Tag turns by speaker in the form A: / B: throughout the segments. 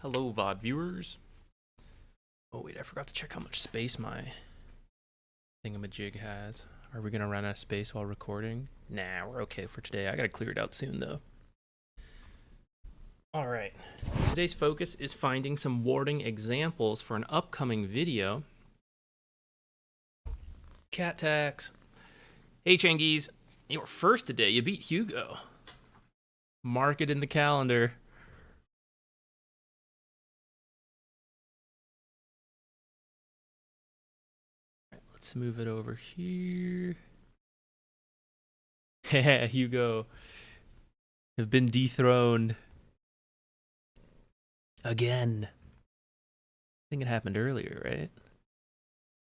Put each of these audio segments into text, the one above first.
A: Hello, VOD viewers. Oh, wait, I forgot to check how much space my thingamajig has. Are we going to run out of space while recording? Nah, we're okay for today. I got to clear it out soon, though. All right. Today's focus is finding some warding examples for an upcoming video. Cat tax. Hey, Changies. You were first today. You beat Hugo. Mark it in the calendar. Let's move it over here. Hugo. Have been dethroned. Again. I think it happened earlier, right?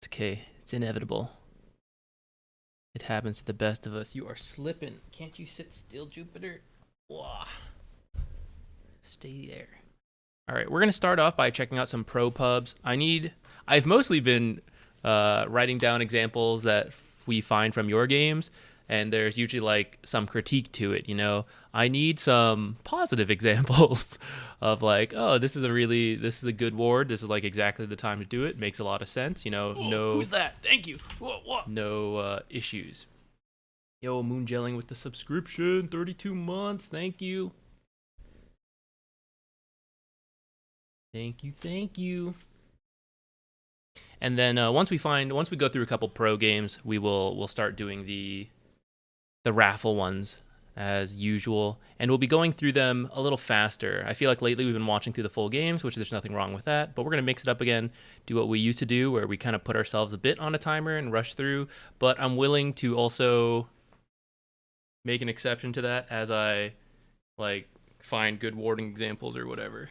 A: It's okay. It's inevitable. It happens to the best of us. You are slipping. Can't you sit still, Jupiter? Wah. Stay there. All right, we're going to start off by checking out some pro pubs. I've mostly been writing down examples that we find from your games, and there's usually like some critique to it, you know. I need some positive examples of like, oh, this is a good ward. This is like exactly the time to do it. Makes a lot of sense, you know.
B: Whoa, who's that? Thank you. Whoa.
A: No issues. Yo, Moon Gelling with the subscription, 32 months. Thank you. Thank you. And then once we go through a couple pro games, we'll start doing the raffle ones as usual, and we'll be going through them a little faster. I feel like lately we've been watching through the full games, which there's nothing wrong with that, but we're going to mix it up again, do what we used to do, where we kind of put ourselves a bit on a timer and rush through, but I'm willing to also make an exception to that as I like find good warding examples or whatever.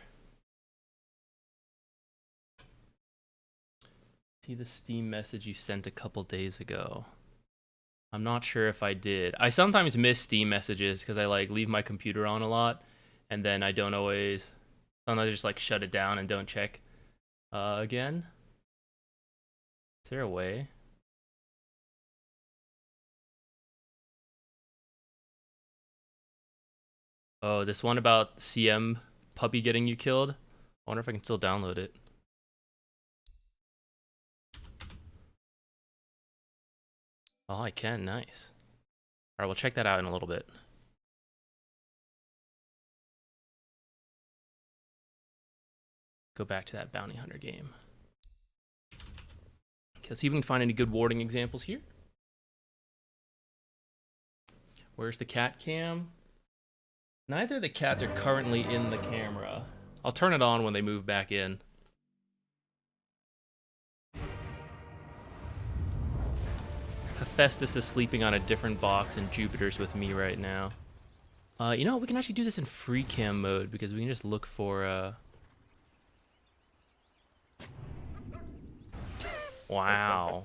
A: See the Steam message you sent a couple days ago. I'm not sure if I did. I sometimes miss Steam messages because I like leave my computer on a lot, and then I don't always. Sometimes I just like shut it down and don't check again. Is there a way? Oh, this one about CM puppy getting you killed. I wonder if I can still download it. Oh, I can. Nice. All right, we'll check that out in a little bit. Go back to that bounty hunter game. Okay, let's see if we can find any good warding examples here. Where's the cat cam? Neither of the cats are currently in the camera. I'll turn it on when they move back in. Hephaestus is sleeping on a different box and Jupiter's with me right now. You know what? We can actually do this in free cam mode because we can just look for Wow.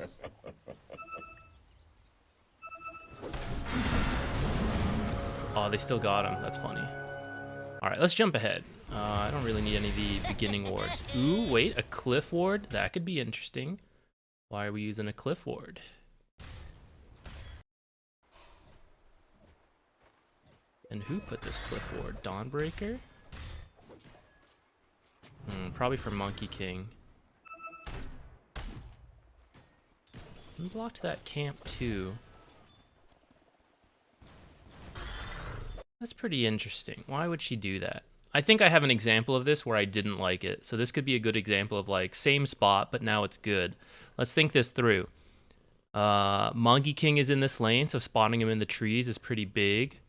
A: Oh, they still got him. That's funny. All right, let's jump ahead. I don't really need any of the beginning wards. Ooh, wait, a cliff ward? That could be interesting. Why are we using a cliff ward? And who put this cliff ward? Dawnbreaker? Probably for Monkey King. We blocked that camp too. That's pretty interesting. Why would she do that? I think I have an example of this where I didn't like it. So this could be a good example of like same spot, but now it's good. Let's think this through. Monkey King is in this lane, so spotting him in the trees is pretty big.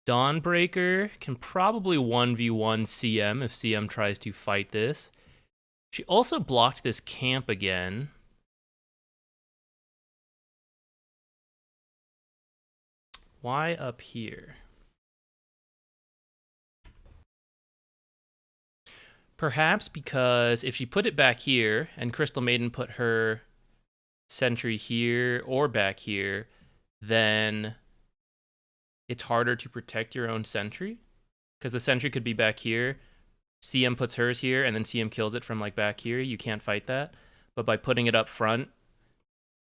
A: Dawnbreaker can probably 1v1 CM if CM tries to fight this. She also blocked this camp again. Why up here? Perhaps because if she put it back here and Crystal Maiden put her sentry here or back here, then it's harder to protect your own sentry. Because the sentry could be back here. CM puts hers here and then CM kills it from like back here. You can't fight that. But by putting it up front,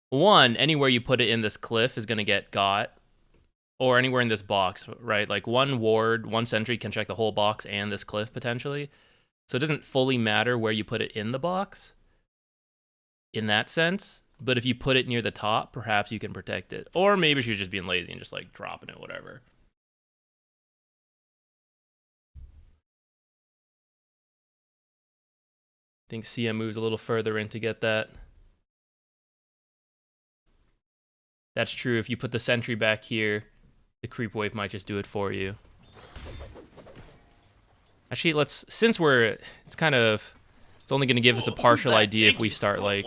A: one, anywhere you put it in this cliff is going to get got. Or anywhere in this box, right? Like one ward, one sentry can check the whole box and this cliff potentially. So it doesn't fully matter where you put it in the box in that sense. But if you put it near the top, perhaps you can protect it. Or maybe she was just being lazy and just like dropping it, whatever. I think CM moves a little further in to get that. That's true. If you put the sentry back here, the creep wave might just do it for you. Actually, let's, since we're, it's only going to give us a partial idea if we start like,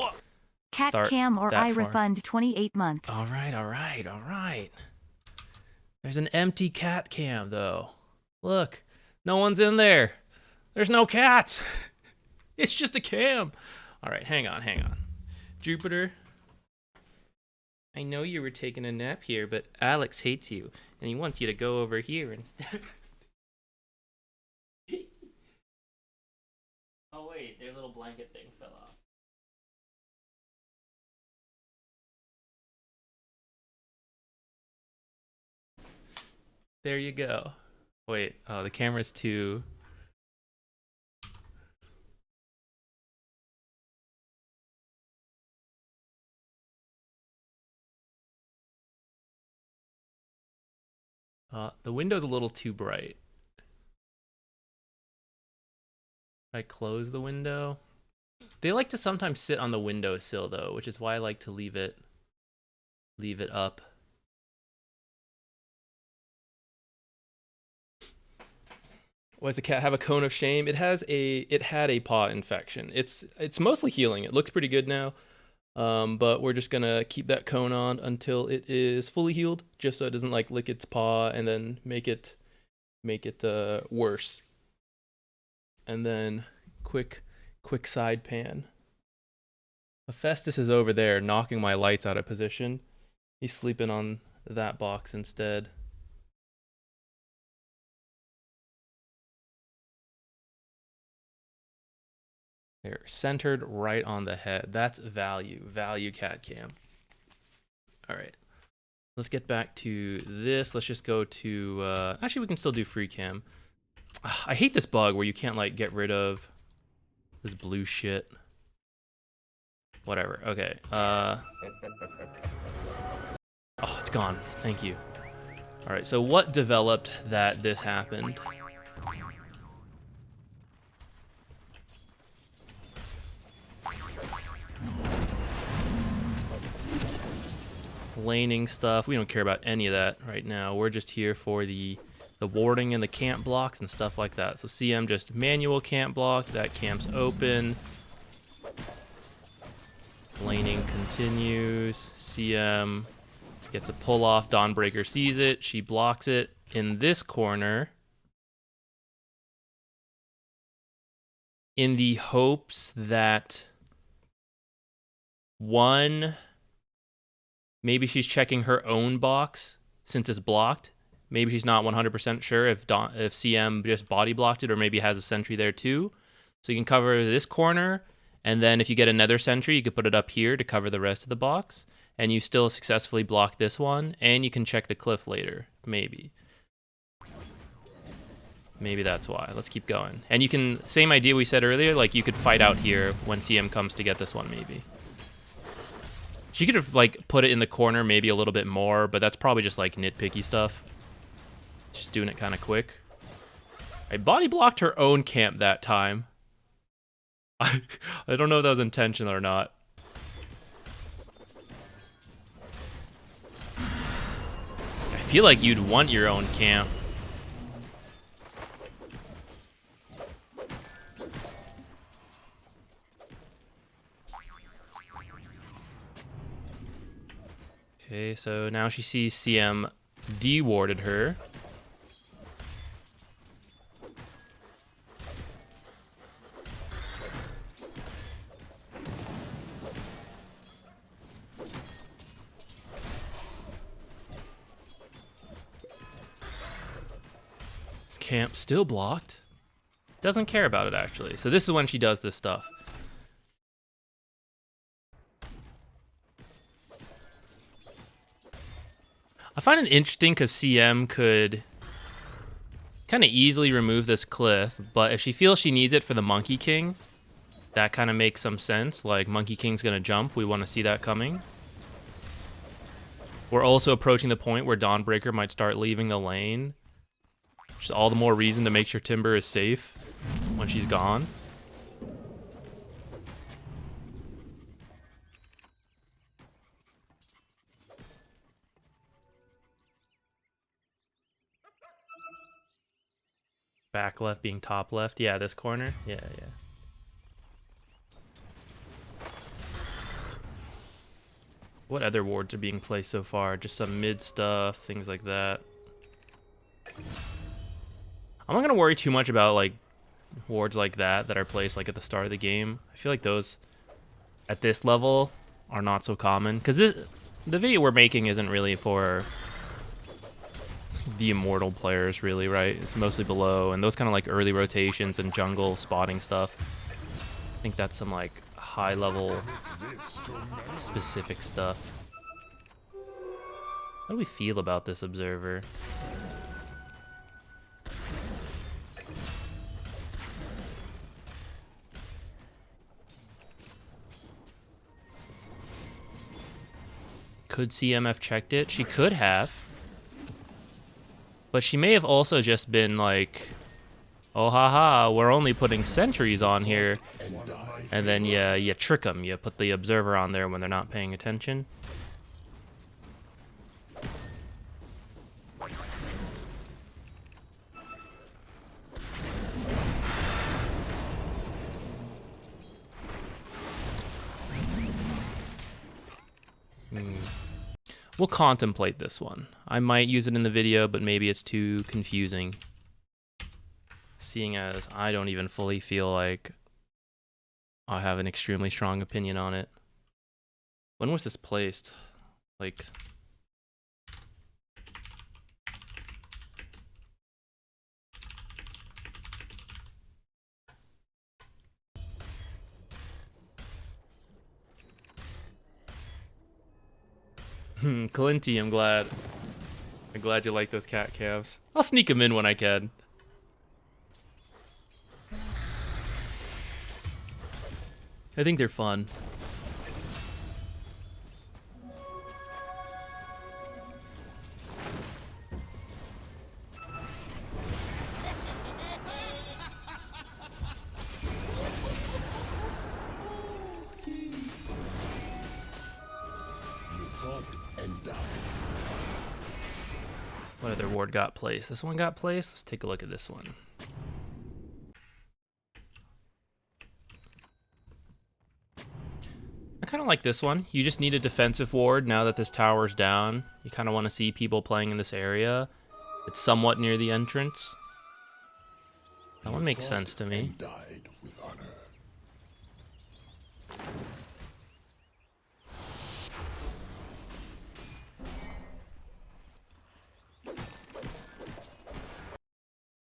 C: Cat cam or I refund 28 months.
A: All right. There's an empty cat cam though. Look, no one's in there. There's no cats. It's just a cam. All right, hang on. Jupiter, I know you were taking a nap here, but Alex hates you, and he wants you to go over here instead. Oh wait, their little blanket thing fell off. There you go. Wait, oh, the camera's too... the window's a little too bright. I close the window. They like to sometimes sit on the windowsill though, which is why I like to leave it up. Why does the cat have a cone of shame? It had a paw infection. It's mostly healing. It looks pretty good now. But we're just gonna keep that cone on until it is fully healed, just so it doesn't like lick its paw and then make it worse. And then quick side pan. Hephaestus is over there knocking my lights out of position. He's sleeping on that box instead. They're centered right on the head. That's value cat cam. All right, let's get back to this. Let's just go to, actually we can still do free cam. I hate this bug where you can't like get rid of this blue shit. Whatever, okay. Oh, it's gone, thank you. All right, so what developed that this happened? Laning stuff. We don't care about any of that right now. We're just here for the warding and the camp blocks and stuff like that. So CM just manual camp block. That camp's open. Laning continues. CM gets a pull off. Dawnbreaker sees it. She blocks it in this corner in the hopes that maybe she's checking her own box since it's blocked. Maybe she's not 100% sure if CM just body blocked it or maybe has a sentry there too. So you can cover this corner, and then if you get another sentry, you could put it up here to cover the rest of the box, and you still successfully block this one, and you can check the cliff later, maybe. Maybe that's why. Let's keep going. And you can, same idea we said earlier, like you could fight out here when CM comes to get this one maybe. She could have like put it in the corner maybe a little bit more, but that's probably just like nitpicky stuff. Just doing it kind of quick. I body blocked her own camp that time. I don't know if that was intentional or not. I feel like you'd want your own camp. Okay, so now she sees CM de-warded her. This camp still blocked. Doesn't care about it actually. So this is when she does this stuff. I find it interesting because CM could kind of easily remove this cliff, but if she feels she needs it for the Monkey King, that kind of makes some sense. Like, Monkey King's going to jump. We want to see that coming. We're also approaching the point where Dawnbreaker might start leaving the lane. Which is all the more reason to make sure Timber is safe when she's gone. Back left being top left. Yeah, this corner. Yeah. What other wards are being placed so far? Just some mid stuff, things like that. I'm not gonna worry too much about like wards like that are placed like at the start of the game. I feel like those at this level are not so common because the video we're making isn't really for the immortal players, really, right? It's mostly below, and those kind of like early rotations and jungle spotting stuff. I think that's some like high level specific stuff. How do we feel about this observer? Could CMF checked it? She could have. But she may have also just been like, oh haha, we're only putting sentries on here. And then you trick them. You put the observer on there when they're not paying attention. We'll contemplate this one. I might use it in the video, but maybe it's too confusing. Seeing as I don't even fully feel like I have an extremely strong opinion on it. When was this placed? Like... Clinty, I'm glad. I'm glad you like those cat calves. I'll sneak them in when I can. I think they're fun. What other ward got placed? This one got placed? Let's take a look at this one. I kind of like this one. You just need a defensive ward now that this tower's down. You kind of want to see people playing in this area. It's somewhat near the entrance. That one makes sense to me.
D: Died with honor.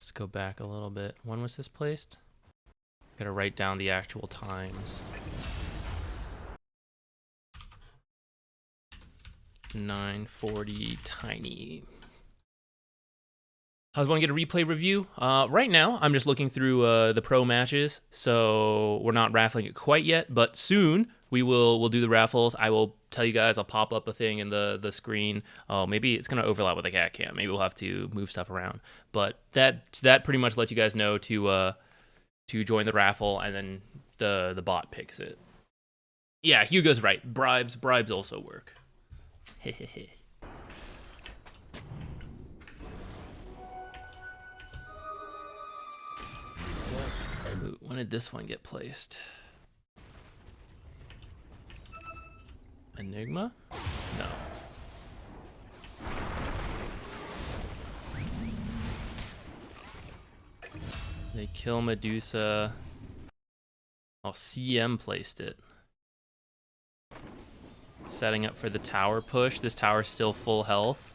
A: Let's go back a little bit. When was this placed? Gotta write down the actual times. 9:40 tiny. I was want to get a replay review. Right now, I'm just looking through the pro matches, so we're not raffling it quite yet, but soon we'll do the raffles. I will tell you guys. I'll pop up a thing in the screen. Oh, maybe it's gonna overlap with the cat cam. Maybe we'll have to move stuff around. But that pretty much lets you guys know to join the raffle, and then the bot picks it. Yeah, Hugo's right. Bribes also work. Hehehe. When did this one get placed? Enigma? No. They kill Medusa. Oh, CM placed it. Setting up for the tower push. This tower's still full health.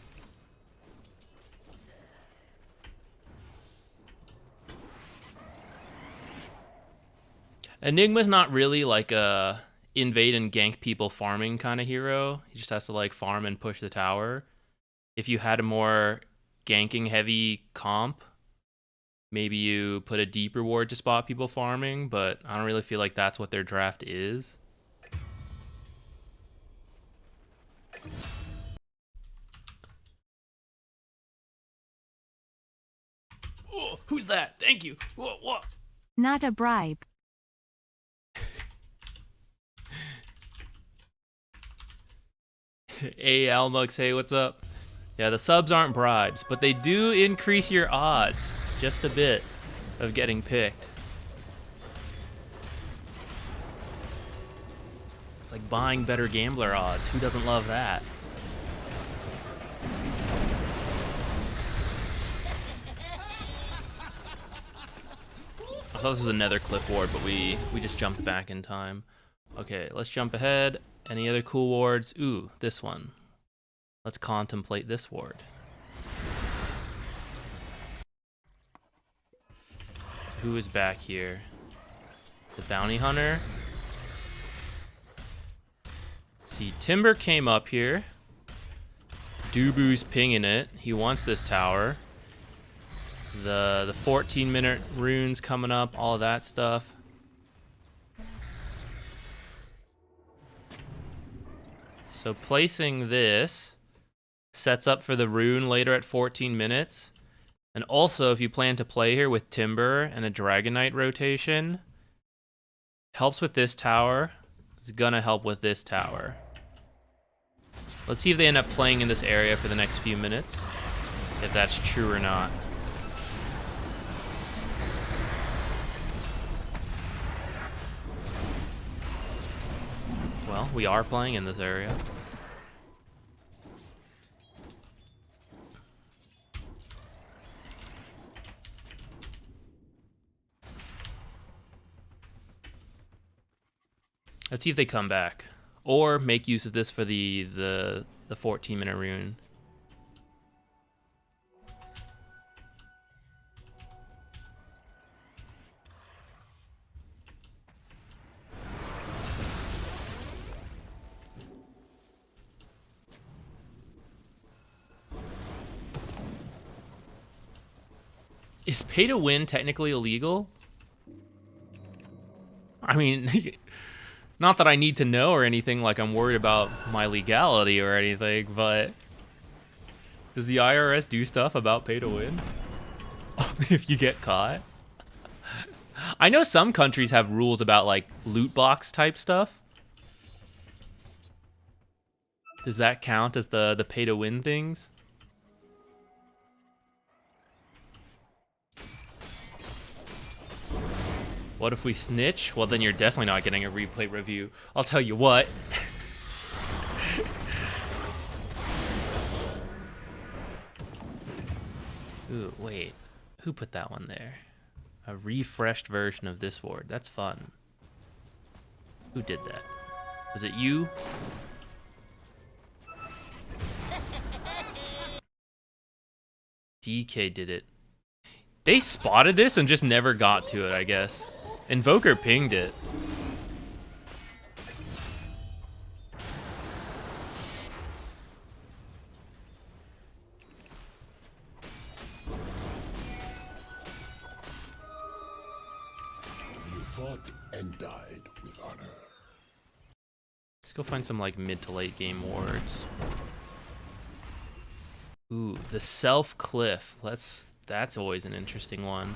A: Enigma's not really like a invade and gank people farming kind of hero. He just has to like farm and push the tower. If you had a more ganking heavy comp, maybe you put a deep reward to spot people farming, but I don't really feel like that's what their draft is.
B: Oh, who's that? Thank you. What?
C: Not a bribe.
A: Hey, Almux, hey, what's up? Yeah, the subs aren't bribes, but they do increase your odds just a bit of getting picked. It's like buying better gambler odds. Who doesn't love that? I thought this was another cliff ward, but we just jumped back in time. Okay, let's jump ahead. Any other cool wards? Ooh, this one. Let's contemplate this ward. So who is back here? The bounty hunter. Let's see, Timber came up here. Dubu's pinging it. He wants this tower. The 14-minute runes coming up, all of that stuff. So placing this sets up for the rune later at 14 minutes. And also, if you plan to play here with Timber and a Dragonite rotation, helps with this tower. It's gonna help with this tower. Let's see if they end up playing in this area for the next few minutes, if that's true or not. Well, we are playing in this area. Let's see if they come back, or make use of this for the 14-minute rune. Is pay to win technically illegal? I mean, not that I need to know or anything, like I'm worried about my legality or anything, but does the IRS do stuff about pay to win? If you get caught? I know some countries have rules about like loot box type stuff. Does that count as the pay to win things? What if we snitch? Well, then you're definitely not getting a replay review. I'll tell you what. Ooh, wait. Who put that one there? A refreshed version of this ward. That's fun. Who did that? Was it you? DK did it. They spotted this and just never got to it, I guess. Invoker pinged it.
D: You fought and died with honor.
A: Let's go find some like mid to late game wards. Ooh, the Self Cliff. That's always an interesting one.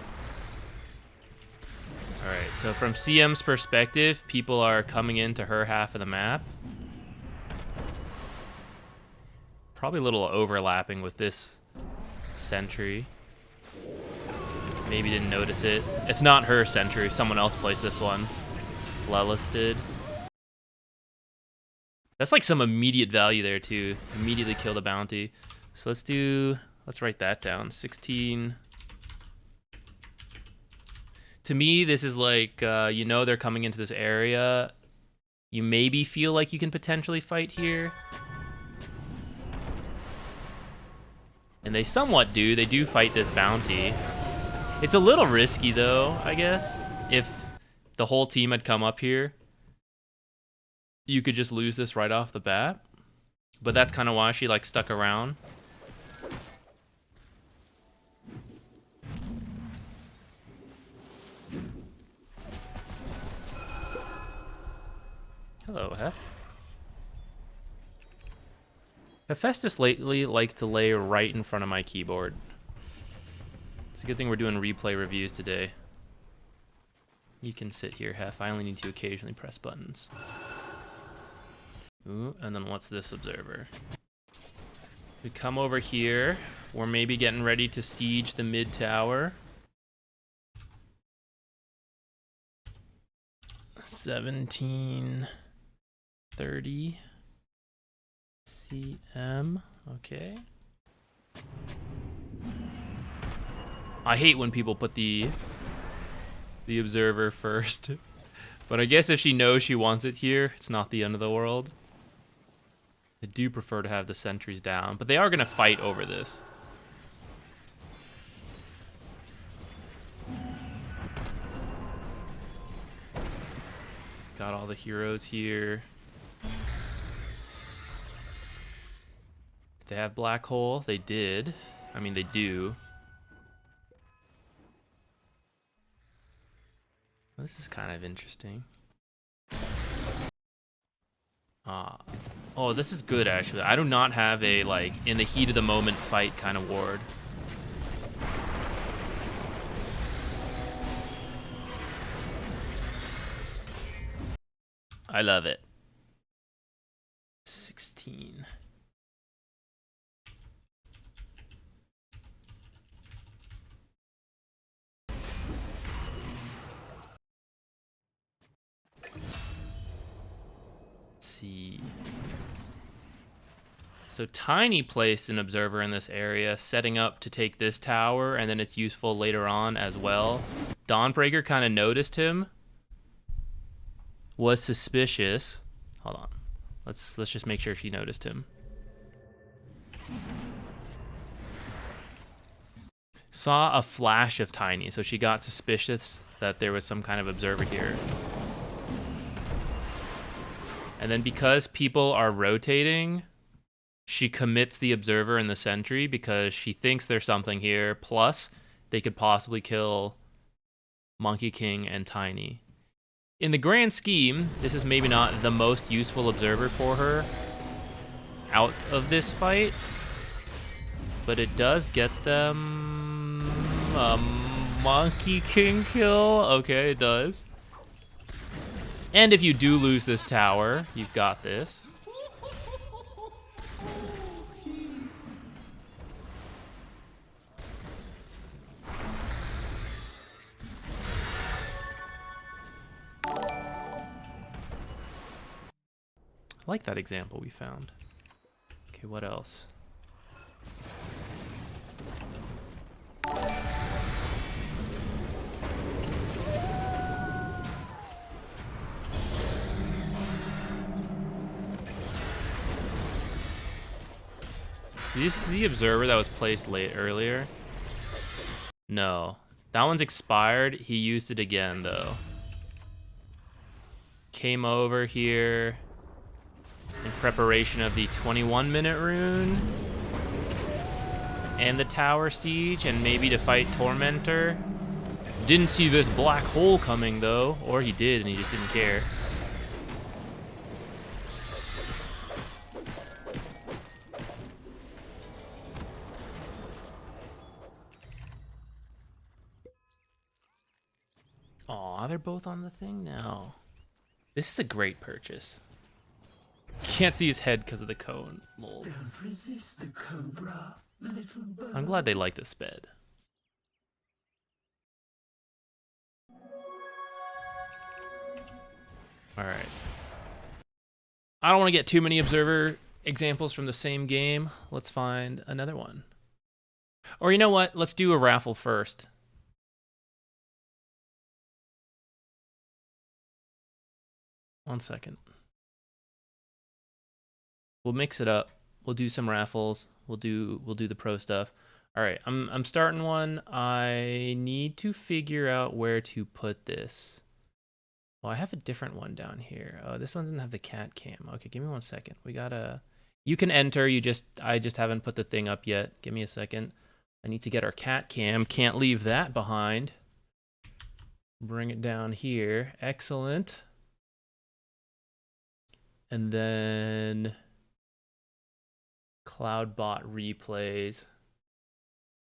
A: Alright, so from CM's perspective, people are coming into her half of the map. Probably a little overlapping with this sentry. Maybe didn't notice it. It's not her sentry, someone else placed this one. Lelis did. That's like some immediate value there too. Immediately kill the bounty. So let's write that down. 16. To me, this is like, you know they're coming into this area. You maybe feel like you can potentially fight here. And they somewhat do. They do fight this bounty. It's a little risky, though, I guess. If the whole team had come up here, you could just lose this right off the bat. But that's kind of why she, like, stuck around. Hello, Hef. Hephaestus lately likes to lay right in front of my keyboard. It's a good thing we're doing replay reviews today. You can sit here, Hef. I only need to occasionally press buttons. Ooh, and then what's this observer? We come over here. We're maybe getting ready to siege the mid tower. 1730 cm. Okay. I hate when people put the observer first. But I guess if she knows she wants it here, it's not the end of the world. I do prefer to have the sentries down, but they are going to fight over this. Got all the heroes here. Did they have black hole? They did. I mean, they do. This is kind of interesting. Oh, this is good, actually. I do not have a, like, in the heat of the moment fight kind of ward. I love it. 16. See. So Tiny placed an observer in this area, setting up to take this tower, and then it's useful later on as well. Dawnbreaker kind of noticed him, was suspicious. Hold on, let's just make sure she noticed him. Saw a flash of Tiny, so she got suspicious that there was some kind of observer here. And then because people are rotating, she commits the observer and the sentry because she thinks there's something here. Plus, they could possibly kill Monkey King and Tiny. In the grand scheme, this is maybe not the most useful observer for her out of this fight, but it does get them a Monkey King kill. Okay, it does. And if you do lose this tower, you've got this. I like that example we found. Okay, what else? Did you see the observer that was placed earlier? No. That one's expired. He used it again, though. Came over here in preparation of the 21-minute rune and the tower siege, and maybe to fight Tormentor. Didn't see this black hole coming, though. Or he did, and he just didn't care. Aw, they're both on the thing now. This is a great purchase. Can't see his head because of the cone. Lol.
D: Don't resist the cobra, little bird.
A: I'm glad they like this bed. Alright. I don't want to get too many observer examples from the same game. Let's find another one. Or you know what? Let's do a raffle first. One second. We'll mix it up. We'll do some raffles. We'll do the pro stuff. All right, I'm starting one. I need to figure out where to put this. Well, I have a different one down here. Oh, this one doesn't have the cat cam. Okay, give me 1 second. We gotta. You can enter. I just haven't put the thing up yet. Give me a second. I need to get our cat cam. Can't leave that behind. Bring it down here. Excellent. And then Cloudbot replays.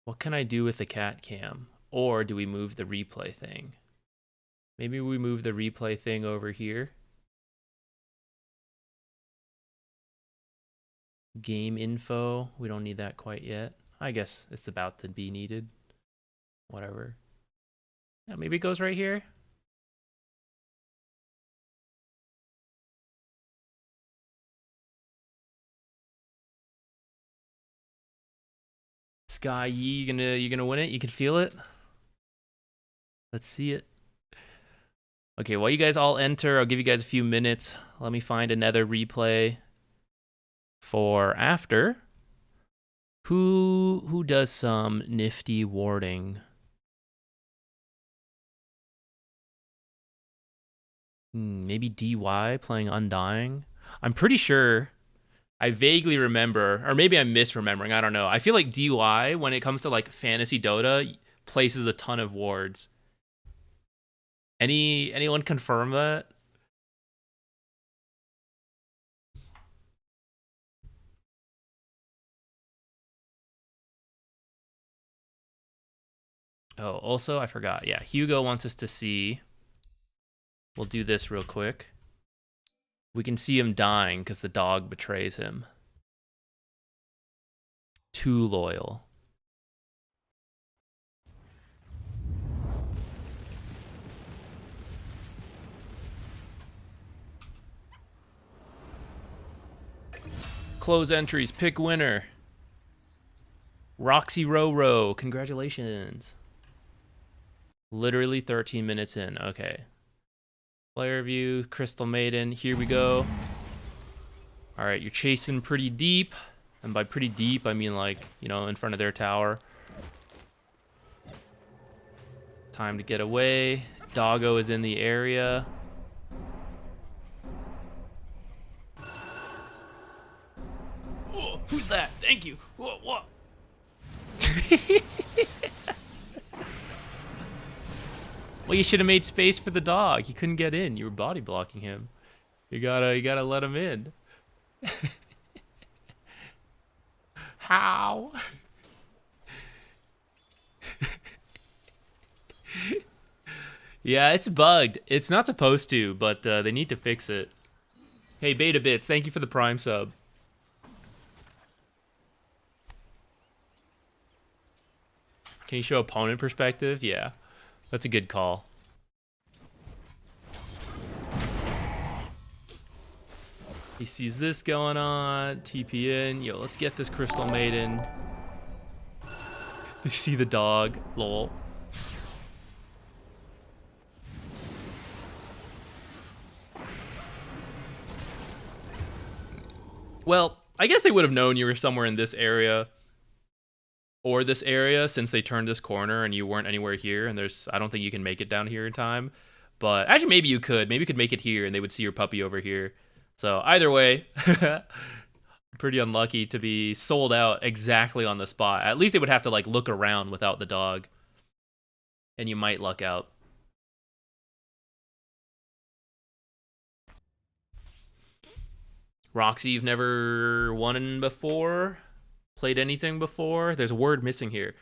A: What can I do with the cat cam? Or do we move the replay thing? Maybe we move the replay thing over here. Game info. We don't need that quite yet. I guess it's about to be needed. Whatever. Yeah, maybe it goes right here. Sky Yi, you gonna win it? You can feel it? Let's see it. Okay, while you guys all enter, I'll give you guys a few minutes. Let me find another replay for after. Who does some nifty warding? Maybe DY playing Undying. I'm pretty sure I vaguely remember, or maybe I'm misremembering. I don't know. I feel like DY, when it comes to like fantasy Dota, places a ton of wards. Anyone confirm that? Oh, also I forgot. Yeah, Hugo wants us to see. We'll do this real quick. We can see him dying because the dog betrays him. Too loyal. Close entries, pick winner. Roxy Roro, congratulations. Literally 13 minutes in, okay. Player view, Crystal Maiden, here we go. All right, you're chasing pretty deep. And by pretty deep, I mean like, you know, in front of their tower. Time to get away. Doggo is in the area.
B: Oh, who's that? Thank you. What?
A: Well, you should have made space for the dog. He couldn't get in. You were body blocking him. You gotta let him in. How? Yeah, it's bugged. It's not supposed to, but they need to fix it. Hey, Beta Bits, thank you for the Prime sub. Can you show opponent perspective? Yeah, that's a good call. He sees this going on. TP in. Yo, let's get this Crystal Maiden. They see the dog. Lol. Well, I guess they would have known you were somewhere in this area or this area since they turned this corner and you weren't anywhere here. And I don't think you can make it down here in time. But actually, maybe you could. Maybe you could make it here and they would see your puppy over here. So either way, pretty unlucky to be sold out exactly on the spot. At least they would have to like look around without the dog. And you might luck out. Roxy, you've never won before? Played anything before? There's a word missing here.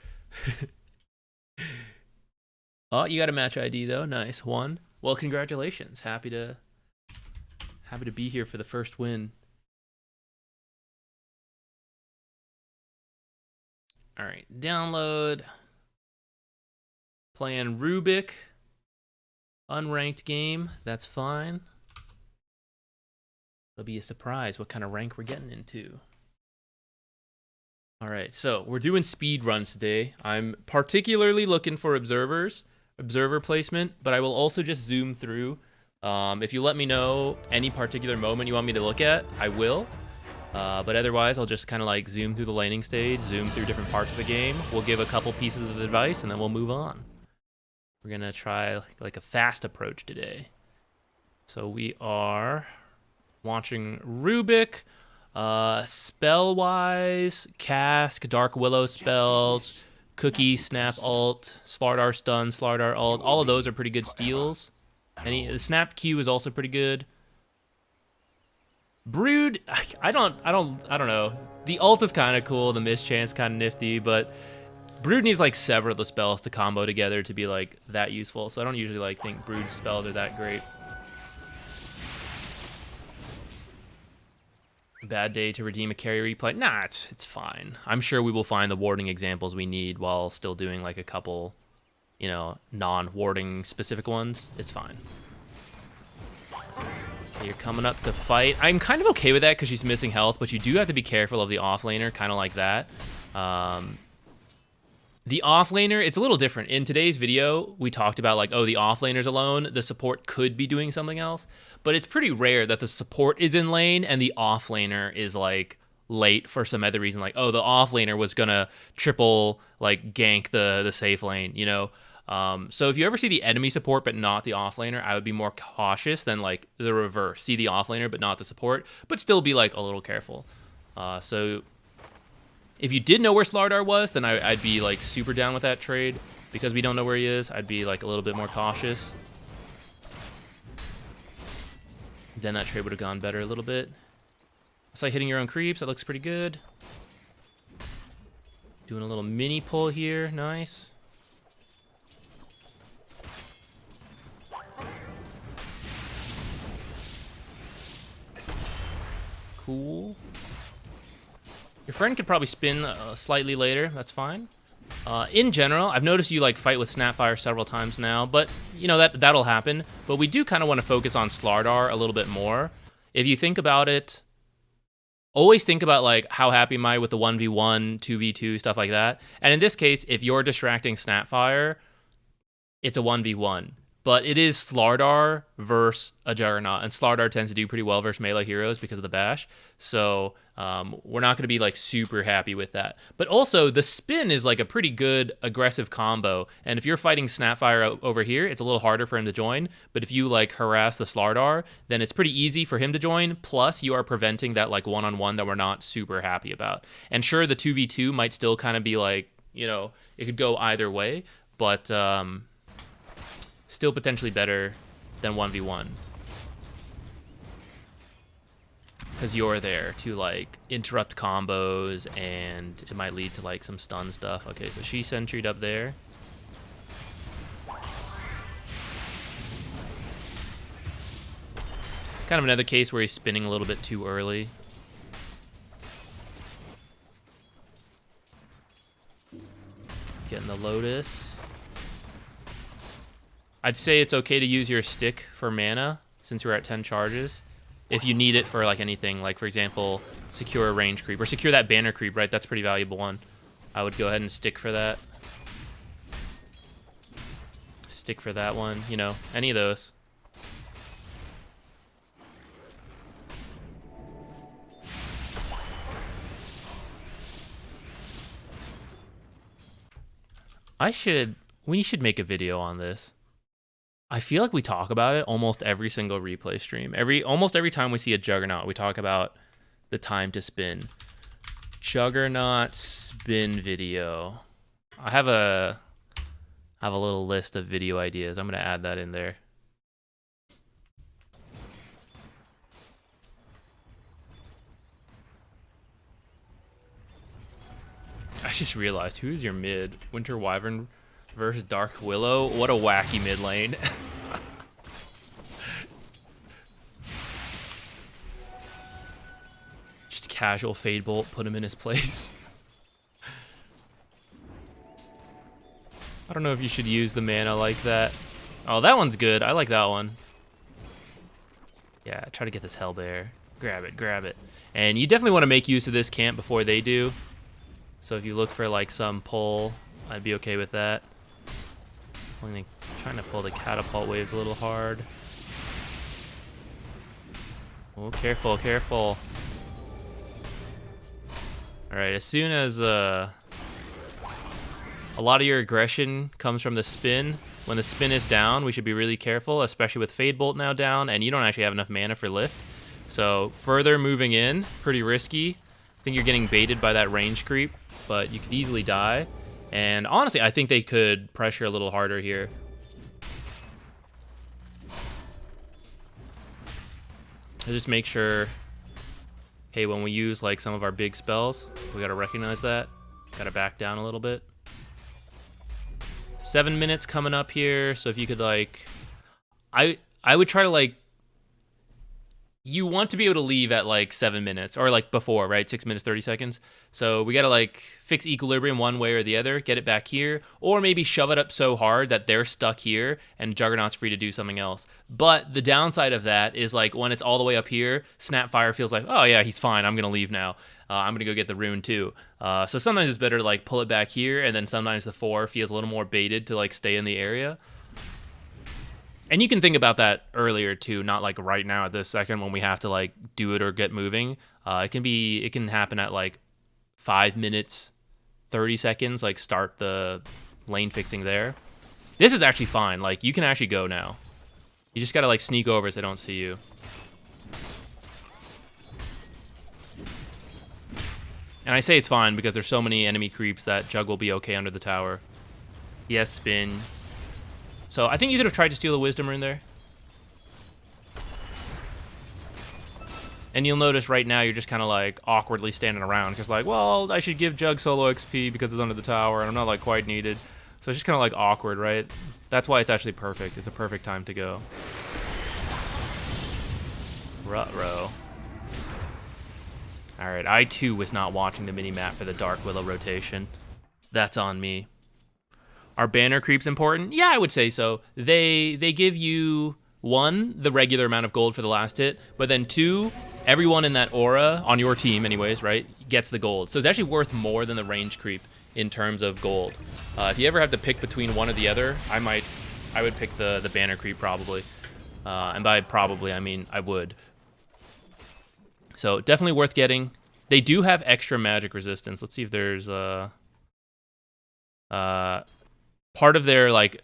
A: Oh, you got a match ID though. Nice. One. Well, congratulations. Happy to be here for the first win. All right, download. Playing Rubik. Unranked game. That's fine. It'll be a surprise what kind of rank we're getting into. All right, so we're doing speed runs today. I'm particularly looking for observer placement, but I will also just zoom through. If you let me know any particular moment you want me to look at, I will. But otherwise, I'll just kind of like zoom through the laning stage, zoom through different parts of the game. We'll give a couple pieces of advice, and then we'll move on. We're going to try like a fast approach today. So we are watching Rubik. Spell-wise, Cask, Dark Willow spells, Cookie, Snap Ult, Slardar Stun, Slardar Ult. All of those are pretty good steals. The Snap Q is also pretty good. Brood, I don't know. The ult is kind of cool. The mischance kind of nifty, but Brood needs like several of the spells to combo together to be like that useful. So I don't usually like think Brood spells are that great. Bad day to redeem a carry replay. Nah, it's fine. I'm sure we will find the warding examples we need while still doing like a couple, you know, non-warding specific ones. It's fine. Okay, you're coming up to fight. I'm kind of okay with that because she's missing health, but you do have to be careful of the offlaner, kind of like that. The offlaner, it's a little different. In today's video, we talked about like, oh, the offlaner's alone. The support could be doing something else, but it's pretty rare that the support is in lane and the offlaner is like late for some other reason. Like, oh, the offlaner was gonna triple like gank the safe lane, you know? So if you ever see the enemy support but not the offlaner, I would be more cautious than like the reverse. See the offlaner but not the support, but still be like a little careful. So if you did know where Slardar was, then I'd be like super down with that trade. Because we don't know where he is, I'd be like a little bit more cautious. Then that trade would have gone better a little bit. It's like hitting your own creeps. That looks pretty good. Doing a little mini pull here. Nice. Cool. Your friend could probably spin slightly later. That's fine. In general, I've noticed you like fight with Snapfire several times now, but you know that'll happen. But we do kind of want to focus on Slardar a little bit more. If you think about it, always think about like how happy am I with the 1v1, 2v2, stuff like that. And in this case, if you're distracting Snapfire, it's a 1v1. But it is Slardar versus a Juggernaut, and Slardar tends to do pretty well versus melee heroes because of the bash. So we're not going to be like super happy with that. But also, the spin is like a pretty good aggressive combo. And if you're fighting Snapfire over here, it's a little harder for him to join. But if you like harass the Slardar, then it's pretty easy for him to join. Plus, you are preventing that like one-on-one that we're not super happy about. And sure, the 2v2 might still kind of be like, you know, it could go either way. But still potentially better than 1v1. Because you're there to like interrupt combos and it might lead to like some stun stuff. Okay, so she sentry'd up there. Kind of another case where he's spinning a little bit too early. Getting the Lotus. I'd say it's okay to use your stick for mana since we're at 10 charges. If you need it for like anything, like for example, secure a range creep or secure that banner creep, right? That's a pretty valuable one. I would go ahead and stick for that. Stick for that one, you know, any of those. We should make a video on this. I feel like we talk about it almost every single replay stream. Almost every time we see a Juggernaut, we talk about the time to spin. Juggernaut spin video. I have a little list of video ideas. I'm gonna add that in there. I just realized, who's your mid? Winter Wyvern versus Dark Willow? What a wacky mid lane. Just casual Fade Bolt, put him in his place. I don't know if you should use the mana like that. Oh, that one's good. I like that one. Yeah, try to get this Hellbear. Grab it, grab it. And you definitely want to make use of this camp before they do. So if you look for like some pull, I'd be okay with that. Only trying to pull the catapult waves a little hard. Oh, careful, careful. Alright, as soon as a lot of your aggression comes from the spin, when the spin is down, we should be really careful, especially with Fade Bolt now down, and you don't actually have enough mana for lift. So further moving in, pretty risky. I think you're getting baited by that range creep, but you could easily die. And honestly, I think they could pressure a little harder here. Just make sure hey, when we use like some of our big spells, we gotta recognize that. Gotta back down a little bit. 7 minutes coming up here, so if you could like, I would try to like, you want to be able to leave at like 7 minutes or like before, right? 6 minutes, 30 seconds. So we got to like fix equilibrium one way or the other, get it back here, or maybe shove it up so hard that they're stuck here and Juggernaut's free to do something else. But the downside of that is like when it's all the way up here, Snapfire feels like, oh yeah, he's fine. I'm going to leave now. I'm going to go get the rune too. So sometimes it's better to like pull it back here, and then sometimes the 4 feels a little more baited to like stay in the area. And you can think about that earlier too, not like right now at this second when we have to like do it or get moving. It can happen at like 5 minutes, 30 seconds, like start the lane fixing there. This is actually fine. Like you can actually go now. You just gotta like sneak over so they don't see you. And I say it's fine because there's so many enemy creeps that Jug will be okay under the tower. He has spin. So I think you could have tried to steal the Wisdom Rune there. And you'll notice right now you're just kind of like awkwardly standing around because like, well, I should give Jug solo XP because it's under the tower and I'm not like quite needed. So it's just kind of like awkward, right? That's why it's actually perfect. It's a perfect time to go. Ruh-roh. Alright, I too was not watching the mini-map for the Dark Willow rotation. That's on me. Are banner creeps important? Yeah, I would say so. They give you, 1, the regular amount of gold for the last hit, but then 2, everyone in that aura, on your team anyways, right, gets the gold. So it's actually worth more than the range creep in terms of gold. If you ever have to pick between one or the other, I would pick the banner creep probably. And by probably, I mean I would. So definitely worth getting. They do have extra magic resistance. Let's see if there's part of their like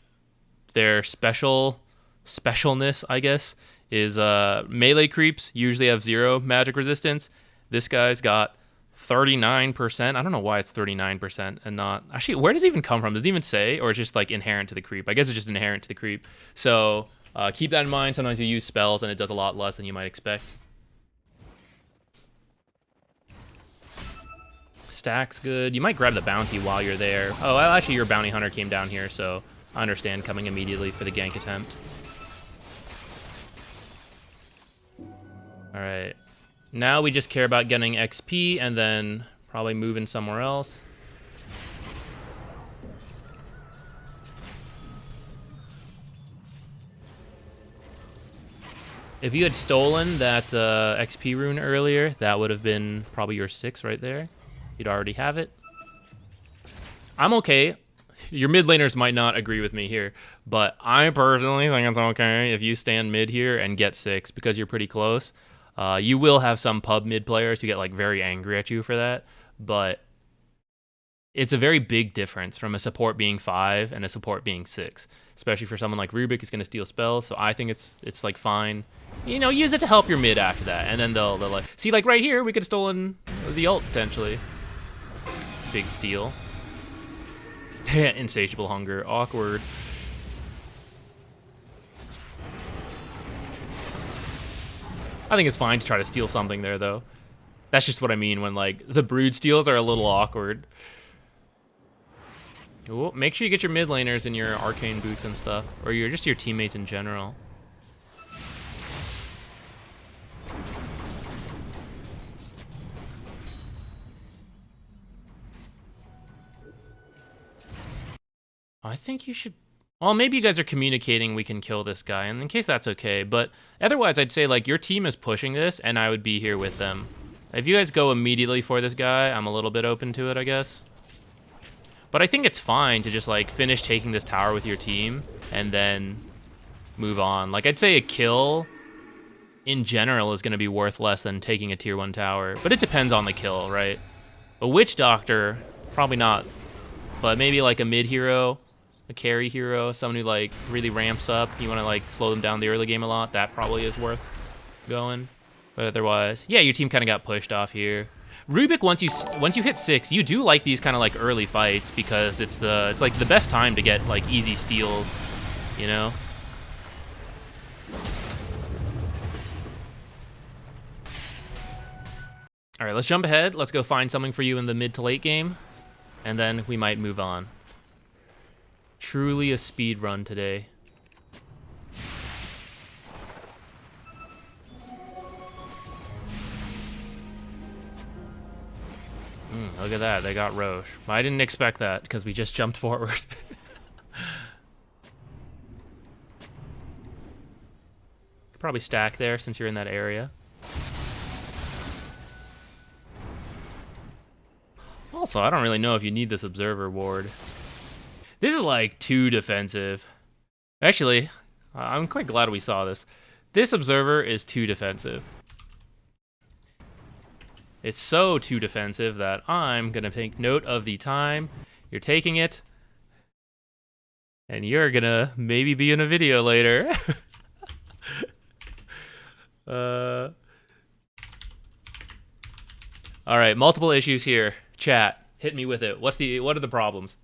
A: their specialness, I guess, is melee creeps usually have 0 magic resistance. This guy's got 39%. I don't know why it's 39% and not actually. Where does it even come from? Does it even say, or it's just like inherent to the creep? I guess it's just inherent to the creep. So keep that in mind. Sometimes you use spells and it does a lot less than you might expect. Stack's good. You might grab the bounty while you're there. Oh, well, actually, your bounty hunter came down here, so I understand coming immediately for the gank attempt. All right. Now we just care about getting XP and then probably moving somewhere else. If you had stolen that XP rune earlier, that would have been probably your 6 right there. You'd already have it. I'm okay. Your mid laners might not agree with me here, but I personally think it's okay if you stand mid here and get 6 because you're pretty close. You will have some pub mid players who get like very angry at you for that, but it's a very big difference from a support being 5 and a support being 6, especially for someone like Rubik who's going to steal spells. So I think it's like fine. You know, use it to help your mid after that, and then they'll like see like right here we could have stolen the ult potentially. It's a big steal. Insatiable hunger, awkward. I think it's fine to try to steal something there though. That's just what I mean when like the brood steals are a little awkward. Ooh, make sure you get your mid laners in your arcane boots and stuff, or just your teammates in general. I think you should. Well, maybe you guys are communicating we can kill this guy, and in case that's okay. But otherwise, I'd say like your team is pushing this, and I would be here with them. If you guys go immediately for this guy, I'm a little bit open to it, I guess. But I think it's fine to just like finish taking this tower with your team and then move on. Like I'd say a kill in general is going to be worth less than taking a tier 1 tower, but it depends on the kill, right? A witch doctor, probably not, but maybe like a mid hero, a carry hero, someone who like really ramps up. You want to like slow them down the early game a lot. That probably is worth going. But otherwise, yeah, your team kind of got pushed off here. Rubik, once you hit 6, you do like these kind of like early fights because it's like the best time to get like easy steals, you know. All right, let's jump ahead. Let's go find something for you in the mid to late game, and then we might move on. Truly a speed run today. Look at that, they got Roche. I didn't expect that because we just jumped forward. Could probably stack there since you're in that area. Also, I don't really know if you need this observer ward. This is like too defensive. Actually, I'm quite glad we saw this. This observer is too defensive. It's so too defensive that I'm gonna take note of the time you're taking it, and you're gonna maybe be in a video later. All right, multiple issues here. Chat, hit me with it. What are the problems?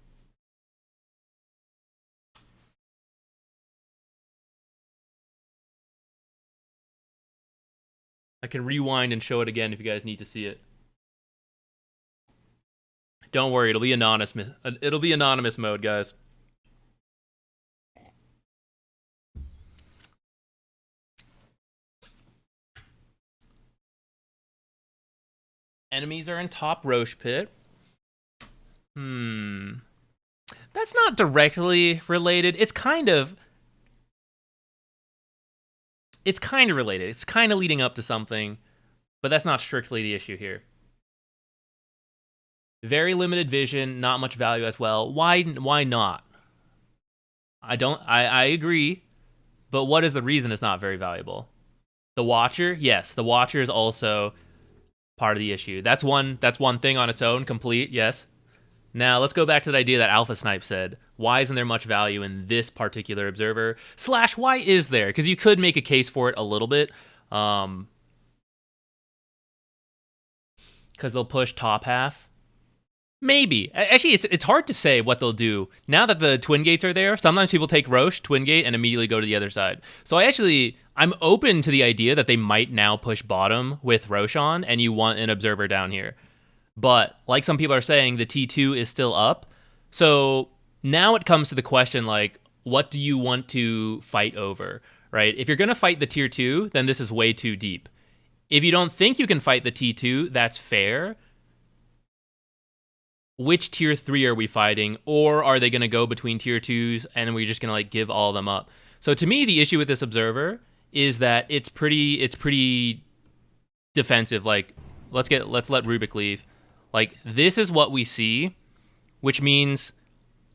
A: I can rewind and show it again if you guys need to see it. Don't worry, it'll be anonymous. It'll be anonymous mode, guys. Enemies are in top Roche pit. That's not directly related. It's kind of related. It's kind of leading up to something, but that's not strictly the issue here. Very limited vision, not much value as well. Why not? I agree, but what is the reason it's not very valuable? The Watcher? Yes, the Watcher is also part of the issue. That's one thing on its own, complete, yes. Now, let's go back to the idea that Alpha Snipe said. Why isn't there much value in this particular observer? / why is there? Because you could make a case for it a little bit. Because they'll push top half. Maybe. Actually, it's hard to say what they'll do. Now that the twin gates are there, sometimes people take Roche, twin gate, and immediately go to the other side. So I'm open to the idea that they might now push bottom with Roche on, and you want an observer down here. But like some people are saying, the T2 is still up. So now it comes to the question, like, what do you want to fight over, right? If you're going to fight the tier 2, then this is way too deep. If you don't think you can fight the T2, that's fair. Which tier 3 are we fighting? Or are they going to go between tier 2s and then we're just going to like give all of them up? So to me, the issue with this observer is that it's pretty defensive. Like, let's let Rubik leave. Like, this is what we see, which means,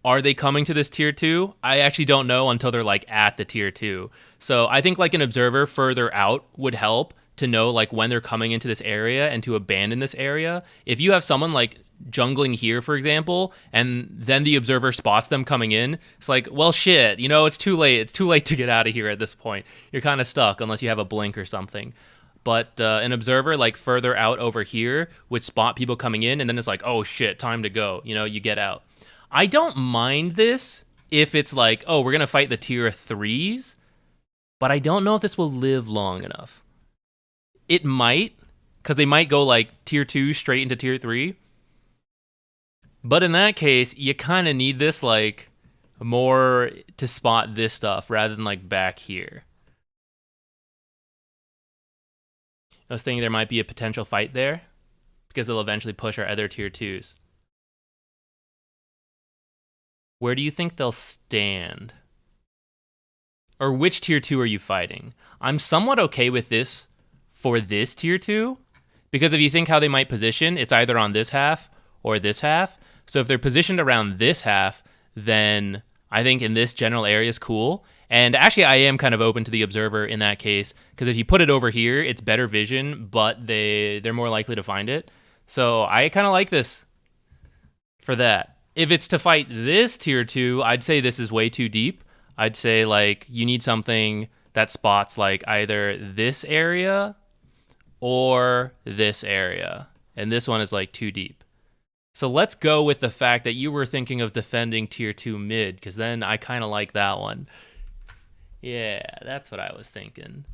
A: are they coming to this tier 2? I actually don't know until they're like at the tier 2. So I think like an observer further out would help to know like when they're coming into this area and to abandon this area. If you have someone like jungling here, for example, and then the observer spots them coming in, it's like, well, shit, it's too late. It's too late to get out of here at this point. You're kind of stuck unless you have a blink or something. But an observer like further out over here would spot people coming in, and then it's like, oh shit, time to go. You get out. I don't mind this if it's like, oh, we're going to fight the tier 3s, but I don't know if this will live long enough. It might, because they might go like tier 2 straight into tier 3. But in that case, you kind of need this like more to spot this stuff rather than like back here. I was thinking there might be a potential fight there because they'll eventually push our other tier 2s. Where do you think they'll stand? Or which tier 2 are you fighting? I'm somewhat okay with this for this tier 2 because if you think how they might position, it's either on this half or this half. So if they're positioned around this half, then I think in this general area is cool. And actually, I am kind of open to the observer in that case, because if you put it over here, it's better vision, but they're more likely to find it. So I kind of like this for that. If it's to fight this tier 2, I'd say this is way too deep. I'd say like you need something that spots like either this area or this area. And this one is like too deep. So let's go with the fact that you were thinking of defending tier 2 mid, because then I kind of like that one. Yeah, that's what I was thinking.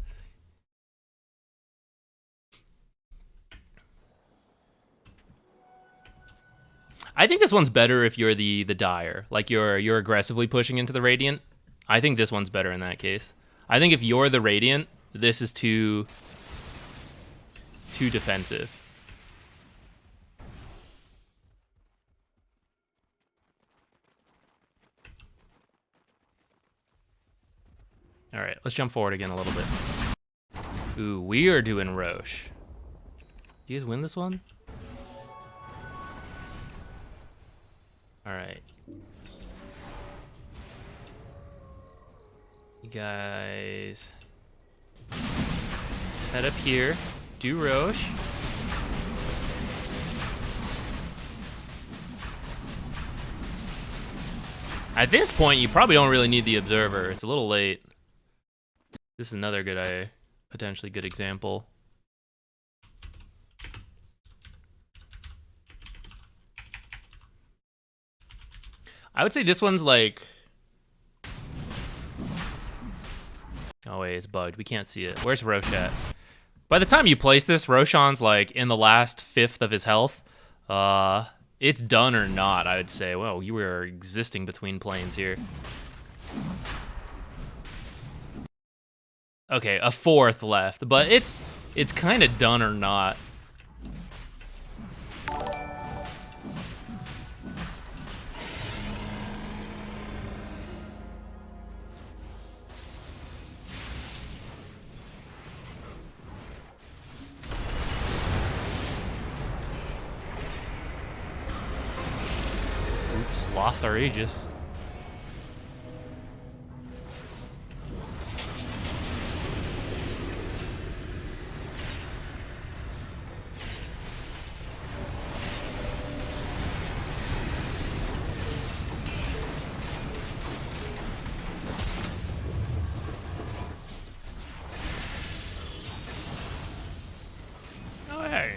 A: I think this one's better if you're the Dire. Like you're aggressively pushing into the Radiant. I think this one's better in that case. I think if you're the Radiant, this is too defensive. All right, let's jump forward again a little bit. Ooh, we are doing Roche. Do you guys win this one? All right. You guys head up here, do Roche. At this point, you probably don't really need the Observer. It's a little late. This is another good, potentially good example. I would say this one's like... Oh wait, it's bugged. We can't see it. Where's Roche at? By the time you place this, Roshan's like in the last fifth of his health. It's done or not, I would say. Well, you were existing between planes here. Okay, a fourth left, but it's kind of done or not. Oops, lost our Aegis.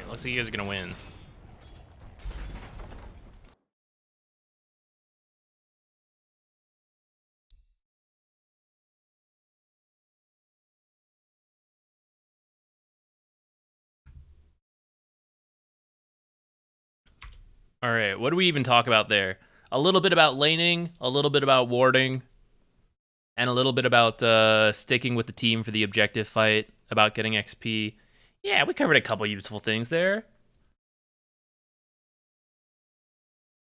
A: Looks like you guys are gonna win. All right, what do we even talk about there? A little bit about laning, a little bit about warding, and a little bit about sticking with the team for the objective fight, about getting XP. Yeah, we covered a couple useful things there.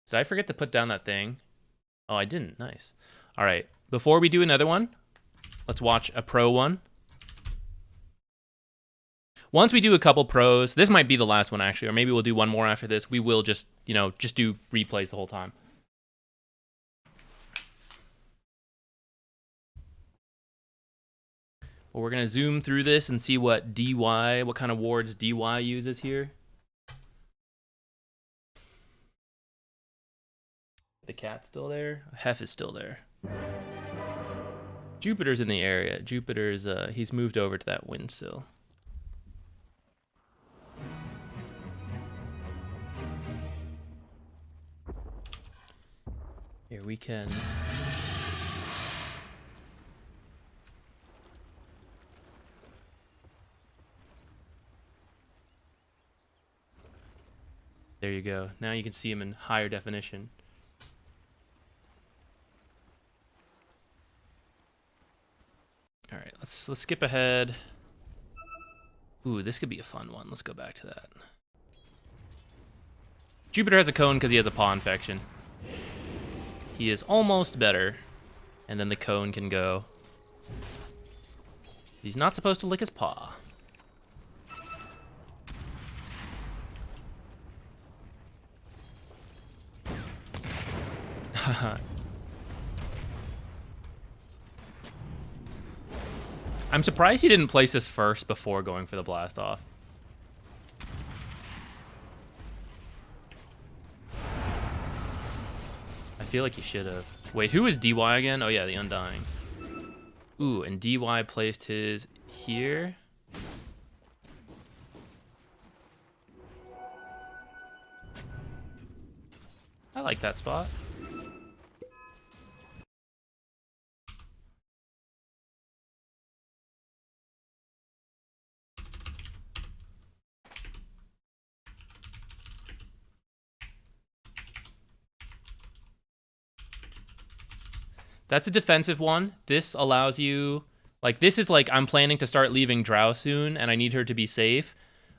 A: Did I forget to put down that thing? Oh, I didn't. Nice. All right. Before we do another one, let's watch a pro one. Once we do a couple pros, this might be the last one actually, or maybe we'll do one more after this. We will just, just do replays the whole time. Well, we're going to zoom through this and see what kind of wards DY uses here. The cat's still there. Hef is still there. Jupiter's in the area. Jupiter's, he's moved over to that windsill. Here we can... There you go. Now you can see him in higher definition. All right, let's skip ahead. Ooh, this could be a fun one. Let's go back to that. Jupiter has a cone because he has a paw infection. He is almost better, and then the cone can go. He's not supposed to lick his paw. I'm surprised he didn't place this first before going for the blast off. I feel like he should have. Wait, who is DY again? Oh yeah, the Undying. Ooh, and DY placed his here. I like that spot. That's a defensive one. This allows you, like, this is like, I'm planning to start leaving Drow soon, and I need her to be safe.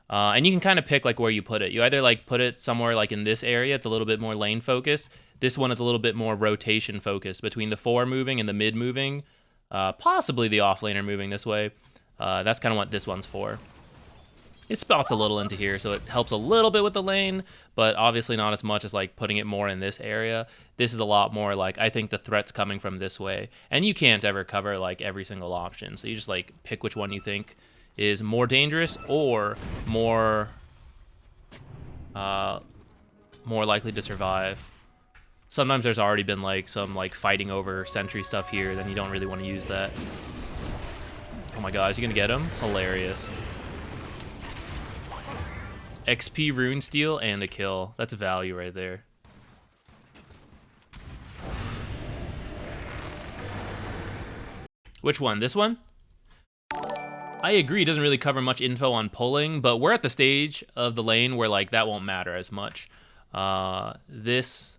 A: And you can kind of pick, like, where you put it. You either, like, put it somewhere, like, in this area. It's a little bit more lane focused. This one is a little bit more rotation focused between the 4 moving and the mid moving. Possibly the off laner moving this way. That's kind of what this one's for. It spots a little into here, so it helps a little bit with the lane, but obviously not as much as like putting it more in this area. This is a lot more like, I think the threat's coming from this way, and you can't ever cover like every single option, so you just like pick which one you think is more dangerous or more likely to survive. Sometimes there's already been like some like fighting over sentry stuff here, then you don't really want to use that. Oh my god, is he gonna get him? Hilarious. XP rune steal and a kill. That's value right there. Which one? This one? I agree, it doesn't really cover much info on pulling, but we're at the stage of the lane where like that won't matter as much. This,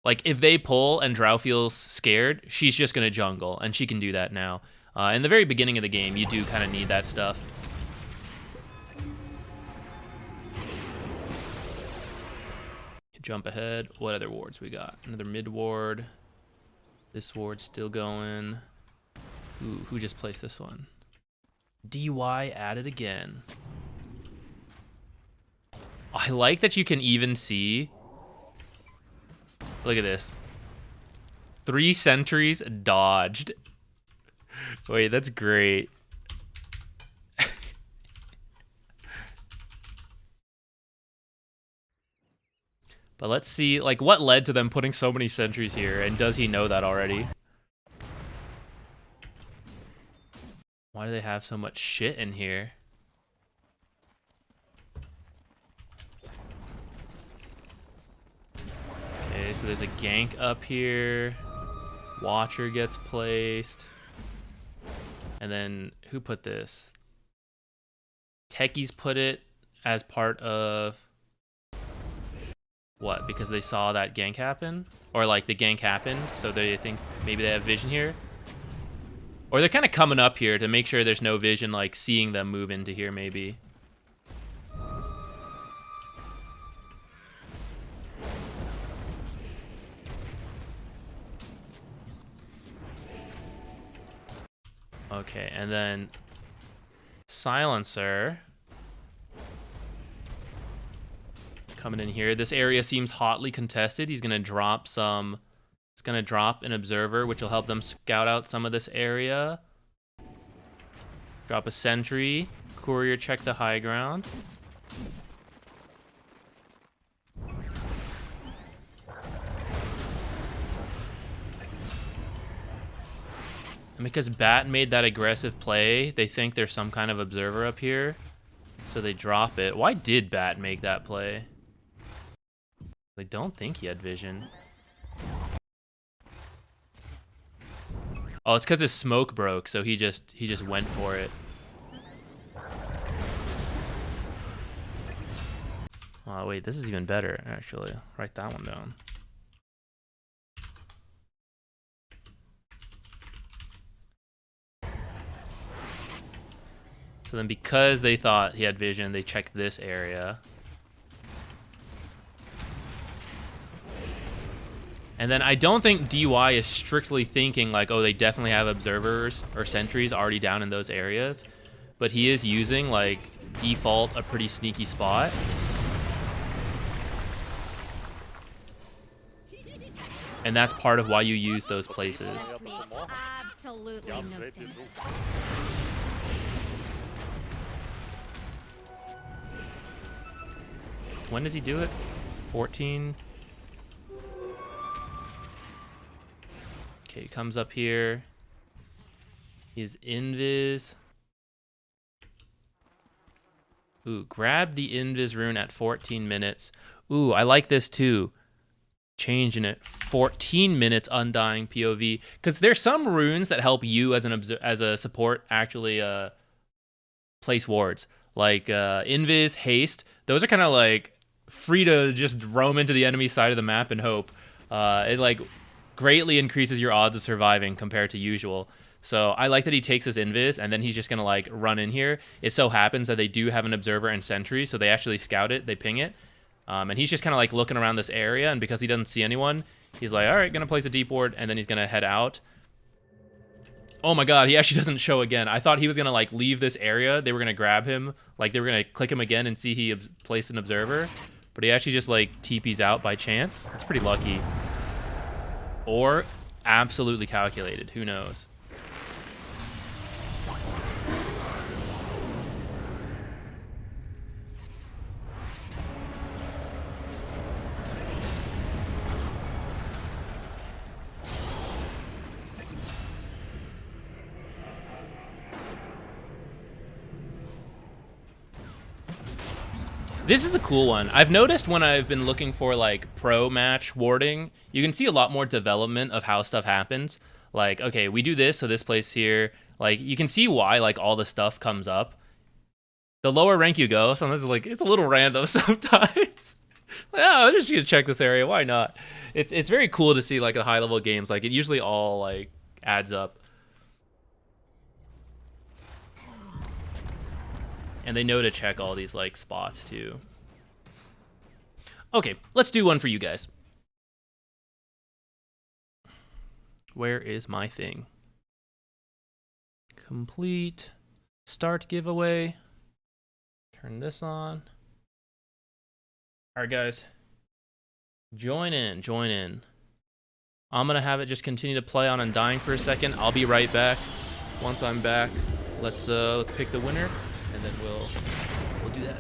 A: like, if they pull and Drow feels scared, she's just gonna jungle, and she can do that now. In the very beginning of the game, you do kind of need that stuff. Jump ahead. What other wards we got? Another mid ward. This ward's still going. Ooh, who just placed this one? DY added again. I like that you can even see. Look at this. 3 sentries dodged. Wait, that's great. But let's see, like, what led to them putting so many sentries here, and does he know that already? Why do they have so much shit in here? Okay, so there's a gank up here. Watcher gets placed. And then, who put this? Techies put it as part of... What, because they saw that gank happen? Or like the gank happened, so they think maybe they have vision here? Or they're kind of coming up here to make sure there's no vision, like seeing them move into here maybe. Okay, and then Silencer. Coming in here. This area seems hotly contested. He's gonna drop some. He's gonna drop an observer, which will help them scout out some of this area. Drop a sentry. Courier check the high ground. And because Bat made that aggressive play, they think there's some kind of observer up here, so they drop it. Why did Bat make that play? I don't think he had vision. Oh, it's because his smoke broke, so he just went for it. Oh wait, this is even better actually. Write that one down. So then because they thought he had vision, they checked this area. And then I don't think DY is strictly thinking like, oh, they definitely have observers or sentries already down in those areas. But he is using, like, default a pretty sneaky spot. And that's part of why you use those places.
C: Absolutely no sense.
A: When does he do it? 14. Okay, he comes up here. He's invis. Ooh, grab the invis rune at 14 minutes. Ooh, I like this too. Changing it. 14 minutes undying POV. Because there's some runes that help you as a support actually place wards. Like invis, haste. Those are kind of like free to just roam into the enemy side of the map and hope. It like greatly increases your odds of surviving compared to usual. So I like that he takes his invis and then he's just gonna like run in here. It so happens that they do have an observer and sentry, so they actually scout it, they ping it, and he's just kind of like looking around this area. And because he doesn't see anyone, he's like, all right, gonna place a deep ward, and then he's gonna head out. Oh my god, he actually doesn't show again. I thought he was gonna like leave this area. They were gonna grab him, like they were gonna click him again and see he placed an observer, but he actually just like TP's out by chance. It's pretty lucky, or absolutely calculated. Who knows? This is a cool one. I've noticed when I've been looking for like pro match warding, you can see a lot more development of how stuff happens. Like, okay, we do this, so this place here. Like, you can see why like all the stuff comes up. The lower rank you go, sometimes like it's a little random sometimes. Like, oh, I'm just gonna check this area. Why not? It's very cool to see like the high level games. Like it usually all like adds up. And they know to check all these like spots too. Okay, let's do one for you guys. Where is my thing? Complete. Start giveaway. Turn this on. All right, guys. Join in, join in. I'm gonna have it just continue to play on Undying for a second. I'll be right back. Once I'm back, let's pick the winner, and then we'll do that.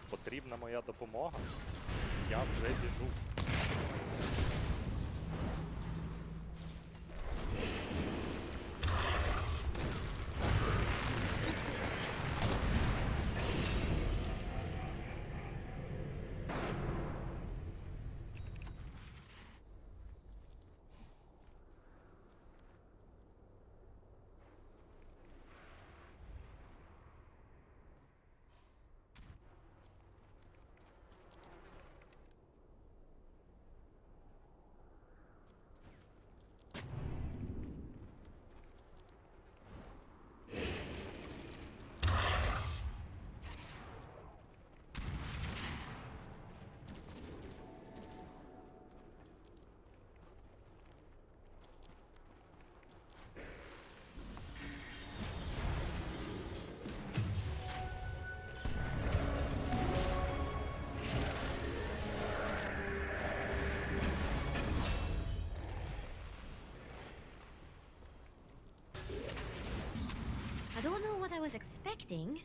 E: Потрібна моя допомога. Я вже біжу.
F: I don't know what I was expecting.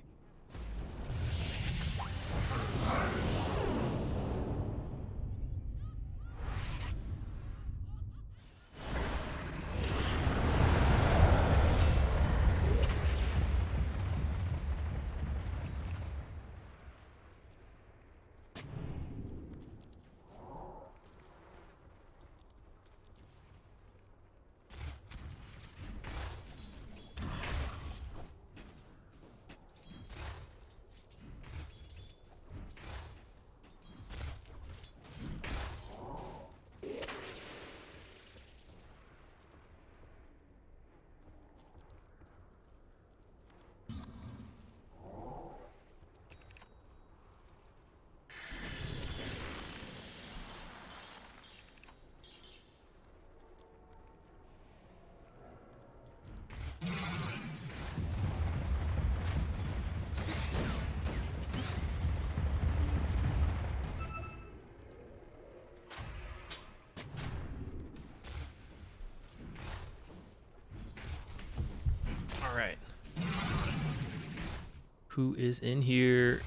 A: Who is in here?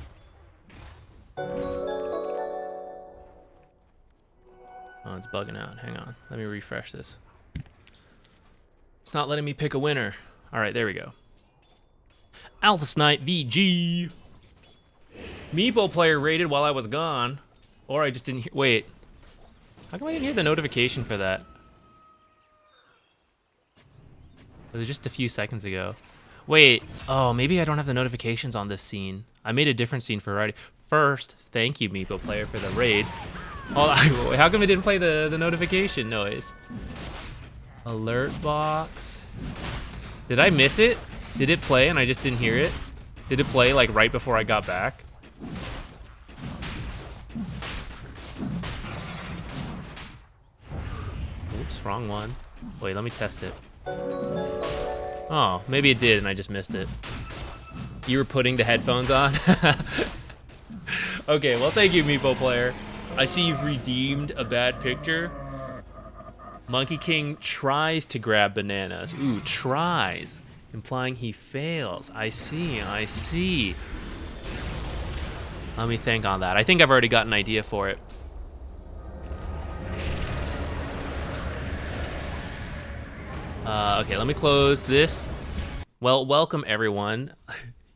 A: Oh, it's bugging out. Hang on. Let me refresh this. It's not letting me pick a winner. All right, there we go. Alpha Snipe VG. Meepo player rated while I was gone. Or I just didn't hear. Wait. How come I didn't hear the notification for that? It was just a few seconds ago. Wait. Oh, maybe I don't have the notifications on this scene. I made a different scene for writing. First, thank you, Meepo player, for the raid. Oh, how come it didn't play the notification noise? Alert box. Did I miss it? Did it play and I just didn't hear it? Did it play like right before I got back? Oops, wrong one. Wait, let me test it. Oh, maybe it did and I just missed it. You were putting the headphones on? Okay, well, thank you, Meepo player. I see you've redeemed a bad picture. Monkey King tries to grab bananas. Ooh, tries. Implying he fails. I see, I see. Let me think on that. I think I've already got an idea for it. Okay, let me close this. Well, welcome everyone.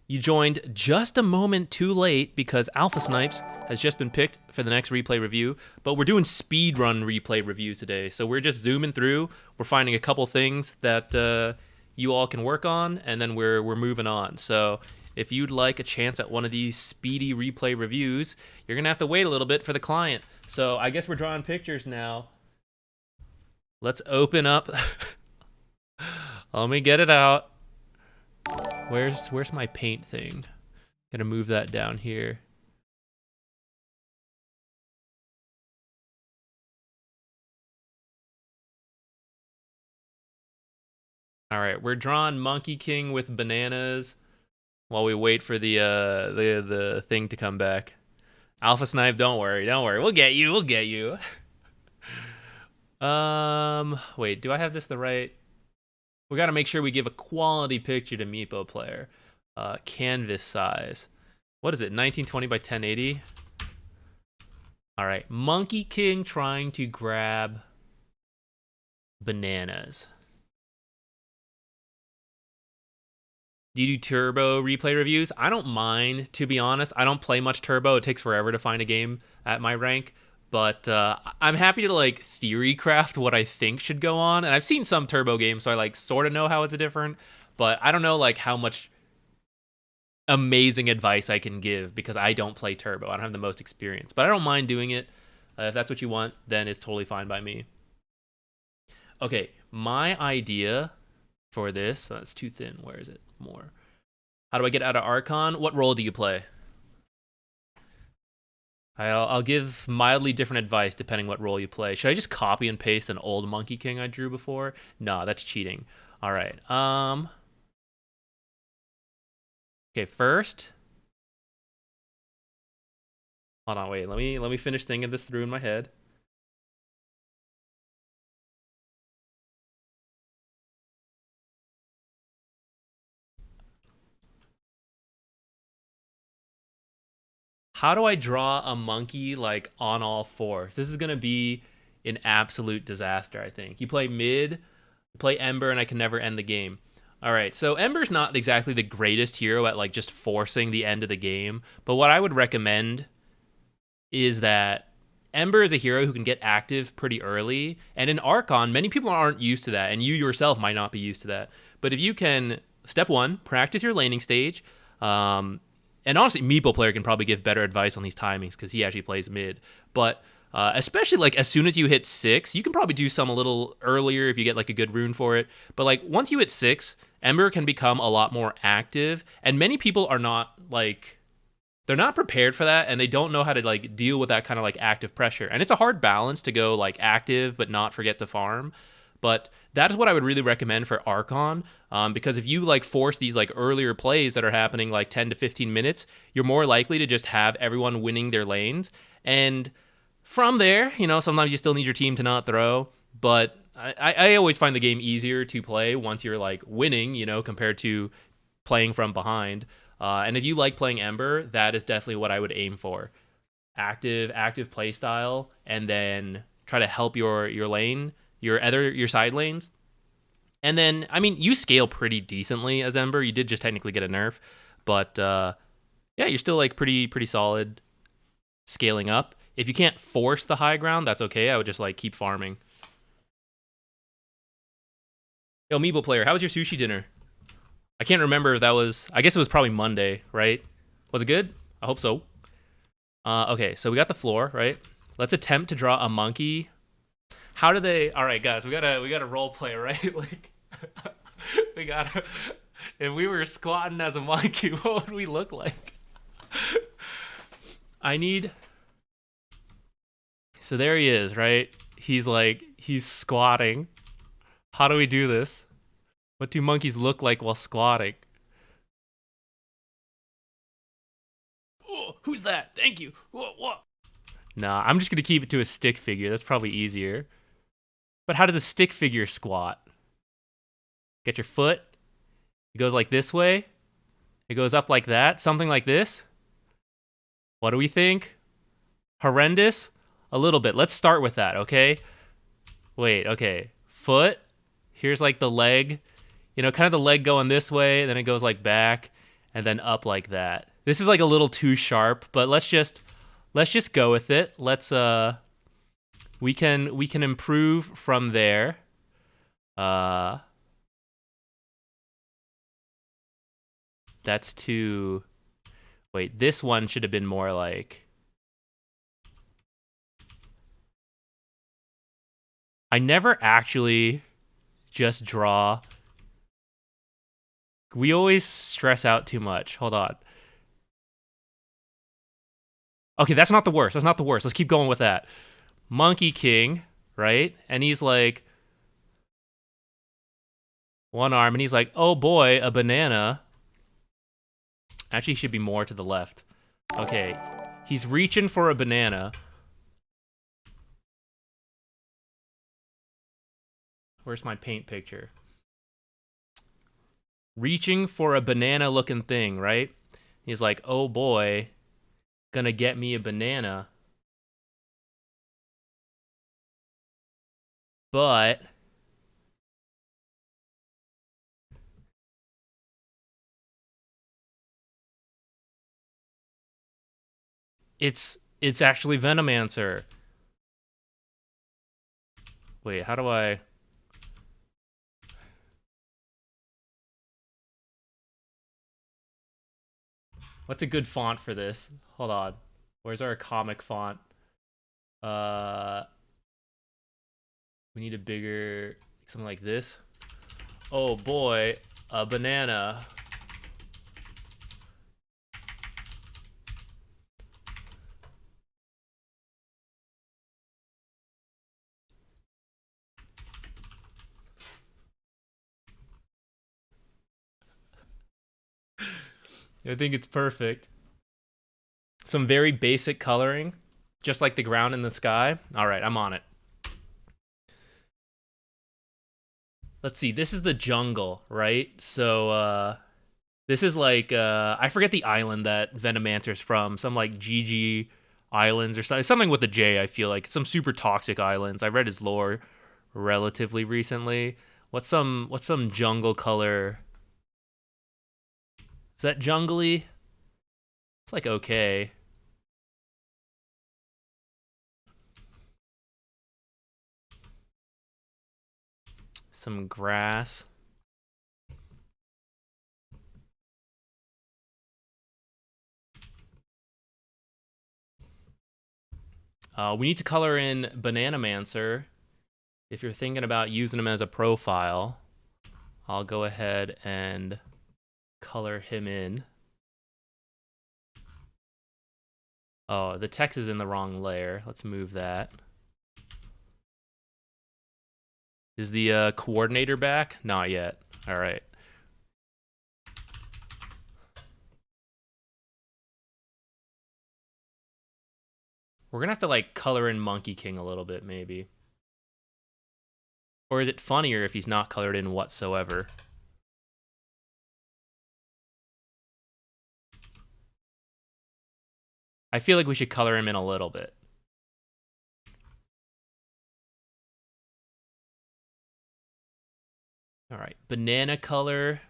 A: You joined just a moment too late because Alpha Snipes has just been picked for the next replay review, but we're doing speedrun replay review today. So we're just zooming through. We're finding a couple things that you all can work on, and then we're moving on. So if you'd like a chance at one of these speedy replay reviews, you're gonna have to wait a little bit for the client. So I guess we're drawing pictures now. Let's open up. Let me get it out. Where's my paint thing? Gonna move that down here. All right, we're drawing Monkey King with bananas while we wait for the thing to come back. Alpha Snipe, don't worry. We'll get you. Wait, do I have this the right? We got to make sure we give a quality picture to Meepo player. Canvas size. What is it? 1920 by 1080. All right, Monkey King trying to grab bananas. Do you do turbo replay reviews? I don't mind, to be honest. I don't play much turbo. It takes forever to find a game at my rank. But I'm happy to like theory craft what I think should go on. And I've seen some turbo games, so I like sort of know how it's different. But I don't know like how much amazing advice I can give because I don't play turbo. I don't have the most experience. But I don't mind doing it. If that's what you want, then it's totally fine by me. Okay, my idea for this, that's too thin. Where is it? More. How do I get out of Archon? What role do you play? I'll give mildly different advice depending what role you play. Should I just copy and paste an old Monkey King I drew before? No, that's cheating. All right. Okay, first. Hold on, wait. Let me finish thinking this through in my head. How do I draw a monkey like on all fours? This is gonna be an absolute disaster, I think. You play mid, you play Ember, and I can never end the game. All right, so Ember's not exactly the greatest hero at like just forcing the end of the game, but what I would recommend is that Ember is a hero who can get active pretty early, and in Archon, many people aren't used to that, and you yourself might not be used to that. But if you can, step one, practice your laning stage, and honestly, Meepo player can probably give better advice on these timings because he actually plays mid. But especially like as soon as you hit 6, you can probably do some a little earlier if you get like a good rune for it. But like once you hit 6, Ember can become a lot more active. And many people are not like, they're not prepared for that and they don't know how to like deal with that kind of like active pressure. And it's a hard balance to go like active but not forget to farm. But that is what I would really recommend for Archon, because if you like force these like earlier plays that are happening like 10 to 15 minutes, you're more likely to just have everyone winning their lanes. And from there, you know, sometimes you still need your team to not throw, but I always find the game easier to play once you're like winning, you know, compared to playing from behind. And if you like playing Ember, that is definitely what I would aim for. Active play style, and then try to help your lane, your side lanes. And then, I mean, you scale pretty decently as Ember. You did just technically get a nerf, but yeah, you're still like pretty solid scaling up. If you can't force the high ground, that's okay. I would just like keep farming. Yo, Meeble player, how was your sushi dinner? I can't remember if that was... I guess it was probably Monday, right? Was it good? I hope so. Okay, so we got the floor, right? Let's attempt to draw a monkey. How do they... All right, guys, we gotta role play, right? Like, we gotta... If we were squatting as a monkey, what would we look like? I need... So there he is, right? He's squatting. How do we do this? What do monkeys look like while squatting?
B: Oh, who's that? Thank you. What?
A: Nah, I'm just gonna keep it to a stick figure. That's probably easier. But how does a stick figure squat? Get your foot. It goes like this way. It goes up like that. Something like this. What do we think? Horrendous? A little bit. Let's start with that, okay? Wait, okay. Foot. Here's like the leg. You know, kind of the leg going this way, then it goes like back, and then up like that. This is like a little too sharp, but let's just go with it. Let's we can improve from there. That's too... Wait, this one should have been more like... I never actually just draw. We always stress out too much. Hold on. Okay, that's not the worst. That's not the worst. Let's keep going with that. Monkey King, right? And he's like... One arm, and he's like, oh boy, a banana. Actually, he should be more to the left. Okay. He's reaching for a banana. Where's my paint picture? Reaching for a banana-looking thing, right? He's like, oh boy, gonna get me a banana. But... It's actually Venomancer. Wait, how do I... What's a good font for this? Hold on. Where's our comic font? We need a bigger... Something like this. Oh boy, a banana. I think it's perfect. Some very basic coloring, just like the ground in the sky. All right, I'm on it. Let's see. This is the jungle, right? So this is like I forget the island that Venomancer's from. Some like GG Islands or something with a J. I feel like some super toxic islands. I read his lore relatively recently. What's some jungle color? Is that jungly? It's like okay. Some grass. We need to color in Bananamancer. If you're thinking about using him as a profile, I'll go ahead and color him in. Oh, the text is in the wrong layer. Let's move that. Is the coordinator back? Not yet. All right. We're gonna have to like color in Monkey King a little bit, maybe. Or is it funnier if he's not colored in whatsoever? I feel like we should color him in a little bit. All right, banana color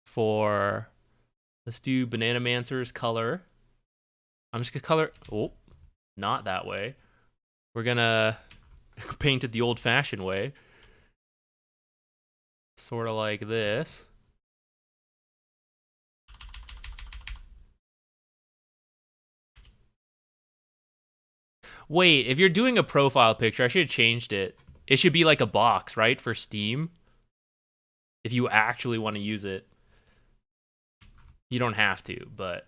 A: for, let's do Banana Mancer's color. I'm just gonna color, oh, not that way. We're gonna paint it the old-fashioned way. Sort of like this. Wait, if you're doing a profile picture, I should have changed it. It should be like a box, right, for Steam? If you actually want to use it. You don't have to, but...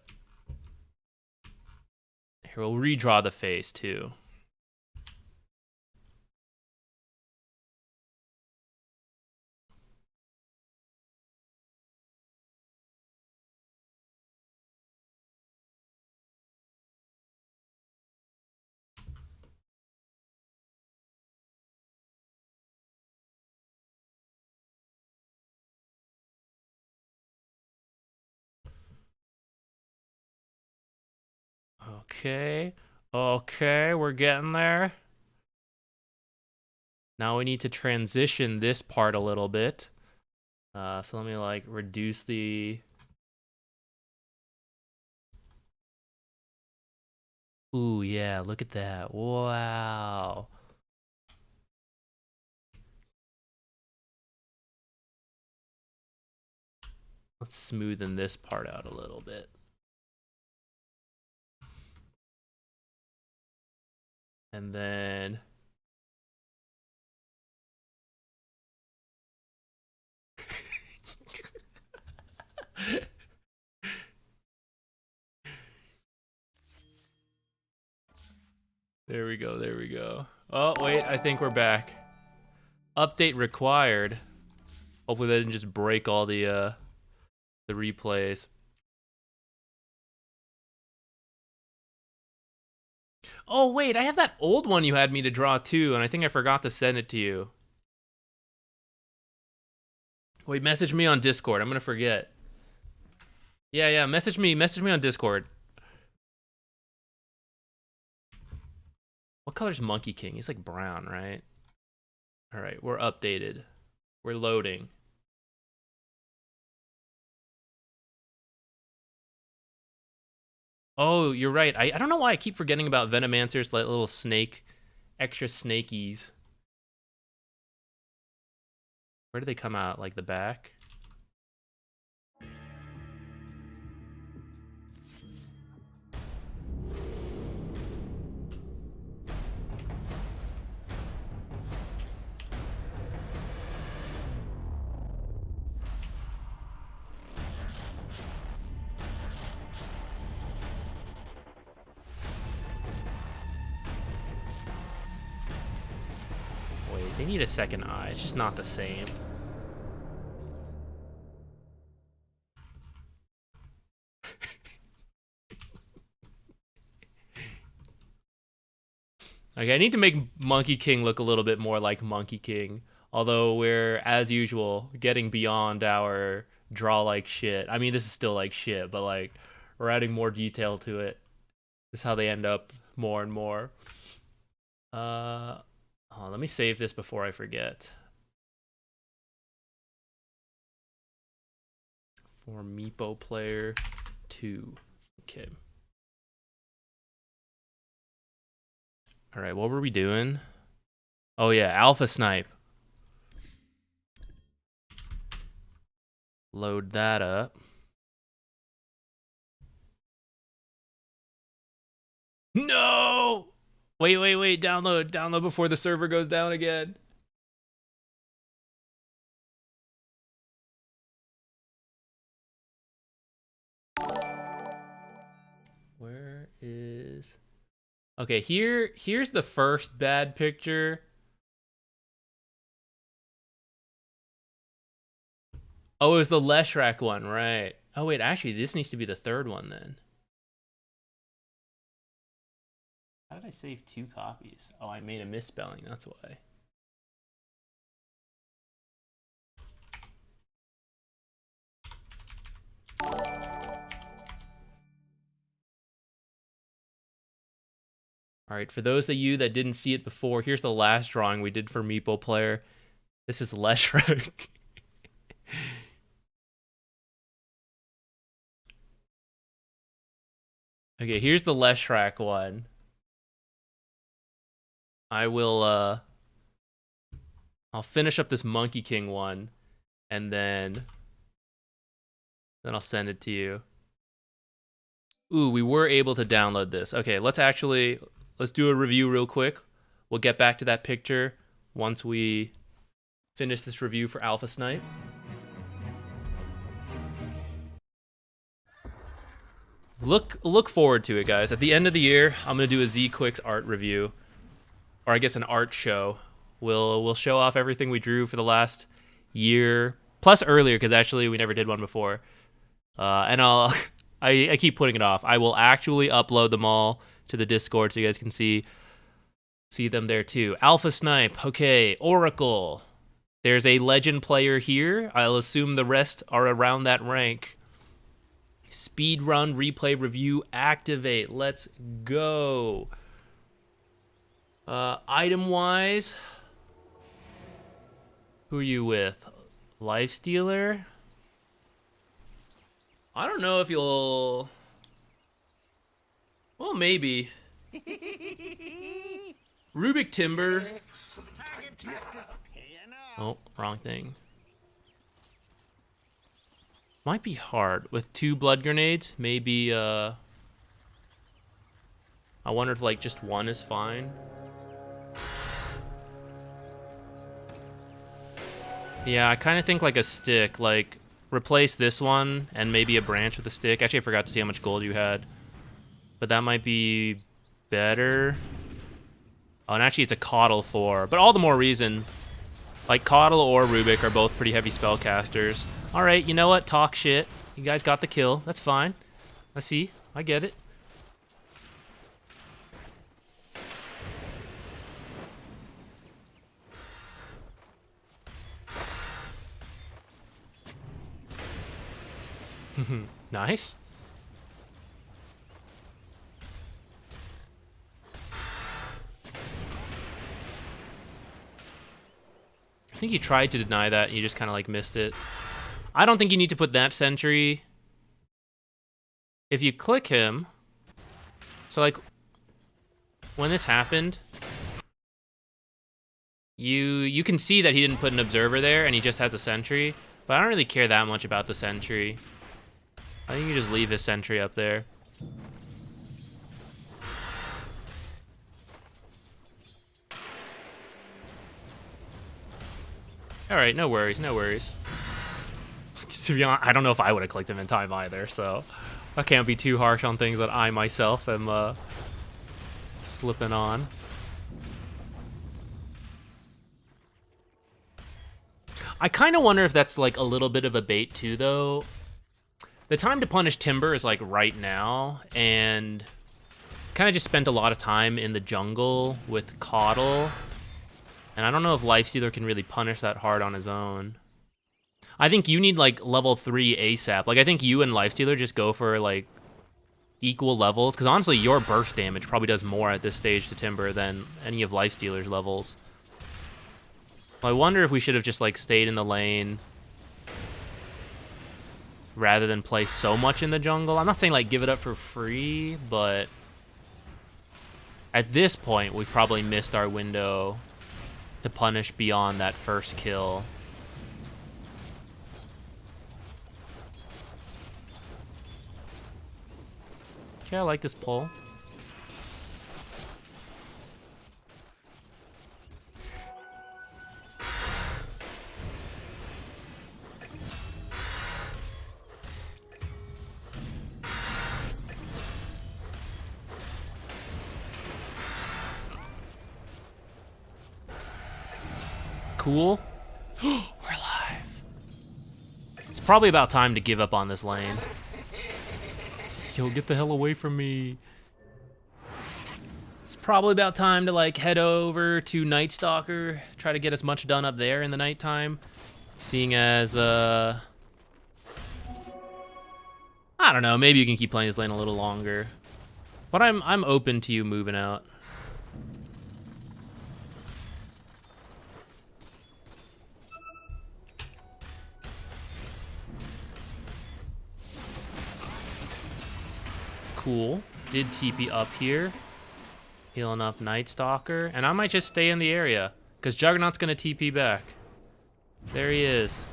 A: Here, we'll redraw the face, too. Okay. Okay, we're getting there. Now we need to transition this part a little bit. So let me like reduce the... Ooh, yeah, look at that. Wow. Let's smoothen this part out a little bit. And then... There we go, there we go. Oh, wait, I think we're back. Update required. Hopefully that didn't just break all the replays. Oh, wait, I have that old one you had me to draw too, and I think I forgot to send it to you. Wait, message me on Discord. I'm gonna forget. Yeah, message me on Discord. What color's Monkey King? He's like brown, right? All right, we're updated. We're loading. Oh, you're right. I don't know why I keep forgetting about Venomancer's like little snake, extra snakies. Where do they come out? Like the back? Wait, they need a second eye. It's just not the same. Okay, I need to make Monkey King look a little bit more like Monkey King. Although we're, as usual, getting beyond our draw-like shit. I mean, this is still like shit, but like, we're adding more detail to it. This is how they end up more and more. Let me save this before I forget. For Meepo Player 2. Okay. All right, what were we doing? Oh yeah, Alpha Snipe. Load that up. No! Wait, download before the server goes down again. Where is... Okay, here's the first bad picture. Oh, it was the Leshrac one, right. Oh wait, actually this needs to be the third one then. How did I save 2 copies? Oh, I made a misspelling, that's why. All right, for those of you that didn't see it before, here's the last drawing we did for Meeple Player. This is Leshrac. Okay, here's the Leshrac one. I'll finish up this Monkey King one, and then I'll send it to you. Ooh, we were able to download this. Okay, let's do a review real quick. We'll get back to that picture once we finish this review for Alpha Snipe. Look forward to it, guys. At the end of the year, I'm gonna do a Z-Quicks art review, or I guess an art show. We'll show off everything we drew for the last year, plus earlier, because actually we never did one before. And I keep putting it off. I will actually upload them all to the Discord so you guys can see them there too. Alpha Snipe, okay. Oracle. There's a legend player here. I'll assume the rest are around that rank. Speedrun replay review activate. Let's go. Item wise, who are you with? Lifestealer? I don't know if you'll... Well, maybe. Rubik Timber. Oh, wrong thing. Might be hard with 2 blood grenades. Maybe, I wonder if, like, just 1 is fine. Yeah, I kind of think, like, a stick. Like, replace this one and maybe a branch with a stick. Actually, I forgot to see how much gold you had. But that might be better. Oh, and actually, it's a Coddle 4. But all the more reason. Like, Coddle or Rubik are both pretty heavy spellcasters. Alright, you know what? Talk shit. You guys got the kill. That's fine. I see. I get it. Nice. I think you tried to deny that and you just kind of like missed it. I don't think you need to put that sentry. If you click him, so like when this happened, you can see that he didn't put an observer there and he just has a sentry, but I don't really care that much about the sentry. I think you just leave his sentry up there. Alright, no worries, no worries. To be honest, I don't know if I would have clicked him in time either, so I can't be too harsh on things that I myself am slipping on. I kind of wonder if that's like a little bit of a bait too, though. The time to punish Timber is like right now, and kind of just spent a lot of time in the jungle with Coddle, and I don't know if Lifestealer can really punish that hard on his own. I think you need like level 3 ASAP. Like I think you and Lifestealer just go for like equal levels, because honestly your burst damage probably does more at this stage to Timber than any of Lifestealer's levels. Well, I wonder if we should have just like stayed in the lane rather than play so much in the jungle. I'm not saying like give it up for free, but at this point we've probably missed our window to punish beyond that first kill. Okay, I like this pull. Cool. We're alive. It's probably about time to give up on this lane. Yo, get the hell away from me. It's probably about time to like head over to Night Stalker, try to get as much done up there in the nighttime. Seeing as I don't know, maybe you can keep playing this lane a little longer. But I'm open to you moving out. cool. Did TP up here. Healing up Night Stalker. And I might just stay in the area. Because Juggernaut's going to TP back. There he is.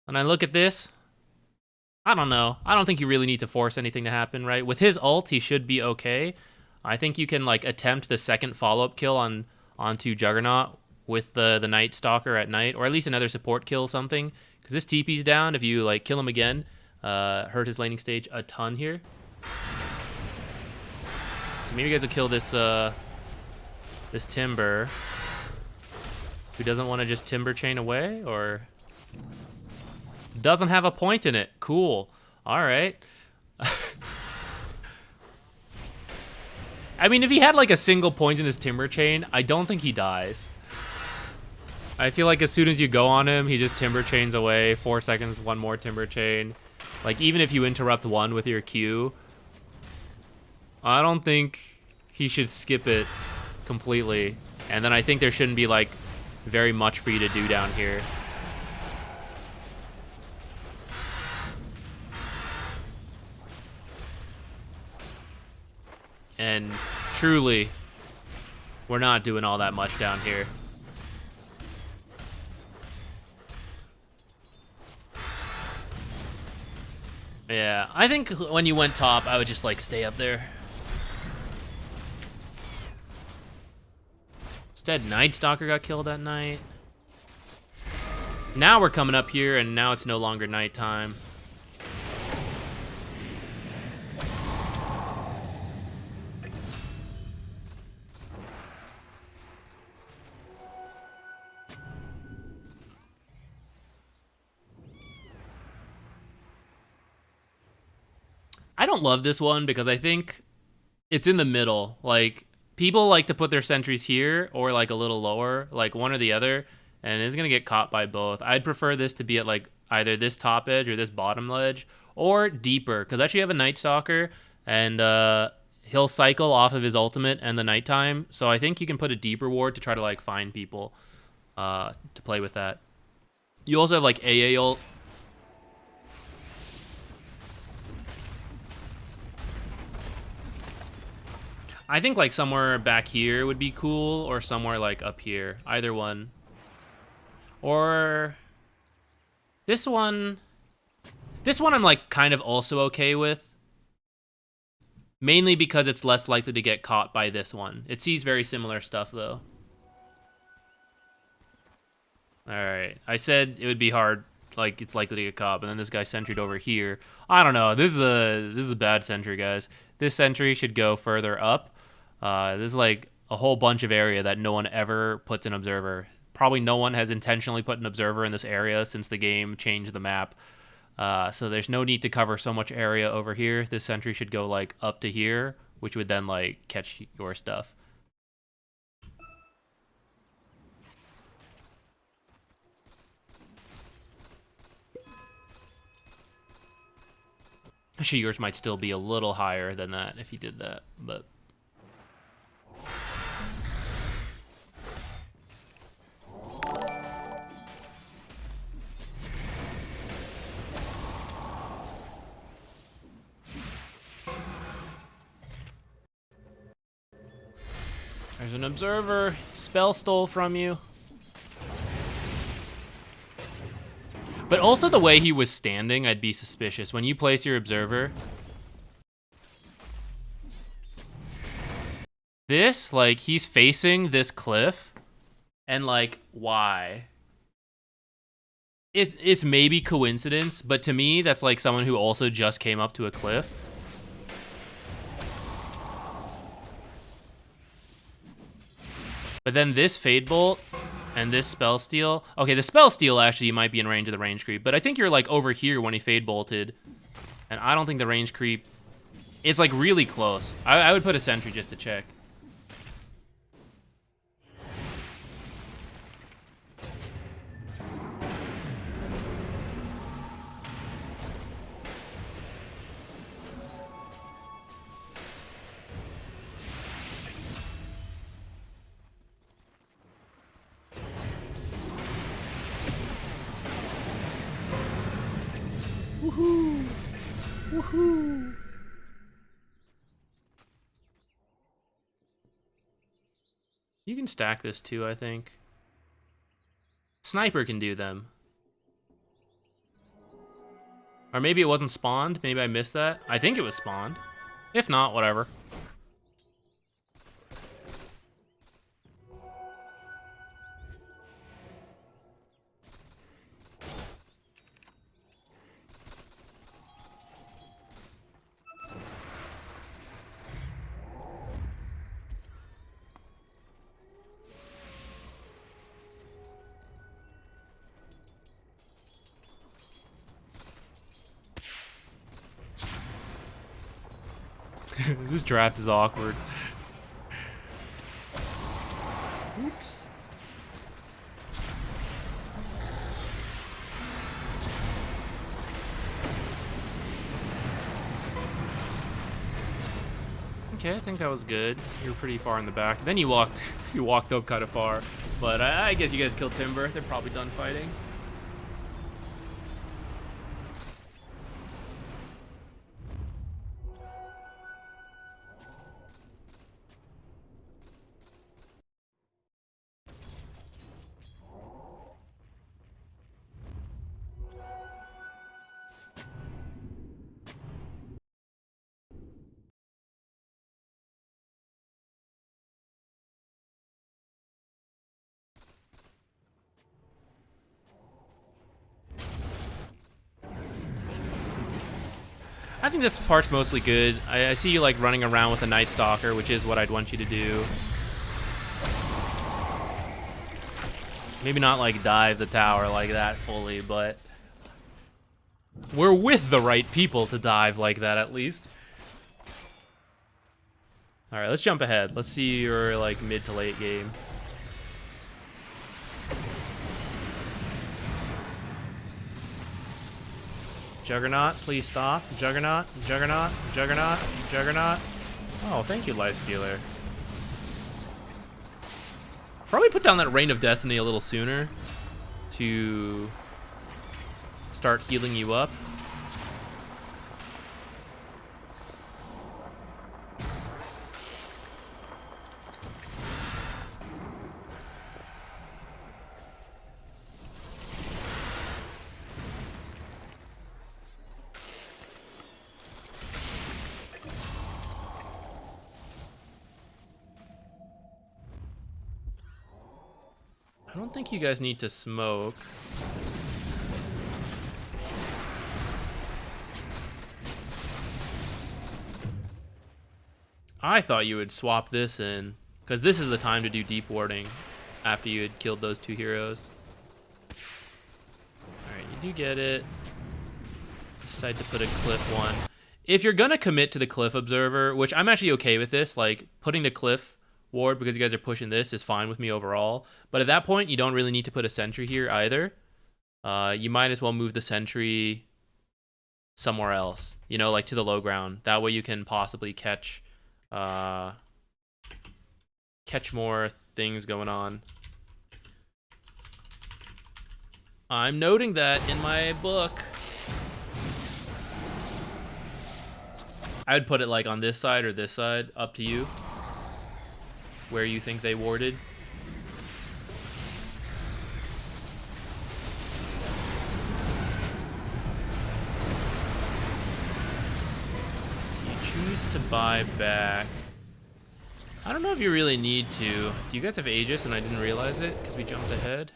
A: And I look at this. I don't know. I don't think you really need to force anything to happen, right? With his ult, he should be okay. I think you can like attempt the second follow-up kill onto Juggernaut with the Night Stalker at night. Or at least another support kill something. Because this TP's down. If you like kill him again, hurt his laning stage a ton here. So maybe you guys will kill this this Timber. Who doesn't want to just Timber chain away, or doesn't have a point in it. Cool. All right. I mean, if he had like a single point in his Timber chain, I don't think he dies. I feel like as soon as you go on him, he just Timber chains away. 4 seconds, one more Timber chain. Like, even if you interrupt one with your Q, I don't think he should skip it completely. And then I think there shouldn't be, like, very much for you to do down here. And truly, we're not doing all that much down here. Yeah, I think when you went top, I would just, like, stay up there. Instead, Night Stalker got killed that night. Now we're coming up here, and now it's no longer nighttime. I don't love this one because I think it's in the middle. Like, people like to put their sentries here or like a little lower, like one or the other, and it's gonna get caught by both. I'd prefer this to be at like either this top edge or this bottom ledge, or deeper, because I actually have a Night Stalker, and he'll cycle off of his ultimate and the nighttime, so I think you can put a deeper ward to try to like find people to play with that. You also have like AA ult. I think like somewhere back here would be cool, or somewhere like up here. Either one. Or this one. This one I'm like kind of also okay with. Mainly because it's less likely to get caught by this one. It sees very similar stuff though. Alright. I said it would be hard, like it's likely to get caught, but then this guy sentried over here. I don't know. This is a bad sentry, guys. This sentry should go further up. This is like a whole bunch of area that no one ever puts an observer. Probably no one has intentionally put an observer in this area since the game changed the map. So there's no need to cover so much area over here. This sentry should go like up to here, which would then like catch your stuff. Actually, yours might still be a little higher than that if you did that, but... There's an observer. Spell stole from you. But also the way he was standing, I'd be suspicious. When you place your observer... This, like, he's facing this cliff. And, like, why? It's maybe coincidence, but to me, that's like someone who also just came up to a cliff. But then this Fade Bolt and this Spell Steal. Okay, the Spell Steal actually might be in range of the range creep, but I think you're like over here when he Fade Bolted. And I don't think the range creep... It's like really close. I would put a sentry just to check. Woohoo! Woohoo! You can stack this too, I think. Sniper can do them. Or maybe it wasn't spawned. Maybe I missed that. I think it was spawned. If not, whatever. This draft is awkward. Oops. Okay, I think that was good. You were pretty far in the back. Then you walked up kind of far. But I guess you guys killed Timber. They're probably done fighting. I think this part's mostly good. I see you like running around with a Night Stalker, which is what I'd want you to do. Maybe not like dive the tower like that fully, but we're with the right people to dive like that at least. All right, let's jump ahead. Let's see your like mid to late game. Juggernaut, please stop. Juggernaut, Juggernaut, Juggernaut, Juggernaut. Oh, thank you, Lifestealer. Probably put down that Reign of Destiny a little sooner to start healing you up. I don't think you guys need to smoke. I thought you would swap this in, because this is the time to do deep warding after you had killed those two heroes. Alright, you do get it. Decide to put a cliff one. If you're gonna commit to the cliff observer, which I'm actually okay with this, like putting the cliff ward because you guys are pushing this is fine with me overall. But at that point, you don't really need to put a sentry here either. You might as well move the sentry somewhere else, you know, like to the low ground. That way you can possibly catch more things going on. I'm noting that in my book. I would put it like on this side or this side, up to you. Where you think they warded. You choose to buy back. I don't know if you really need to. Do you guys have Aegis and I didn't realize it because we jumped ahead?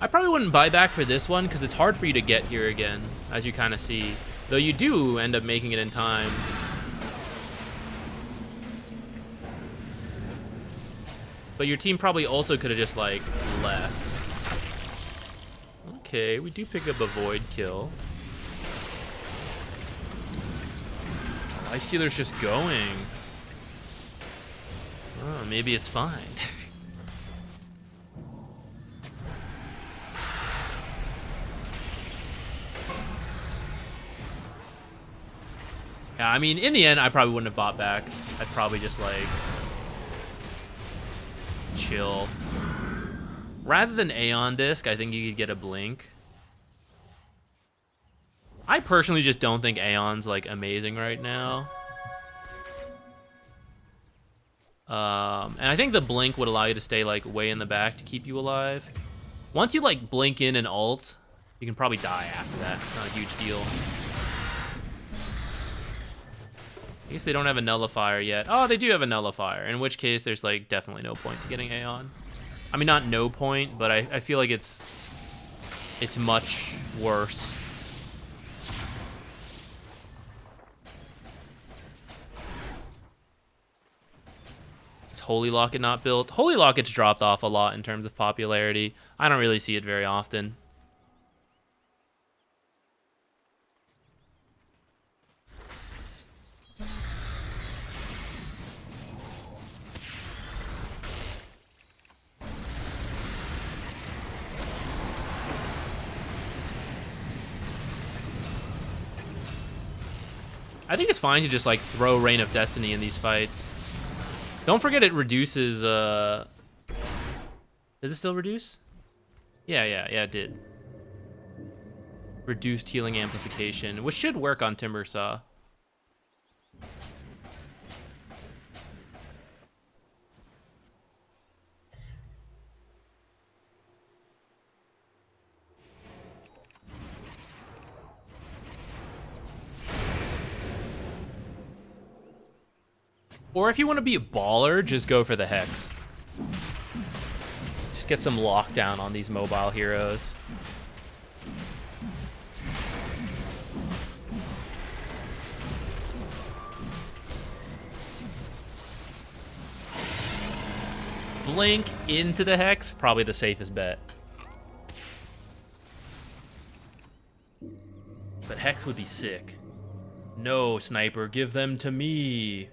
A: I probably wouldn't buy back for this one because it's hard for you to get here again, as you kind of see. Though you do end up making it in time. But your team probably also could have just, like, left. Okay, we do pick up a Void kill. Lifestealer's just going. Oh, maybe it's fine. Yeah, I mean, in the end, I probably wouldn't have bought back. I'd probably just, like, chill. Rather than Aeon Disc, I think you could get a Blink. I personally just don't think Aeon's, like, amazing right now. And I think the blink would allow you to stay like way in the back to keep you alive. Once you like blink in and ult, you can probably die after that. It's not a huge deal. I guess they don't have a nullifier yet. Oh, they do have a nullifier, in which case there's like definitely no point to getting Aeon. I mean, not no point, but I feel like it's much worse. Is Holy Locket not built? Holy Locket's dropped off a lot in terms of popularity. I don't really see it very often. I think it's fine to just like throw Reign of Destiny in these fights. Don't forget it reduces, does it still reduce? Yeah, it did. Reduced healing amplification, which should work on Timbersaw. Or if you want to be a baller, just go for the Hex. Just get some lockdown on these mobile heroes. Blink into the Hex, probably the safest bet. But Hex would be sick. No, Sniper, give them to me.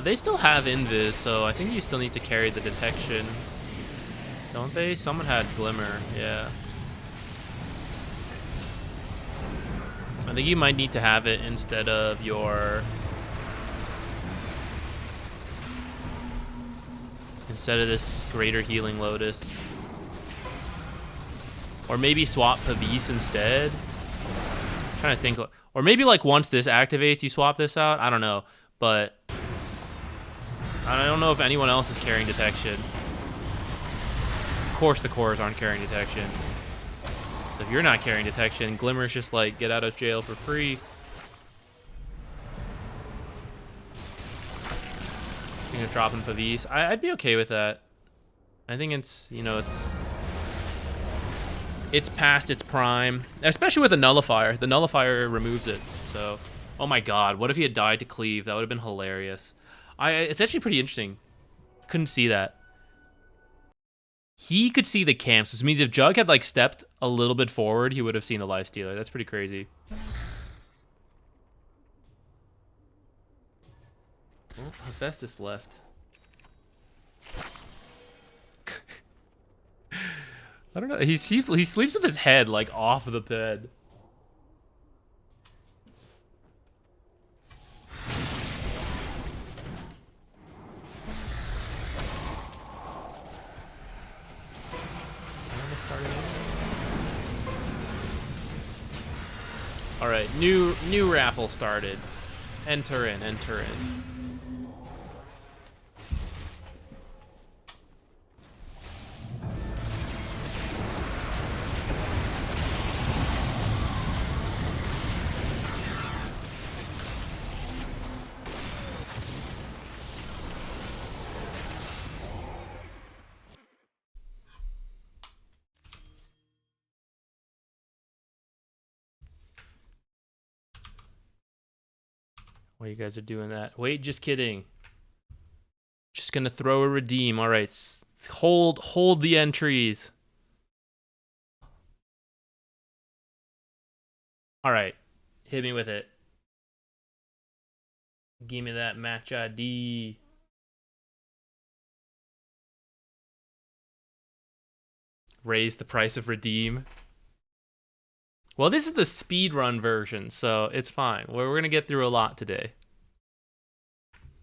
A: They still have Invis, so I think you still need to carry the detection. Don't they? Someone had Glimmer, yeah. I think you might need to have it instead of your... Instead of this Greater Healing Lotus. Or maybe swap Pavis instead. I'm trying to think. Or maybe like once this activates, you swap this out. I don't know. But... I don't know if anyone else is carrying detection. Of course the cores aren't carrying detection. So if you're not carrying detection, Glimmer's just like, get out of jail for free. You're gonna drop in Pavis. I'd be okay with that. I think it's, you know, it's past its prime. Especially with a nullifier. The nullifier removes it, so... Oh my god, what if he had died to cleave? That would have been hilarious. It's actually pretty interesting. Couldn't see that. He could see the camps, which means if Jug had like stepped a little bit forward, he would have seen the Lifestealer. That's pretty crazy. Oh, Hephaestus left. I don't know. He sleeps with his head like off of the bed. All right, new raffle started. Enter in. Why you guys are doing that? Wait, just kidding. Just gonna throw a redeem. All right, hold the entries. All right, hit me with it. Give me that match ID. Raise the price of redeem. Well, this is the speedrun version, so it's fine. We're going to get through a lot today.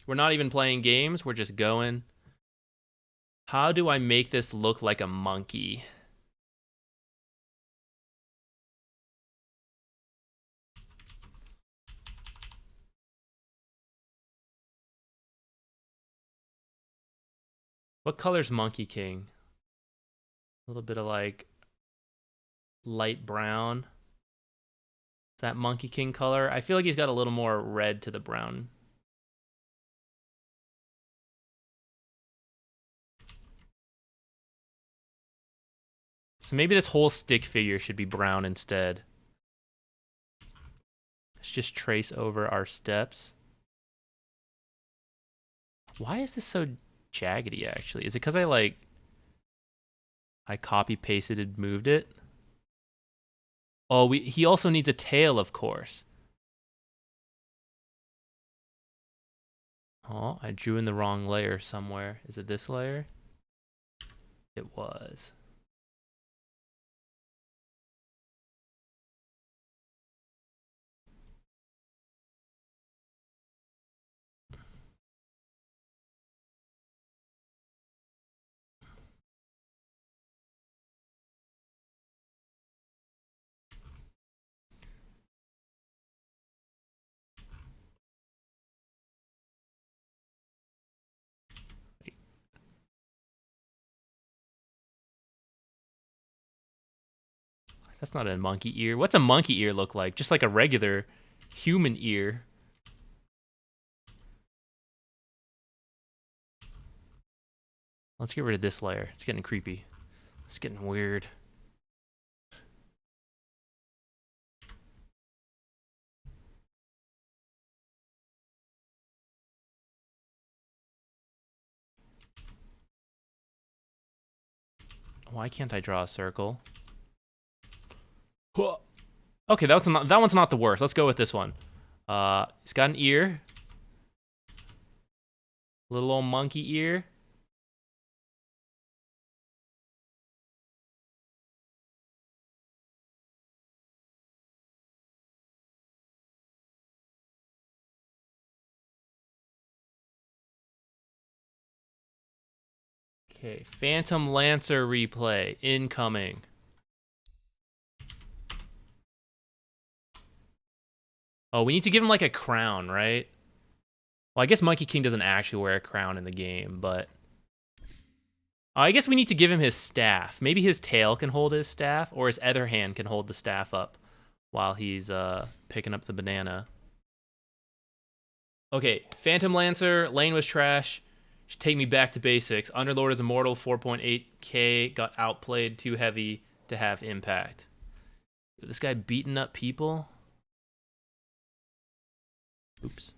A: We're not even playing games. We're just going. How do I make this look like a monkey? What color's Monkey King? A little bit of like light brown. Is that Monkey King color? I feel like he's got a little more red to the brown. So maybe this whole stick figure should be brown instead. Let's just trace over our steps. Why is this so jaggedy, actually? Is it because I copy pasted and moved it? Oh, he also needs a tail, of course. Oh, I drew in the wrong layer somewhere. Is it this layer? It was. That's not a monkey ear. What's a monkey ear look like? Just like a regular human ear. Let's get rid of this layer. It's getting creepy. It's getting weird. Why can't I draw a circle? Okay, that one's not the worst. Let's go with this one. He's got an ear. Little old monkey ear. Okay, Phantom Lancer replay incoming. Oh, we need to give him like a crown, right? Well, I guess Monkey King doesn't actually wear a crown in the game, but I guess we need to give him his staff. Maybe his tail can hold his staff, or his other hand can hold the staff up while he's picking up the banana. Okay, Phantom Lancer, lane was trash. Should take me back to basics. Underlord is immortal, 4.8k. Got outplayed, too heavy to have impact. This guy beating up people? Oops.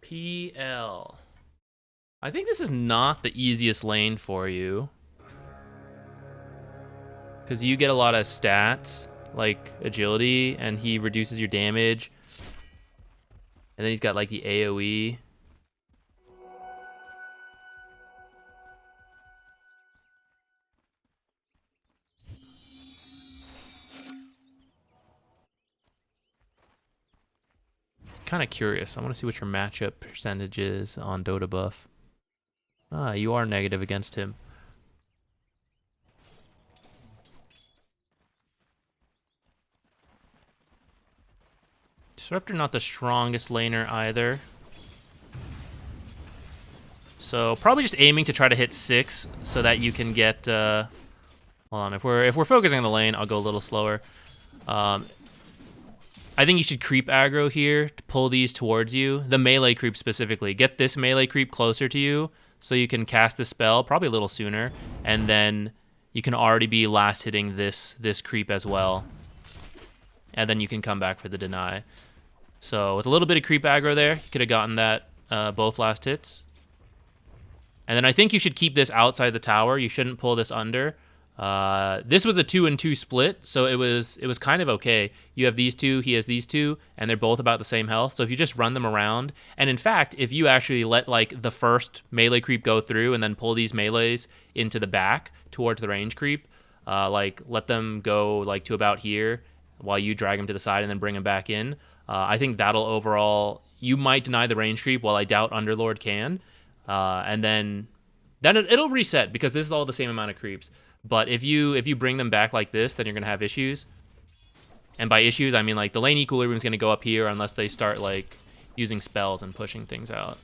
A: PL. I think this is not the easiest lane for you. Because you get a lot of stats, like agility, and he reduces your damage. And then he's got like the AoE. Kind of curious. I want to see what your matchup percentage is on Dota buff. Ah, you are negative against him. Disruptor not the strongest laner either. So probably just aiming to try to hit 6 so that you can get hold on, if we're focusing on the lane, I'll go a little slower. I think you should creep aggro here to pull these towards you. The melee creep specifically. Get this melee creep closer to you so you can cast the spell probably a little sooner, and then you can already be last hitting this creep as well. And then you can come back for the deny. So with a little bit of creep aggro there, you could have gotten that both last hits. And then I think you should keep this outside the tower. You shouldn't pull this under. This was a 2-2 split, so it was kind of okay. You have these two, he has these two, and they're both about the same health. So if you just run them around, and in fact, if you actually let like the first melee creep go through and then pull these melees into the back towards the range creep, like let them go like to about here while you drag them to the side and then bring them back in. I think that'll overall, you might deny the range creep, while I doubt Underlord can. And then it'll reset because this is all the same amount of creeps. But if you bring them back like this, then you're gonna have issues. And by issues, I mean like the lane equilibrium is gonna go up here unless they start like using spells and pushing things out.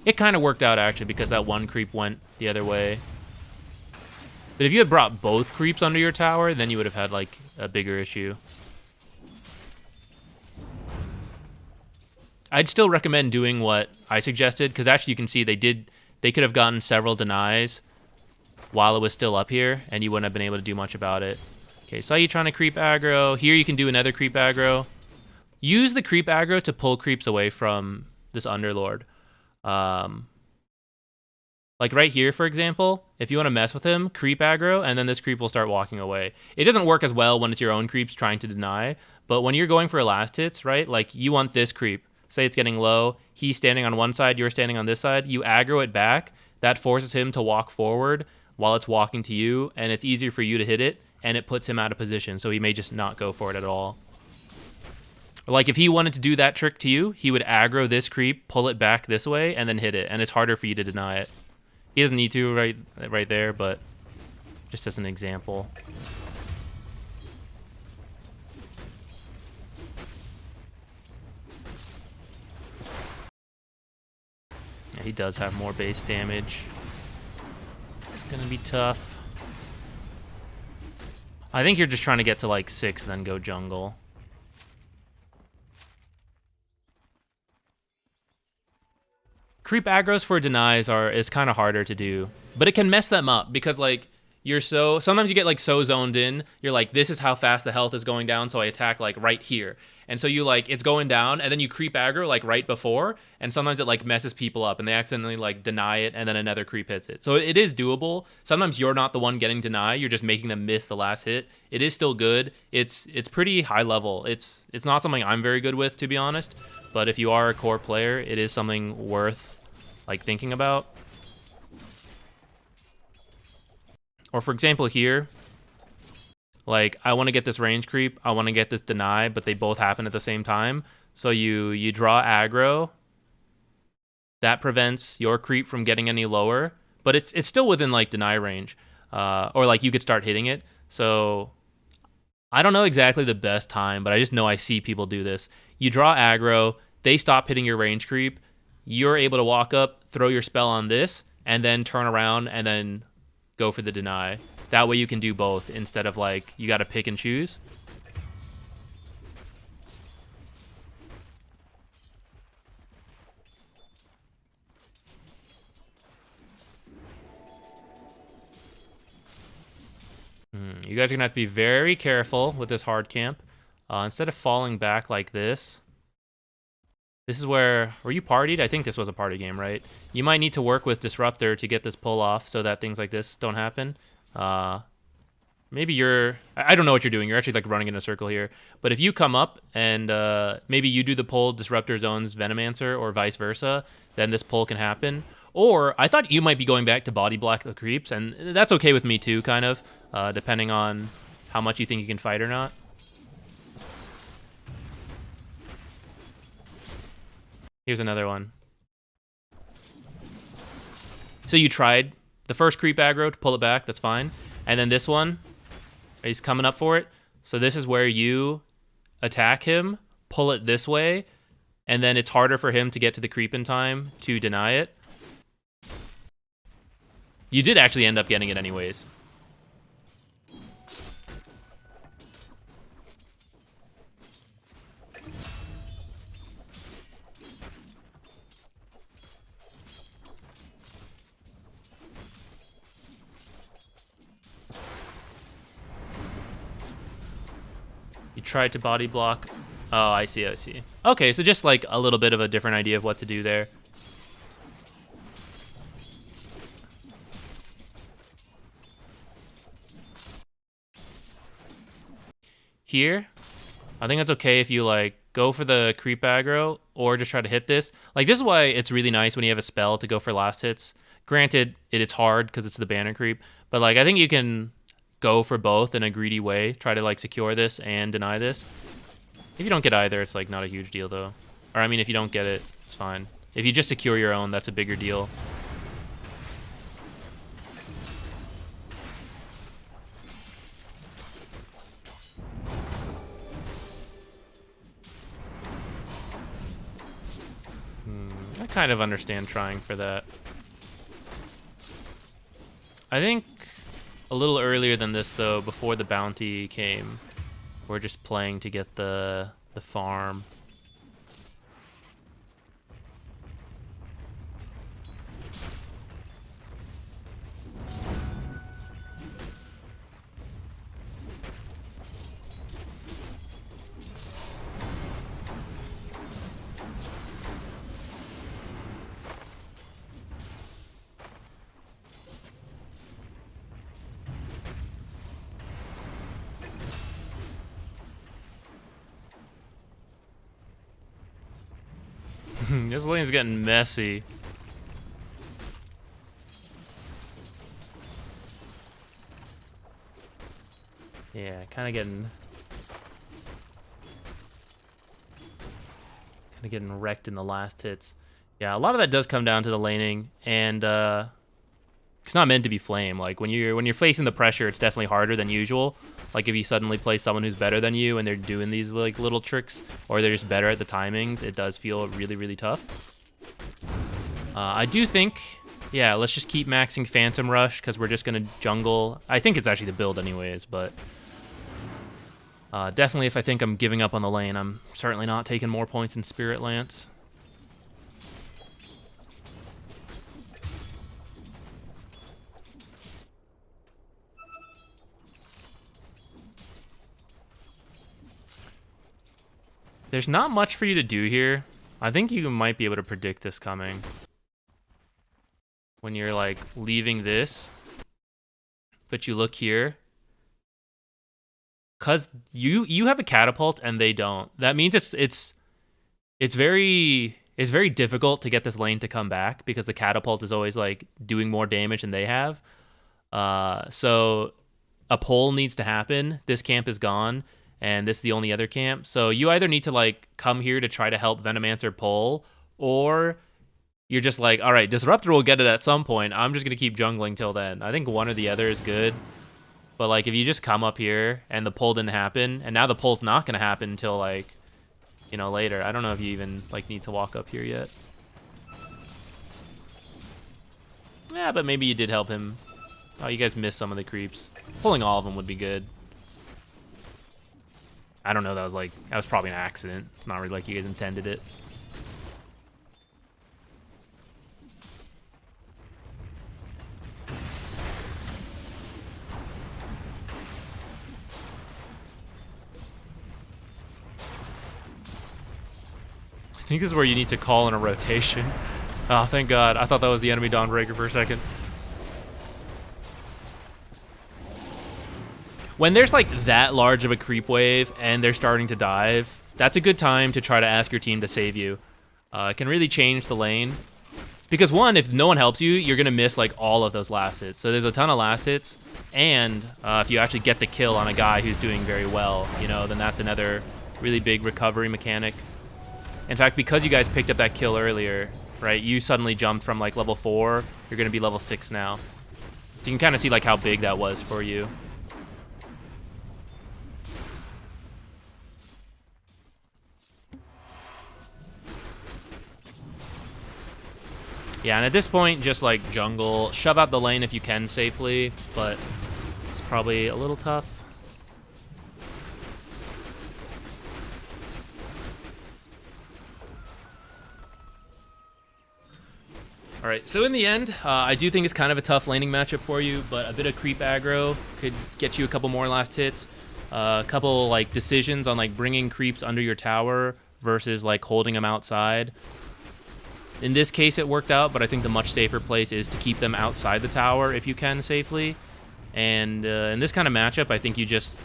A: It kind of worked out actually because that one creep went the other way. But if you had brought both creeps under your tower, then you would have had like a bigger issue. I'd still recommend doing what I suggested, because actually you can see they could have gotten several denies while it was still up here, and you wouldn't have been able to do much about it. Okay, saw you trying to creep aggro. Here you can do another creep aggro. Use the creep aggro to pull creeps away from this Underlord. Like right here, for example, if you want to mess with him, creep aggro, and then this creep will start walking away. It doesn't work as well when it's your own creeps trying to deny, but when you're going for last hits, right, like you want this creep. Say it's getting low, he's standing on one side, you're standing on this side, you aggro it back, that forces him to walk forward while it's walking to you, and it's easier for you to hit it, and it puts him out of position, so he may just not go for it at all. Like if he wanted to do that trick to you, he would aggro this creep, pull it back this way, and then hit it, and it's harder for you to deny it. He doesn't need to right there, but just as an example. Yeah, he does have more base damage. It's gonna be tough. I think you're just trying to get to like 6, then go jungle. Creep aggros for denies is kind of harder to do, but it can mess them up because like sometimes you get like so zoned in, you're like, this is how fast the health is going down, so I attack like right here. And so you like, it's going down, and then you creep aggro like right before, and sometimes it like messes people up, and they accidentally like deny it, and then another creep hits it. So it is doable. Sometimes you're not the one getting deny, you're just making them miss the last hit. It is still good. It's pretty high level. It's not something I'm very good with, to be honest, but if you are a core player, it is something worth like thinking about. Or for example here, like I want to get this range creep, I want to get this deny, but they both happen at the same time. So you draw aggro. That prevents your creep from getting any lower, but it's still within like deny range. Or like you could start hitting it. So I don't know exactly the best time, but I just know I see people do this. You draw aggro, they stop hitting your range creep, you're able to walk up, throw your spell on this, and then turn around and then go for the deny. That way you can do both instead of like you got to pick and choose. You guys are gonna have to be very careful with this hard camp. Instead of falling back like this. This is were you partied? I think this was a party game, right? You might need to work with Disruptor to get this pull off so that things like this don't happen. Maybe I don't know what you're doing. You're actually like running in a circle here. But if you come up and maybe you do the pull, Disruptor zones Venomancer, or vice versa, then this pull can happen. Or I thought you might be going back to body block the creeps, and that's okay with me too, kind of, depending on how much you think you can fight or not. Here's another one. So you tried the first creep aggro to pull it back, that's fine. And then this one, he's coming up for it. So this is where you attack him, pull it this way, and then it's harder for him to get to the creep in time to deny it. You did actually end up getting it anyways. You tried to body block Oh, I see, I see. Okay, so just like a little bit of a different idea of what to do there. Here, I think it's okay if you like go for the creep aggro or just try to hit this. Like this is why it's really nice when you have a spell to go for last hits. Granted, it's hard because it's the banner creep, but like I think you can go for both in a greedy way. Try to like secure this and deny this. If you don't get either, it's like not a huge deal though. Or I mean, if you don't get it, it's fine. If you just secure your own, that's a bigger deal. I kind of understand trying for that. I think a little earlier than this though, before the bounty came, we're just playing to get the farm. This lane's getting messy. Yeah, kind of getting wrecked in the last hits. Yeah, a lot of that does come down to the laning, and it's not meant to be flame. Like when you're facing the pressure, it's definitely harder than usual. Like if you suddenly play someone who's better than you and they're doing these like little tricks, or they're just better at the timings, it does feel really, really tough. I do think, yeah, let's just keep maxing Phantom Rush because we're just gonna jungle. I think it's actually the build anyways, but definitely if I think I'm giving up on the lane, I'm certainly not taking more points in Spirit Lance. There's not much for you to do here. I think you might be able to predict this coming. When you're like leaving this, but you look here. Cause you have a catapult and they don't. That means it's very difficult to get this lane to come back because the catapult is always like doing more damage than they have. So a pull needs to happen. This camp is gone. And this is the only other camp. So you either need to like come here to try to help Venomancer pull, or you're just like, all right, Disruptor will get it at some point. I'm just going to keep jungling till then. I think one or the other is good. But like if you just come up here and the pull didn't happen, and now the pull's not going to happen until like, you know, later. I don't know if you even like need to walk up here yet. Yeah, but maybe you did help him. Oh, you guys missed some of the creeps. Pulling all of them would be good. I don't know, that was probably an accident. It's not really like you guys intended it. I think this is where you need to call in a rotation. Oh, thank God. I thought that was the enemy Dawnbreaker for a second. When there's like that large of a creep wave and they're starting to dive, that's a good time to try to ask your team to save you. It can really change the lane. Because one, if no one helps you, you're going to miss like all of those last hits. So there's a ton of last hits. And if you actually get the kill on a guy who's doing very well, you know, then that's another really big recovery mechanic. In fact, because you guys picked up that kill earlier, right, you suddenly jumped from like level 4. You're going to be level 6 now. So you can kind of see like how big that was for you. Yeah, and at this point, just like jungle, shove out the lane if you can safely, but it's probably a little tough. All right, so in the end, I do think it's kind of a tough laning matchup for you, but a bit of creep aggro could get you a couple more last hits. A couple like decisions on like bringing creeps under your tower versus like holding them outside. In this case, it worked out, but I think the much safer place is to keep them outside the tower if you can safely. And in this kind of matchup, I think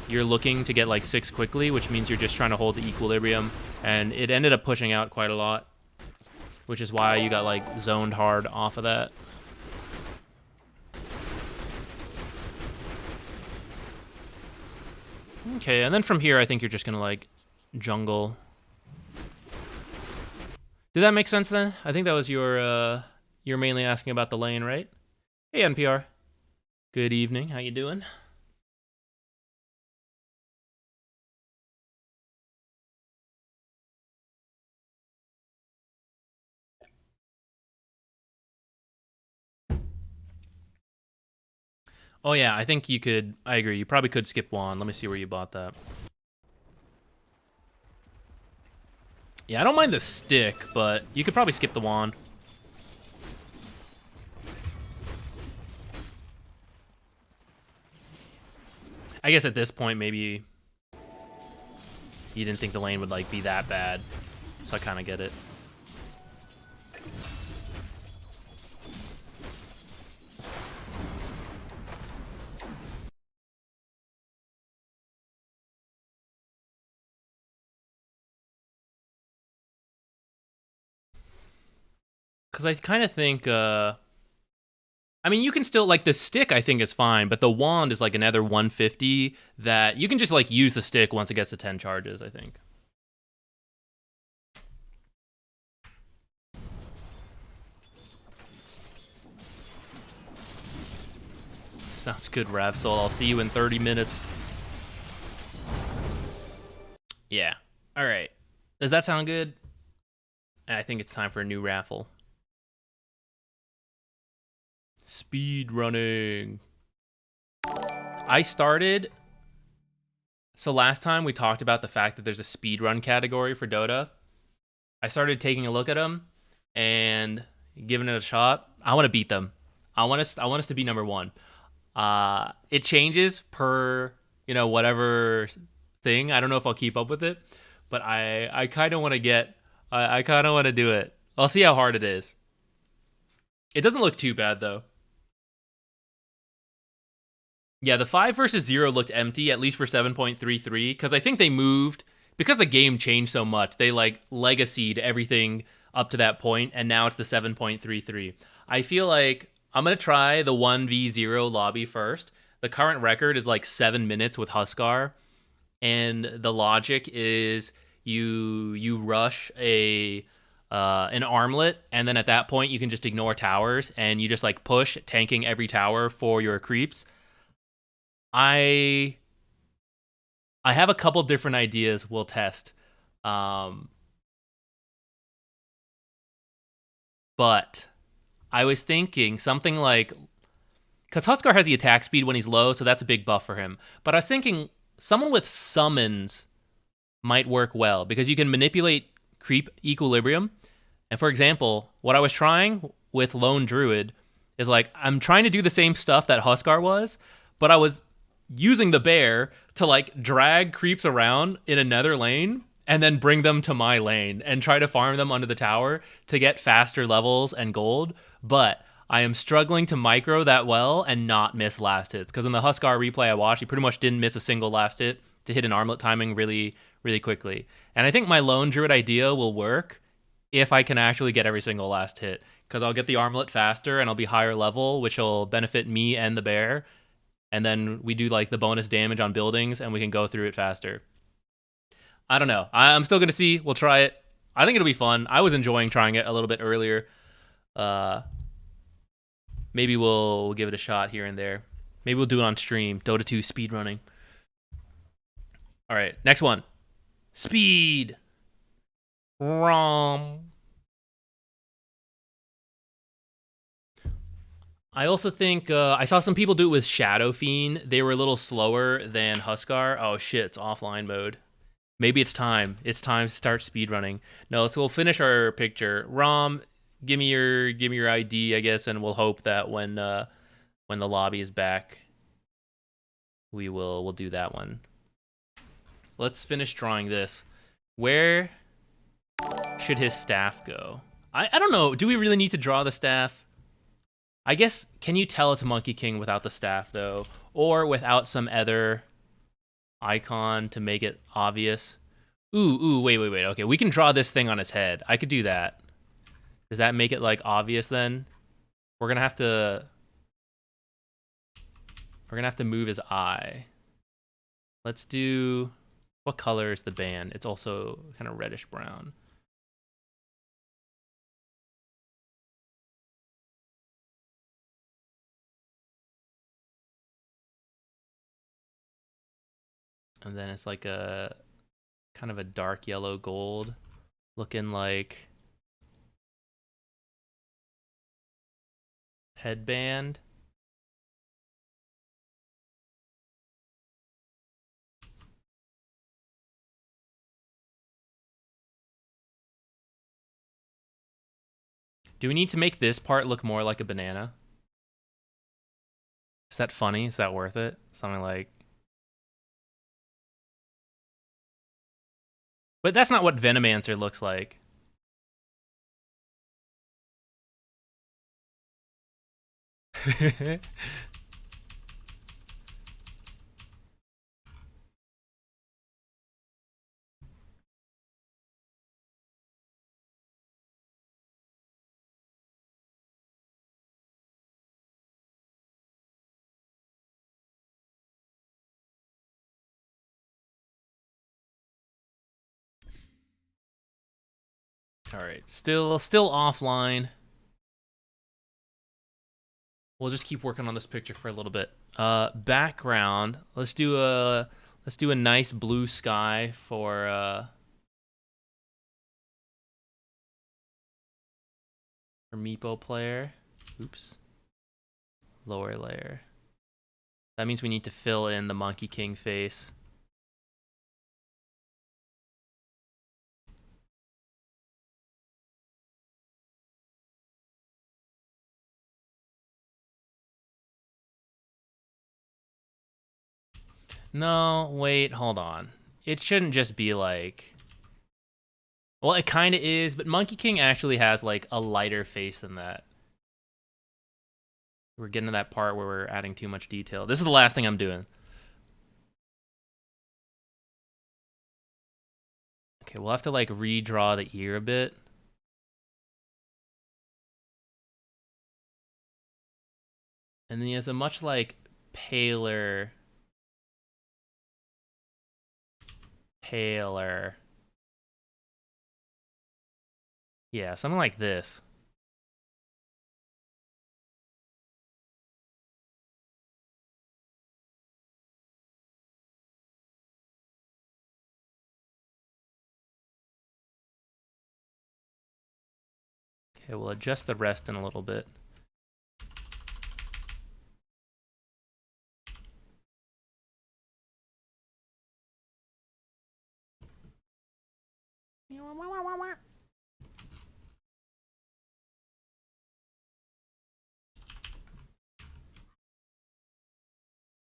A: you're looking to get like 6 quickly, which means you're just trying to hold the equilibrium. And it ended up pushing out quite a lot, which is why you got like zoned hard off of that. Okay, and then from here, I think you're just gonna like jungle. Did that make sense then? I think that was you're mainly asking about the lane, right? Hey, NPR. Good evening. How you doing? Oh yeah, I think you could. I agree. You probably could skip wand. Let me see where you bought that. Yeah, I don't mind the stick, but you could probably skip the wand. I guess at this point, maybe you didn't think the lane would like be that bad, so I kind of get it. Because I kind of think, I mean, you can still, like, the stick I think is fine, but the wand is like another 150 that you can just, like, use the stick once it gets to 10 charges, I think. Sounds good, Ravsol. I'll see you in 30 minutes. Yeah. All right. Does that sound good? I think it's time for a new raffle. Speed running. I started. So last time we talked about the fact that there's a speedrun category for Dota. I started taking a look at them and giving it a shot. I want to beat them. I want us to be number 1. It changes per, whatever thing. I don't know if I'll keep up with it, but I kind of want to get. I kind of want to do it. I'll see how hard it is. It doesn't look too bad though. Yeah, the 5 versus 0 looked empty, at least for 7.33, because I think they moved, because the game changed so much, they like legacied everything up to that point, and now it's the 7.33. I feel like I'm going to try the 1v0 lobby first. The current record is like 7 minutes with Huskar, and the logic is you rush an armlet, and then at that point you can just ignore towers, and you just like push, tanking every tower for your creeps. I have a couple different ideas we'll test. But I was thinking something like, because Huskar has the attack speed when he's low, so that's a big buff for him. But I was thinking someone with summons might work well, because you can manipulate creep equilibrium. And for example, what I was trying with Lone Druid is like, I'm trying to do the same stuff that Huskar was, but I was using the bear to like drag creeps around in another lane and then bring them to my lane and try to farm them under the tower to get faster levels and gold. But I am struggling to micro that well and not miss last hits, because in the Huskar replay I watched, he pretty much didn't miss a single last hit to hit an armlet timing really, really quickly. And I think my Lone Druid idea will work if I can actually get every single last hit, because I'll get the armlet faster and I'll be higher level, which will benefit me and the bear. And then we do like the bonus damage on buildings and we can go through it faster. I don't know. I'm still going to see. We'll try it. I think it'll be fun. I was enjoying trying it a little bit earlier. Maybe we'll give it a shot here and there. Maybe we'll do it on stream. Dota 2 speedrunning. All right, next one. Speed. Rom. I also think I saw some people do it with Shadow Fiend. They were a little slower than Huskar. Oh shit, it's offline mode. Maybe it's time. It's time to start speedrunning. No, so we'll finish our picture. Rom, give me your ID, I guess, and we'll hope that when the lobby is back, we'll do that one. let's finish drawing this. Where should his staff go? I don't know. Do we really need to draw the staff? I guess, can you tell it's Monkey King without the staff, though? Or without some other icon to make it obvious? Ooh, wait. Okay, we can draw this thing on his head. I could do that. Does that make it, like, obvious, then? We're gonna have to move his eye. Let's do... What color is the band? It's also kind of reddish brown. And then it's like a kind of a dark yellow gold, looking like headband. Do we need to make this part look more like a banana? Is that funny? Is that worth it? Something like... But that's not what Venomancer looks like. All right, still offline. We'll just keep working on this picture for a little bit. Background. Let's do a nice blue sky for Meepo player. Oops. Lower layer. That means we need to fill in the Monkey King face. No, wait, hold on. It shouldn't just be like... Well, it kind of is, but Monkey King actually has like a lighter face than that. We're getting to that part where we're adding too much detail. This is the last thing I'm doing. Okay, we'll have to like redraw the ear a bit. And then he has a much like paler. Yeah, something like this. Okay, we'll adjust the rest in a little bit.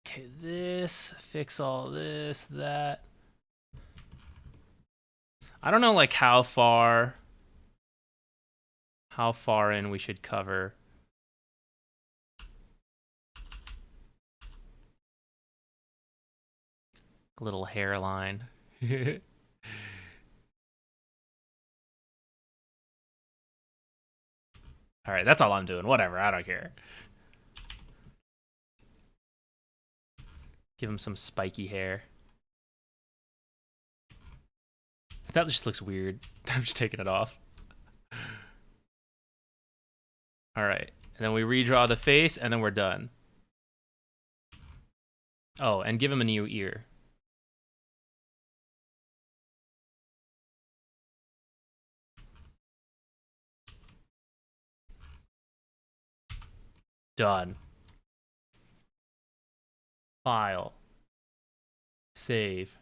A: Okay, this, fix all this, that. I don't know like how far in we should cover. A little hairline. All right, that's all I'm doing. Whatever, I don't care. Give him some spiky hair. That just looks weird. I'm just taking it off. All right, and then we redraw the face, and then we're done. Oh, and give him a new ear. Done. File. Save.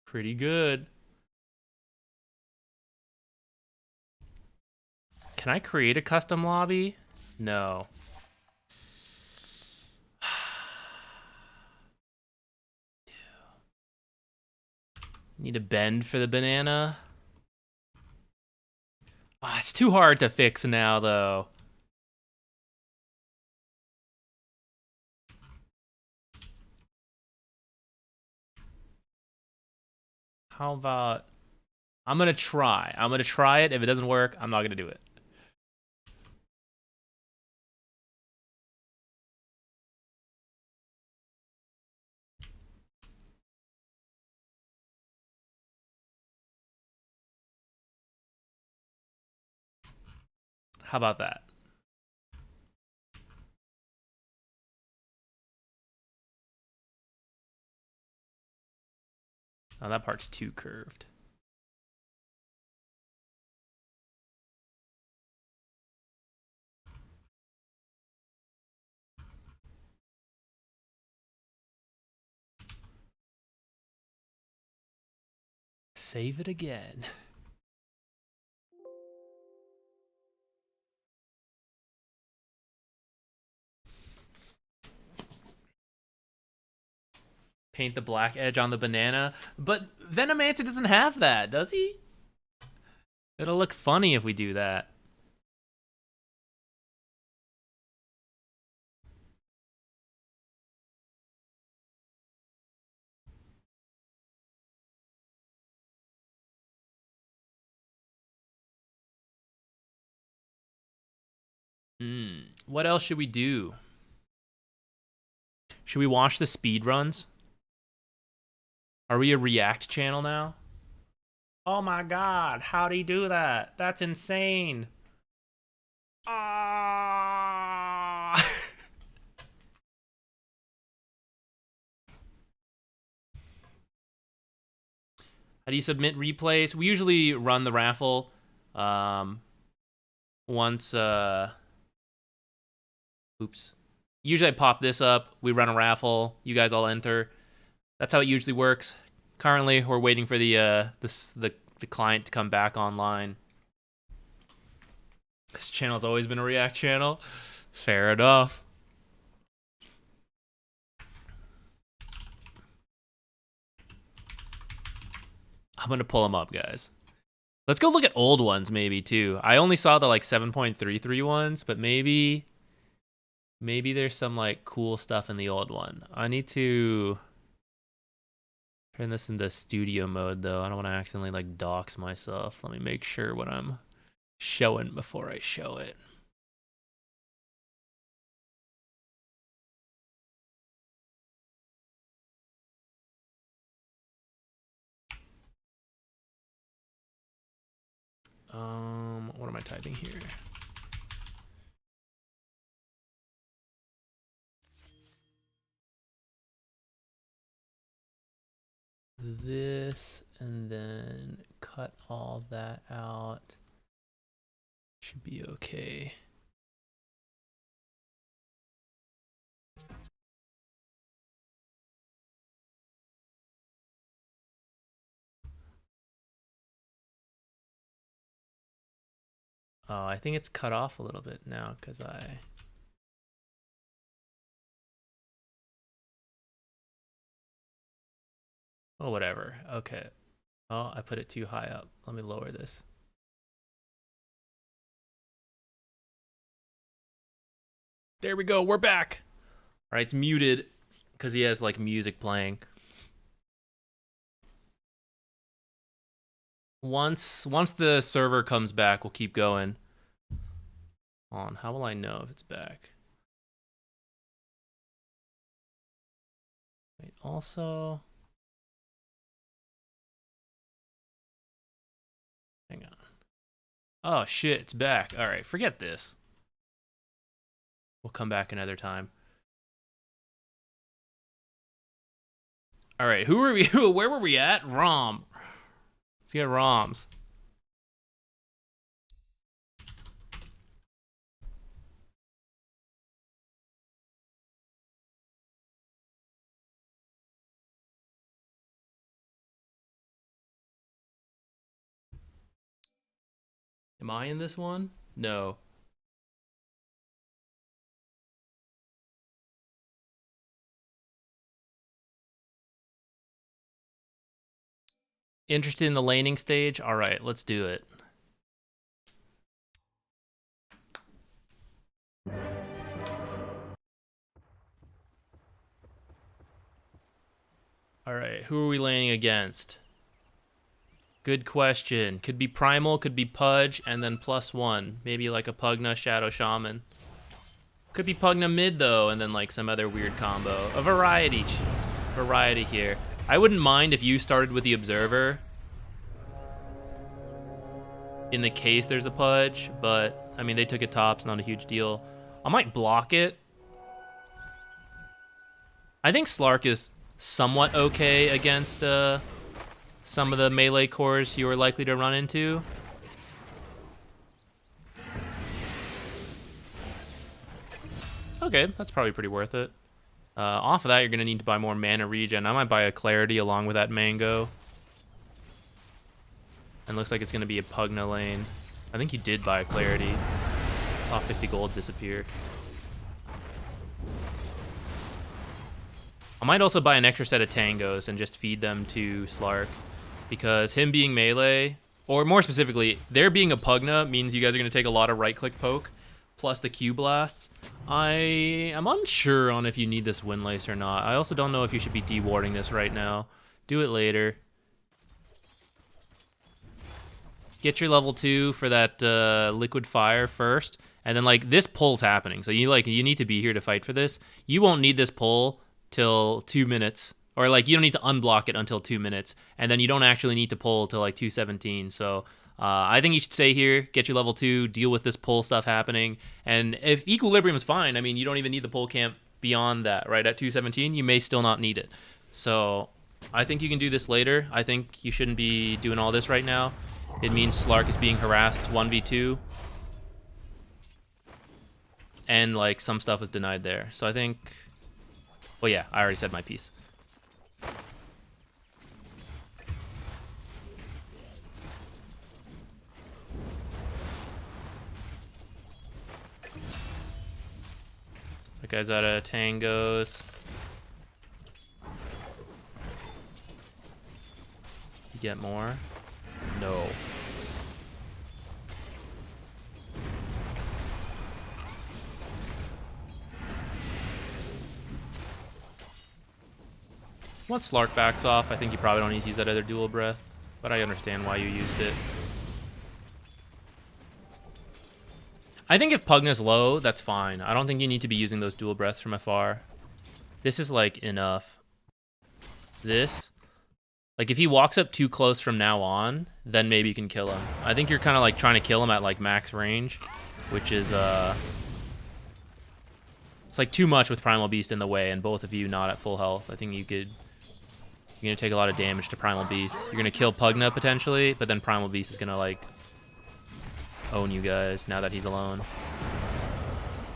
A: Pretty good. Can I create a custom lobby? No. Need a bend for the banana. Ah, it's too hard to fix now, though. How about... I'm gonna try. I'm gonna try it. If it doesn't work, I'm not gonna do it. How about that? Oh, that part's too curved. Save it again. Paint the black edge on the banana. But Venomancer doesn't have that, does he? It'll look funny if we do that. What else should we do? Should we watch the speedruns? Are we a React channel now? Oh my god, how'd he do that? That's insane. Ah! How do you submit replays? We usually run the raffle once oops. Usually I pop this up, we run a raffle, you guys all enter. That's how it usually works. Currently, we're waiting for the client to come back online. This channel's always been a React channel. Fair enough. I'm gonna pull them up, guys. Let's go look at old ones maybe too. I only saw the like 7.33 ones, but maybe there's some like cool stuff in the old one. I need to turn this into studio mode though. I don't want to accidentally like dox myself. Let me make sure what I'm showing before I show it. What am I typing here? This, and then cut all that out. Should be okay. Oh, I think it's cut off a little bit now because oh, whatever. Okay. Oh, I put it too high up. Let me lower this. There we go. We're back. All right, it's muted because he has like music playing. Once the server comes back, we'll keep going. On, how will I know if it's back? Wait, also, hang on. Oh shit, it's back. All right, forget this. We'll come back another time. All right, who were we? Where were we at? ROM. Let's get ROMs. Am I in this one? No. Interested in the laning stage? All right, let's do it. All right, who are we laning against? Good question. Could be Primal, could be Pudge, and then +1. Maybe like a Pugna Shadow Shaman. Could be Pugna mid though, and then like some other weird combo. A variety here. I wouldn't mind if you started with the Observer in the case there's a Pudge, but I mean they took it tops, not a huge deal. I might block it. I think Slark is somewhat okay against some of the melee cores you are likely to run into. Okay, that's probably pretty worth it. Off of that, you're going to need to buy more mana regen. I might buy a Clarity along with that Mango. And looks like it's going to be a Pugna lane. I think you did buy a Clarity. Saw 50 gold disappear. I might also buy an extra set of Tangos and just feed them to Slark. Because him being melee, or more specifically, there being a Pugna means you guys are going to take a lot of right-click poke, plus the Q blasts. I am unsure on if you need this Windlace or not. I also don't know if you should be dewarding this right now. Do it later. Get your level 2 for that liquid fire first, and then like this pull's happening, so you need to be here to fight for this. You won't need this pull till 2 minutes. Or, like, you don't need to unblock it until 2 minutes. And then you don't actually need to pull till, like, 2:17. So, I think you should stay here, get your level 2, deal with this pull stuff happening. And if Equilibrium is fine, I mean, you don't even need the pull camp beyond that, right? At 2:17, you may still not need it. So, I think you can do this later. I think you shouldn't be doing all this right now. It means Slark is being harassed 1v2. And, like, some stuff was denied there. So, I think... Well, yeah, I already said my piece. That guy's out of tangos. You get more? No. Once Slark backs off, I think you probably don't need to use that other dual breath, but I understand why you used it. I think if Pugna's low, that's fine. I don't think you need to be using those dual breaths from afar. This is, like, enough. This. Like, if he walks up too close from now on, then maybe you can kill him. I think you're kind of, like, trying to kill him at, like, max range, which is, it's, like, too much with Primal Beast in the way, and both of you not at full health. I think you could... You're going to take a lot of damage to Primal Beast. You're going to kill Pugna, potentially, but then Primal Beast is going to, like, own you guys now that he's alone.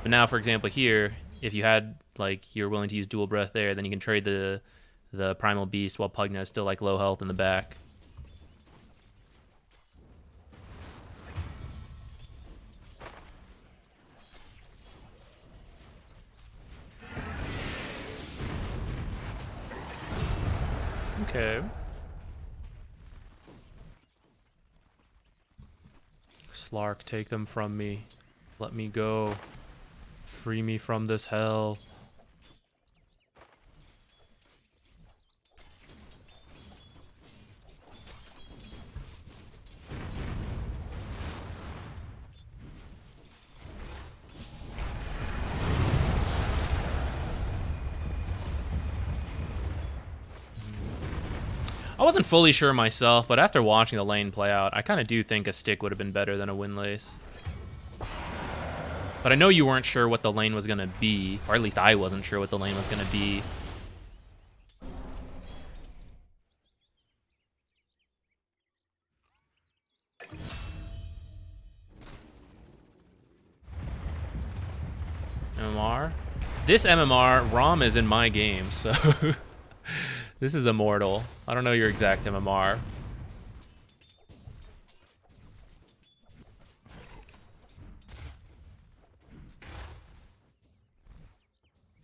A: But now, for example, here, if you had, like, you're willing to use dual breath there, then you can trade the Primal Beast while Pugna is still, like, low health in the back. Okay. Slark, take them from me. Let me go. Free me from this hell. I wasn't fully sure myself, but after watching the lane play out, I kind of do think a stick would have been better than a Windlace. But I know you weren't sure what the lane was going to be, or at least I wasn't sure what the lane was going to be. MMR? This MMR, ROM is in my game, so... This is immortal. I don't know your exact MMR.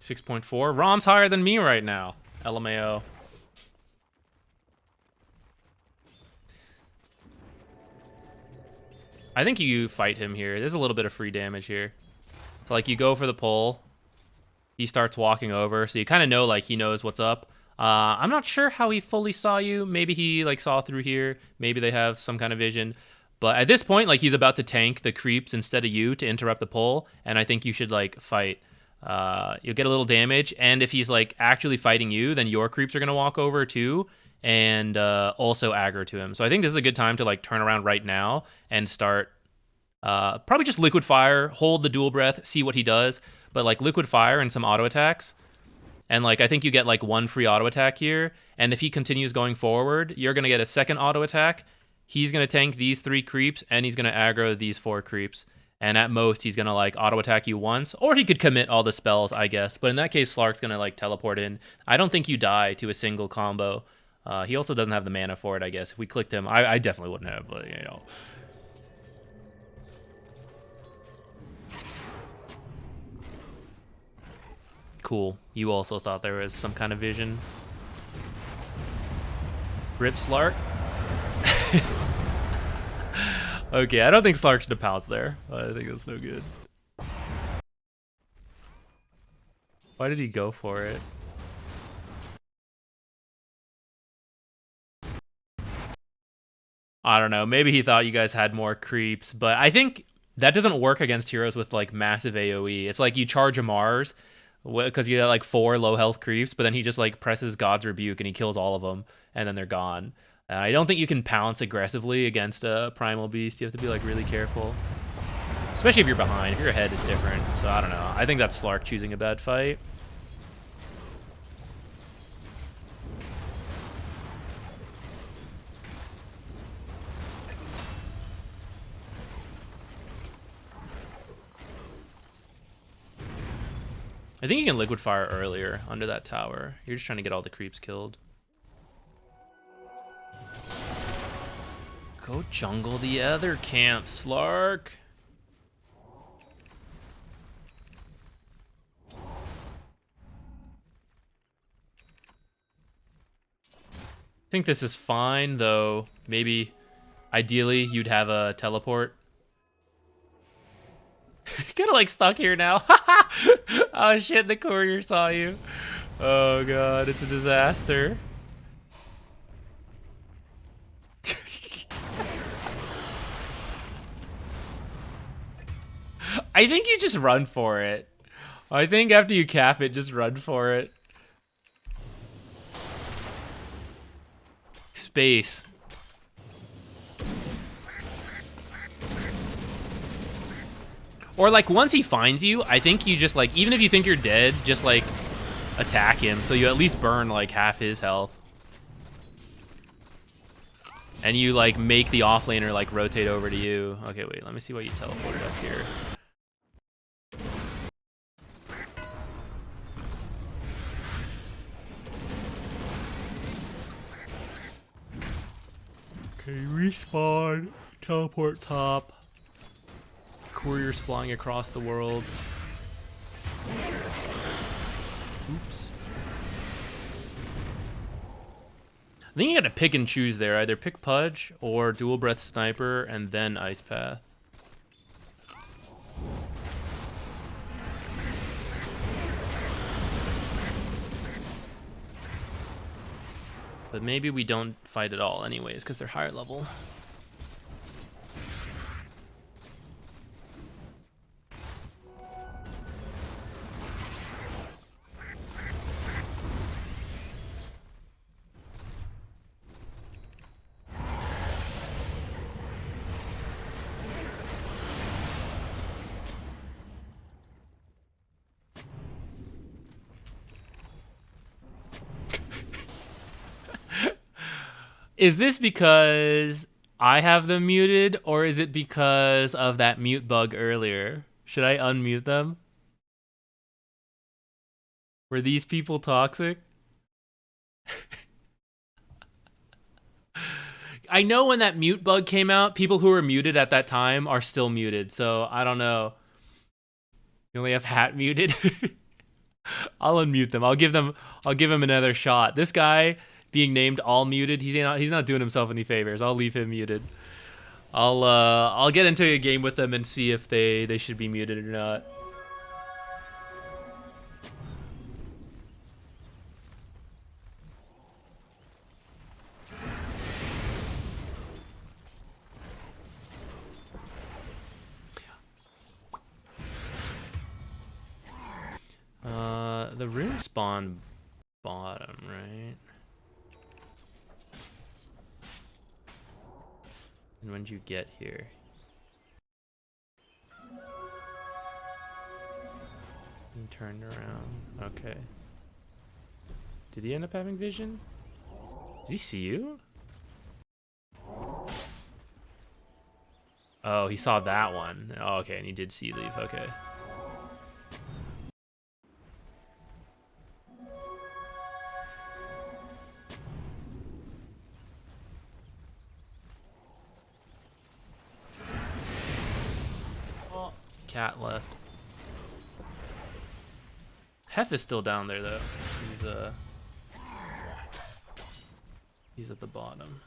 A: 6.4. Rom's higher than me right now. LMAO. I think you fight him here. There's a little bit of free damage here. So, like, you go for the pull. He starts walking over, so you kind of know, like, he knows what's up. I'm not sure how he fully saw you. Maybe he, like, saw through here. Maybe they have some kind of vision. But at this point, like, he's about to tank the creeps instead of you to interrupt the pull, and I think you should, like, fight. You'll get a little damage, and if he's, like, actually fighting you, then your creeps are going to walk over, too, and also aggro to him. So I think this is a good time to, like, turn around right now and start probably just liquid fire, hold the dual breath, see what he does. But, like, liquid fire and some auto attacks. And, like, I think you get, like, one free auto attack here. And if he continues going forward, you're going to get a second auto attack. He's going to tank these 3 creeps, and he's going to aggro these 4 creeps. And at most, he's going to, like, auto attack you once. Or he could commit all the spells, I guess. But in that case, Slark's going to, like, teleport in. I don't think you die to a single combo. He also doesn't have the mana for it, I guess. If we clicked him, I definitely wouldn't have, but, you know. Cool. You also thought there was some kind of vision. Rip Slark. Okay, I don't think Slark should have pounced there. I think that's no good. Why did he go for it? I don't know. Maybe he thought you guys had more creeps, but I think that doesn't work against heroes with, like, massive AoE. It's like you charge a Mars because you got, like, 4 low health creeps, but then he just, like, presses God's Rebuke and he kills all of them, and then they're gone. I don't think you can pounce aggressively against a Primal Beast. You have to be, like, really careful. Especially if you're behind. If you're ahead, it's different. So, I don't know. I think that's Slark choosing a bad fight. I think you can liquid fire earlier under that tower. You're just trying to get all the creeps killed. Go jungle the other camp, Slark. I think this is fine, though. Maybe, ideally, you'd have a teleport. Kind of, like, stuck here now. Oh shit, the courier saw you. Oh god, it's a disaster. I think you just run for it. I think after you cap it, just run for it. Space. Or, like, once he finds you, I think you just, like, even if you think you're dead, just, like, attack him so you at least burn, like, half his health. And you, like, make the offlaner, like, rotate over to you. Okay, wait, let me see why you teleported up here. Okay, respawn, teleport top. Couriers flying across the world. Oops. I think you gotta pick and choose there. Either pick Pudge or Dual Breath Sniper and then Ice Path. But maybe we don't fight at all anyways because they're higher level. Is this because I have them muted, or is it because of that mute bug earlier? Should I unmute them? Were these people toxic? I know when that mute bug came out, people who were muted at that time are still muted, so I don't know. You only have Hat muted? I'll unmute them. I'll give him another shot. This guy being named all muted, he's not doing himself any favors. I'll leave him muted. I'll get into a game with them and see if they should be muted or not. The rune spawn bottom, right? And when did you get here? And turned around. Okay. Did he end up having vision? Did he see you? Oh, he saw that one. Oh, okay, and he did see you leave. Okay. Cat left. Hef is still down there though. He's at the bottom.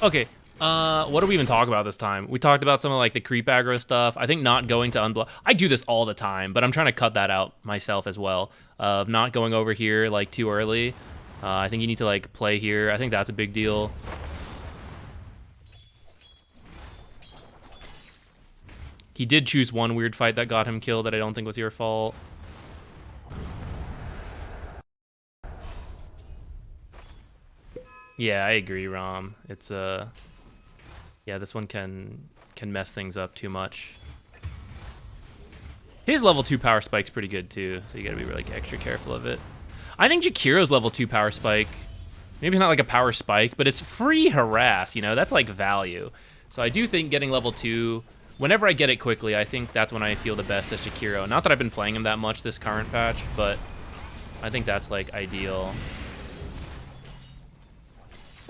A: Okay. What do we even talk about this time? We talked about some of like the creep aggro stuff. I think not going to unblock. I do this all the time, but I'm trying to cut that out myself as well. Of not going over here like too early. I think you need to like play here. I think that's a big deal. He did choose one weird fight that got him killed that I don't think was your fault. Yeah, I agree, Rom. It's yeah, this one can mess things up too much. His level 2 power spike's pretty good too, so you gotta be really extra careful of it. I think Jakiro's level 2 power spike, maybe it's not like a power spike, but it's free harass, you know, that's like value. So I do think getting level 2, whenever I get it quickly, I think that's when I feel the best as Jakiro. Not that I've been playing him that much this current patch, but I think that's like ideal.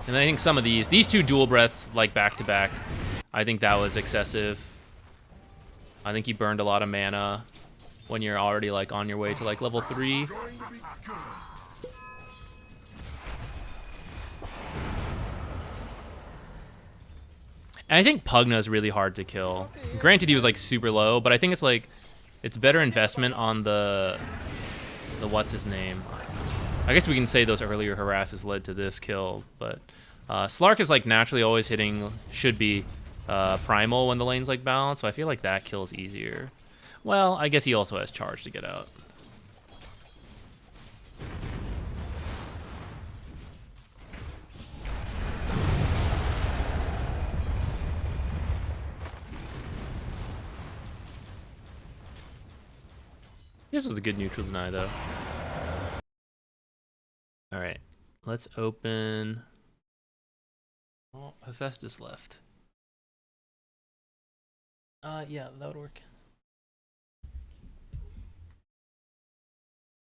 A: And then I think some of these two dual breaths, like back to back, I think that was excessive. I think he burned a lot of mana when you're already like on your way to like level 3. And I think Pugna's really hard to kill. Granted, he was like super low, but I think it's like it's better investment on the what's his name. I guess we can say those earlier harasses led to this kill, but Slark is like naturally always hitting, should be primal when the lane's like balanced, so I feel like that kills easier. Well, I guess he also has charge to get out. This was a good neutral deny though. Alright, let's open... Oh, Hephaestus left. Yeah, that would work.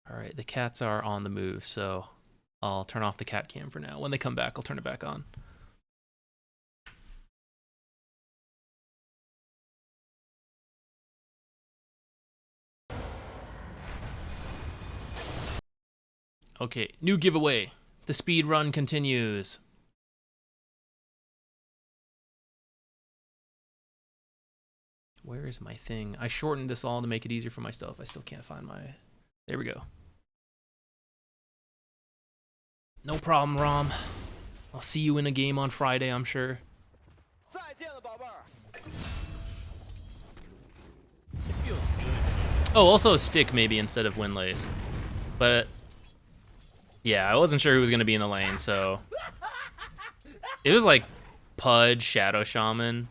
A: Alright, the cats are on the move, so I'll turn off the cat cam for now. When they come back, I'll turn it back on. Okay, new giveaway. The speed run continues. Where is my thing? I shortened this all to make it easier for myself. I still can't find my... There we go. No problem, Rom. I'll see you in a game on Friday, I'm sure. Oh, also a stick maybe instead of Windlace. But... yeah, I wasn't sure who was going to be in the lane, so... It was like Pudge, Shadow Shaman.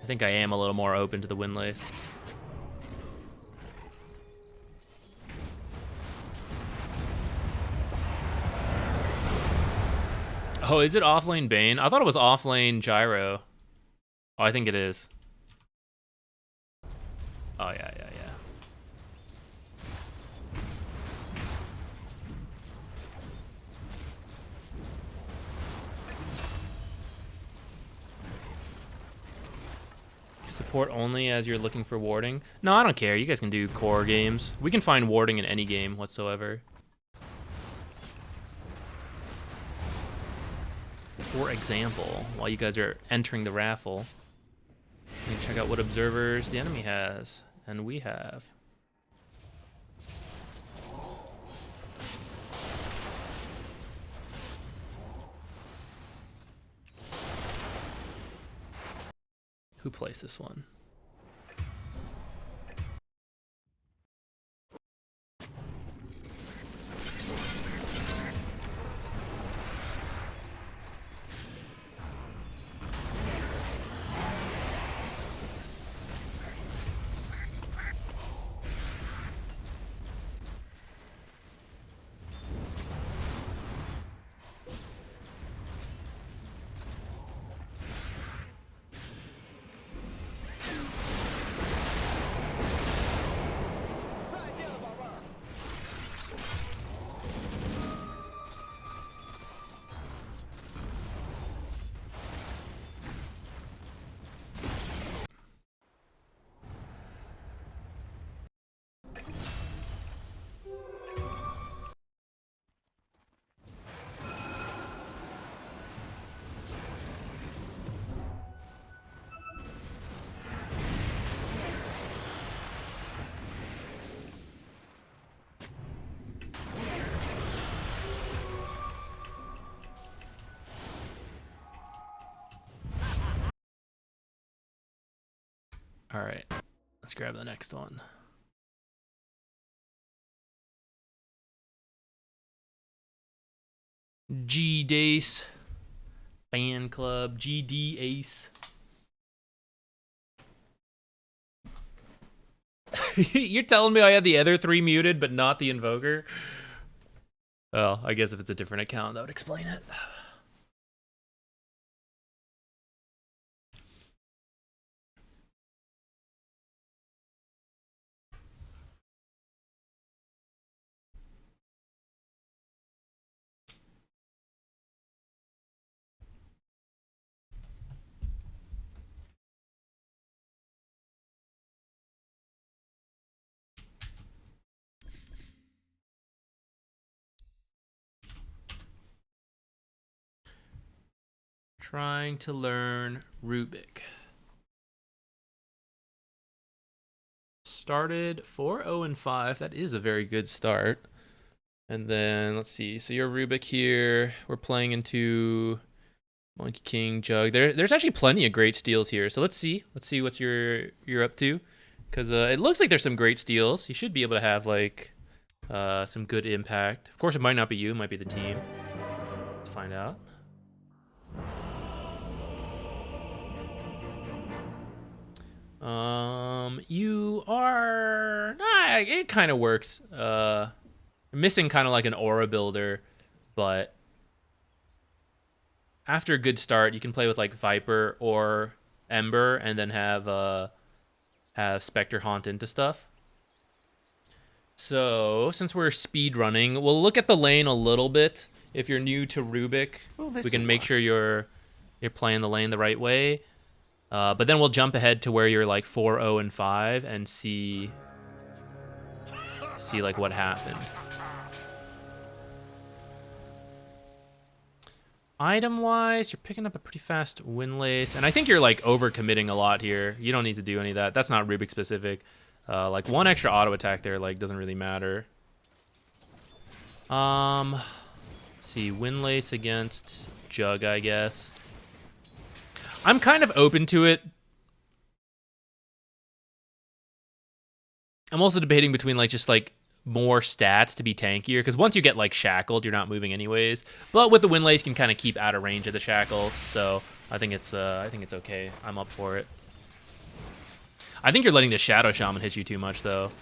A: I think I am a little more open to the Windlace. Oh, is it offlane Bane? I thought it was offlane Gyro. Oh, I think it is. Oh, yeah, yeah, yeah. Support only as you're looking for warding. No, I don't care. You guys can do core games. We can find warding in any game whatsoever. For example, while you guys are entering the raffle, you can check out what observers the enemy has, and we have. Who plays this one? All right, let's grab the next one. G Dace fan club, GD Ace. You're telling me I had the other 3 muted, but not the invoker? Well, I guess if it's a different account, that would explain it. Trying to learn Rubik. Started 4-0-5. That is a very good start. And then let's see. So you're Rubik here. We're playing into Monkey King, Jug. There's actually plenty of great steals here. So let's see. Let's see what you're up to. Because it looks like there's some great steals. You should be able to have like some good impact. Of course, it might not be you. It might be the team. Let's find out. You are... Nah, it kind of works. Missing kind of like an aura builder, but after a good start, you can play with like Viper or Ember and then have Spectre haunt into stuff. So, since we're speed running, we'll look at the lane a little bit. If you're new to Rubik, we can make sure you're playing the lane the right way. But then we'll jump ahead to where you're like 4-0-5 and see like what happened. Item-wise, you're picking up a pretty fast Windlace, and I think you're like over-committing a lot here. You don't need to do any of that. That's not Rubik specific. Like 1 extra auto attack there like doesn't really matter. Let's see, Windlace against Jug, I guess. I'm kind of open to it. I'm also debating between like just like more stats to be tankier, because once you get like shackled, you're not moving anyways. But with the Windlace, you can kind of keep out of range of the shackles. So I think it's okay. I'm up for it. I think you're letting the Shadow Shaman hit you too much though.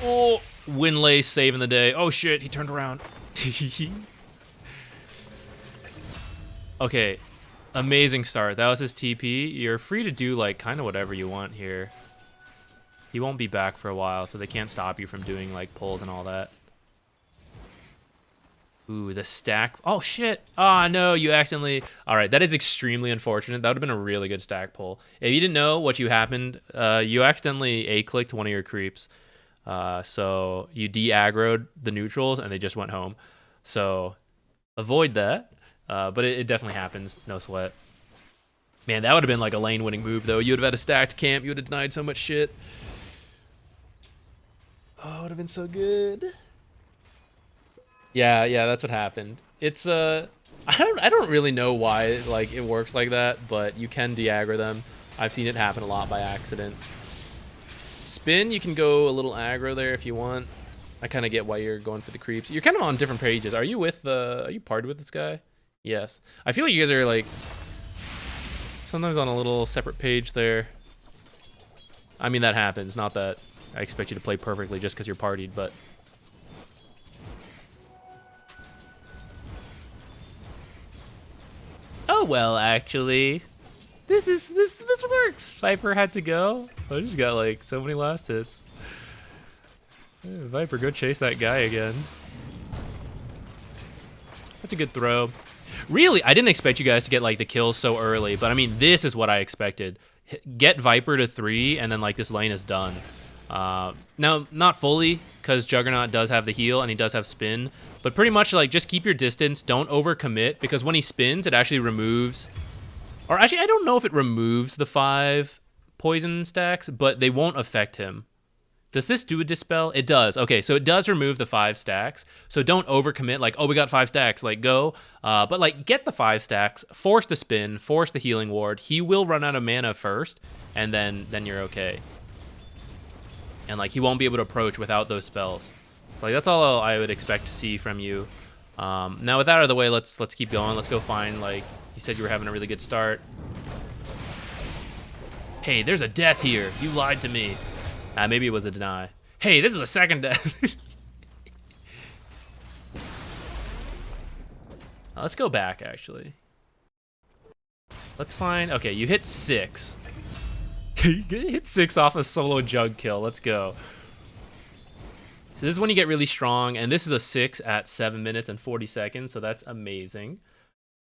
A: Oh, Windlace saving the day. Oh shit, he turned around. Okay, amazing start. That was his TP. You're free to do like kind of whatever you want here. He won't be back for a while, so they can't stop you from doing like pulls and all that. Ooh, the stack. Oh, shit. Ah, no, you accidentally. All right, that is extremely unfortunate. That would have been a really good stack pull. If you didn't know what you happened, you accidentally A-clicked one of your creeps. So you de-aggroed the neutrals, and they just went home. So avoid that. But it definitely happens. No sweat. Man, that would have been like a lane-winning move, though. You would have had a stacked camp. You would have denied so much shit. Oh, it would have been so good. Yeah, that's what happened. It's I don't really know why like it works like that, but you can de-aggro them. I've seen it happen a lot by accident. Spin, you can go a little aggro there if you want. I kind of get why you're going for the creeps. You're kind of on different pages. Are you partied with this guy? Yes. I feel like you guys are like sometimes on a little separate page there. I mean, that happens. Not that I expect you to play perfectly just because you're partied, but oh well, actually, this works. Viper had to go. I just got like so many last hits. Viper, go chase that guy again. That's a good throw. Really, I didn't expect you guys to get like the kills so early, but I mean, this is what I expected. Get Viper to 3, and then like this lane is done. Now, not fully, because Juggernaut does have the heal and he does have spin, but pretty much like just keep your distance. Don't overcommit, because when he spins, it actually removes, or actually, I don't know if it removes the 5 poison stacks, but they won't affect him. Does this do a dispel? It does. Okay, so it does remove the 5 stacks. So don't overcommit, like, oh, we got 5 stacks, like, go. But, like, get the 5 stacks, force the spin, force the healing ward. He will run out of mana first, and then you're okay. And, like, he won't be able to approach without those spells. So, like, that's all I would expect to see from you. Now, with that out of the way, let's keep going. Let's go find, like, you said you were having a really good start. Hey, there's a death here. You lied to me. Maybe it was a deny. Hey, this is the second death. Let's go back, actually. Let's find... Okay, you hit 6. You hit 6 off a solo jug kill. Let's go. So this is when you get really strong, and this is a 6 at 7 minutes and 40 seconds, so that's amazing.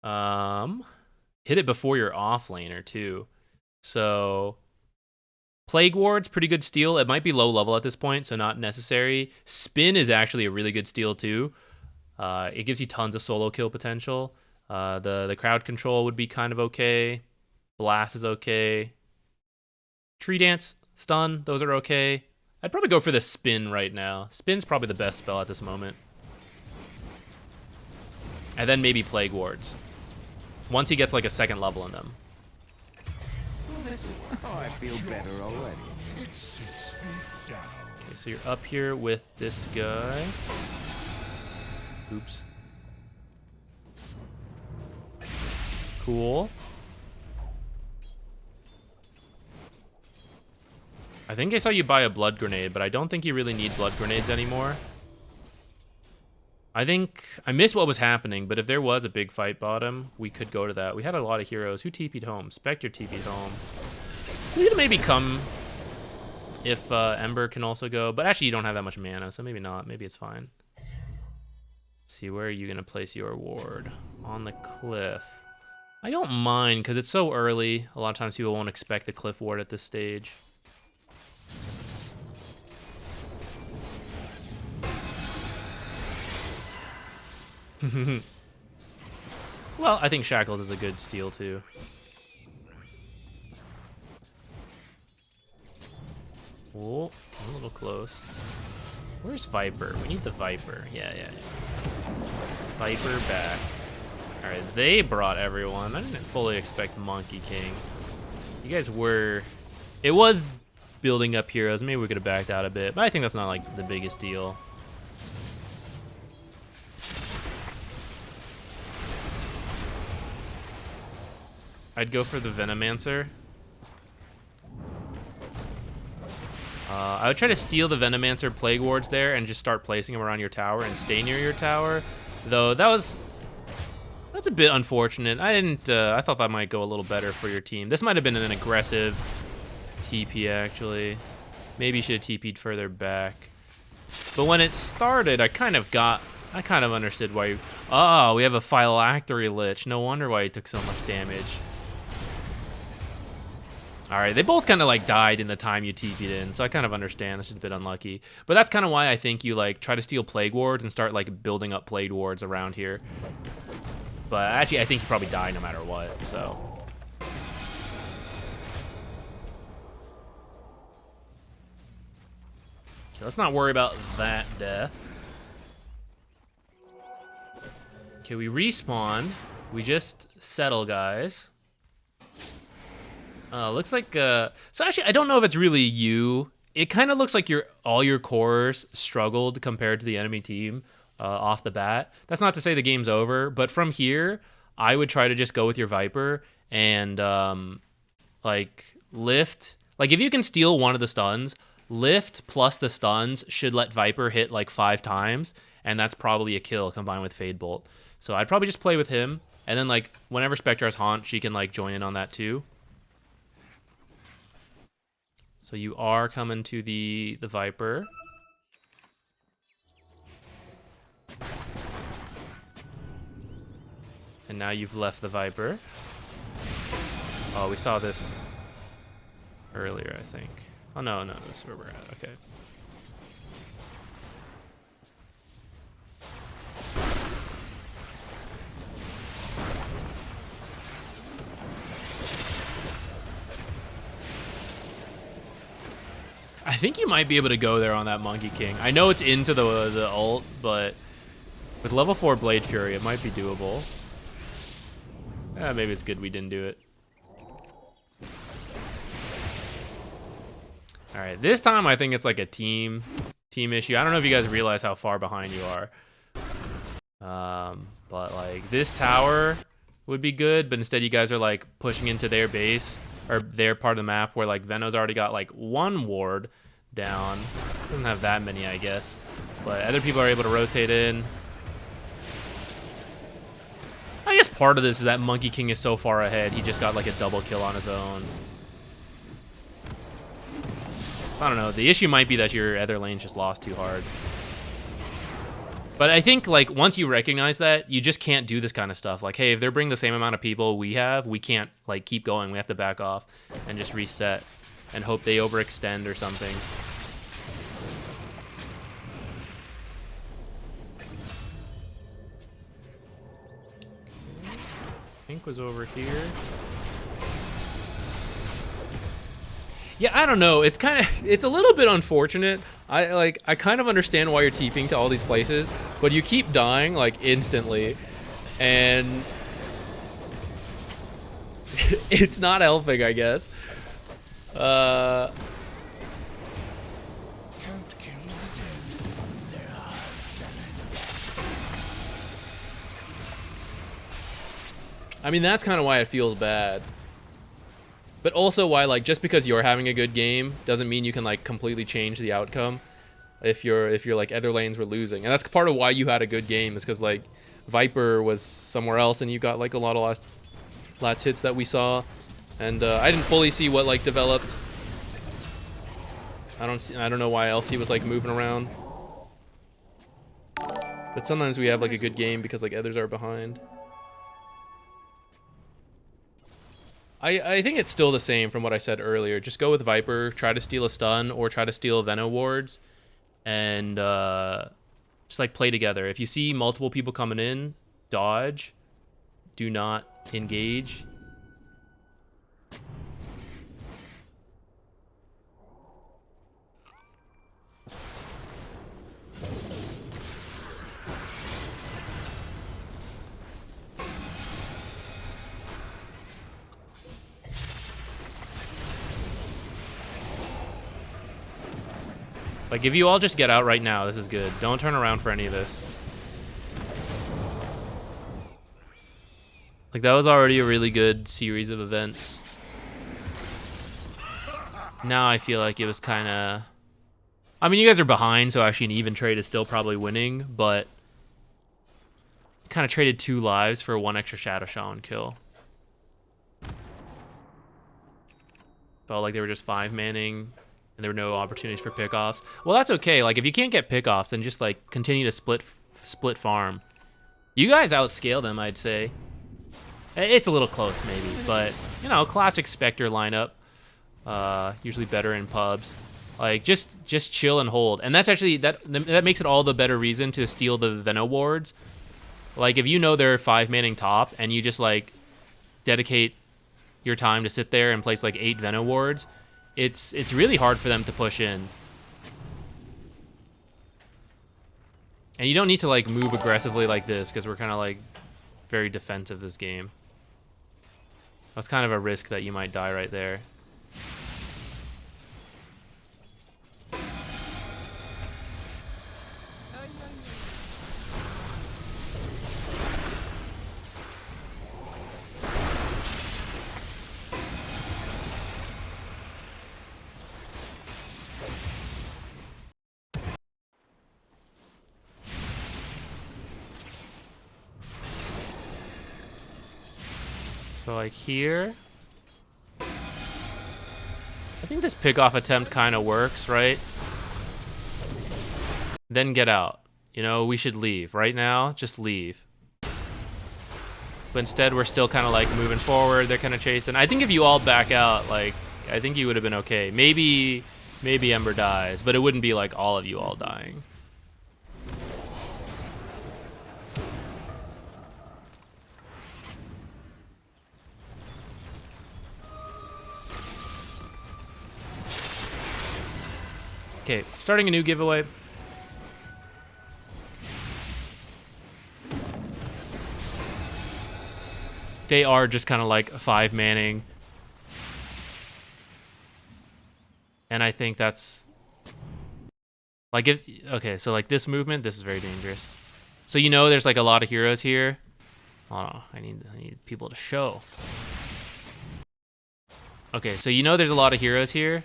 A: Hit it before your offlaner, too. So... Plague Ward's pretty good steal. It might be low level at this point, so not necessary. Spin is actually a really good steal too. It gives you tons of solo kill potential. The crowd control would be kind of okay. Blast is okay. Tree Dance, Stun, those are okay. I'd probably go for the Spin right now. Spin's probably the best spell at this moment. And then maybe Plague Wards. Once he gets like a second level in them.
G: Oh, I feel better already.
A: Okay, so you're up here with this guy. Oops. Cool. I think I saw you buy a blood grenade, but I don't think you really need blood grenades anymore. I think I missed what was happening, but if there was a big fight bottom, we could go to that. We had a lot of heroes. Who TP'd home? Spectre TP'd home. We could maybe come if Ember can also go, but actually you don't have that much mana, so maybe not. Maybe it's fine. Let's see, where are you gonna place your ward? On the cliff. I don't mind, because it's so early. A lot of times people won't expect the cliff ward at this stage. Well, I think Shackles is a good steal too. Oh, a little close. Where's Viper? We need the Viper. Yeah. Viper back. Alright, they brought everyone. I didn't fully expect Monkey King. You guys were... It was building up heroes. Maybe we could have backed out a bit, but I think that's not like the biggest deal. I'd go for the Venomancer. I would try to steal the Venomancer Plague Wards there and just start placing them around your tower and stay near your tower. Though that's a bit unfortunate. I thought that might go a little better for your team. This might have been an aggressive TP actually. Maybe you should have TP'd further back. But when it started, I kind of got I kind of understood why you... Oh, we have a phylactery lich. No wonder why he took so much damage. Alright, they both kind of like died in the time you TP'd in, so I kind of understand. This is a bit unlucky. But that's kind of why I think you like try to steal Plague Wards and start like building up Plague Wards around here. But actually, I think you probably die no matter what, so... Okay, let's not worry about that death. Okay, we respawn. We just settle, guys. Looks like... So actually, I don't know if it's really you. It kind of looks like all your cores struggled compared to the enemy team off the bat. That's not to say the game's over, but from here, I would try to just go with your Viper and like lift. Like if you can steal one of the stuns, lift plus the stuns should let Viper hit like 5 times, and that's probably a kill combined with Fade Bolt. So I'd probably just play with him, and then like whenever Spectre has Haunt, she can like join in on that too. So you are coming to the Viper. And now you've left the Viper. Oh, we saw this earlier, I think. Oh, no, this is where we're at. Okay. I think you might be able to go there on that Monkey King. I know it's into the ult, but with level 4 Blade Fury, it might be doable. Maybe it's good we didn't do it. All right, this time I think it's like a team issue. I don't know if you guys realize how far behind you are. But like this tower would be good, but instead you guys are like pushing into their base or their part of the map where like Veno's already got like 1 ward down. Doesn't have that many, I guess. But other people are able to rotate in. I guess part of this is that Monkey King is so far ahead, he just got like a double kill on his own. I don't know. The issue might be that your other lane's just lost too hard. But I think like once you recognize that, you just can't do this kind of stuff. Like, hey, if they're bringing the same amount of people we have, we can't like keep going. We have to back off and just reset and hope they overextend or something. Pink was over here. Yeah, I don't know. It's a little bit unfortunate. I kind of understand why you're TPing to all these places, but you keep dying like instantly, and it's not elfing, I guess. I mean, that's kind of why it feels bad. But also why, like, just because you're having a good game doesn't mean you can, like, completely change the outcome if you're like, other lanes were losing. And that's part of why you had a good game, is because, like, Viper was somewhere else and you got, like, a lot of last hits that we saw. And I didn't fully see what, like, developed. I don't know why else he was, like, moving around. But sometimes we have, like, a good game because, like, others are behind. I think it's still the same from what I said earlier. Just go with Viper, try to steal a stun, or try to steal Veno wards, and just like play together. If you see multiple people coming in, dodge. Do not engage. Like, if you all just get out right now, this is good. Don't turn around for any of this. Like, that was already a really good series of events. Now I feel like it was kind of... I mean, you guys are behind, so actually an even trade is still probably winning, but... kind of traded 2 lives for 1 extra Shadow Shaman kill. Felt like they were just 5-manning, and there were no opportunities for pickoffs. Well, that's okay. Like, if you can't get pickoffs, then just like continue to split farm. You guys outscale them, I'd say. It's a little close maybe, but you know, classic Spectre lineup. Usually better in pubs. Like just chill and hold, and that's actually that makes it all the better reason to steal the Veno wards. Like if you know they're 5-manning top and you just like dedicate your time to sit there and place like 8 Veno wards, it's really hard for them to push in. And you don't need to like move aggressively like this because we're kind of like very defensive this game. That's kind of a risk that you might die right there. So like here, I think this pick-off attempt kind of works, right? Then get out. You know, we should leave. Right now, just leave. But instead, we're still kind of like moving forward. They're kind of chasing. I think if you all back out, like, I think you would have been okay. Maybe Ember dies, but it wouldn't be like all of you all dying. Okay, starting a new giveaway. They are just kind of like 5-manning. And I think that's like okay, so like this movement, this is very dangerous. So you know there's like a lot of heroes here. Oh, I need people to show. Okay, so you know there's a lot of heroes here.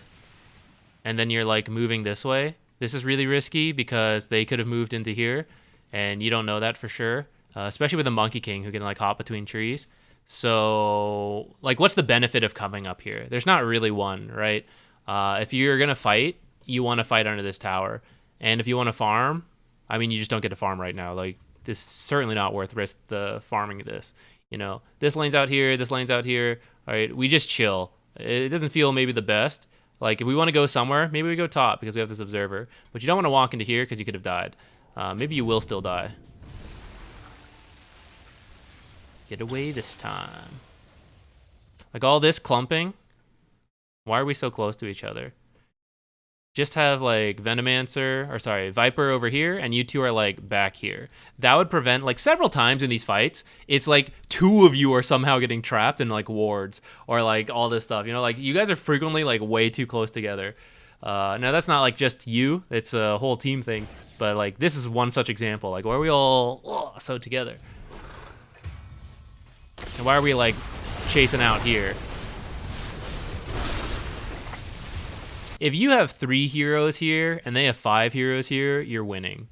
A: And then you're like moving this way. This is really risky because they could have moved into here and you don't know that for sure, especially with a Monkey King who can like hop between trees. So like what's the benefit of coming up here? There's not really one, right? If you're gonna fight, you want to fight under this tower, and if you want to farm, I mean you just don't get to farm right now. Like this is certainly not worth risk the farming of this. You know, this lane's out here, this lane's out here. All right, we just chill. It doesn't feel maybe the best. Like, if we want to go somewhere, maybe we go top because we have this observer. But you don't want to walk into here because you could have died. Maybe you will still die. Get away this time. Like, all this clumping. Why are we so close to each other? Just have, like, Viper over here, and you two are, like, back here. That would prevent, like, several times in these fights, it's like 2 of you are somehow getting trapped in, like, wards, or, like, all this stuff. You know, like, you guys are frequently, like, way too close together. Now, that's not, like, just you. It's a whole team thing. But, like, this is one such example. Like, why are we all so together? And why are we, like, chasing out here? If you have 3 heroes here and they have 5 heroes here, you're winning.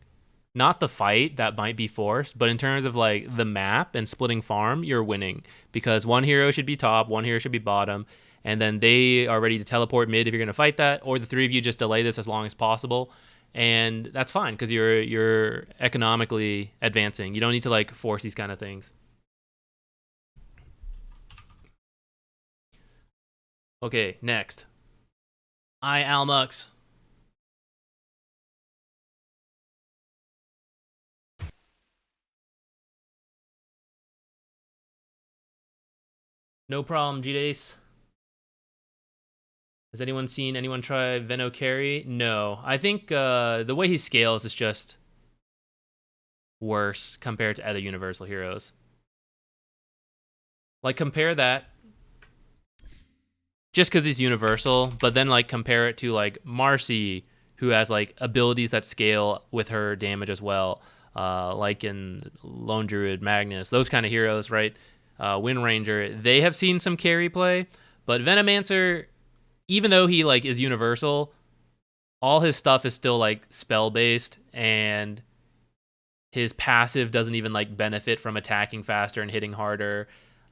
A: Not the fight that might be forced, but in terms of like the map and splitting farm, you're winning. Because 1 hero should be top, 1 hero should be bottom, and then they are ready to teleport mid if you're going to fight that, or the 3 of you just delay this as long as possible. And that's fine because you're economically advancing. You don't need to like force these kind of things. Okay, next. Almux. No problem, G-Dace. Has anyone seen anyone try Veno carry? No. I think the way he scales is just worse compared to other Universal heroes. Like, compare that just because he's Universal, but then, like, compare it to, like, Marcy, who has, like, abilities that scale with her damage as well. Like in Lone Druid, Magnus, those kind of heroes, right? Wind Ranger, they have seen some carry play, but Venomancer, even though he like is universal, all his stuff is still like spell based, and his passive doesn't even like benefit from attacking faster and hitting harder.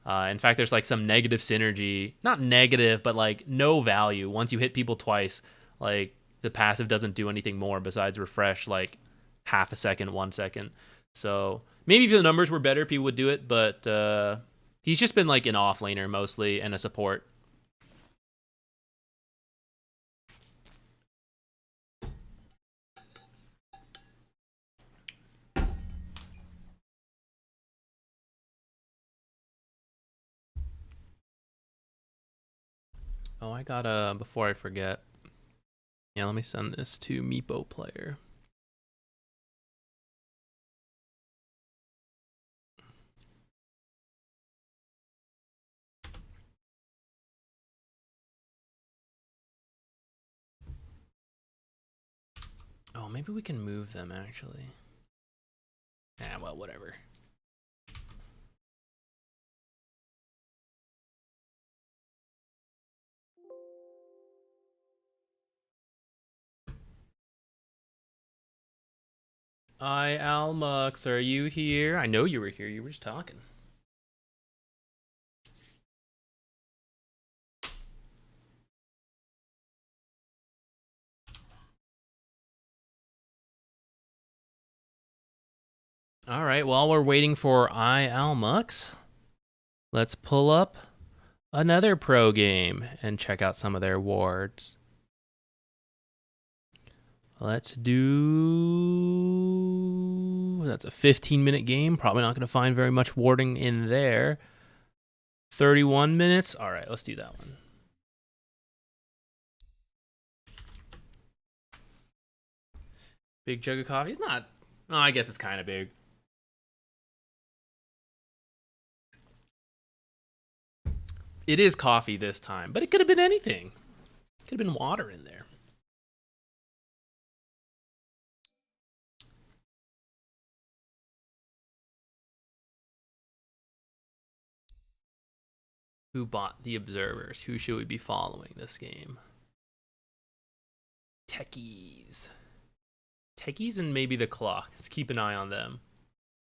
A: In fact, there's like some negative synergy, not negative, but like no value once you hit people twice. Like, the passive doesn't do anything more besides refresh, like, half a second, 1 second. So, maybe if the numbers were better, people would do it, but he's just been, like, an offlaner mostly and a support. Oh, I got before I forget. Yeah, let me send this to Meepo player. Oh, maybe we can move them actually. Yeah, well, whatever. Hi, Almux, are you here? I know you were here. You were just talking. All right, while we're waiting for Almux, let's pull up another pro game and check out some of their wards. Let's do... That's a 15-minute game. Probably not going to find very much warding in there. 31 minutes. All right, let's do that one. Big jug of coffee. It's not... Oh, I guess it's kind of big. It is coffee this time, but it could have been anything. Could have been water in there. Who bought the observers? Who should we be following this game? Techies. Techies and maybe the clock. Let's keep an eye on them.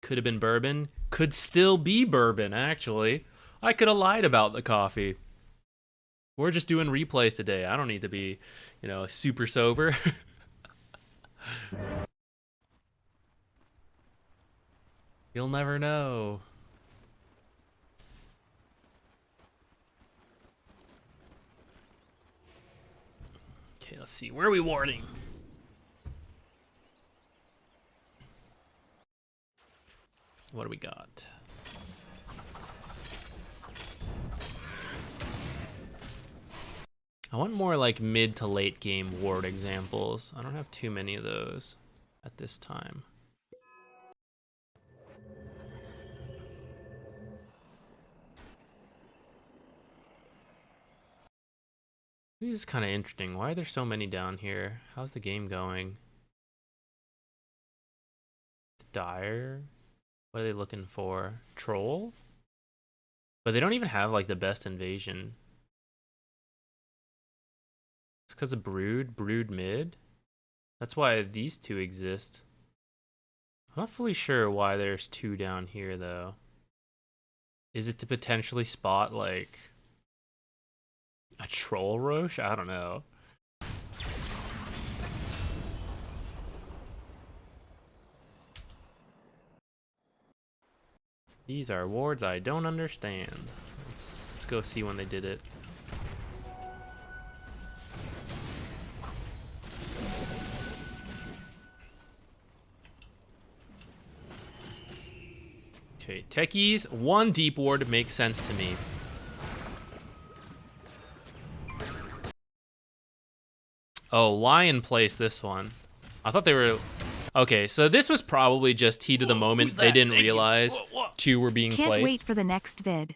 A: Could have been bourbon. Could still be bourbon, actually. I could have lied about the coffee. We're just doing replays today. I don't need to be, you know, super sober. You'll never know. Okay, let's see. Where are we warding? What do we got? I want more like mid to late game ward examples. I don't have too many of those at this time. This is kind of interesting. Why are there so many down here? How's the game going? Dire? What are they looking for? Troll? But they don't even have like the best invasion. It's because of Brood mid? That's why these two exist. I'm not fully sure why there's two down here though. Is it to potentially spot like a troll Roche? I don't know. These are wards I don't understand. Let's go see when they did it. Okay, techies, one deep ward makes sense to me. Oh, Lion placed this one. I thought they were... Okay, so this was probably just heat of the moment. They didn't realize two were being placed.
C: Can't wait for the next vid.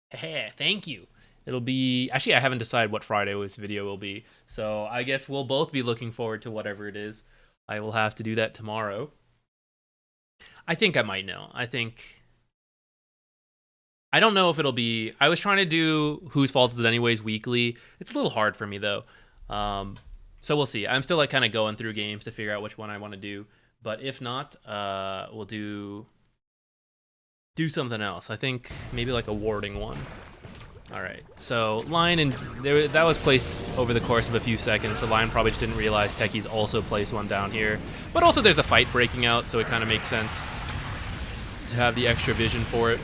A: Hey, thank you. It'll be... Actually, I haven't decided what Friday this video will be. So I guess we'll both be looking forward to whatever it is. I will have to do that tomorrow. I think I might know. I don't know if it'll be... I was trying to do Whose Fault Is It Anyways weekly. It's a little hard for me, though. So we'll see. I'm still like kind of going through games to figure out which one I want to do. But if not, we'll do something else. I think maybe like a warding one. Alright, so Lion and that was placed over the course of a few seconds, so Lion probably just didn't realize Techie's also placed one down here. But also there's a fight breaking out, so it kind of makes sense to have the extra vision for it.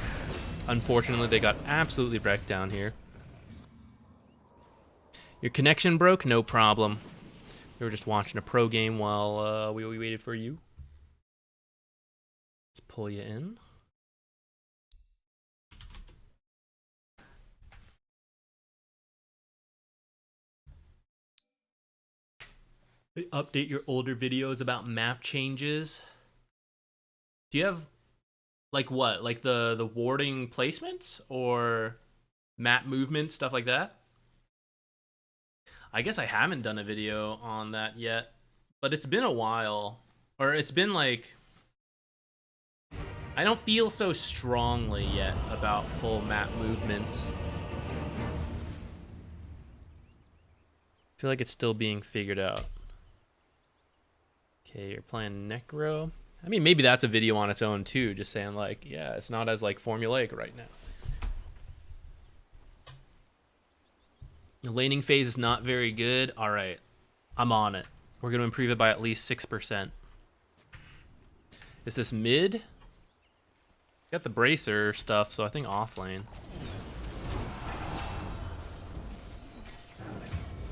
A: Unfortunately, they got absolutely wrecked down here. Your connection broke? No problem. We were just watching a pro game while we waited for you. Let's pull you in. Update your older videos about map changes. Do you have like what? Like the warding placements or map movement, stuff like that? I guess I haven't done a video on that yet, but it's been a while. Or it's been like... I don't feel so strongly yet about full map movements. I feel like it's still being figured out. Okay, you're playing Necro. I mean, maybe that's a video on its own too, just saying like, yeah, it's not as like formulaic right now. The laning phase is not very good. All right, I'm on it. We're going to improve it by at least 6%. Is this mid? Got the bracer stuff, so I think off lane.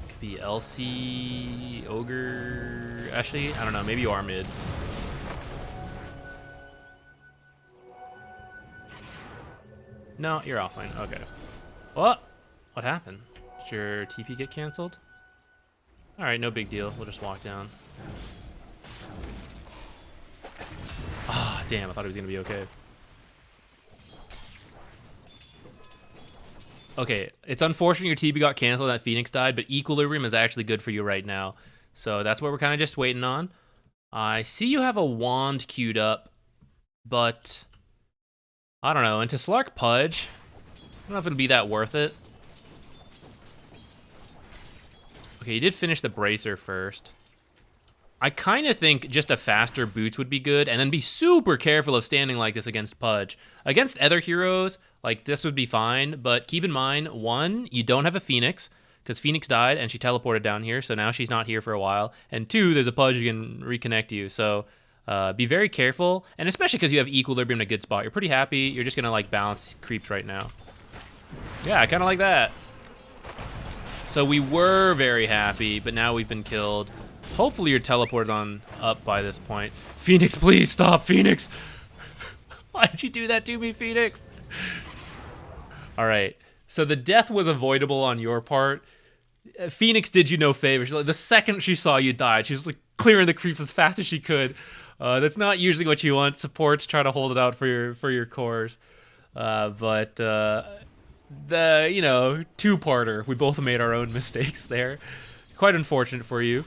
A: Could be LC, Ogre. Actually, I don't know. Maybe you are mid. No, you're offlane. Okay. What? What happened? Did your TP get canceled? Alright, no big deal. We'll just walk down. Ah, damn. I thought it was going to be okay. Okay, it's unfortunate your TP got canceled and that Phoenix died, but Equilibrium is actually good for you right now. So that's what we're kind of just waiting on. I see you have a wand queued up, but... I don't know. Into Slark Pudge, I don't know if it'll be that worth it. Okay, you did finish the Bracer first. I kind of think just a faster Boots would be good, and then be super careful of standing like this against Pudge. Against other heroes, like, this would be fine, but keep in mind, one, you don't have a Phoenix, because Phoenix died, and she teleported down here, so now she's not here for a while. And two, there's a Pudge who can reconnect you, so... be very careful, and especially because you have Equilibrium in a good spot. You're pretty happy. You're just going to, like, bounce creeps right now. Yeah, I kind of like that. So we were very happy, but now we've been killed. Hopefully your teleport's on up by this point. Phoenix, please stop, Phoenix! Why did you do that to me, Phoenix? All right, so the death was avoidable on your part. Phoenix did you no favor. Like, the second she saw you die, she was like clearing the creeps as fast as she could. That's not usually what you want. Supports try to hold it out for your cores, but the two-parter, we both made our own mistakes there. Quite unfortunate for you.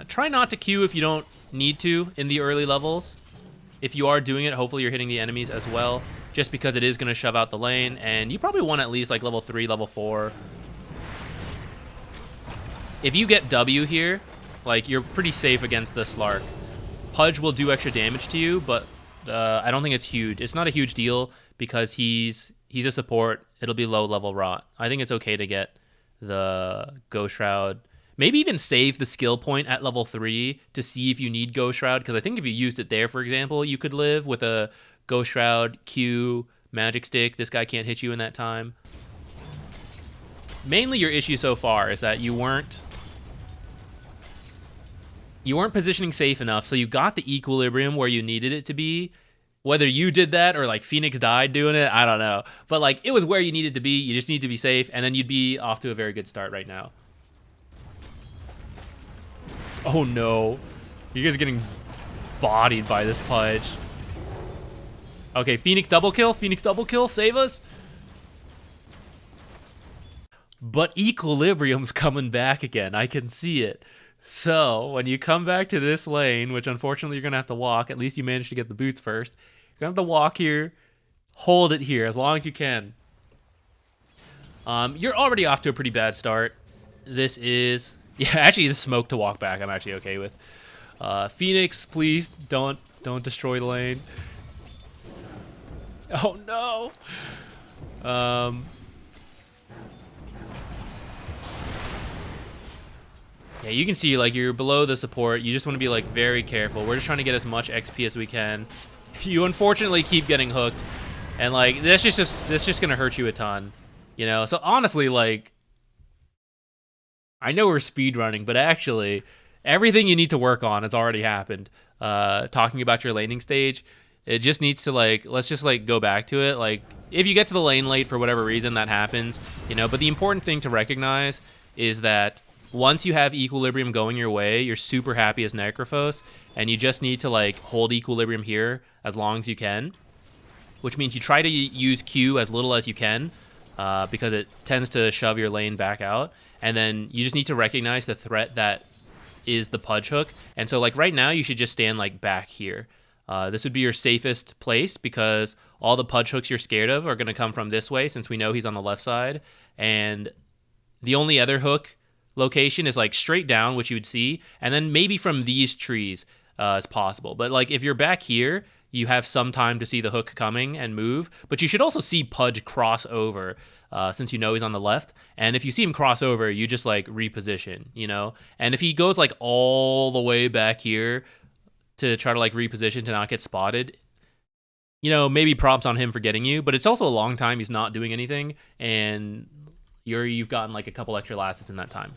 A: Try not to queue if you don't need to in the early levels. If you are doing it, hopefully you're hitting the enemies as well, just because it is going to shove out the lane, and you probably want at least like level 3, level 4. If you get W here, like, you're pretty safe against the Slark. Pudge will do extra damage to you, but I don't think it's huge. It's not a huge deal because he's a support. It'll be low level rot. I think it's okay to get the Ghost Shroud. Maybe even save the skill point at level 3 to see if you need Ghost Shroud, because I think if you used it there, for example, you could live with a Ghost Shroud, Q, Magic Stick. This guy can't hit you in that time. Mainly your issue so far is that you weren't positioning safe enough, so you got the Equilibrium where you needed it to be. Whether you did that or like Phoenix died doing it, I don't know. But like, it was where you needed to be. You just need to be safe, and then you'd be off to a very good start right now. Oh no. You guys are getting bodied by this Pudge. Okay, Phoenix double kill. Phoenix double kill. Save us. But Equilibrium's coming back again. I can see it. So, when you come back to this lane, which unfortunately you're going to have to walk, at least you managed to get the boots first. You're going to have to walk here, hold it here as long as you can. You're already off to a pretty bad start. This is... Yeah, actually, the smoke to walk back I'm actually okay with. Phoenix, please don't destroy the lane. Oh no. Yeah, you can see like you're below the support. You just want to be like very careful. We're just trying to get as much XP as we can. You unfortunately keep getting hooked, and like that's just gonna hurt you a ton, you know. So honestly, like I know we're speedrunning, but actually everything you need to work on has already happened. Talking about your laning stage, it just needs to like let's just like go back to it. Like if you get to the lane late for whatever reason, that happens, you know. But the important thing to recognize is that once you have equilibrium going your way, you're super happy as Necrophos, and you just need to like hold equilibrium here as long as you can, which means you try to use Q as little as you can, because it tends to shove your lane back out, and then you just need to recognize the threat that is the Pudge hook. And so like right now you should just stand like back here. This would be your safest place because all the Pudge hooks you're scared of are going to come from this way, since we know he's on the left side, and the only other hook location is like straight down, which you would see, and then maybe from these trees is possible. But like if you're back here, you have some time to see the hook coming and move, but you should also see Pudge cross over, since you know he's on the left. And if you see him cross over, you just like reposition, you know. And if he goes like all the way back here to try to like reposition to not get spotted, you know, maybe props on him for getting you, but it's also a long time he's not doing anything, and you've gotten like a couple extra last in that time.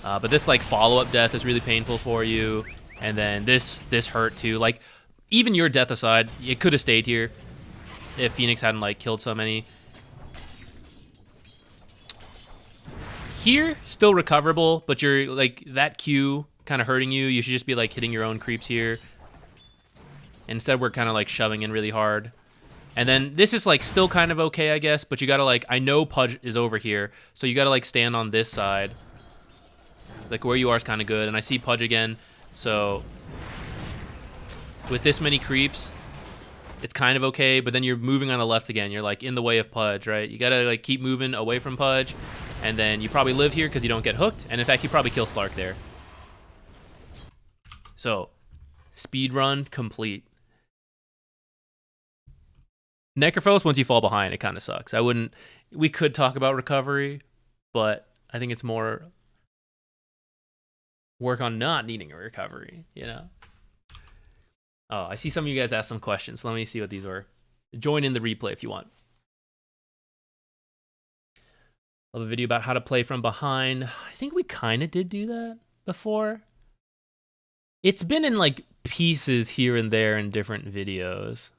A: But this like follow-up death is really painful for you, and then this hurt too. Like even your death aside, it could have stayed here if Phoenix hadn't like killed so many. Here still recoverable, but you're like that Q kind of hurting you. You should just be like hitting your own creeps here. Instead we're kind of like shoving in really hard. And then this is like still kind of okay, I guess, but you gotta like, I know Pudge is over here, so you gotta like stand on this side. Like where you are is kind of good, and I see Pudge again, so with this many creeps, it's kind of okay, but then you're moving on the left again. You're like in the way of Pudge, right? You gotta like keep moving away from Pudge, and then you probably live here because you don't get hooked, and in fact, you probably kill Slark there. So, speedrun complete. Necrophos, once you fall behind, it kind of sucks. We could talk about recovery, but I think it's more work on not needing a recovery, you know? Oh, I see some of you guys asked some questions. Let me see what these were. Join in the replay if you want. I'll have a video about how to play from behind. I think we kind of did do that before. It's been in like pieces here and there in different videos.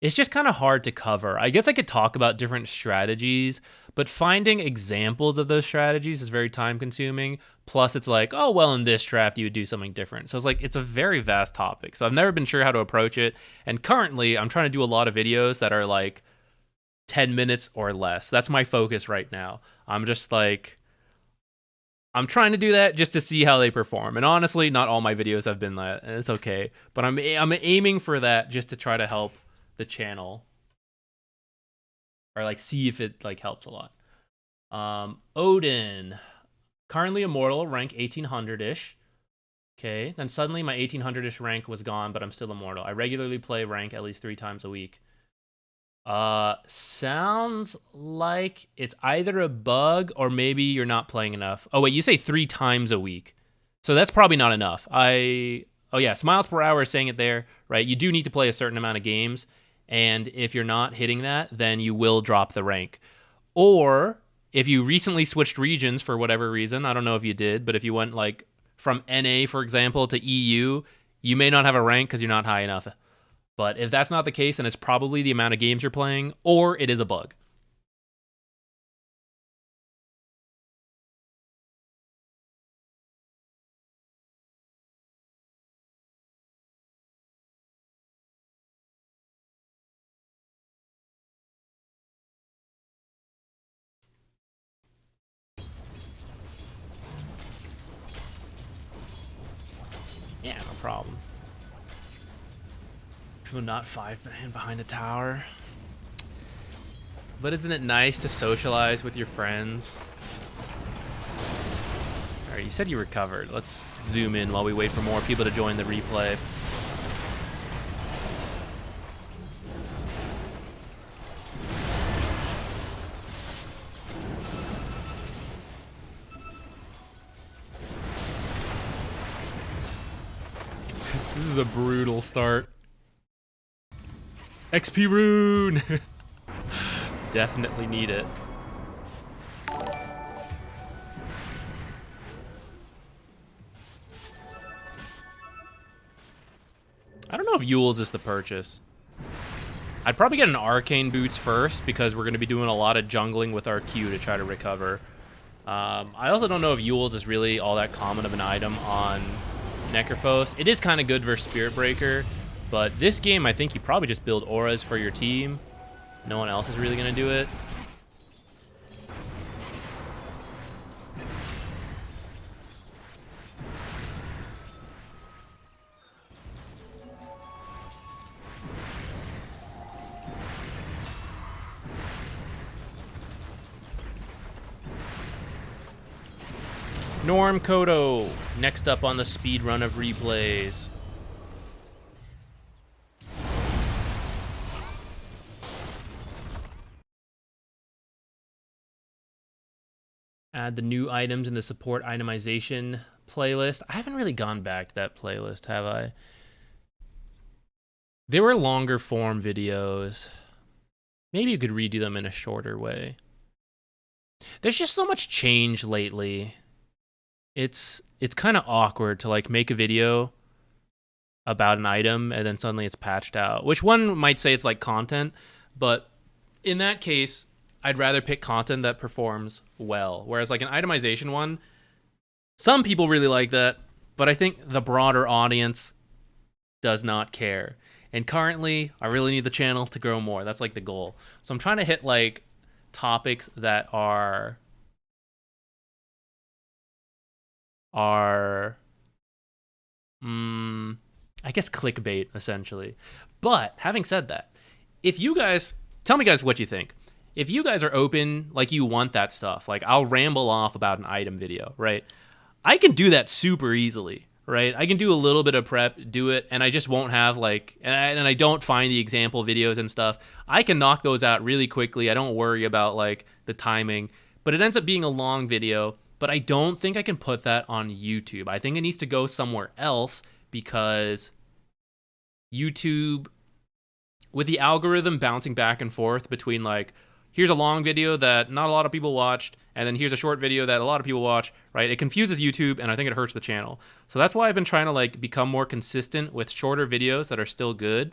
A: It's just kind of hard to cover. I guess I could talk about different strategies, but finding examples of those strategies is very time consuming. Plus it's like, oh, well, in this draft you would do something different. So it's like, it's a very vast topic. So I've never been sure how to approach it. And currently I'm trying to do a lot of videos that are like 10 minutes or less. That's my focus right now. I'm just like, I'm trying to do that just to see how they perform. And honestly, not all my videos have been that, and it's okay. But I'm aiming for that just to try to help the channel, or like see if it like helps a lot. Odin, currently immortal, rank 1800-ish. Okay, then suddenly my 1800-ish rank was gone, but I'm still immortal. I regularly play rank at least 3 times a week. Sounds like it's either a bug or maybe you're not playing enough. Oh wait, you say 3 times a week, so that's probably not enough. Oh yeah, Smiles Per Hour is saying it there, right? You do need to play a certain amount of games, and if you're not hitting that, then you will drop the rank. Or if you recently switched regions for whatever reason, I don't know if you did, but if you went like from NA, for example, to EU, you may not have a rank because you're not high enough. But if that's not the case, then it's probably the amount of games you're playing, or it is a bug. Yeah, no problem. People not 5-man behind a tower. But isn't it nice to socialize with your friends? Alright, you said you recovered. Let's zoom in while we wait for more people to join the replay. is a brutal start. XP rune! Definitely need it. I don't know if Yule's is the purchase. I'd probably get an Arcane Boots first because we're going to be doing a lot of jungling with our Q to try to recover. I also don't know if Yule's is really all that common of an item on Necrophos. It is kind of good versus Spirit Breaker, but this game I think you probably just build auras for your team. No one else is really going to do it. Norm Kodo, next up on the speed run of replays. Add the new items in the support itemization playlist. I haven't really gone back to that playlist, have I? They were longer form videos. Maybe you could redo them in a shorter way. There's just so much change lately. It's kind of awkward to like make a video about an item and then suddenly it's patched out, which one might say it's like content, but in that case, I'd rather pick content that performs well. Whereas like an itemization one, some people really like that, but I think the broader audience does not care. And currently, I really need the channel to grow more. That's like the goal. So I'm trying to hit like topics that are I guess clickbait essentially. But having said that, if you guys tell me guys what you think. If you guys are open, like you want that stuff, like I'll ramble off about an item video, right? I can do that super easily, right? I can do a little bit of prep, do it, and I just won't have like, and I don't find the example videos and stuff. I can knock those out really quickly. I don't worry about like the timing, but it ends up being a long video. But I don't think I can put that on YouTube. I think it needs to go somewhere else because YouTube, with the algorithm bouncing back and forth between like, here's a long video that not a lot of people watched, and then here's a short video that a lot of people watch, right? It confuses YouTube, and I think it hurts the channel. So that's why I've been trying to like become more consistent with shorter videos that are still good.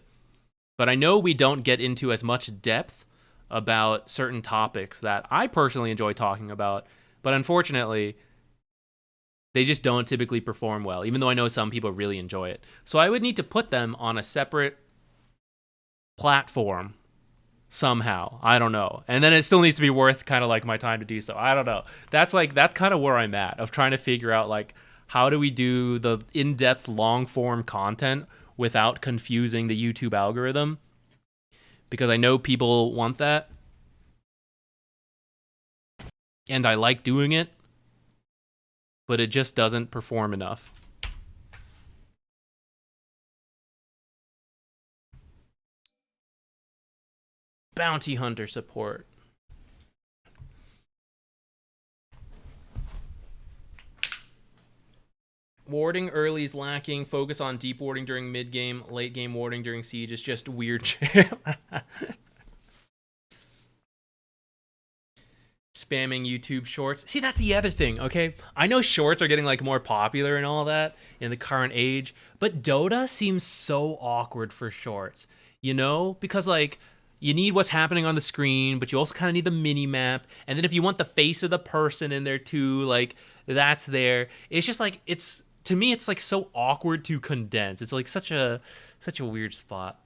A: But I know we don't get into as much depth about certain topics that I personally enjoy talking about. But unfortunately, they just don't typically perform well, even though I know some people really enjoy it. So I would need to put them on a separate platform somehow. I don't know. And then it still needs to be worth kind of like my time to do so. I don't know. That's kind of where I'm at, of trying to figure out like, how do we do the in-depth long form content without confusing the YouTube algorithm? Because I know people want that. And I like doing it, but it just doesn't perform enough. Bounty Hunter support. Warding early is lacking. Focus on deep warding during mid game. Late game warding during siege is just weird. Spamming YouTube shorts. See, that's the other thing, okay? I know shorts are getting like more popular and all that in the current age, but Dota seems so awkward for shorts, you know? Because like, you need what's happening on the screen, but you also kind of need the mini map. And then if you want the face of the person in there too, like that's there. It's just like, it's, to me, it's like so awkward to condense. It's like such a weird spot.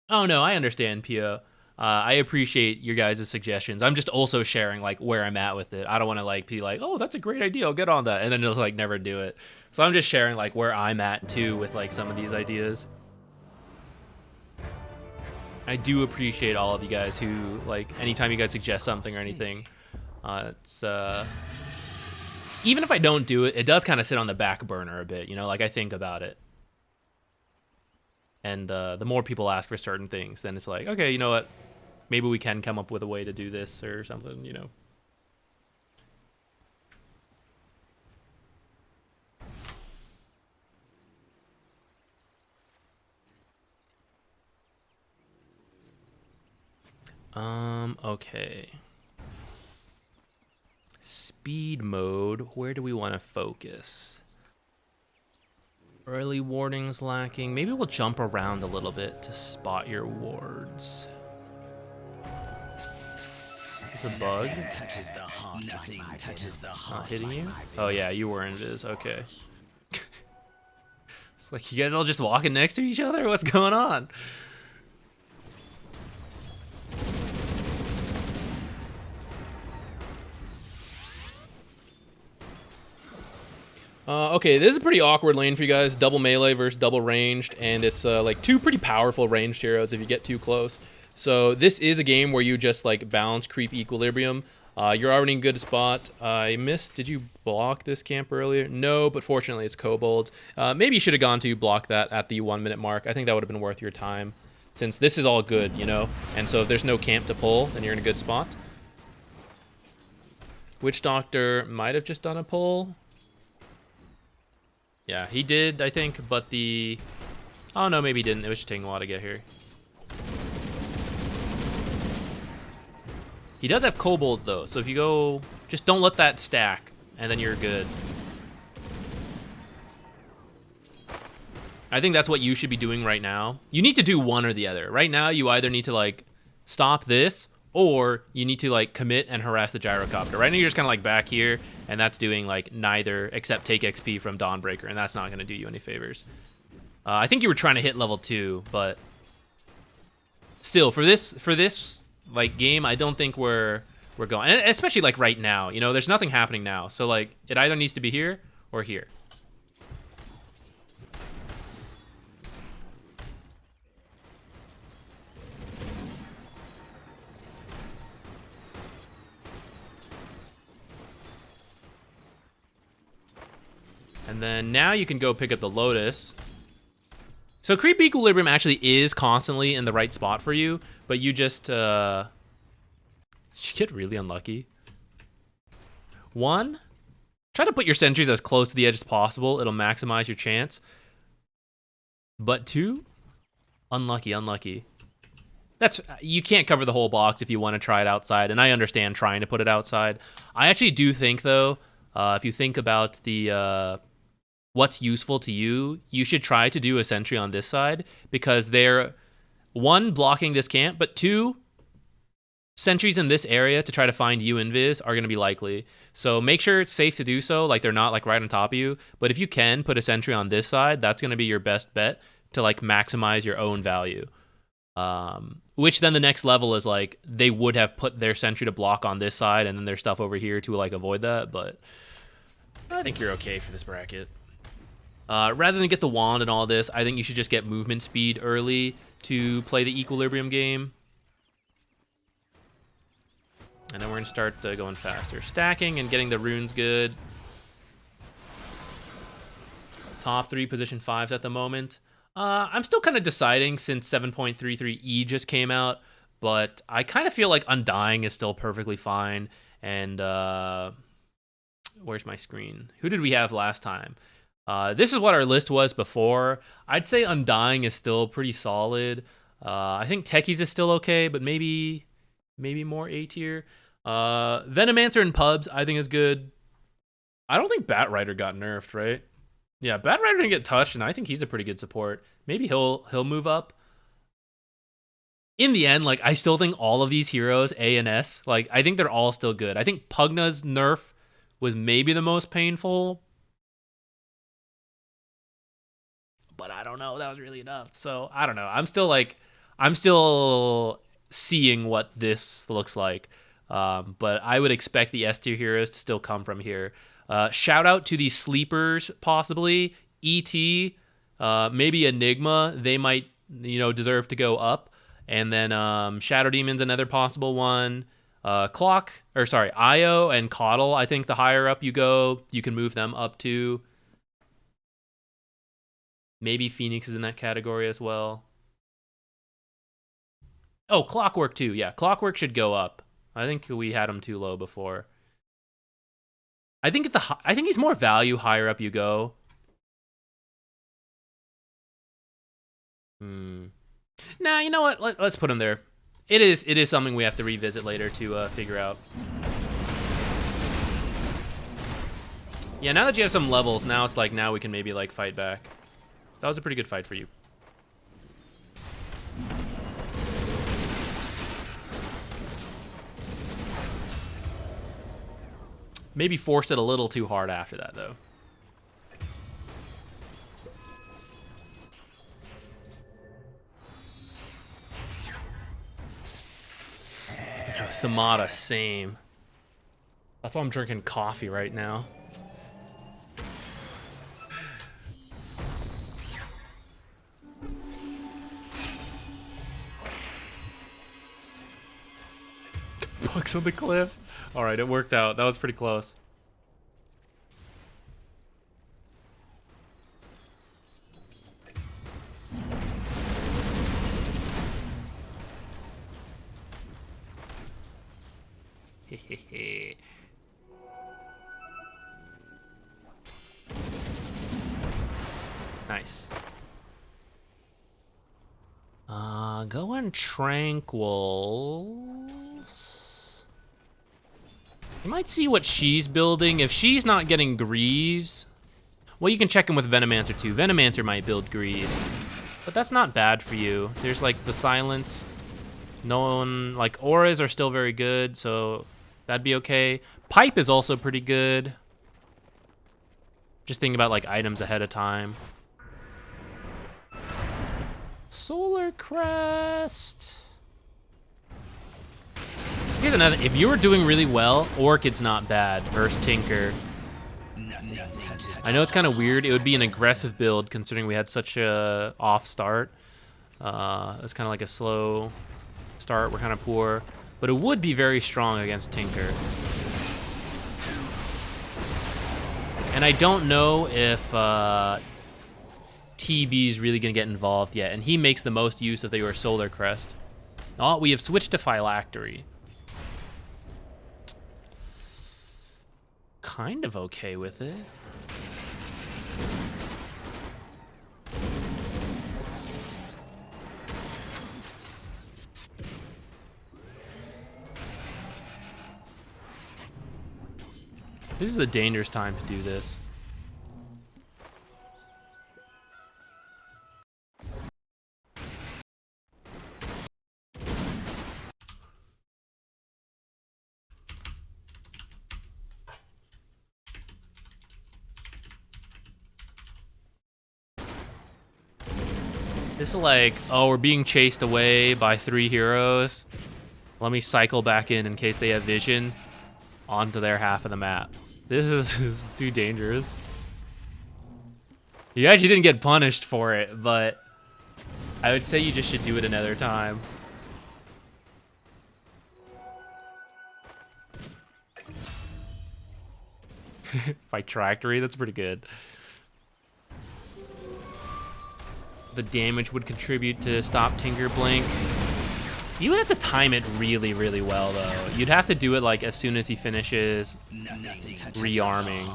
A: Oh no, I understand, Pio. I appreciate your guys' suggestions. I'm just also sharing like where I'm at with it. I don't want to like be like, oh, that's a great idea, I'll get on that, and then just like never do it. So I'm just sharing like where I'm at too with like some of these ideas. I do appreciate all of you guys who like anytime you guys suggest something or anything. It's even if I don't do it, it does kind of sit on the back burner a bit, you know, like I think about it. And the more people ask for certain things, then it's like, okay, you know what? Maybe we can come up with a way to do this or something, you know. Okay. Speed mode. Where do we want to focus? Early warnings lacking. Maybe we'll jump around a little bit to spot your wards. It's a bug. Not hitting you? Oh yeah, you were in it is. Okay. It's like you guys all just walking next to each other? What's going on? Okay, this is a pretty awkward lane for you guys. Double melee versus double ranged, and it's like two pretty powerful ranged heroes if you get too close. So this is a game where you just like balance creep equilibrium. You're already in a good spot. I missed. Did you block this camp earlier? No, but fortunately it's kobold. Maybe you should have gone to block that at the 1 minute mark. I think that would have been worth your time, since this is all good, you know. And so if there's no camp to pull, then you're in a good spot. Witch Doctor might have just done a pull. Yeah, he did, I think, but the... Oh, no, maybe he didn't. It was just taking a while to get here. He does have kobolds, though, so if you go... Just don't let that stack, and then you're good. I think that's what you should be doing right now. You need to do one or the other. Right now, you either need to, like, stop this, or you need to, like, commit and harass the gyrocopter. Right now, you're just kind of, like, back here, and that's doing, like, neither except take XP from Dawnbreaker, and that's not going to do you any favors. I think you were trying to hit level 2, but still, for this like, game, I don't think we're going. And especially, like, right now. You know, there's nothing happening now. So, like, it either needs to be here or here. And then now you can go pick up the Lotus. So creep equilibrium actually is constantly in the right spot for you, but you just you get really unlucky. 1, try to put your sentries as close to the edge as possible. It'll maximize your chance. But 2, unlucky. You can't cover the whole box if you want to try it outside, and I understand trying to put it outside. I actually do think, though, if you think about the what's useful to you, you should try to do a sentry on this side, because they're, 1, blocking this camp, but 2, sentries in this area to try to find you invis are going to be likely. So make sure it's safe to do so, like they're not like right on top of you. But if you can put a sentry on this side, that's going to be your best bet to like maximize your own value. Which then the next level is like they would have put their sentry to block on this side and then their stuff over here to like avoid that. But I think you're okay for this bracket. Rather than get the wand and all this, I think you should just get movement speed early to play the equilibrium game. And then we're going to start going faster. Stacking and getting the runes good. Top 3 position 5s at the moment. I'm still kind of deciding since 7.33E just came out, but I kind of feel like Undying is still perfectly fine. And where's my screen? Who did we have last time? This is what our list was before. I'd say Undying is still pretty solid. I think Techies is still okay, but maybe more A tier. Venomancer and Pubs I think is good. I don't think Batrider got nerfed, right? Yeah, Batrider didn't get touched, and I think he's a pretty good support. Maybe he'll move up. In the end, like I still think all of these heroes, A and S, like I think they're all still good. I think Pugna's nerf was maybe the most painful, but I don't know. That was really enough. So I don't know. I'm still seeing what this looks like. But I would expect the S tier heroes to still come from here. Shout out to the sleepers, possibly ET, maybe Enigma. They might, deserve to go up. And then Shadow Demon's another possible one. Io and Coddle. I think the higher up you go, you can move them up to. Maybe Phoenix is in that category as well. Oh, Clockwork too. Yeah, Clockwork should go up. I think we had him too low before. I think he's more value higher up you go. Nah, you know what? Let's put him there. It is something we have to revisit later to figure out. Yeah, now that you have some levels, now it's like, now we can maybe like fight back. That was a pretty good fight for you. Maybe forced it a little too hard after that, though. Thamada, same. That's why I'm drinking coffee right now. Bugs on the cliff. All right, it worked out. That was pretty close. Nice. Going Tranquils. You might see what she's building. If she's not getting Greaves, well, you can check in with Venomancer too. Venomancer might build Greaves, but that's not bad for you. There's like the Silence. No one, like, auras are still very good, so that'd be okay. Pipe is also pretty good. Just thinking about like items ahead of time. Solar Crest. Here's another. If you were doing really well, Orchid's not bad versus Tinker. I know it's kind of weird. It would be an aggressive build considering we had such a off start. It's kind of like a slow start. We're kind of poor, but it would be very strong against Tinker. And I don't know if TB is really going to get involved yet, and he makes the most use if they were Solar Crest. Oh, we have switched to Phylactery. Kind of okay with it. This is a dangerous time to do this. This is like, oh, we're being chased away by 3 heroes. Let me cycle back in case they have vision onto their half of the map. This is too dangerous. You actually didn't get punished for it, but I would say you just should do it another time. Fight Tractory, that's pretty good. The damage would contribute to stop Tinker Blink. You would have to time it really, really well, though. You'd have to do it like as soon as he finishes rearming.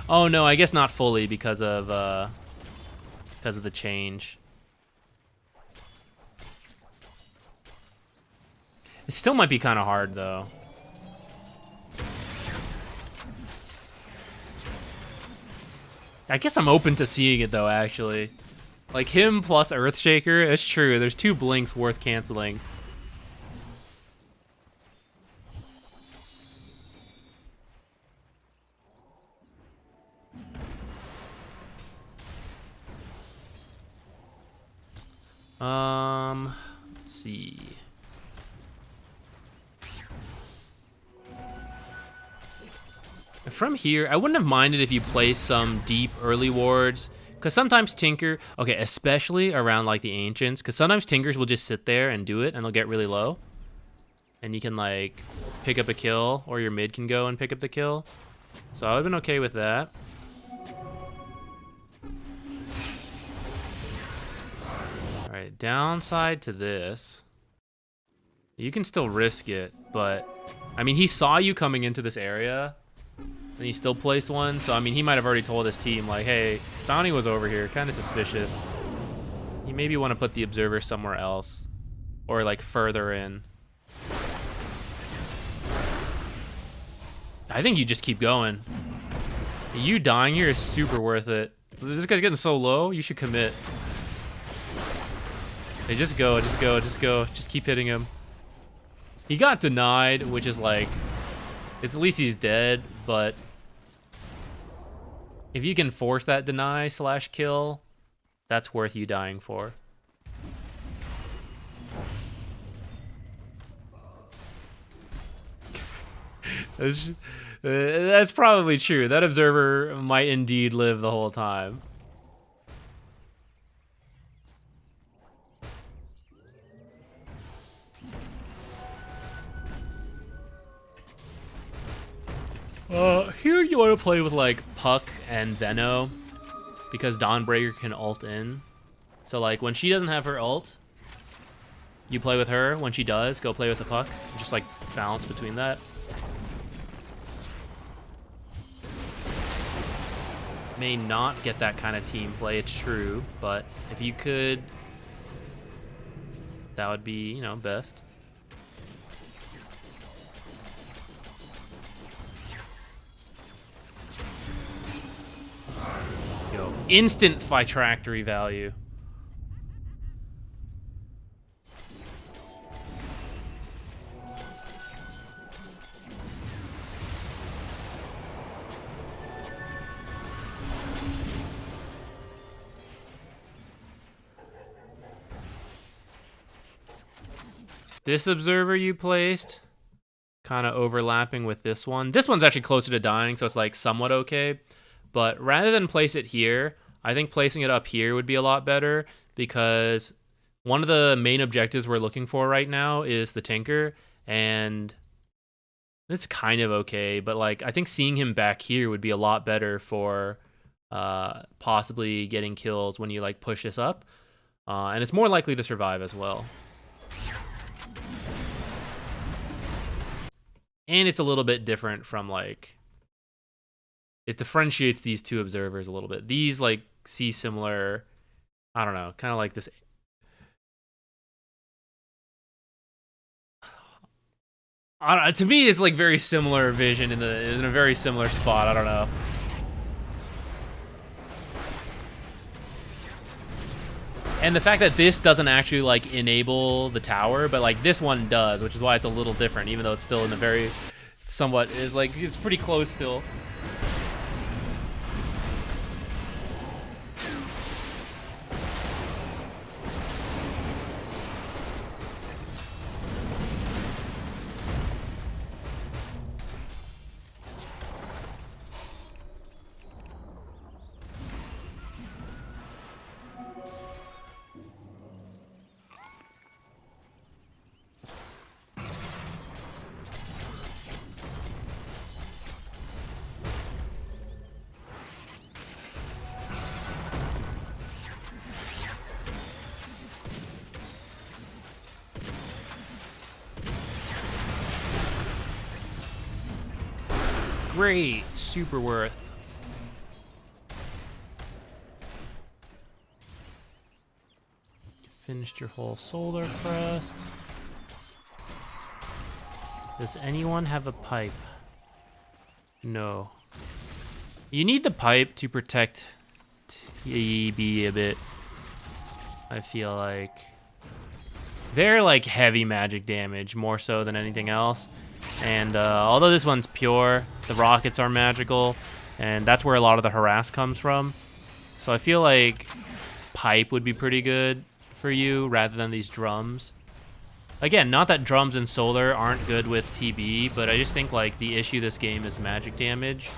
A: Oh no, I guess not fully because of the change. It still might be kind of hard, though. I guess I'm open to seeing it, though, actually. Like, him plus Earthshaker, it's true. There's 2 blinks worth canceling. Let's see. From here, I wouldn't have minded if you placed some deep early wards, because sometimes Tinker, okay, especially around like the Ancients, because sometimes Tinkers will just sit there and do it, and they'll get really low. And you can like pick up a kill, or your mid can go and pick up the kill. So I would have been okay with that. Alright, downside to this. You can still risk it, but I mean, he saw you coming into this area. And he still placed one, so I mean, he might have already told his team, like, hey, Bounty was over here, kind of suspicious. He maybe want to put the observer somewhere else, or like further in. I think you just keep going. You dying here is super worth it. This guy's getting so low, you should commit. Hey, just go, just go, just go. Just keep hitting him. He got denied, which is like, it's at least he's dead, but if you can force that deny / kill, that's worth you dying for. That's probably true. That observer might indeed live the whole time. Here you want to play with like Puck and Venno, because Dawnbreaker can ult in. So like when she doesn't have her ult, you play with her. When she does, go play with the Puck. Just like balance between that. May not get that kind of team play, it's true, but if you could, that would be, you know, best. Yo, instant Phytractory value. This observer you placed, kind of overlapping with this one. This one's actually closer to dying, so it's like somewhat okay. But rather than place it here, I think placing it up here would be a lot better, because one of the main objectives we're looking for right now is the Tinker, and it's kind of okay, but like I think seeing him back here would be a lot better for possibly getting kills when you like push this up, and it's more likely to survive as well. And it's a little bit different from like, it differentiates these two observers a little bit. These like see similar, I don't know, kind of like this. I don't, to me, it's like very similar vision in a very similar spot. I don't know. And the fact that this doesn't actually like enable the tower, but like this one does, which is why it's a little different, even though it's still in the very somewhat is like, it's pretty close still. Great, super worth. Finished your whole solar crest. Does anyone have a pipe? No. You need the pipe to protect TB a bit, I feel like. They're like heavy magic damage, more so than anything else. And although this one's pure, the rockets are magical, and that's where a lot of the harass comes from. So I feel like pipe would be pretty good for you rather than these drums. Again, not that drums and solar aren't good with TB, but I just think like the issue this game is magic damage.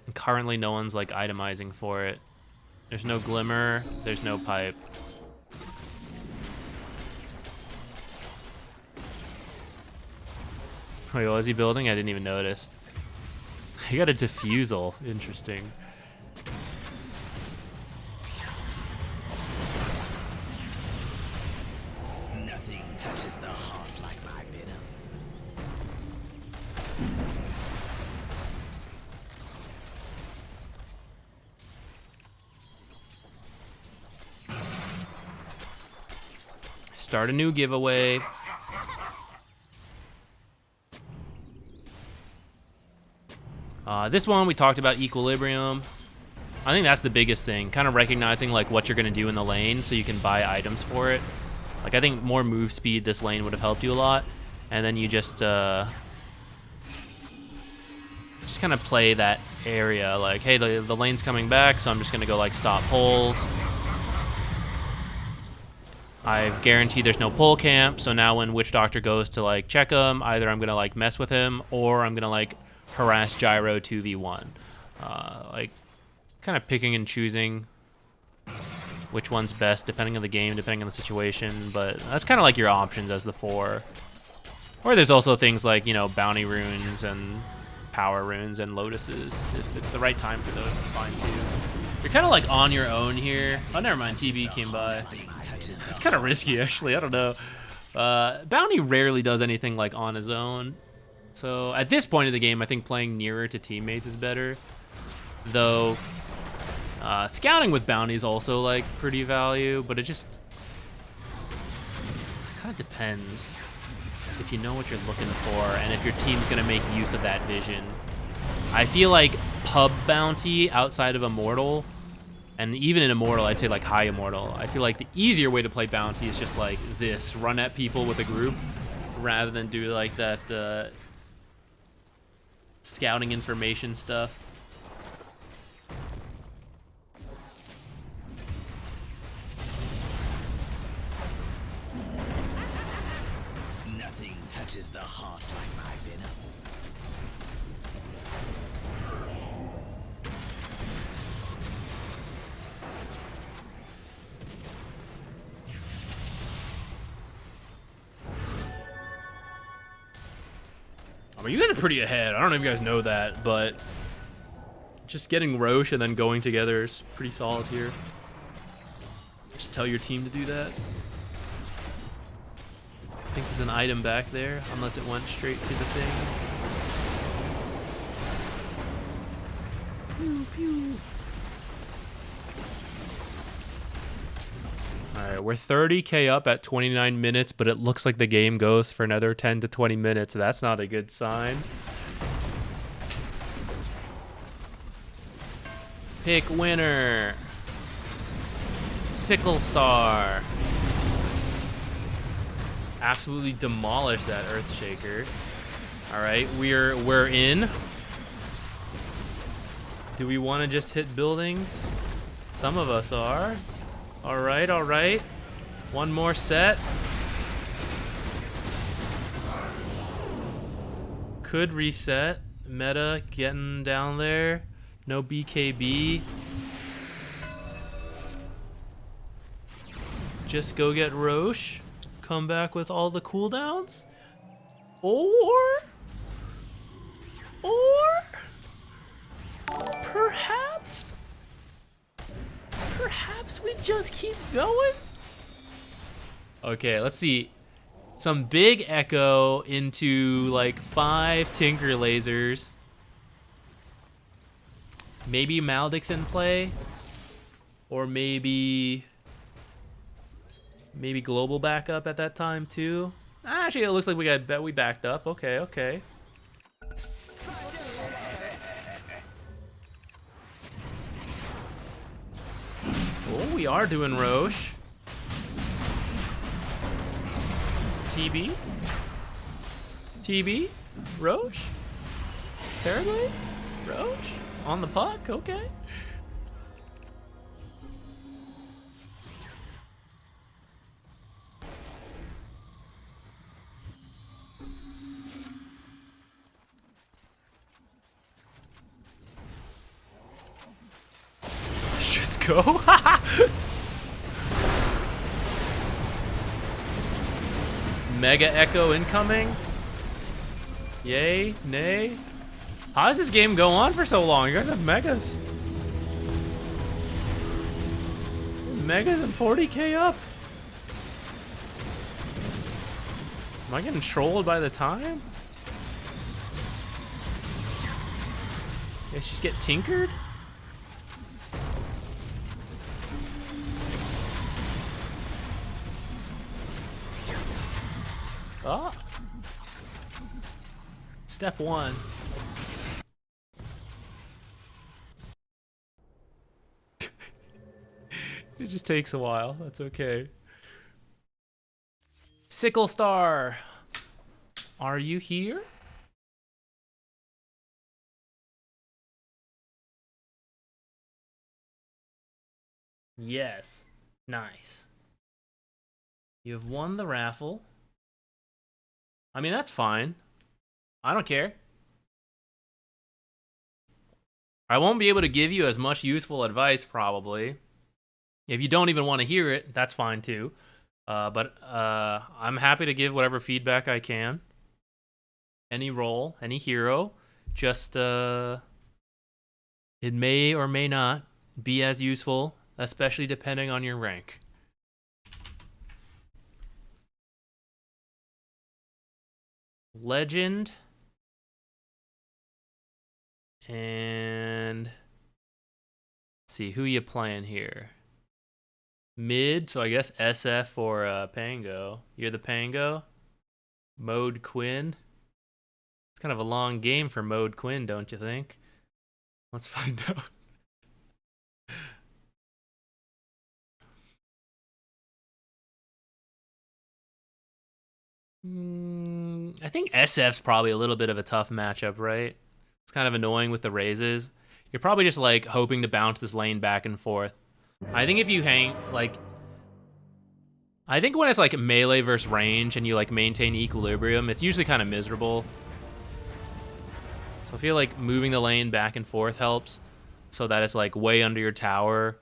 A: And currently no one's like itemizing for it. There's no glimmer, there's no pipe. Wait, what was he building? I didn't even notice. He got a diffusal. Interesting.
B: Nothing touches the heart like my venom.
A: Start a new giveaway. This one we talked about equilibrium. I think that's the biggest thing, kind of recognizing like what you're gonna do in the lane so you can buy items for it. Like I think more move speed this lane would have helped you a lot, and then you just kind of play that area like, hey, the lane's coming back, so I'm just gonna go like stop pulls. I've guaranteed there's no pull camp, so now when Witch Doctor goes to like check him, either I'm gonna like mess with him or I'm gonna like harass Gyro 2v1. Like kind of picking and choosing which one's best depending on the game, depending on the situation, but that's kind of like your options as the 4. Or there's also things like, you know, bounty runes and power runes and lotuses. If it's the right time for those, it's fine too. You're kind of like on your own here. Oh, never mind, TB came by. It's kind of risky actually, I don't know. Bounty rarely does anything like on his own. So at this point of the game, I think playing nearer to teammates is better. Though scouting with bounty is also like pretty value, but it just kind of depends if you know what you're looking for and if your team's gonna make use of that vision. I feel like pub bounty outside of Immortal, and even in Immortal, I'd say like high Immortal, I feel like the easier way to play bounty is just like this, run at people with a group, rather than do like that scouting information stuff.
B: Nothing touches the heart like my venom.
A: I mean, you guys are pretty ahead. I don't know if you guys know that, but just getting Roche and then going together is pretty solid here. Just tell your team to do that. I think there's an item back there, unless it went straight to the thing. Pew, pew. Alright, we're 30k up at 29 minutes, but it looks like the game goes for another 10 to 20 minutes. That's not a good sign. Pick winner. Sickle Star. Absolutely demolished that Earthshaker. Alright, we're in. Do we want to just hit buildings? Some of us are. Alright, alright. One more set. Could reset. Meta getting down there. No BKB. Just go get Roche. Come back with all the cooldowns. Or perhaps we just keep going. Okay, let's see. Some big echo into like 5 Tinker lasers. Maybe Maldek's in play, or maybe global backup at that time too. Actually, it looks like we backed up. Okay, okay. Oh, we are doing Roche. TB? TB? Roche? Terribly? Roche? On the puck? Okay. Let's just go. Mega Echo incoming. Yay, nay. How does this game go on for so long? You guys have megas. Megas and 40k up. Am I getting trolled by the time? You guys just get tinkered? Ah. Step 1. It just takes a while. That's okay. Sickle Star, are you here? Yes. Nice. You have won the raffle. I mean, that's fine. I don't care. I won't be able to give you as much useful advice, probably. If you don't even want to hear it, that's fine too. But I'm happy to give whatever feedback I can. Any role, any hero. Just, it may or may not be as useful, especially depending on your rank. Legend. And let's see, who you playing here? Mid, so I guess SF or Pango. You're the Pango? Mode Quinn? It's kind of a long game for Mode Quinn, don't you think? Let's find out. I think SF's probably a little bit of a tough matchup, right? It's kind of annoying with the raises. You're probably just like hoping to bounce this lane back and forth. I think if you hang like, I think when it's like melee versus range and you like maintain equilibrium, it's usually kind of miserable. So I feel like moving the lane back and forth helps, so that it's like way under your tower.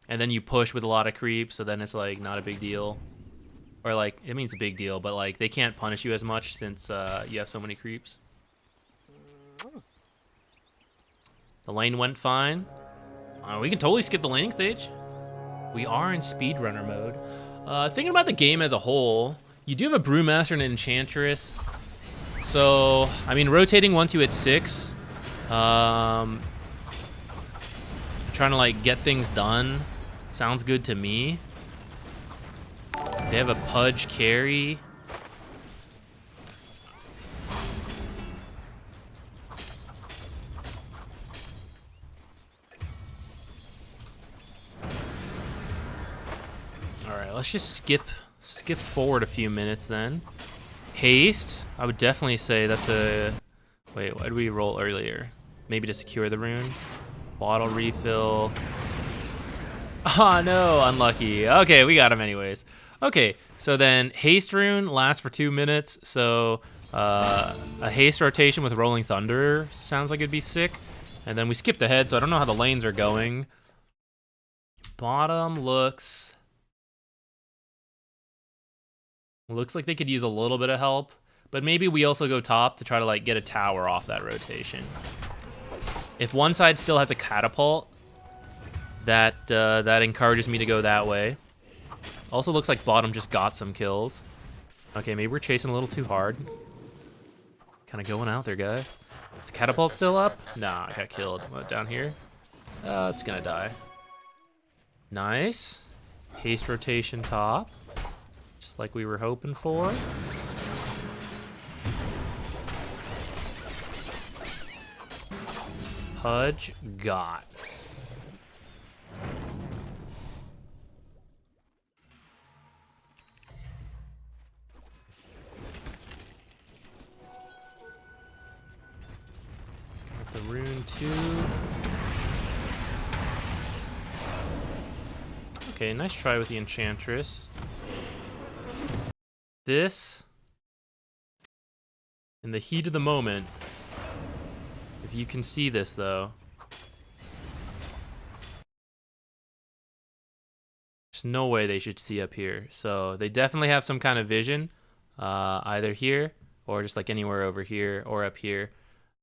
A: And then you push with a lot of creep, so then it's like not a big deal. Or like, it means a big deal, but like they can't punish you as much since you have so many creeps. The lane went fine. We can totally skip the laning stage. We are in speedrunner mode. Thinking about the game as a whole, you do have a Brewmaster and an Enchantress. So, I mean, rotating once you hit 6. Trying to like get things done. Sounds good to me. They have a Pudge carry. Alright, let's just skip forward a few minutes then. Haste, I would definitely say that's a... Wait, why did we roll earlier? Maybe to secure the rune. Bottle refill. Oh no, unlucky. Okay, we got him anyways. Okay, so then haste rune lasts for 2 minutes, so a haste rotation with Rolling Thunder sounds like it'd be sick. And then we skipped ahead, so I don't know how the lanes are going. Bottom looks like they could use a little bit of help, but maybe we also go top to try to like get a tower off that rotation. If one side still has a catapult, that encourages me to go that way. Also looks like bottom just got some kills. Okay, maybe we're chasing a little too hard. Kind of going out there, guys. Is the catapult still up? Nah, I got killed. What, down here? It's gonna die. Nice. Haste rotation top. Just like we were hoping for. Pudge got. Got the rune too. Okay, nice try with the Enchantress. This, in the heat of the moment, if you can see this though, there's no way they should see up here. So they definitely have some kind of vision, either here or just like anywhere over here or up here.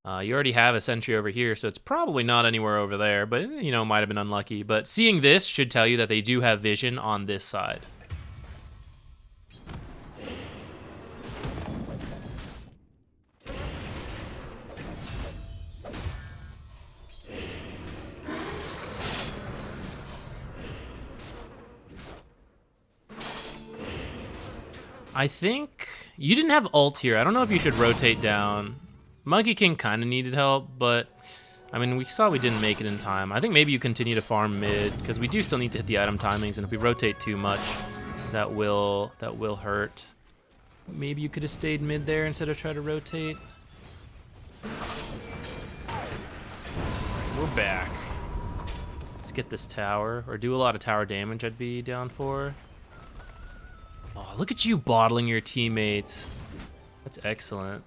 A: You already have a sentry over here, so it's probably not anywhere over there, but you know, might have been unlucky. But seeing this should tell you that they do have vision on this side. I think you didn't have ult here. I don't know if you should rotate down. Monkey King kind of needed help, but I mean, we saw we didn't make it in time. I think maybe you continue to farm mid because we do still need to hit the item timings, and if we rotate too much, that will hurt. Maybe you could have stayed mid there instead of try to rotate. We're back. Let's get this tower, or do a lot of tower damage. I'd be down for. Oh, look at you bottling your teammates. That's excellent.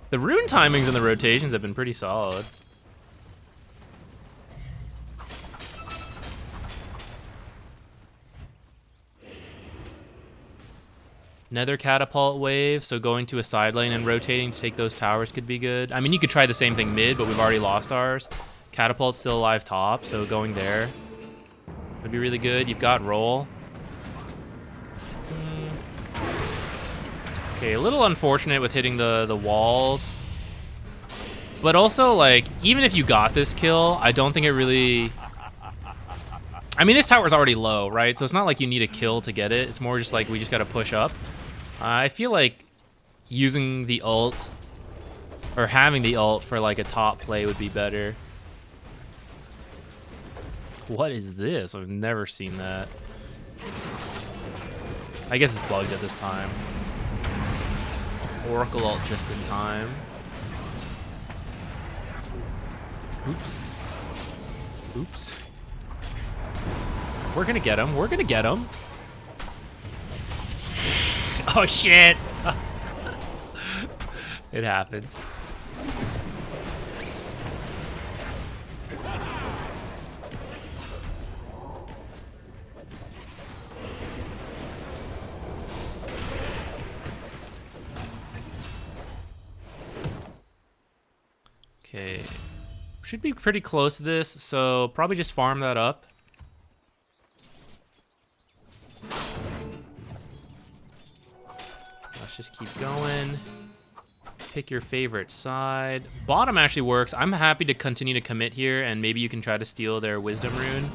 A: The rune timings and the rotations have been pretty solid. Nether catapult wave, so going to a side lane and rotating to take those towers could be good. I mean, you could try the same thing mid, but we've already lost ours. Catapult's still alive top, so going there would be really good. You've got roll. Okay, a little unfortunate with hitting the walls. But also, like, even if you got this kill, I don't think it really... I mean, this tower's already low, right? So it's not like you need a kill to get it. It's more just like we just gotta push up. I feel like using the ult, or having the ult for like a top play would be better. What is this? I've never seen that. I guess it's bugged at this time. Oracle ult just in time. Oops. Oops. We're gonna get him. We're gonna get him. Oh shit! It happens. Okay. Should be pretty close to this, so probably just farm that up. Let's just keep going. Pick your favorite side. Bottom actually works. I'm happy to continue to commit here, and maybe you can try to steal their wisdom rune.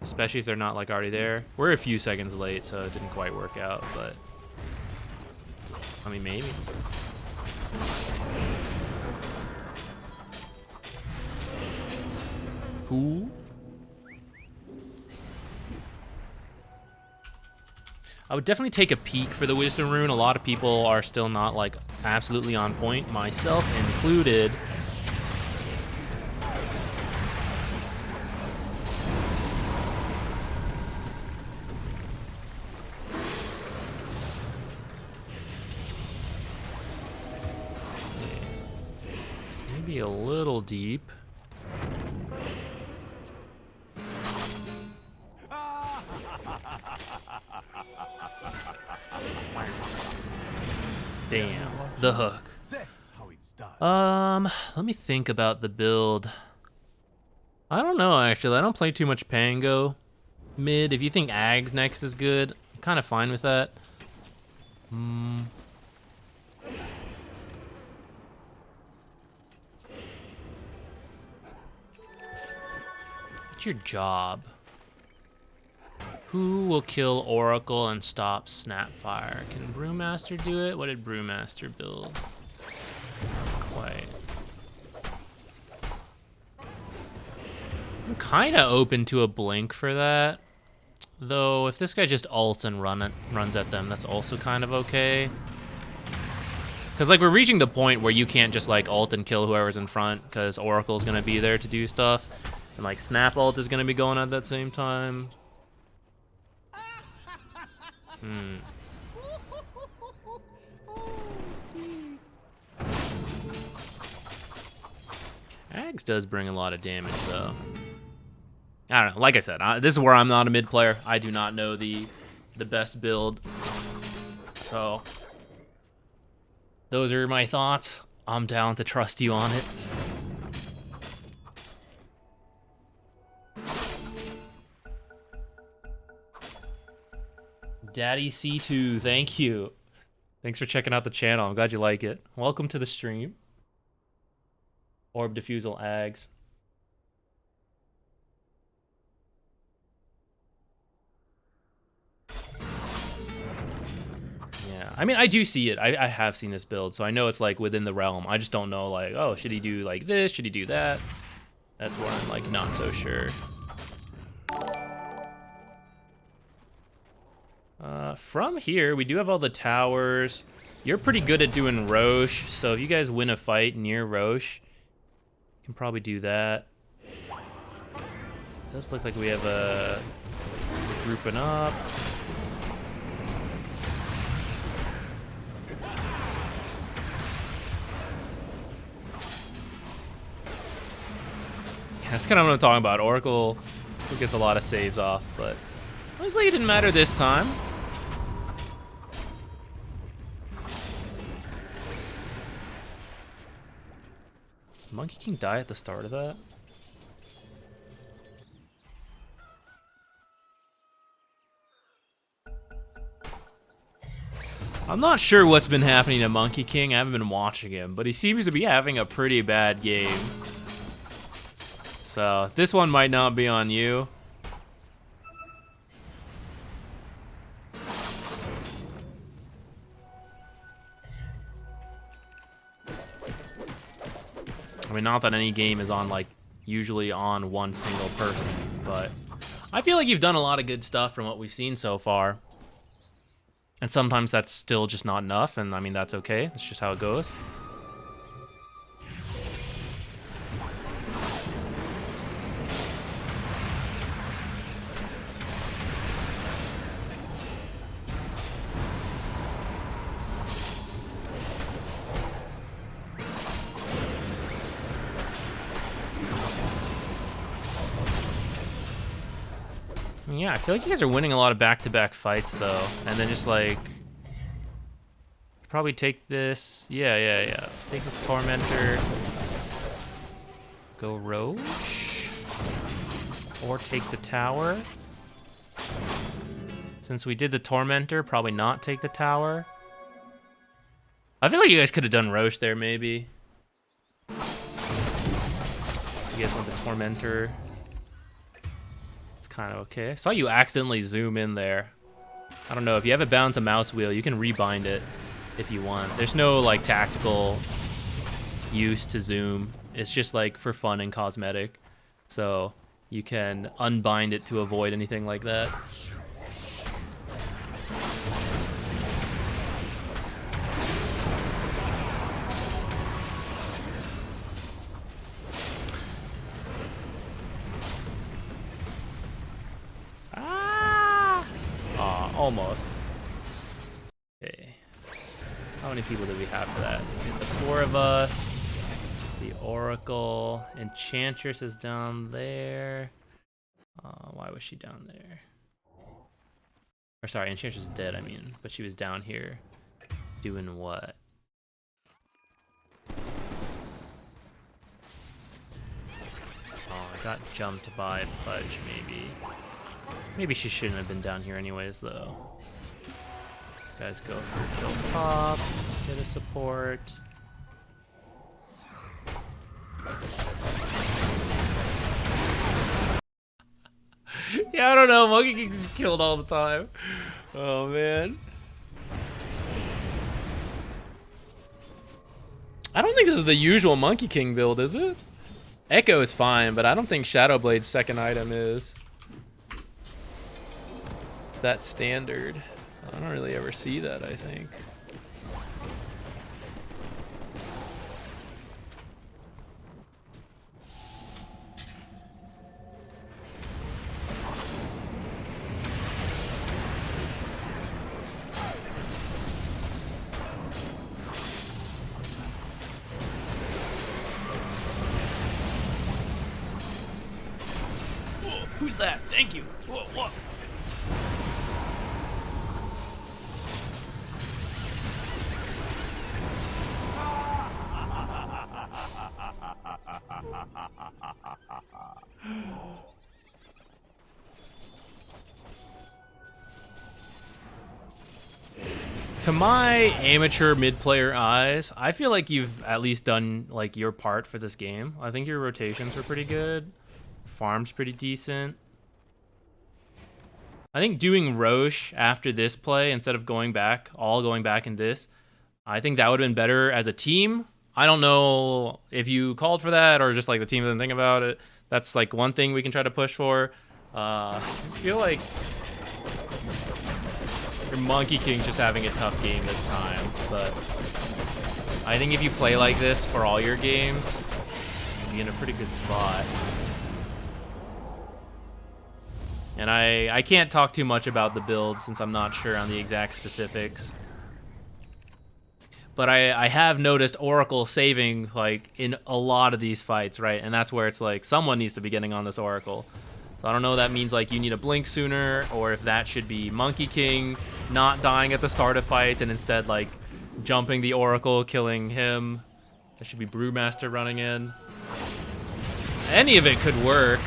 A: Especially if they're not like already there. We're a few seconds late, so it didn't quite work out, but I mean, maybe. Cool. I would definitely take a peek for the wisdom rune. A lot of people are still not like absolutely on point, myself included. Maybe a little deep. Damn, the hook. Let me think about the build. I don't know, actually. I don't play too much Pango mid. If you think Ags next is good, I'm kind of fine with that. What's your job? Who will kill Oracle and stop Snapfire? Can Brewmaster do it? What did Brewmaster build? Not quite. I'm kind of open to a blink for that. Though, if this guy just ults and runs at them, that's also kind of okay. Because, like, we're reaching the point where you can't just, like, ult and kill whoever's in front, because Oracle's going to be there to do stuff. And, like, Snap ult is going to be going at that same time. Ags does bring a lot of damage, though. I don't know. Like I said, this is where I'm not a mid player. I do not know the best build. So, those are my thoughts. I'm down to trust you on it. Daddy C2, thank you. Thanks for checking out the channel. I'm glad you like it. Welcome to the stream. Orb Diffusal Ags. I mean, I do see it. I have seen this build, so I know it's like within the realm. I just don't know like, oh, should he do like this? Should he do that? That's where I'm like not so sure. From here, we do have all the towers. You're pretty good at doing Roche, so if you guys win a fight near Roche, you can probably do that. Does look like we have a grouping up. Yeah, that's kind of what I'm talking about. Oracle gets a lot of saves off, but looks like it didn't matter this time. Monkey King die at the start of that? I'm not sure what's been happening to Monkey King. I haven't been watching him, but he seems to be having a pretty bad game. So this one might not be on you. I mean, not that any game is on like usually on one single person, but I feel like you've done a lot of good stuff from what we've seen so far. And sometimes that's still just not enough, and I mean, that's okay. That's just how it goes. Yeah, I feel like you guys are winning a lot of back-to-back fights, though. And then just, like... probably take this... Yeah. Take this Tormentor. Go Roche. Or take the tower. Since we did the Tormentor, probably not take the tower. I feel like you guys could have done Roche there, maybe. So you guys want the Tormentor. Kind of okay. I saw you accidentally zoom in there. I don't know, if you have it bound to mouse wheel, you can rebind it if you want. There's no like tactical use to zoom. It's just like for fun and cosmetic. So you can unbind it to avoid anything like that. Almost. Okay. How many people do we have for that? We have the 4 of us. The Oracle. Enchantress is down there. Why was she down there? Or sorry, Enchantress is dead, I mean. But she was down here. Doing what? Oh, I got jumped by Fudge, maybe. Maybe she shouldn't have been down here anyways, though. You guys go for kill top, get a support. Yeah, I don't know. Monkey King's killed all the time. Oh, man. I don't think this is the usual Monkey King build, is it? Echo is fine, but I don't think Shadowblade's second item is. It's that standard. I don't really ever see that, I think.
B: Whoa, who's that? Thank you. Whoa, whoa.
A: To my amateur mid-player eyes, I feel like you've at least done like your part for this game. I think your rotations were pretty good. Farm's pretty decent. I think doing Roche after this play instead of going back in this, I think that would have been better as a team. I don't know if you called for that or just like the team didn't think about it. That's like one thing we can try to push for. I feel like your Monkey King's just having a tough game this time, but I think if you play like this for all your games, you'll be in a pretty good spot. And I can't talk too much about the build since I'm not sure on the exact specifics. But I have noticed Oracle saving like in a lot of these fights, right? And that's where it's like someone needs to be getting on this Oracle. So I don't know if that means like you need a blink sooner or if that should be Monkey King not dying at the start of fights and instead like jumping the Oracle, killing him. That should be Brewmaster running in. Any of it could work.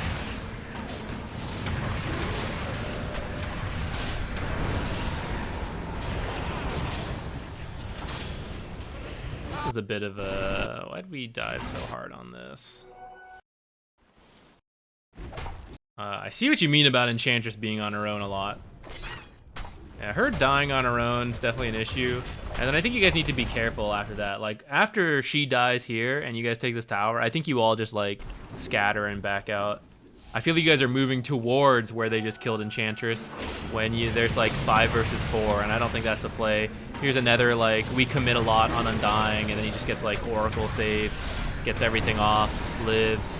A: This is a bit of a... Why'd we dive so hard on this? I see what you mean about Enchantress being on her own a lot. Yeah, her dying on her own is definitely an issue. And then I think you guys need to be careful after that. Like, after she dies here and you guys take this tower, I think you all just, like, scatter and back out. I feel like you guys are moving towards where they just killed Enchantress when there's, like, 5 versus 4, and I don't think that's the play. Here's another, like, we commit a lot on Undying, and then he just gets, like, Oracle saved, gets everything off, lives.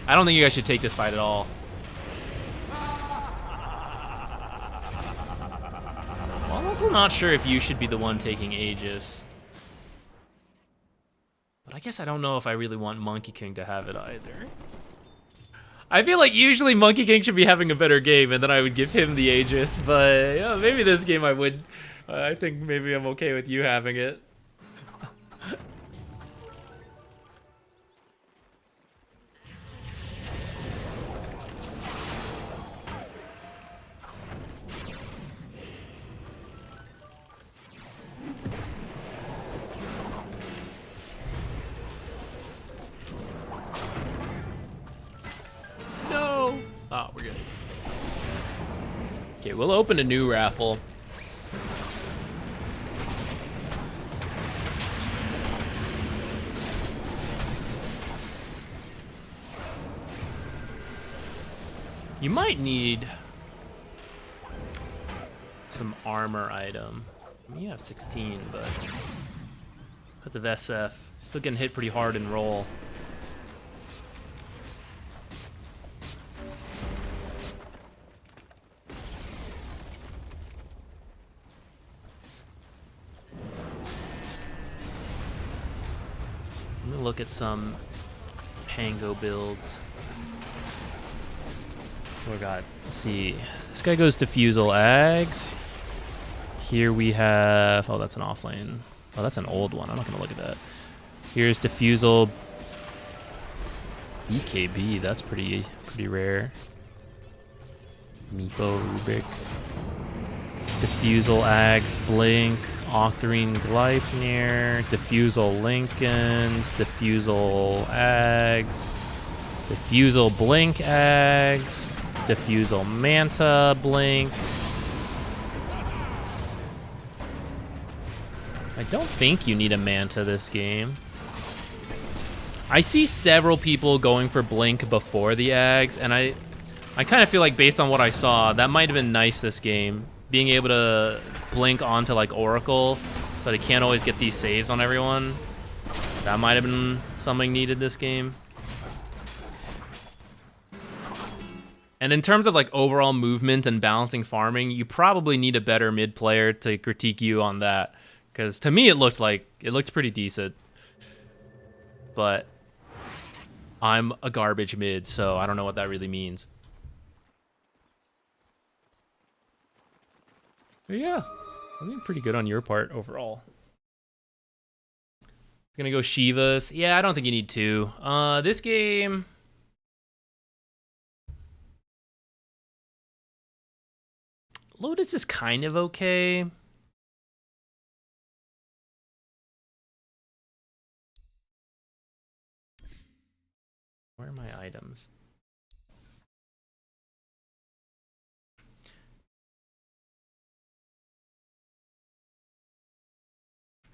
A: I don't think you guys should take this fight at all. Well, I'm also not sure if you should be the one taking Aegis. But I guess I don't know if I really want Monkey King to have it either. I feel like usually Monkey King should be having a better game, and then I would give him the Aegis, but yeah, maybe this game I would. I think maybe I'm okay with you having it. No! Oh, we're good. Okay, we'll open a new raffle. You might need some armor item. I mean, you have 16, but because of SF, still getting hit pretty hard in roll. Let me look at some Pango builds. Oh god, let's see. This guy goes Diffusal Ags. Here we have, oh, that's an offlane. Oh, that's an old one. I'm not gonna look at that. Here's Diffusal BKB. That's pretty rare. Meepo Rubik. Diffusal Ags Blink. Octarine Gleipnir. Diffusal Lincolns. Diffusal Ags. Diffusal Blink Ags. Diffusal Manta Blink. I don't think you need a Manta this game. I see several people going for Blink before the Ags, and I kind of feel like based on what I saw, that might have been nice this game. Being able to Blink onto like Oracle so they can't always get these saves on everyone. That might have been something needed this game. And in terms of like overall movement and balancing farming, you probably need a better mid player to critique you on that. Because to me, it looked pretty decent. But I'm a garbage mid, so I don't know what that really means. But yeah, I think pretty good on your part overall. Gonna go Shivas. Yeah, I don't think you need two. This game. Lotus is kind of okay. Where are my items?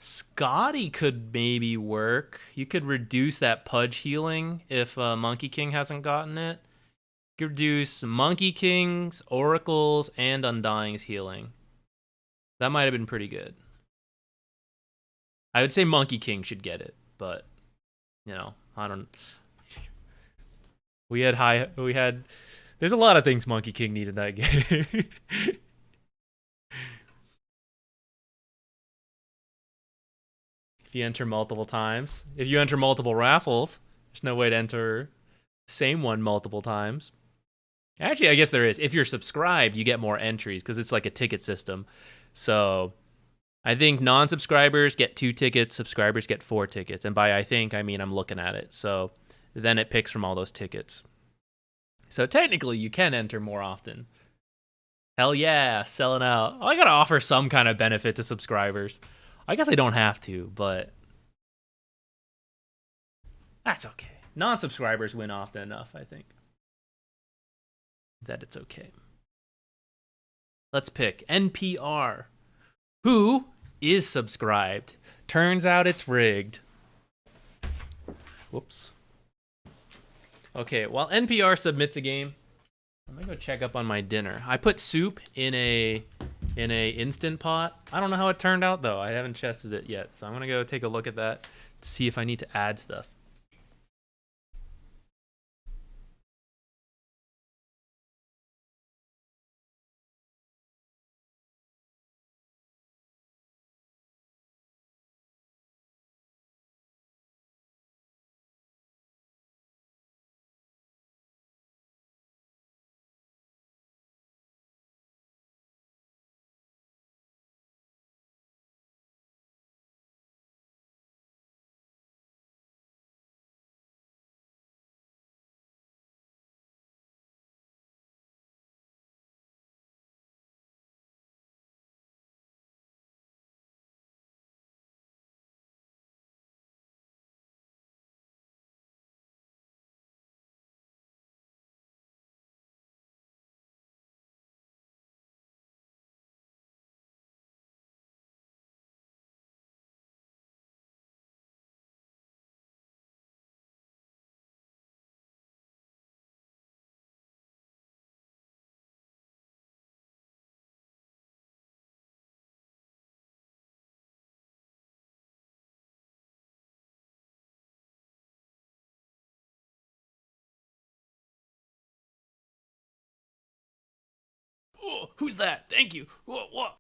A: Scotty could maybe work. You could reduce that Pudge healing if Monkey King hasn't gotten it. You could reduce Monkey King's, Oracle's, and Undying's healing. That might have been pretty good. I would say Monkey King should get it, but you know, I don't. We had. There's a lot of things Monkey King needed that game. If you enter multiple times, if you enter multiple raffles, there's no way to enter the same one multiple times. Actually, I guess there is. If you're subscribed, you get more entries because it's like a ticket system. So I think non-subscribers get 2 tickets, subscribers get 4 tickets. And by I think, I mean I'm looking at it. So then it picks from all those tickets. So technically, you can enter more often. Hell yeah, selling out. I gotta offer some kind of benefit to subscribers. I guess I don't have to, but that's okay. Non-subscribers win often enough, I think. That it's okay. Let's pick NPR. Who is subscribed? Turns out it's rigged. Whoops. Okay, while NPR submits a game, I'm gonna go check up on my dinner. I put soup in a instant pot. I don't know how it turned out though. I haven't tested it yet, so I'm gonna go take a look at that to see if I need to add stuff.
B: Oh, who's that? Thank you. What?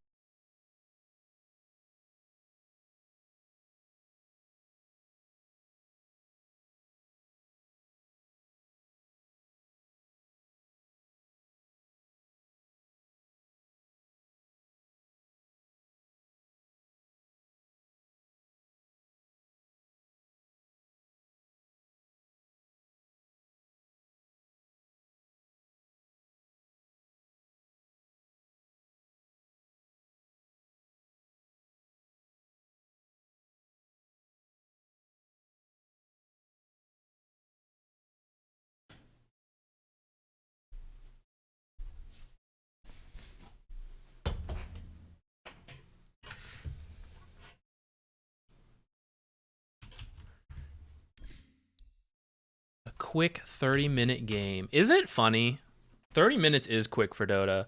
A: A quick 30-minute game. Isn't it funny? 30 minutes is quick for Dota,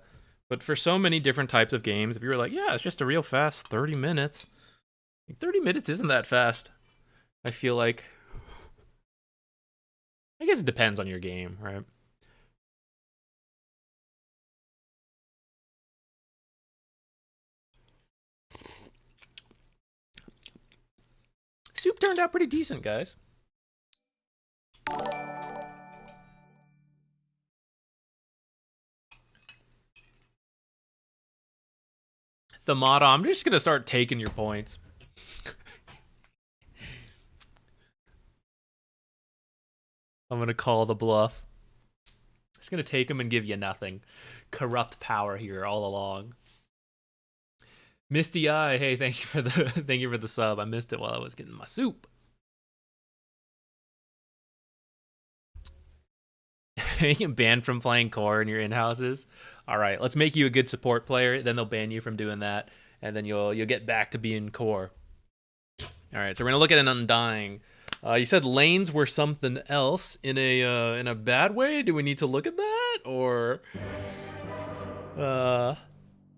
A: but for so many different types of games, if you were like, yeah, it's just a real fast 30 minutes. 30 minutes isn't that fast. I feel like. I guess it depends on your game, right? Soup turned out pretty decent, guys. Thamada, I'm just gonna start taking your points. I'm gonna call the bluff. Just gonna take him and give you nothing. Corrupt power here all along. Misty Eye, hey, thank you for the sub. I missed it while I was getting my soup. You get banned from playing core in your in-houses. All right, let's make you a good support player. Then they'll ban you from doing that, and then you'll get back to being core. All right, so we're gonna look at an Undying. You said lanes were something else in a bad way. Do we need to look at that, or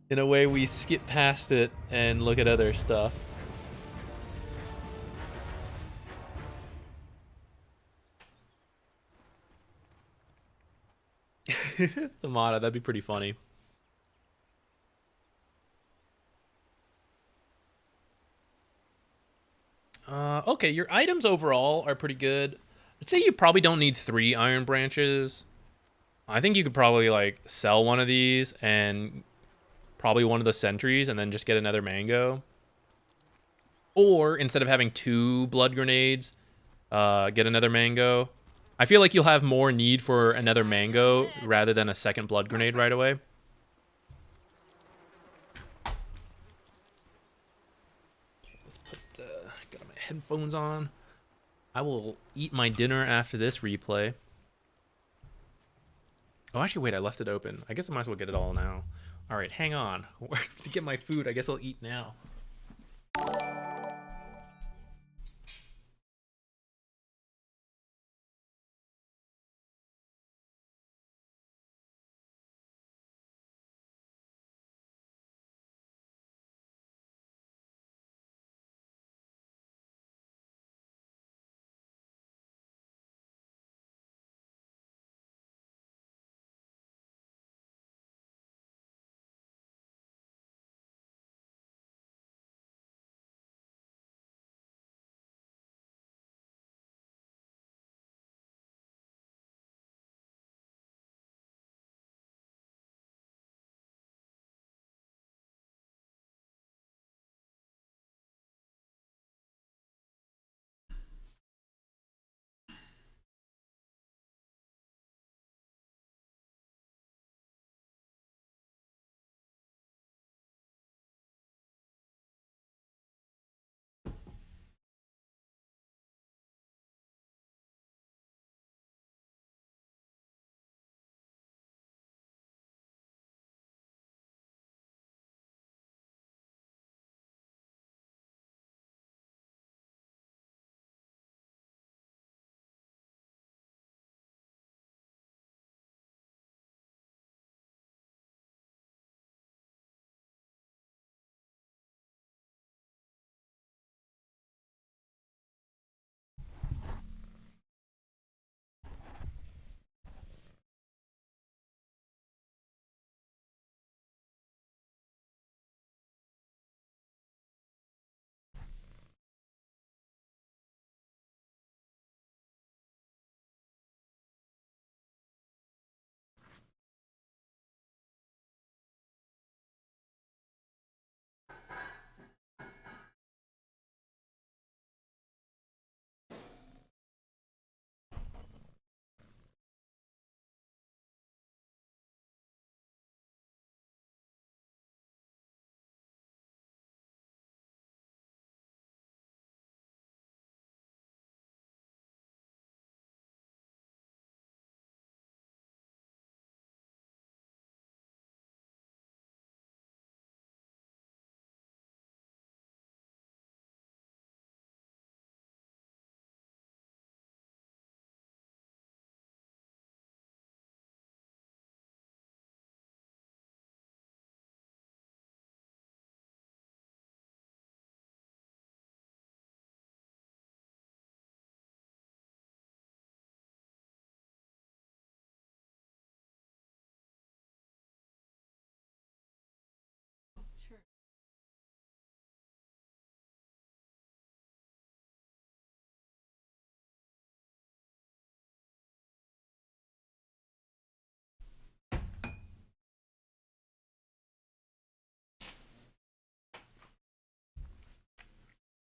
A: in a way we skip past it and look at other stuff? The motto, that'd be pretty funny. Okay, your items overall are pretty good. I'd say you probably don't need 3 iron branches. I think you could probably like sell one of these and probably one of the sentries and then just get another mango. Or instead of having 2 blood grenades, get another mango. I feel like you'll have more need for another mango rather than a second blood grenade right away. Let's put got my headphones on. I will eat my dinner after this replay. Oh, actually, wait, I left it open. I guess I might as well get it all now. All right, hang on. To get my food, I guess I'll eat now.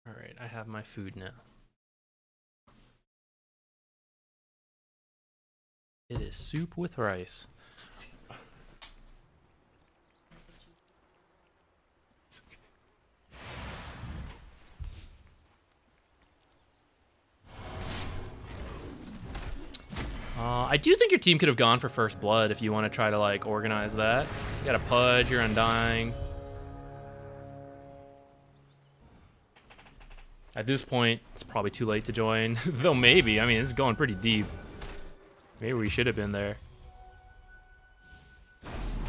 A: All right, I have my food now. It is soup with rice. I do think your team could have gone for first blood if you want to try to like organize that. You got a Pudge, you're Undying. At this point, it's probably too late to join. Though maybe. I mean, it's going pretty deep. Maybe we should have been there.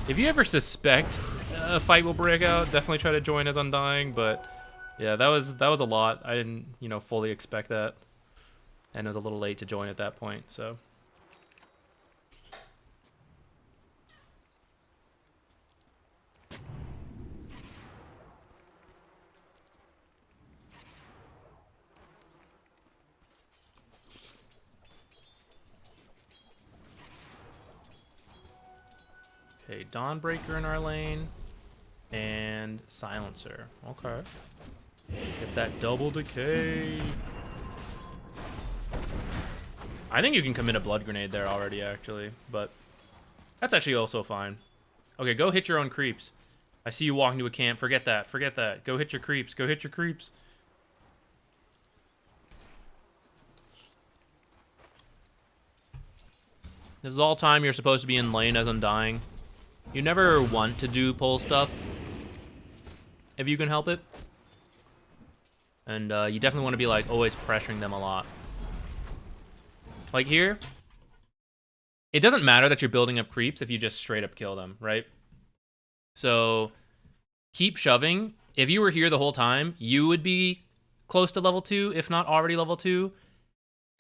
A: If you ever suspect a fight will break out, definitely try to join as Undying. But yeah, that was a lot. I didn't, you know, fully expect that, and it was a little late to join at that point. So. Okay, Dawnbreaker in our lane, and Silencer. Okay. Get that double decay. I think you can commit a Blood Grenade there already, actually, but that's actually also fine. Okay, go hit your own creeps. I see you walking to a camp. Forget that. Forget that. Go hit your creeps. Go hit your creeps. This is all time you're supposed to be in lane as Undying. You never want to do pull stuff if you can help it. And you definitely want to be like always pressuring them a lot. Like here, it doesn't matter that you're building up creeps if you just straight up kill them, right? So keep shoving. If you were here the whole time, you would be close to level 2, if not already level 2.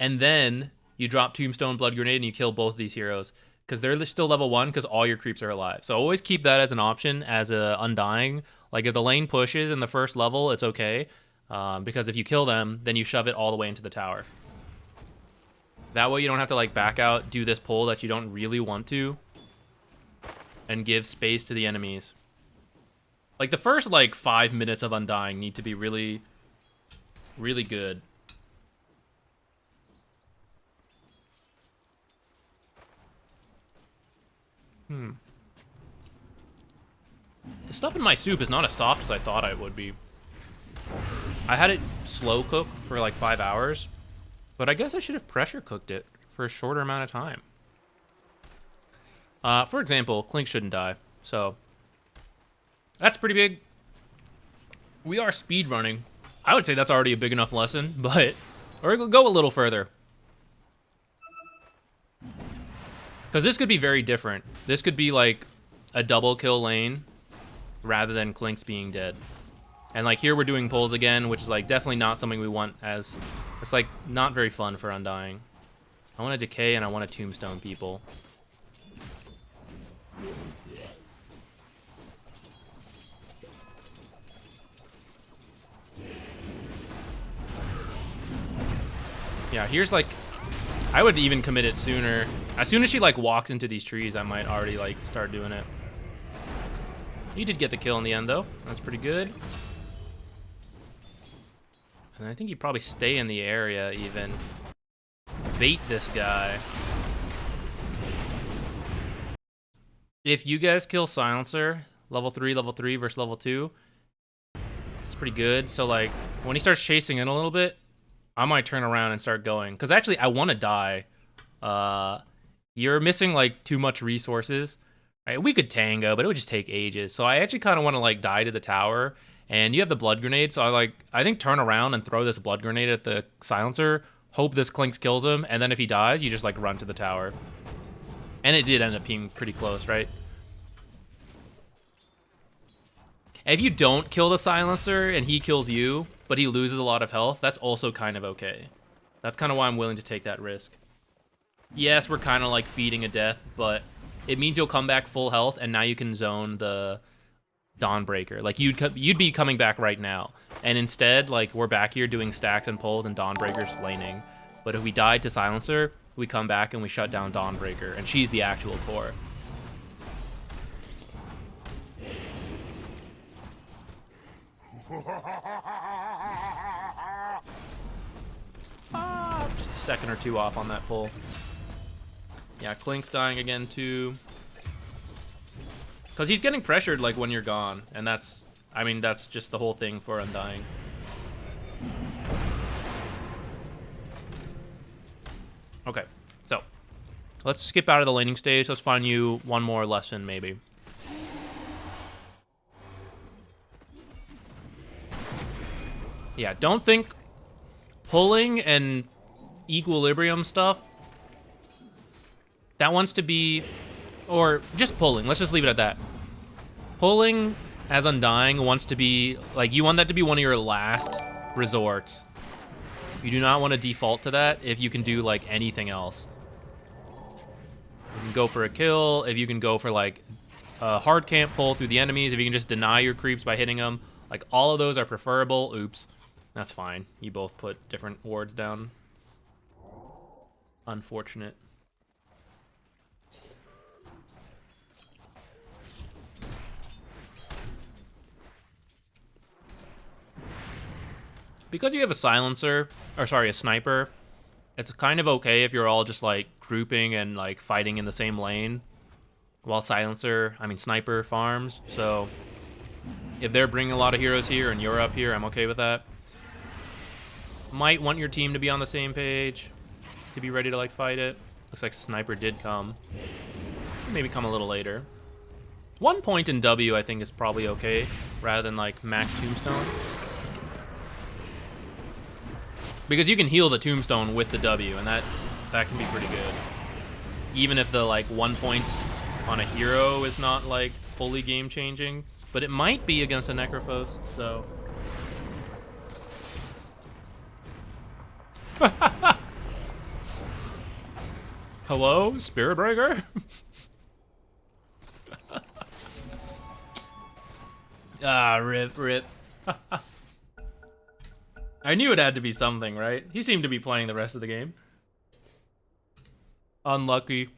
A: And then you drop Tombstone, Blood Grenade, and you kill both of these heroes. Because they're still level 1 because all your creeps are alive. So always keep that as an option as a Undying. Like if the lane pushes in the first level, it's okay. Because if you kill them, then you shove it all the way into the tower. That way you don't have to like back out, do this pull that you don't really want to, and give space to the enemies. Like the first like 5 minutes of Undying need to be really, really good. The stuff in my soup is not as soft as I thought it would be. I had it slow cook for like 5 hours, but I guess I should have pressure cooked it for a shorter amount of time. For example, Clink shouldn't die, so that's pretty big. We are speedrunning. I would say that's already a big enough lesson, but we'll go a little further. Because this could be very different. This could be like a double kill lane rather than Clink's being dead. And like here we're doing pulls again, which is like definitely not something we want as... It's like not very fun for Undying. I want to decay and I want to tombstone people. Yeah, here's like... I would even commit it sooner. As soon as she like walks into these trees, I might already like start doing it. You did get the kill in the end though. That's pretty good. And I think you probably stay in the area even. Bait this guy. If you guys kill Silencer, level 3 versus level 2, it's pretty good. So like when he starts chasing in a little bit, I might turn around and start going. Because actually, I want to die. You're missing, like, too much resources. Right? We could tango, but it would just take ages. So I actually kind of want to, like, die to the tower. And you have the Blood Grenade, so I think turn around and throw this Blood Grenade at the Silencer. Hope this Clinks kills him. And then if he dies, you just, like, run to the tower. And it did end up being pretty close, right? If you don't kill the Silencer and he kills you, but he loses a lot of health, that's also kind of okay. That's kind of why I'm willing to take that risk. Yes, we're kind of like feeding a death, but it means you'll come back full health, and now you can zone the Dawnbreaker. Like, you'd be coming back right now. And instead, like, we're back here doing stacks and pulls and Dawnbreaker's laning. But if we died to Silencer, we come back and we shut down Dawnbreaker, and she's the actual core. Just a second or two off on that pull. Yeah, Clink's dying again too. Because he's getting pressured like when you're gone. And that's, I mean, that's just the whole thing for Undying. Okay, so let's skip out of the laning stage. Let's find you one more lesson maybe. Yeah, don't think pulling and equilibrium stuff, that wants to be, or just pulling, let's just leave it at that. Pulling as Undying wants to be, like, you want that to be one of your last resorts. You do not want to default to that if you can do, like, anything else. You can go for a kill, if you can go for, like, a hard camp pull through the enemies, if you can just deny your creeps by hitting them. Like, all of those are preferable. Oops. That's fine. You both put different wards down. Unfortunate. Because you have a silencer, or sorry, a sniper, it's kind of okay if you're all just like grouping and like fighting in the same lane while sniper farms. So if they're bringing a lot of heroes here and you're up here, I'm okay with that. Might want your team to be on the same page to be ready to like fight it. Looks like sniper did come. Maybe come a little later. 1 point in W I think is probably okay rather than like max tombstone. Because you can heal the tombstone with the W, and that can be pretty good. Even if the like 1 point on a hero is not like fully game changing, but it might be against a Necrophos, so. Hello, Spirit Breaker? Ah, rip. I knew it had to be something, right? He seemed to be playing the rest of the game. Unlucky.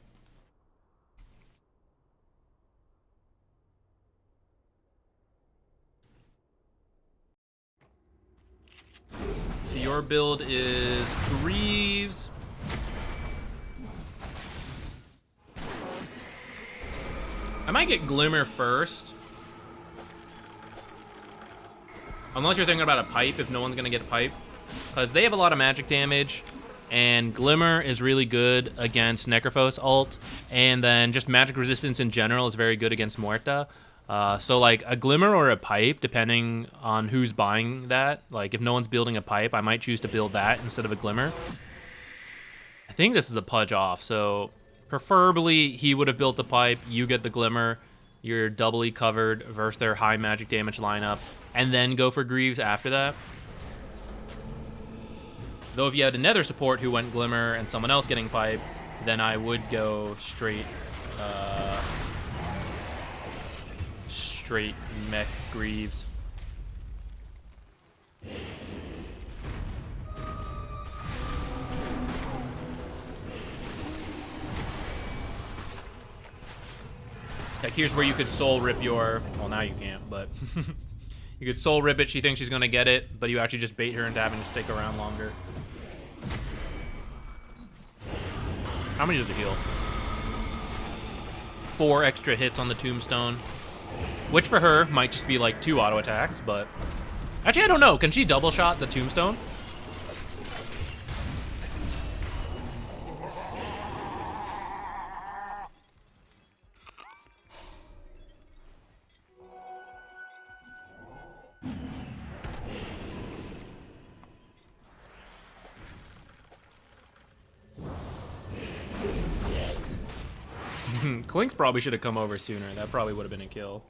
A: So your build is Greaves. I might get Glimmer first. Unless you're thinking about a pipe, if no one's gonna get a pipe. Because they have a lot of magic damage, and Glimmer is really good against Necrophos ult, and then just magic resistance in general is very good against Muerta. So like a Glimmer or a pipe, depending on who's buying that. Like if no one's building a pipe, I might choose to build that instead of a Glimmer. I think this is a pudge off, so preferably he would have built a pipe, you get the Glimmer, you're doubly covered versus their high magic damage lineup, and then go for Greaves after that. Though if you had another support who went Glimmer and someone else getting pipe, then I would go straight mech Greaves. Like here's where you could soul rip your, well now you can't, but you could soul rip it, she thinks she's gonna get it, but you actually just bait her into having to stick around longer. How many does it heal? 4 extra hits on the tombstone, which for her might just be like 2 auto attacks, but actually I don't know, can she double shot the tombstone? Clink's probably should have come over sooner. That probably would have been a kill.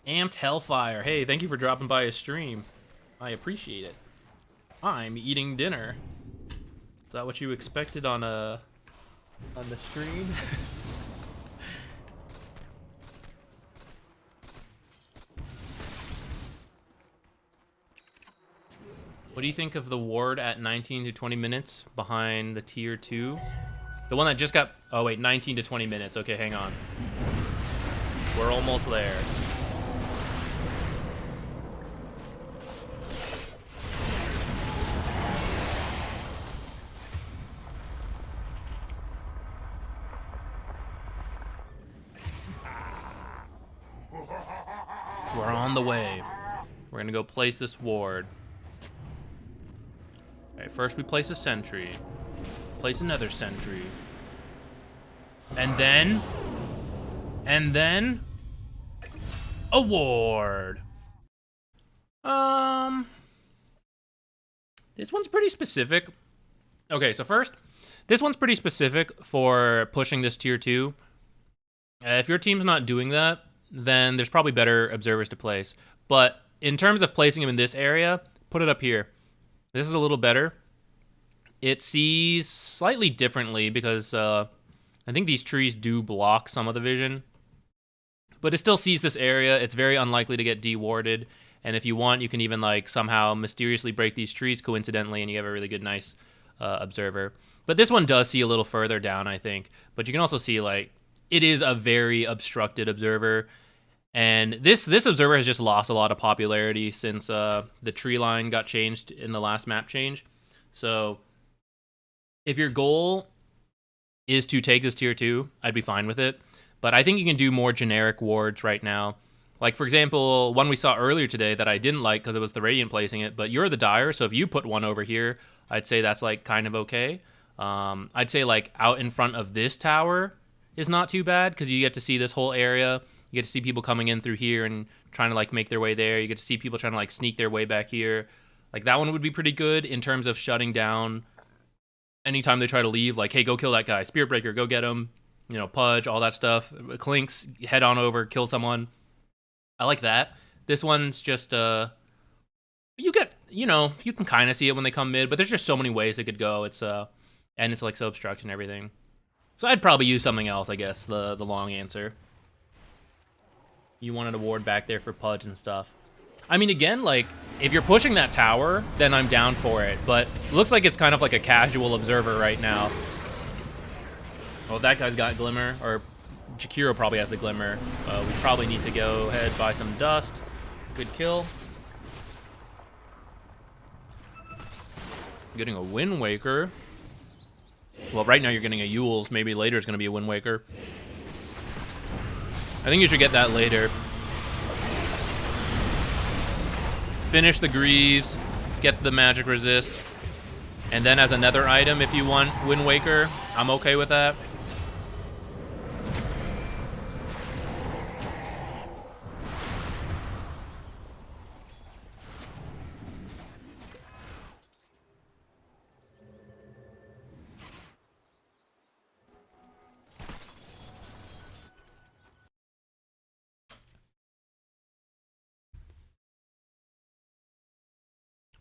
A: Amped Hellfire. Hey, thank you for dropping by a stream. I appreciate it. I'm eating dinner. Is that what you expected on the stream? What do you think of the ward at 19 to 20 minutes behind the tier 2? The one that just got... Oh, wait, 19 to 20 minutes. Okay, hang on. We're almost there. We're on the way. We're gonna go place this ward. Alright, first we place a sentry. Place another sentry. And then a ward. This one's pretty specific. Okay, so first, this one's pretty specific for pushing this tier 2. If your team's not doing that, then there's probably better observers to place. But in terms of placing them in this area, put it up here. This is a little better. It sees slightly differently because I think these trees do block some of the vision. But it still sees this area. It's very unlikely to get dewarded. And if you want, you can even like somehow mysteriously break these trees coincidentally, and you have a really good, nice observer. But this one does see a little further down, I think. But you can also see like it is a very obstructed observer. And this observer has just lost a lot of popularity since the tree line got changed in the last map change. So if your goal is to take this tier 2, I'd be fine with it. But I think you can do more generic wards right now. Like, for example, one we saw earlier today that I didn't like because it was the Radiant placing it, but you're the Dire, so if you put one over here, I'd say that's, like, kind of okay. I'd say, like, out in front of this tower is not too bad because you get to see this whole area. You get to see people coming in through here and trying to, like, make their way there. You get to see people trying to, like, sneak their way back here. Like, that one would be pretty good in terms of shutting down anytime they try to leave. Like, hey, go kill that guy. Spirit Breaker, go get him. You know, Pudge, all that stuff. Clinks, head on over, kill someone. I like that. This one's just, you get, you know, you can kind of see it when they come mid, but there's just so many ways it could go. It's, and it's, like, so obstruct and everything. So I'd probably use something else, I guess, the long answer. You wanted a ward back there for Pudge and stuff. I mean, again, like, if you're pushing that tower, then I'm down for it. But it looks like it's kind of like a casual observer right now. Oh, that guy's got Glimmer, or Jakiro probably has the Glimmer. We probably need to go ahead, buy some dust. Good kill. Getting a Wind Waker. Well, right now you're getting a Yule's. Maybe later it's going to be a Wind Waker. I think you should get that later. Finish the Greaves, get the Magic Resist, and then as another item, if you want Wind Waker, I'm okay with that.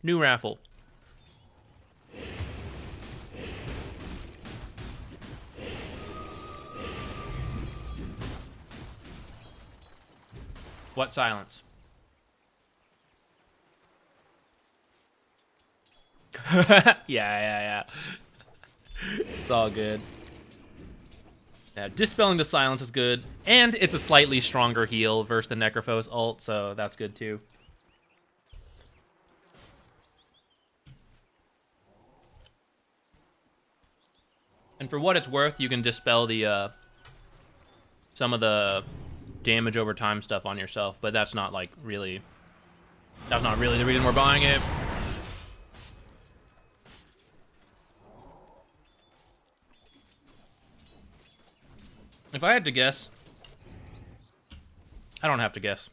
A: New raffle. What silence? Yeah. It's all good. Yeah, dispelling the silence is good. And it's a slightly stronger heal versus the Necrophos ult, so that's good too. And for what it's worth, you can dispel the some of the damage over time stuff on yourself, but that's not like really, that's not really the reason we're buying it. If I had to guess, I don't have to guess.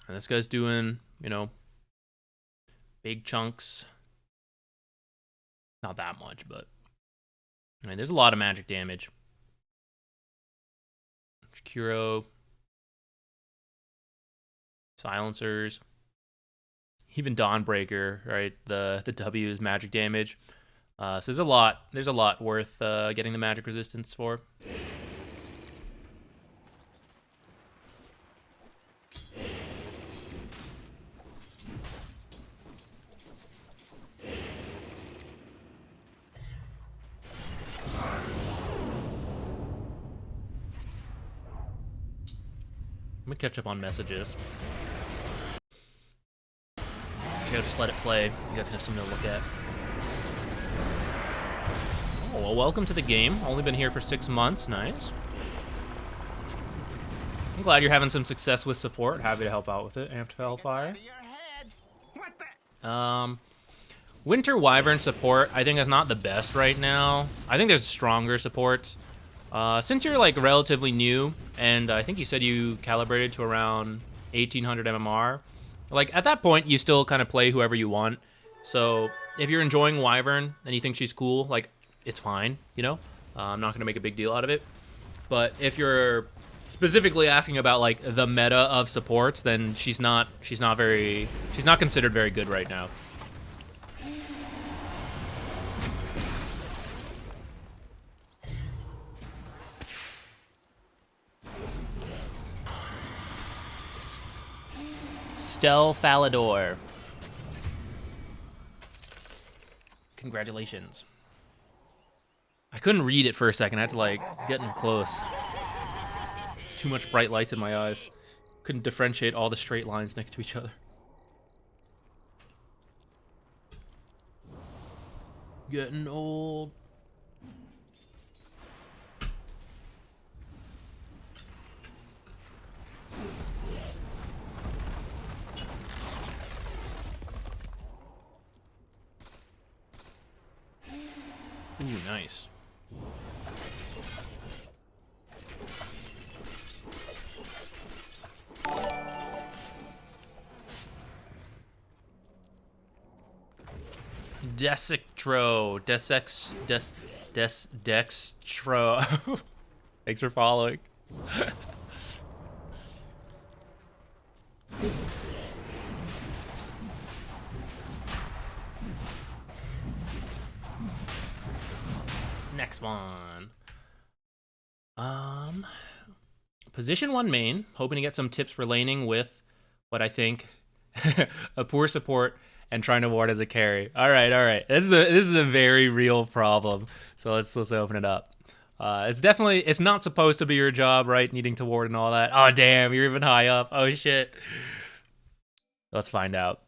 A: And this guy's doing, you know, big chunks. Not that much, but I mean, there's a lot of magic damage. Kuro, silencers, even Dawnbreaker, right? The W is magic damage. So there's a lot worth getting the magic resistance for. Let me catch up on messages. Okay, I'll just let it play. You guys have something to look at. Oh, well, welcome to the game. Only been here for 6 months. Nice. I'm glad you're having some success with support. Happy to help out with it. Amped Hellfire. Winter Wyvern support, I think, is not the best right now. I think there's stronger supports. Since you're like relatively new, and I think you said you calibrated to around 1800 MMR. Like, at that point, you still kind of play whoever you want. So, if you're enjoying Wyvern and you think she's cool, like, it's fine, you know? I'm not going to make a big deal out of it. But if you're specifically asking about, like, the meta of supports, then she's not considered very good right now. Stel Falador. Congratulations. I couldn't read it for a second. I had to, like, get in close. There's too much bright lights in my eyes. Couldn't differentiate all the straight lines next to each other. Getting old. Ooh, nice. Dextro. Thanks for following. Next one. Position 1 main, hoping to get some tips for laning with what I think a poor support and trying to ward as a carry. All right. This is a very real problem. So let's open it up. It's not supposed to be your job, right? Needing to ward and all that. Oh damn, you're even high up. Oh shit. Let's find out.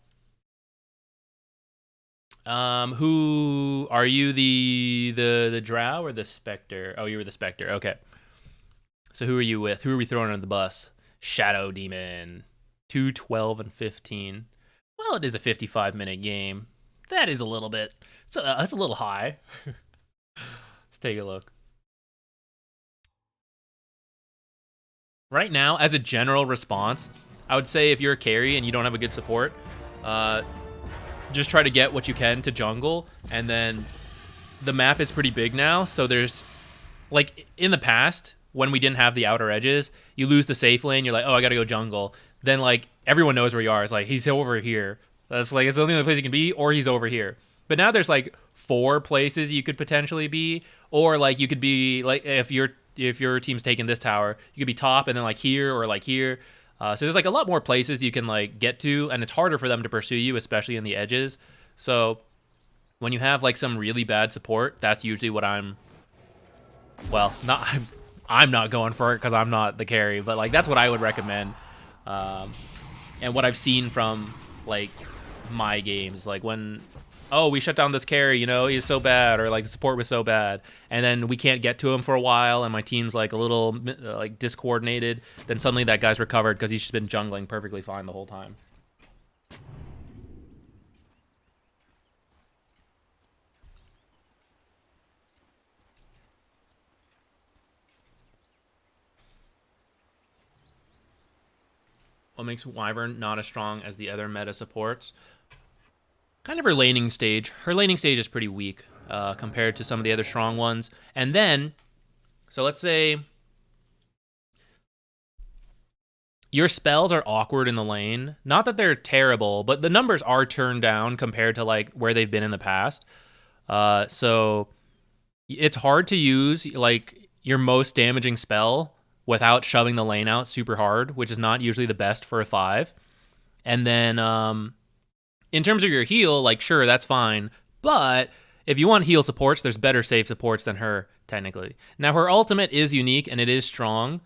A: Who are you? The Drow or the Spectre? Oh, you were the Spectre. Okay. So who are you with? Who are we throwing on the bus? Shadow Demon. 2, 12, and 15. Well, it is a 55-minute game. That is a little bit. So that's a little high. Let's take a look. Right now, as a general response, I would say if you're a carry and you don't have a good support, just try to get what you can to jungle, and then the map is pretty big now, so there's, like, in the past, when we didn't have the outer edges, you lose the safe lane, you're like, oh, I gotta go jungle. Then, like, everyone knows where you are. It's like, he's over here. That's, like, it's the only other place he can be, or he's over here. But now there's, like, 4 places you could potentially be, or, like, you could be, like, if your team's taking this tower, you could be top, and then, like, here, or, like, here. So there's, like, a lot more places you can, like, get to, and it's harder for them to pursue you, especially in the edges. So when you have, like, some really bad support, that's usually what I'm not going for it because I'm not the carry, but, like, that's what I would recommend. And what I've seen from, like, my games, like, when, oh, we shut down this carry, you know, he's so bad, or, like, the support was so bad, and then we can't get to him for a while, and my team's, like, a little, like, discoordinated, then suddenly that guy's recovered because he's just been jungling perfectly fine the whole time. What makes Wyvern not as strong as the other meta supports? Kind of her laning stage. Her laning stage is pretty weak compared to some of the other strong ones. And then, so let's say your spells are awkward in the lane. Not that they're terrible, but the numbers are turned down compared to, like, where they've been in the past. So it's hard to use, like, your most damaging spell without shoving the lane out super hard, which is not usually the best for a 5. And then in terms of your heal, like, sure, that's fine. But if you want heal supports, there's better save supports than her, technically. Now, her ultimate is unique, and it is strong,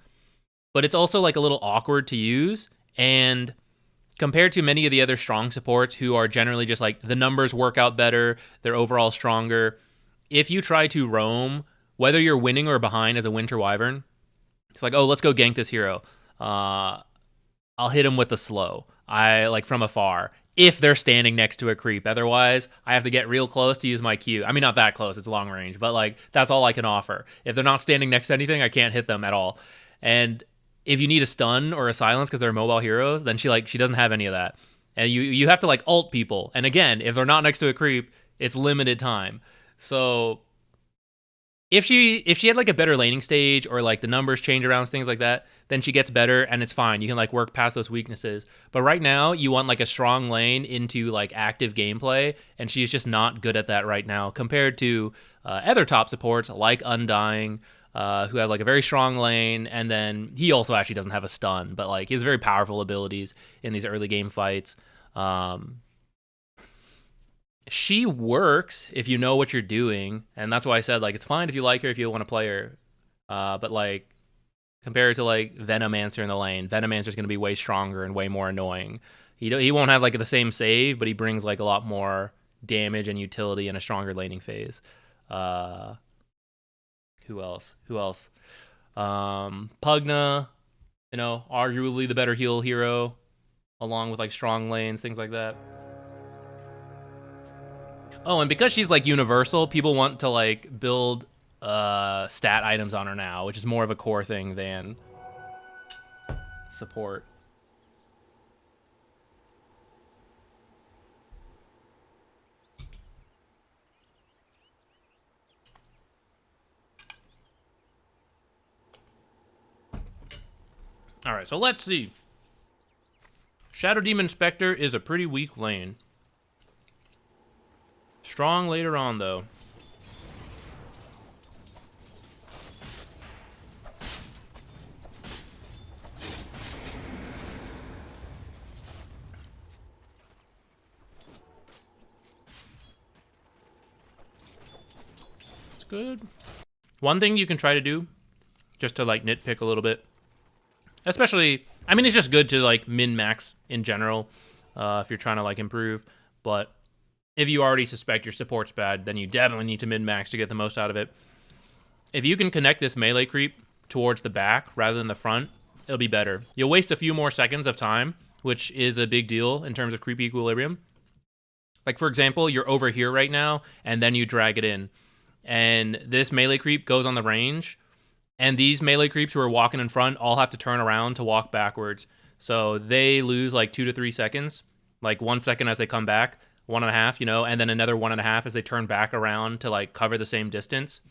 A: but it's also, like, a little awkward to use. And compared to many of the other strong supports who are generally just, like, the numbers work out better, they're overall stronger, if you try to roam, whether you're winning or behind as a Winter Wyvern, it's like, oh, let's go gank this hero. I'll hit him with the slow. Like, from afar, if they're standing next to a creep. Otherwise, I have to get real close to use my Q. I mean, not that close, it's long range, but, like, that's all I can offer. If they're not standing next to anything, I can't hit them at all. And if you need a stun or a silence because they're mobile heroes, then she doesn't have any of that. And you have to like ult people. And again, if they're not next to a creep, it's limited time. So if she had like a better laning stage or like the numbers change around, things like that, then she gets better and it's fine. You can like work past those weaknesses. But right now you want like a strong lane into like active gameplay, and she's just not good at that right now compared to other top supports like Undying, who have like a very strong lane, and then he also actually doesn't have a stun, but like he has very powerful abilities in these early game fights. She works if you know what you're doing, and that's why I said like it's fine if you like her, if you want to play her, but like compared to like Venomancer in the lane, Venomancer's going to be way stronger and way more annoying. He won't have like the same save, but he brings like a lot more damage and utility in a stronger laning phase. Who else? Pugna, you know, arguably the better heal hero, along with like strong lanes, things like that. Oh, and because she's like universal, people want to like build stat items on her now, which is more of a core thing than support. All right, so let's see. Shadow Demon Spectre is a pretty weak lane. Strong later on, though. It's good. One thing you can try to do, just to like nitpick a little bit, especially, I mean, it's just good to like min-max in general, if you're trying to like improve, but if you already suspect your support's bad, then you definitely need to min-max to get the most out of it. If you can connect this melee creep towards the back rather than the front, it'll be better. You'll waste a few more seconds of time, which is a big deal in terms of creep equilibrium. Like, for example, you're over here right now, and then you drag it in. And this melee creep goes on the range, and these melee creeps who are walking in front all have to turn around to walk backwards. So they lose like 2 to 3 seconds, like 1 second as they come back, 1.5, you know, and then another 1.5 as they turn back around to like cover the same distance.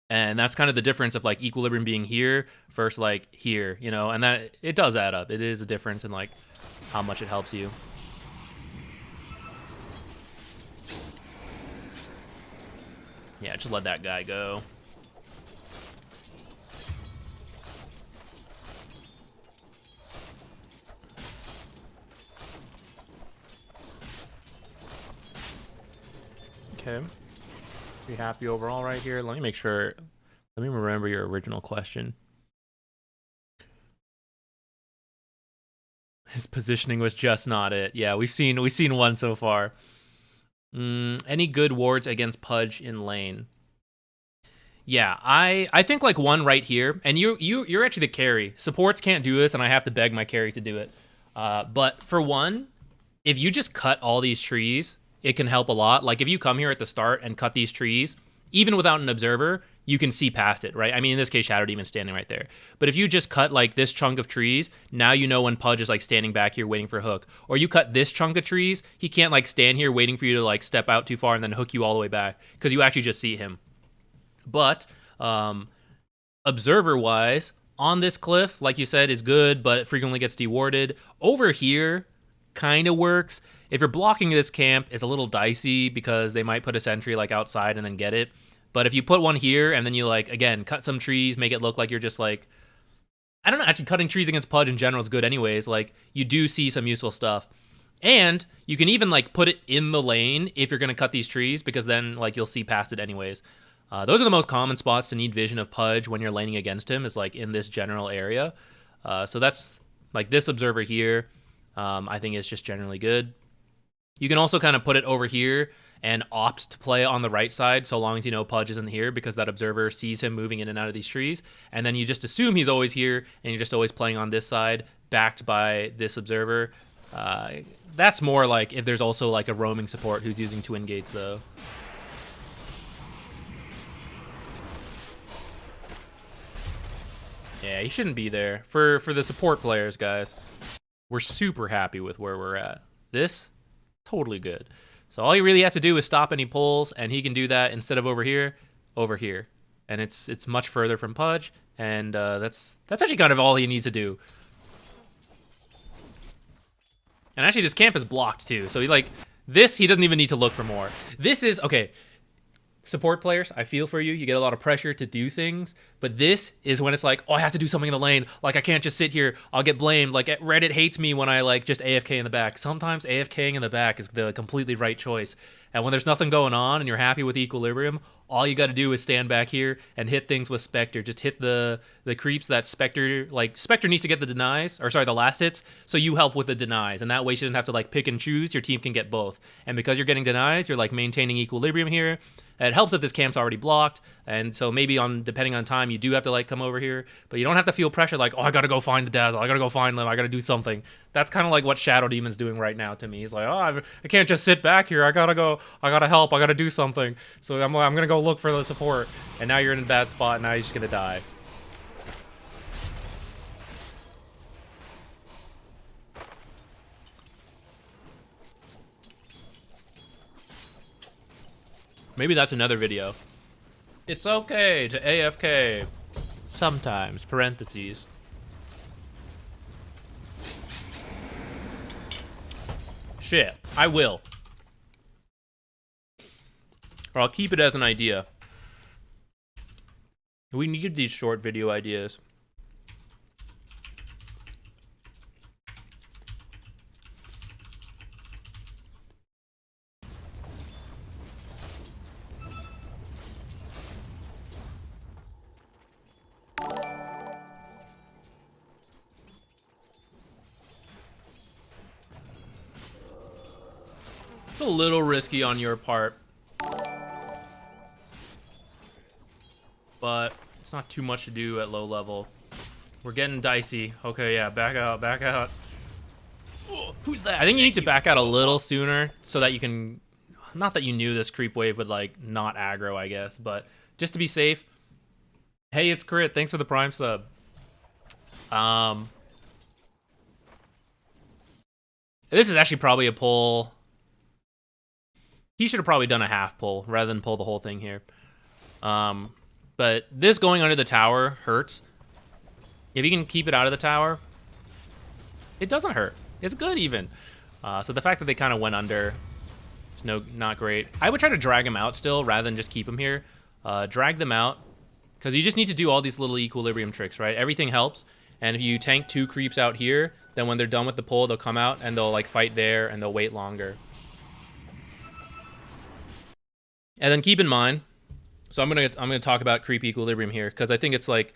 A: And that's kind of the difference of like equilibrium being here versus like here, you know, and that it does add up. It is a difference in like how much it helps you. Yeah, just let that guy go. Okay. You happy overall right here? Let me make sure. Let me remember your original question. His positioning was just not it. Yeah, we've seen one so far. Any good wards against Pudge in lane? Yeah, I think like one right here, and you're actually the carry. Supports can't do this, and I have to beg my carry to do it. But for one, if you just cut all these trees, it can help a lot. Like if you come here at the start and cut these trees, even without an observer, you can see past it, right? I mean, in this case, Shadow Demon's standing right there. But if you just cut like this chunk of trees, now you know when Pudge is like standing back here waiting for a hook. Or you cut this chunk of trees, he can't like stand here waiting for you to like step out too far and then hook you all the way back, because you actually just see him. But observer-wise, on this cliff, like you said, is good, but it frequently gets dewarded. Over here, kind of works. If you're blocking this camp, it's a little dicey because they might put a sentry like outside and then get it. But if you put one here and then you like, again, cut some trees, make it look like you're just like, I don't know, actually cutting trees against Pudge in general is good anyways. Like you do see some useful stuff. And you can even like put it in the lane if you're going to cut these trees, because then like you'll see past it anyways. Those are the most common spots to need vision of Pudge when you're laning against him, is like in this general area. So that's like this observer here. I think it's just generally good. You can also kind of put it over here and opt to play on the right side so long as you know Pudge isn't here, because that observer sees him moving in and out of these trees. And then you just assume he's always here, and you're just always playing on this side, backed by this observer. That's more like if there's also like a roaming support who's using twin gates, though. Yeah, he shouldn't be there. For the support players, guys, we're super happy with where we're at. This, totally good. So all he really has to do is stop any pulls, and he can do that instead of over here. And it's much further from Pudge, and that's actually kind of all he needs to do. And actually, this camp is blocked too, so he he doesn't even need to look for more. This is okay. Support players, I feel for you. You get a lot of pressure to do things, but this is when it's like, oh, I have to do something in the lane. Like, I can't just sit here. I'll get blamed. Like, Reddit hates me when I, just AFK in the back. Sometimes AFKing in the back is the completely right choice. And when there's nothing going on and you're happy with equilibrium, all you got to do is stand back here and hit things with Spectre. Just hit the creeps that Spectre, Spectre needs to get the denies, or sorry, the last hits, so you help with the denies. And that way she doesn't have to, pick and choose. Your team can get both. And because you're getting denies, you're, maintaining equilibrium here. It helps if this camp's already blocked, and so maybe depending on time, you do have to come over here, but you don't have to feel pressure oh, I gotta go find the Dazzle, I gotta go find them, I gotta do something. That's kind of what Shadow Demon's doing right now to me. He's like, oh, I can't just sit back here, I gotta help, I gotta do something. So I'm gonna go look for the support, and now you're in a bad spot, and now you're just gonna die. Maybe that's another video. It's okay to AFK. Sometimes, parentheses. Shit, I will. Or I'll keep it as an idea. We need these short video ideas. It's a little risky on your part, but it's not too much to do at low level. We're getting dicey. Okay, yeah, back out, back out.
B: Oh, who's that?
A: I think you need to back out a little sooner so that you can, not that you knew this creep wave would not aggro, I guess, but just to be safe. Hey, it's Crit. Thanks for the Prime sub. This is actually probably a pull. He should have probably done a half pull rather than pull the whole thing here. But this going under the tower hurts. If you can keep it out of the tower, it doesn't hurt. It's good even. So the fact that they kind of went under is not great. I would try to drag them out still rather than just keep them here. Drag them out because you just need to do all these little equilibrium tricks, right? Everything helps. And if you tank 2 creeps out here, then when they're done with the pull, they'll come out and they'll fight there and they'll wait longer. And then keep in mind, so I'm gonna talk about creep equilibrium here because I think it's one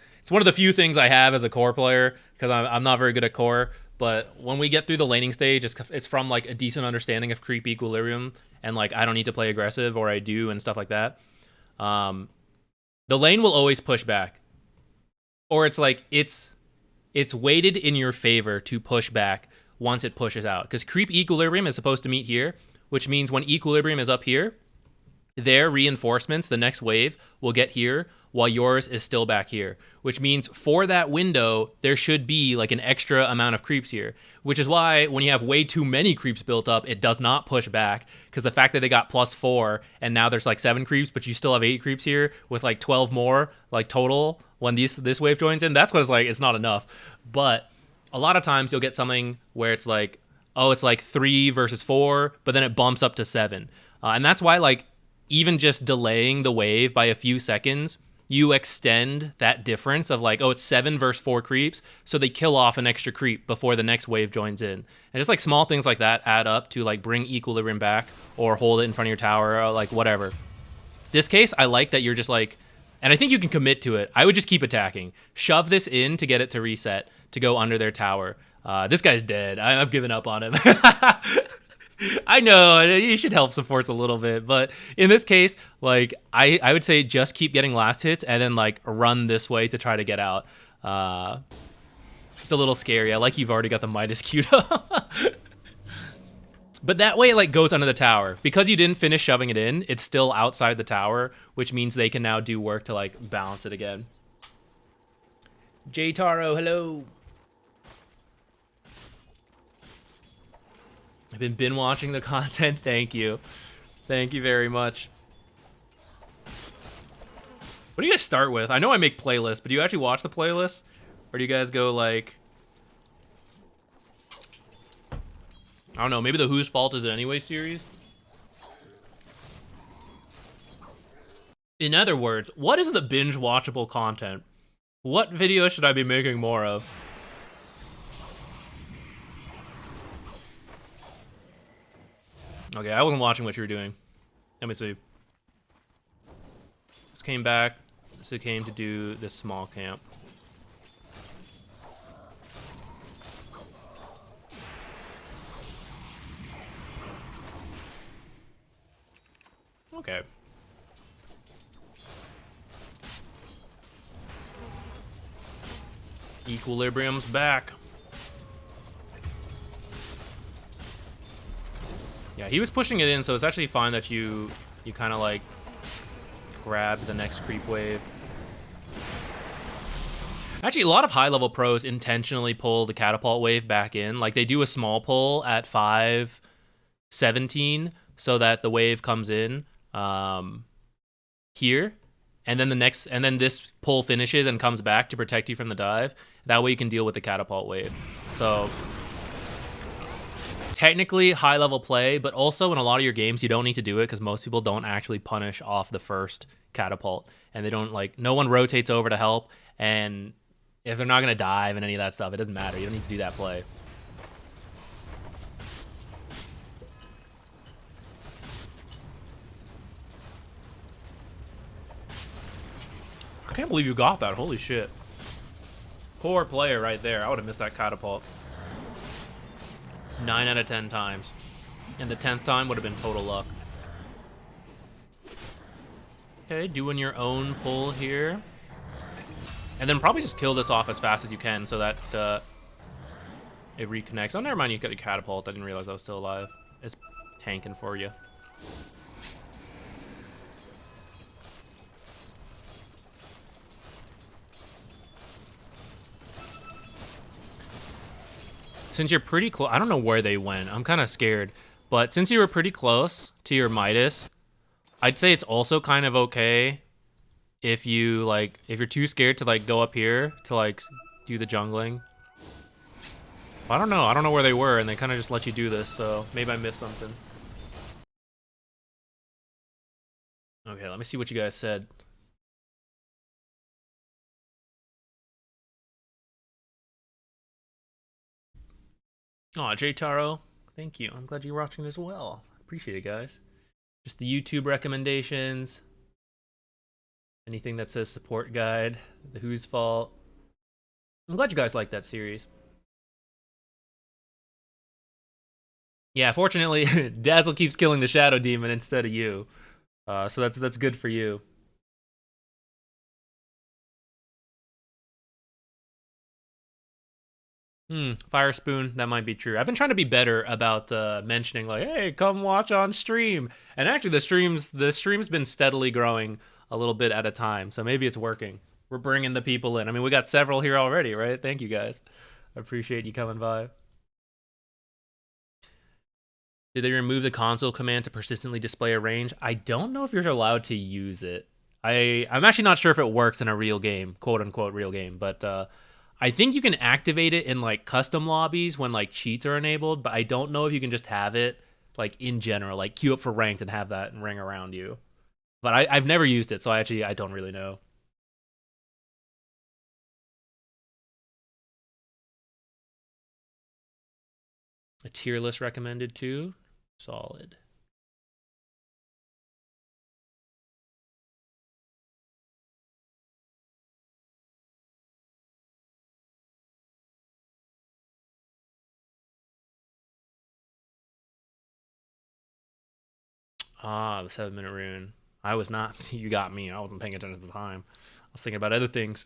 A: of the few things I have as a core player because I'm not very good at core. But when we get through the laning stage, it's from a decent understanding of creep equilibrium and I don't need to play aggressive or I do and stuff like that. The lane will always push back, or it's it's weighted in your favor to push back once it pushes out because creep equilibrium is supposed to meet here, which means when equilibrium is up here, their reinforcements, the next wave, will get here while yours is still back here, which means for that window, there should be an extra amount of creeps here, which is why when you have way too many creeps built up, it does not push back because the fact that they got +4 and now there's 7 creeps, but you still have 8 creeps here with 12 more total when this wave joins in, that's what it's not enough. But a lot of times you'll get something where it's oh, it's 3 versus 4, but then it bumps up to 7. And that's why even just delaying the wave by a few seconds, you extend that difference of oh, it's 7 versus 4 creeps, so they kill off an extra creep before the next wave joins in. And just small things like that add up to bring equilibrium back or hold it in front of your tower or whatever. This case, I like that you're just and I think you can commit to it. I would just keep attacking. Shove this in to get it to reset, to go under their tower. This guy's dead. I've given up on him. I know you should help supports a little bit, but in this case, I would say just keep getting last hits and then run this way to try to get out. It's a little scary. I you've already got the Midas queued up. But that way it goes under the tower. Because you didn't finish shoving it in, it's still outside the tower, which means they can now do work to balance it again. J Taro, hello. I've been binge watching the content. Thank you. Thank you very much. What do you guys start with? I know I make playlists, but do you actually watch the playlist? Or do you guys go like... I don't know, maybe the Whose Fault Is It Anyway series? In other words, what is the binge-watchable content? What video should I be making more of? Okay, I wasn't watching what you were doing. Let me see. This came back. This came to do this small camp. Okay. Equilibrium's back. Yeah, he was pushing it in, so it's actually fine that you kind of like grab the next creep wave. Actually, a lot of high-level pros intentionally pull the catapult wave back in. Like, they do a small pull at 5:17 so that the wave comes in here, and then this pull finishes and comes back to protect you from the dive. That way you can deal with the catapult wave. So technically high-level play, but also in a lot of your games you don't need to do it because most people don't actually punish off the first catapult, and they don't like no one rotates over to help, and if they're not gonna dive and any of that stuff, it doesn't matter. You don't need to do that play. I can't believe you got that. Holy shit. Poor player right there. I would have missed that catapult 9 out of 10 times. And the 10th time would have been total luck. Okay, doing your own pull here. And then probably just kill this off as fast as you can so that it reconnects. Oh, never mind, you got your catapult. I didn't realize I was still alive. It's tanking for you. Since you're pretty close, I don't know where they went. I'm kind of scared. But since you were pretty close to your Midas, I'd say it's also kind of okay if you're too scared to like go up here to like do the jungling. I don't know where they were, and they kind of just let you do this, so maybe I missed something. Okay, let me see what you guys said. Aw, J Taro, thank you. I'm glad you're watching as well. Appreciate it, guys. Just the YouTube recommendations. Anything that says support guide. The Whose Fault. I'm glad you guys like that series. Yeah, fortunately, Dazzle keeps killing the Shadow Demon instead of you. So that's good for you. Fire Spoon, that might be true. I've been trying to be better about mentioning like, hey, come watch on stream. And actually the stream's been steadily growing a little bit at a time, so maybe it's working. We're bringing the people in. I mean, we got several here already, right? Thank you guys. I appreciate you coming by. Did they remove the console command to persistently display a range? I don't know if you're allowed to use it. I'm actually not sure if it works in a real game, quote unquote real game, but I think you can activate it in like custom lobbies when like cheats are enabled, but I don't know if you can just have it like in general, like queue up for ranked and have that ring around you. But I've never used it, so I don't really know. A tier list recommended too. Solid. Ah, the 7-minute rune. I was not. You got me. I wasn't paying attention at the time. I was thinking about other things.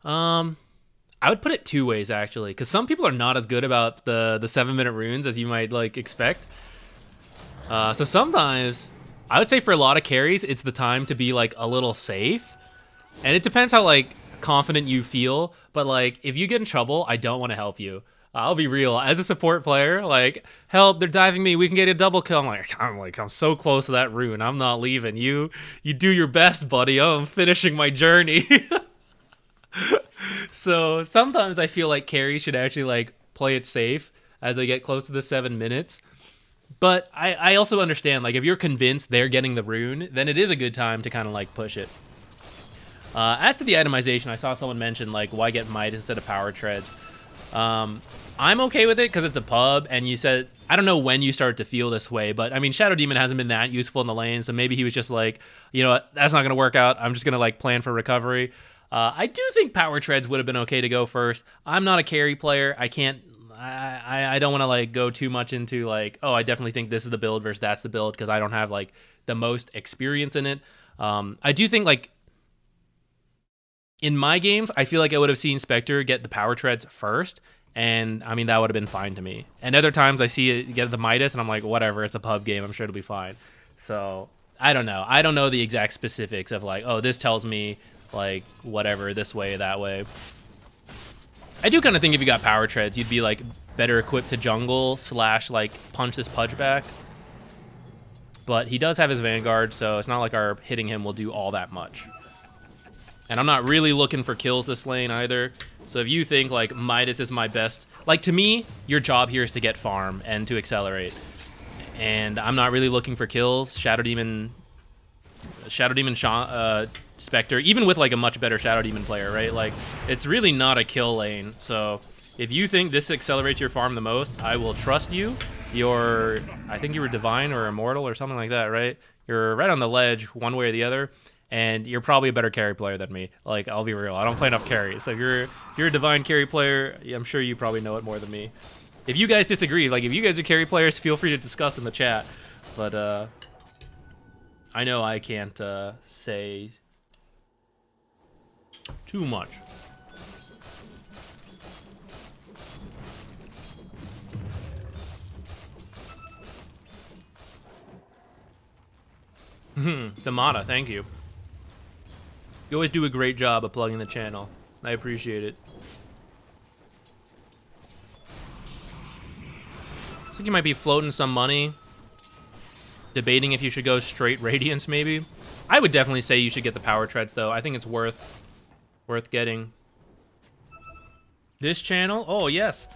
A: I would put it two ways actually, because some people are not as good about the 7-minute runes as you might like expect. So sometimes I would say for a lot of carries, it's the time to be like a little safe, and it depends how like confident you feel, but like if you get in trouble, I don't want to help you. I'll be real. As a support player, like, help, they're diving me. We can get a double kill. I'm so close to that rune. I'm not leaving. You do your best, buddy. I'm finishing my journey. So sometimes I feel like carries should actually like play it safe as they get close to the 7 minutes. But I also understand, like, if you're convinced they're getting the rune, then it is a good time to kind of like push it. As to the itemization, I saw someone mention like, why get might instead of power treads? I'm okay with it because it's a pub, and you said, I don't know when you start to feel this way, but I mean, Shadow Demon hasn't been that useful in the lane, so maybe he was just like, you know what, that's not going to work out. I'm just going to like plan for recovery. I do think power treads would have been okay to go first. I'm not a carry player. I don't want to like go too much into like, oh, I definitely think this is the build versus that's the build, because I don't have like the most experience in it. I do think like in my games, I feel like I would have seen Spectre get the power treads first, and I mean, that would have been fine to me. And other times I see it get the Midas, and I'm like, whatever, it's a pub game. I'm sure it'll be fine. So I don't know. I don't know the exact specifics of like, oh, this tells me like whatever, this way, that way. I do kind of think if you got power treads, you'd be like better equipped to jungle / like punch this Pudge back. But he does have his Vanguard, so it's not like our hitting him will do all that much. And I'm not really looking for kills this lane either. So if you think like Midas is my best, like to me, your job here is to get farm and to accelerate. And I'm not really looking for kills. Shadow Demon, Spectre, even with like a much better Shadow Demon player, right? Like it's really not a kill lane. So if you think this accelerates your farm the most, I will trust you. I think you were Divine or Immortal or something like that, right? You're right on the ledge one way or the other. And you're probably a better carry player than me. Like, I'll be real. I don't play enough carries. So if you're a Divine carry player, I'm sure you probably know it more than me. If you guys disagree, like if you guys are carry players, feel free to discuss in the chat. But I know I can't say too much. Damata, thank you. You always do a great job of plugging the channel. I appreciate it. I think you might be floating some money. Debating if you should go straight Radiance, maybe. I would definitely say you should get the power treads, though. I think it's worth getting. This channel? Oh, yes.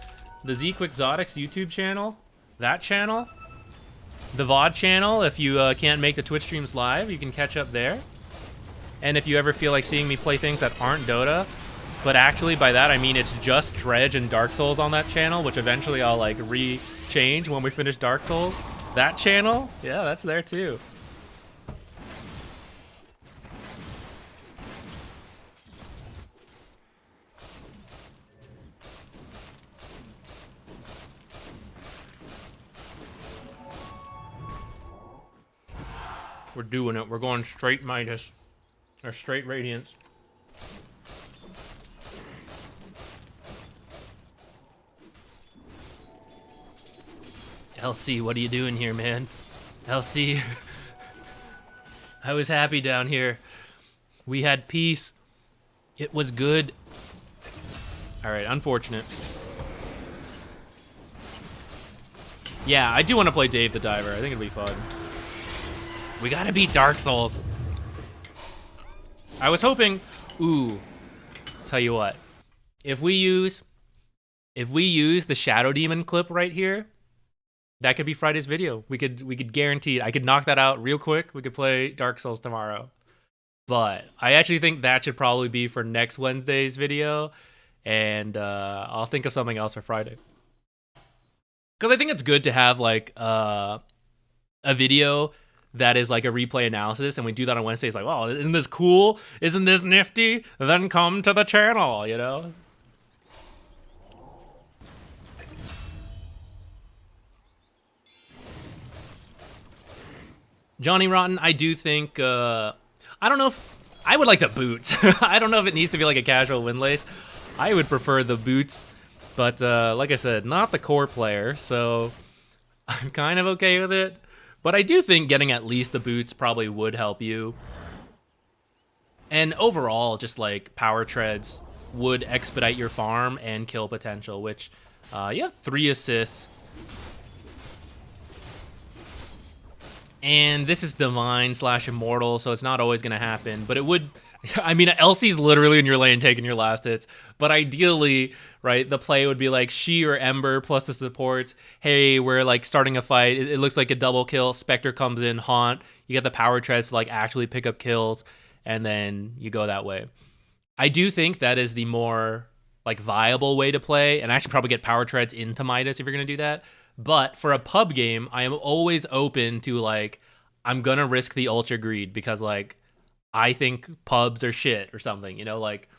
A: The ZQuixotics YouTube channel. That channel. The VOD channel. If you can't make the Twitch streams live, you can catch up there. And if you ever feel like seeing me play things that aren't Dota, but actually by that I mean it's just Dredge and Dark Souls on that channel, which eventually I'll like re-change when we finish Dark Souls. That channel, yeah, that's there too. We're doing it. We're going straight Midas. Or straight Radiance. LC, what are you doing here, man? LC. I was happy down here. We had peace. It was good. Alright, unfortunate. Yeah, I do want to play Dave the Diver. I think it'll be fun. We gotta beat Dark Souls. I was hoping, ooh, tell you what, if we use the Shadow Demon clip right here, that could be Friday's video. We could guarantee it. I could knock that out real quick. We could play Dark Souls tomorrow. But I actually think that should probably be for next Wednesday's video, and I'll think of something else for Friday. Because I think it's good to have like a video that is like a replay analysis, and we do that on Wednesdays. Like, wow, isn't this cool? Isn't this nifty? Then come to the channel, you know? Johnny Rotten, I do think, I don't know if, I would like the boots. I don't know if it needs to be like a casual windlace. I would prefer the boots, but like I said, not the core player, so I'm kind of okay with it. But I do think getting at least the boots probably would help you. And overall, just like power treads would expedite your farm and kill potential, which you have 3 assists. And this is divine / immortal, so it's not always going to happen. But it would... I mean, Elsie's literally in your lane taking your last hits. But ideally, right, the play would be like she or Ember plus the supports. Hey, we're like starting a fight. It looks like a double kill. Spectre comes in, Haunt. You get the power treads to like actually pick up kills. And then you go that way. I do think that is the more like viable way to play. And actually probably get power treads into Midas if you're going to do that. But for a pub game, I am always open to like, I'm going to risk the ultra greed because like, I think pubs are shit or something, you know, like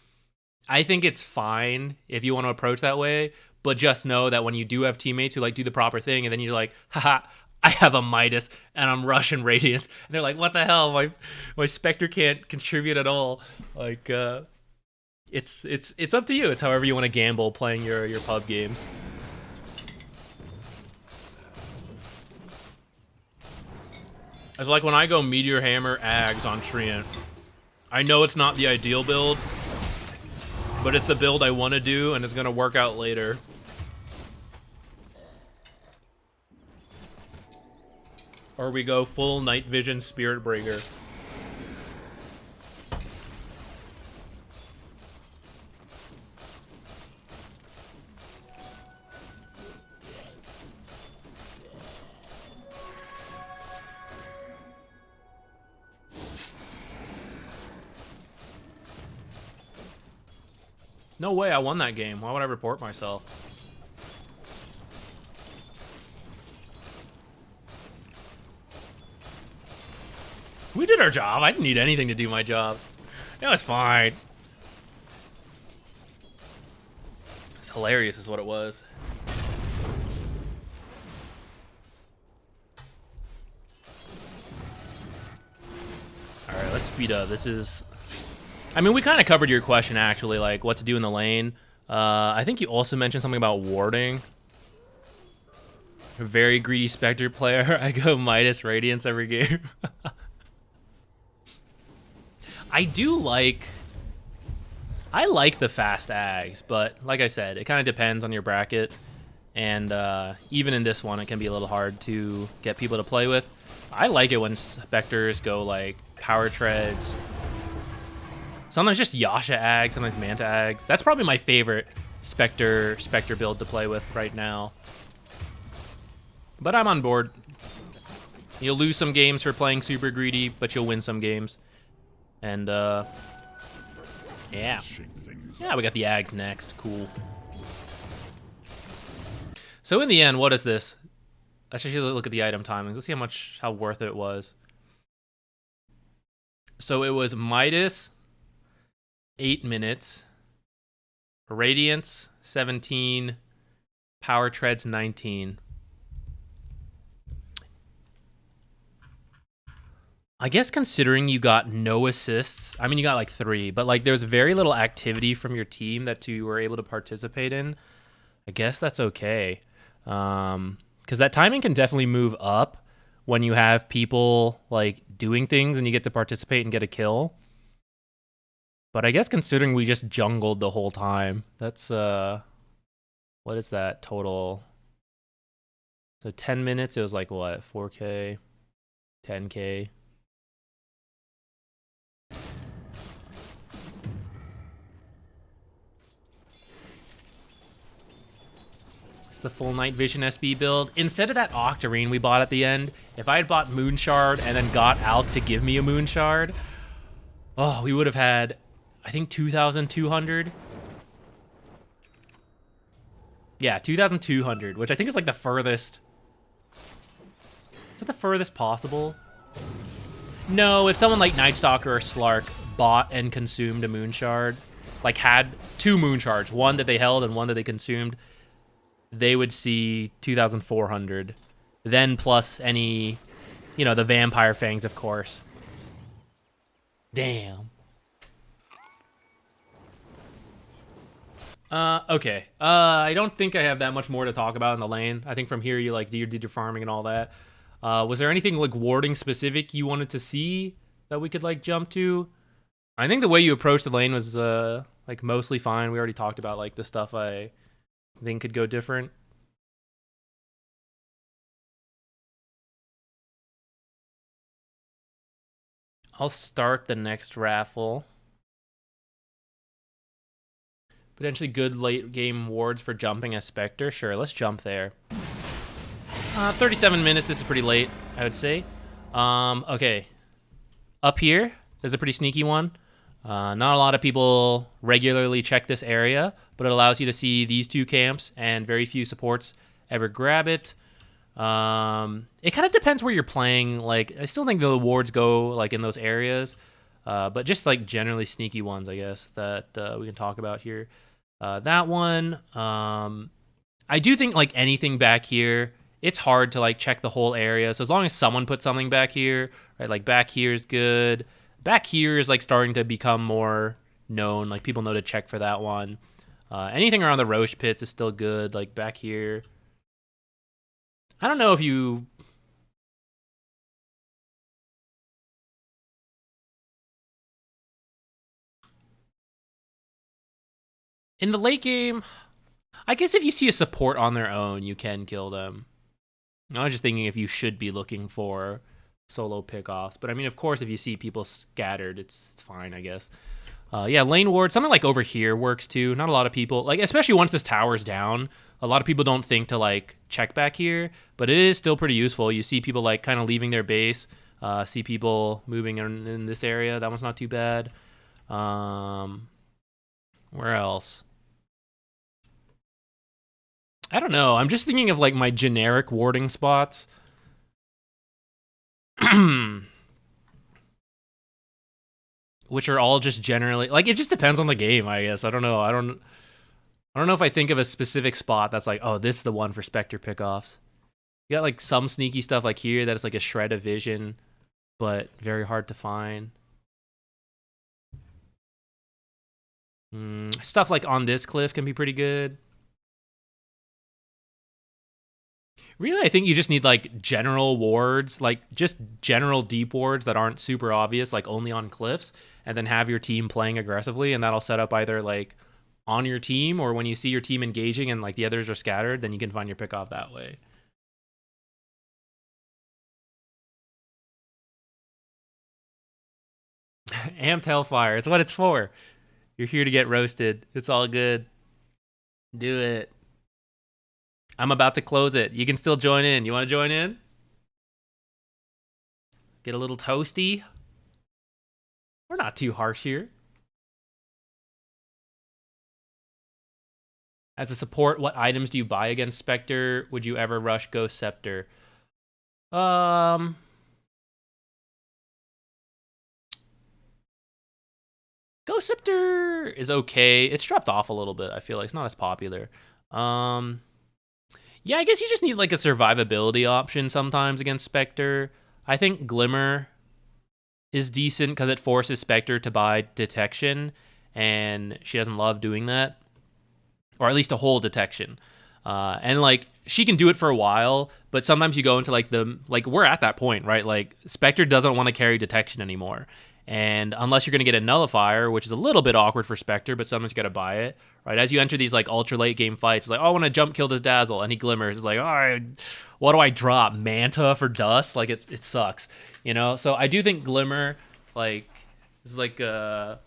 A: I think it's fine if you want to approach that way, but just know that when you do have teammates who like do the proper thing and then you're like, haha, I have a Midas and I'm Russian Radiance. And they're like, what the hell? My Spectre can't contribute at all. Like, it's up to you. It's however you want to gamble playing your pub games. It's like when I go Meteor Hammer Ags on Treant, I know it's not the ideal build, but it's the build I want to do, and it's going to work out later. Or we go full Night Vision Spirit Breaker. No way, I won that game. Why would I report myself? We did our job. I didn't need anything to do my job. It was fine. It's hilarious is what it was. Alright, let's speed up. This is... I mean, we kind of covered your question, actually, like what to do in the lane. I think you also mentioned something about warding. A very greedy Spectre player. I go Midas Radiance every game. I like the fast Ags, but like I said, it kind of depends on your bracket. And even in this one, it can be a little hard to get people to play with. I like it when Spectres go like power treads. Sometimes just Yasha Ags, sometimes Manta Ags. That's probably my favorite Spectre build to play with right now. But I'm on board. You'll lose some games for playing super greedy, but you'll win some games. And, yeah. Yeah, we got the Ags next. Cool. So in the end, what is this? Let's actually look at the item timings. Let's see how worth it was. So it was Midas... 8 minutes, Radiance 17, Power Treads 19. I guess considering you got no assists, I mean you got like 3, but like there's very little activity from your team that you were able to participate in. I guess that's okay, because that timing can definitely move up when you have people like doing things and you get to participate and get a kill. But I guess considering we just jungled the whole time, that's, what is that total? So 10 minutes, it was like what, 4K, 10K? It's the full Night Vision SB build. Instead of that Octarine we bought at the end, if I had bought Moon Shard and then got Alk to give me a Moon Shard, oh, we would have had... I think 2,200. Yeah, 2,200, which I think is like the furthest. Is that the furthest possible? No, if someone like Nightstalker or Slark bought and consumed a Moon Shard, like had 2 Moon Shards, one that they held and one that they consumed, they would see 2,400. Then plus any, you know, the Vampire Fangs, of course. Damn. Okay. I don't think I have that much more to talk about in the lane. I think from here you like did your farming and all that. Was there anything like warding specific you wanted to see that we could like jump to? I think the way you approached the lane was like mostly fine. We already talked about like the stuff I think could go different. I'll start the next raffle. Potentially good late game wards for jumping as Spectre. Sure, let's jump there. 37 minutes. This is pretty late, I would say. Okay. Up here, there's a pretty sneaky one. Not a lot of people regularly check this area, but it allows you to see these two camps, and very few supports ever grab it. It kind of depends where you're playing. Like, I still think the wards go like in those areas, but just like generally sneaky ones, I guess, that we can talk about here. That one, I do think like anything back here, it's hard to like check the whole area. So as long as someone puts something back here, right? Like back here is good. Back here is like starting to become more known. Like people know to check for that one. Anything around the Roche pits is still good. Like back here. I don't know if you... In the late game, I guess if you see a support on their own, you can kill them. I was just thinking if you should be looking for solo pickoffs. But I mean, of course, if you see people scattered, it's fine, I guess. Yeah, lane ward, something like over here works too. Not a lot of people, like especially once this tower's down, a lot of people don't think to like check back here, but it is still pretty useful. You see people like kind of leaving their base, see people moving in this area. That one's not too bad. Where else? I don't know. I'm just thinking of like my generic warding spots. Which are all just generally like it just depends on the game, I guess. I don't know. I don't know if I think of a specific spot that's like, oh, this is the one for Spectre pickoffs. You got like some sneaky stuff like here that is like a shred of vision, but very hard to find. Stuff like on this cliff can be pretty good. Really, I think you just need like general wards, like just general deep wards that aren't super obvious, like only on cliffs, and then have your team playing aggressively, and that'll set up either like on your team or when you see your team engaging and like the others are scattered, then you can find your pick off that way. Amped Hellfire, it's what it's for. You're here to get roasted. It's all good. Do it. I'm about to close it. You can still join in. You want to join in? Get a little toasty? We're not too harsh here. As a support, what items do you buy against Spectre? Would you ever rush Ghost Scepter? Ghost Scepter is okay. It's dropped off a little bit, I feel like. It's not as popular. Yeah, I guess you just need like a survivability option sometimes against Spectre. I think Glimmer is decent because it forces Spectre to buy detection, and she doesn't love doing that. Or at least a whole detection. And like she can do it for a while, but sometimes you go into like we're at that point, right? Like Spectre doesn't want to carry detection anymore. And unless you're going to get a nullifier, which is a little bit awkward for Spectre, but sometimes you got to buy it, right? As you enter these like ultra late game fights, it's like, oh, I want to jump kill this Dazzle, and he glimmers. It's like, oh, what do I drop? Manta for dust? Like it sucks, you know? So I do think Glimmer like is like a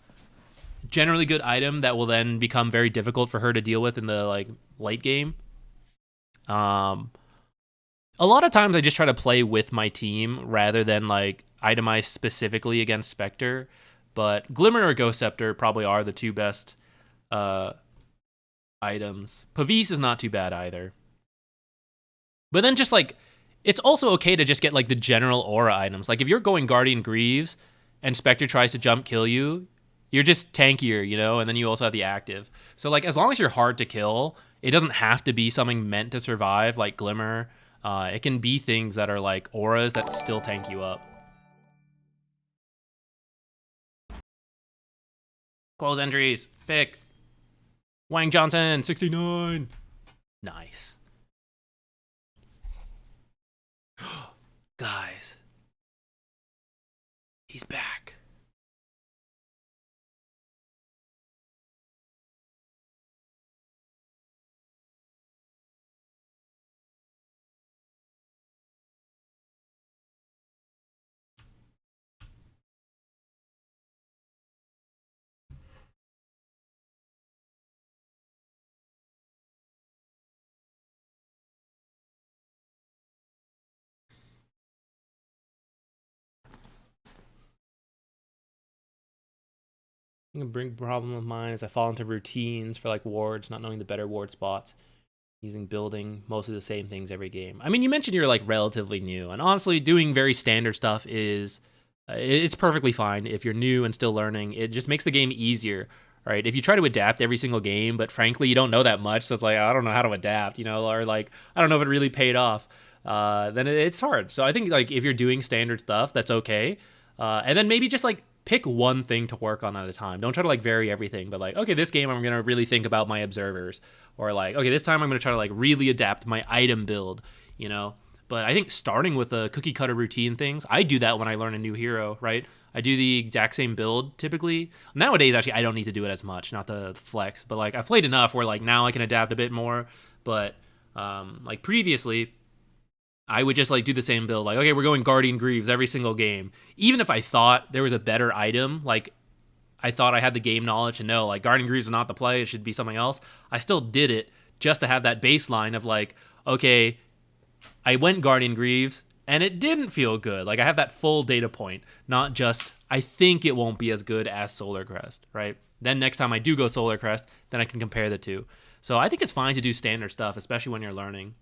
A: generally good item that will then become very difficult for her to deal with in the like late game. A lot of times I just try to play with my team rather than like itemize specifically against Spectre, but Glimmer or Ghost Scepter probably are the two best items. Pavise is not too bad either. But then just like, it's also okay to just get like the general aura items. Like if you're going Guardian Greaves and Spectre tries to jump kill you, you're just tankier, you know, and then you also have the active. So like as long as you're hard to kill, it doesn't have to be something meant to survive like Glimmer. It can be things that are like auras that still tank you up. Close entries. Pick. Wang Johnson, 69. Nice. Guys. He's back. A big problem of mine is I fall into routines for like wards, not knowing the better ward spots, using building mostly the same things every game. I mean, you mentioned you're like relatively new, and honestly, doing very standard stuff is it's perfectly fine if you're new and still learning. It just makes the game easier, right? If you try to adapt every single game, but frankly you don't know that much, so it's like I don't know how to adapt, you know, or like I don't know if it really paid off. Then it's hard. So I think like if you're doing standard stuff, that's okay. And then maybe just like pick one thing to work on at a time. Don't try to like vary everything, but like, okay, this game I'm gonna really think about my observers, or like, okay, this time I'm gonna try to like really adapt my item build, you know. But I think starting with the cookie cutter routine things, I do that when I learn a new hero, right? I do the exact same build typically. Nowadays, actually, I don't need to do it as much, not the flex, but like I've played enough where like now I can adapt a bit more. But like previously, I would just like do the same build. Like, okay, we're going Guardian Greaves every single game. Even if I thought there was a better item, like I thought I had the game knowledge to know like Guardian Greaves is not the play, it should be something else. I still did it just to have that baseline of like, okay, I went Guardian Greaves and it didn't feel good. Like I have that full data point, not just I think it won't be as good as Solar Crest, right? Then next time I do go Solar Crest, then I can compare the two. So I think it's fine to do standard stuff, especially when you're learning.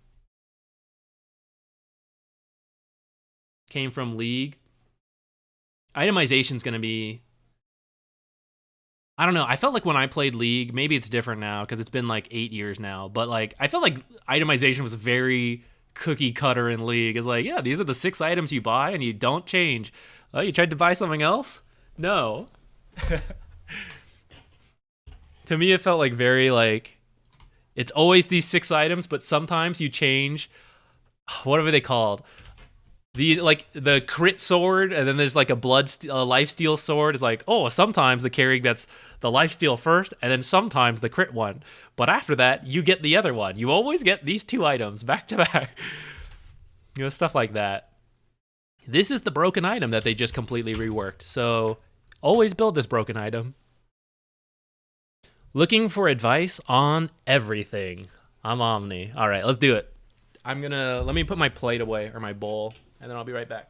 A: Came from League. Itemization's going to be, I don't know. I felt like when I played League, maybe it's different now because it's been like 8 years now, but like I felt like itemization was very cookie cutter in League. It's like, yeah, these are the 6 items you buy and you don't change. Oh, you tried to buy something else? No. To me, it felt like very like, it's always these 6 items, but sometimes you change, whatever they called. The crit sword, and then there's like a lifesteal sword. Is like, oh, sometimes the carry gets the lifesteal first, and then sometimes the crit one. But after that, you get the other one. You always get these 2 items back to back. You know, stuff like that. This is the broken item that they just completely reworked. So always build this broken item. Looking for advice on everything. I'm Omni. All right, let's do it. Let me put my plate away, or my bowl, and then I'll be right back.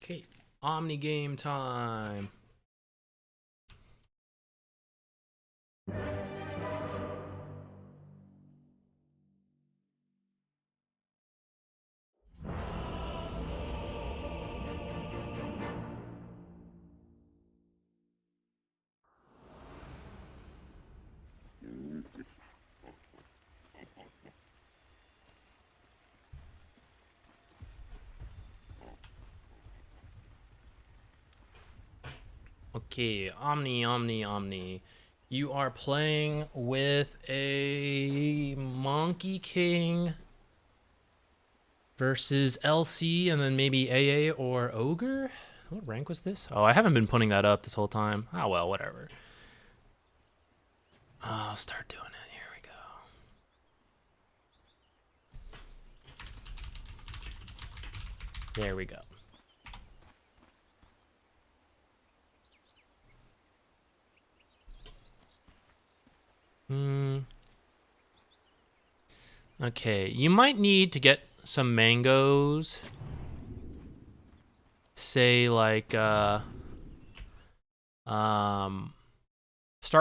A: Okay, Omni game time. Okay, Omni. You are playing with a Monkey King versus LC, and then maybe AA or Ogre? What rank was this? Oh, I haven't been putting that up this whole time. Oh, well, whatever. I'll start doing it. There we go. Okay, you might need to get some mangoes. Say like start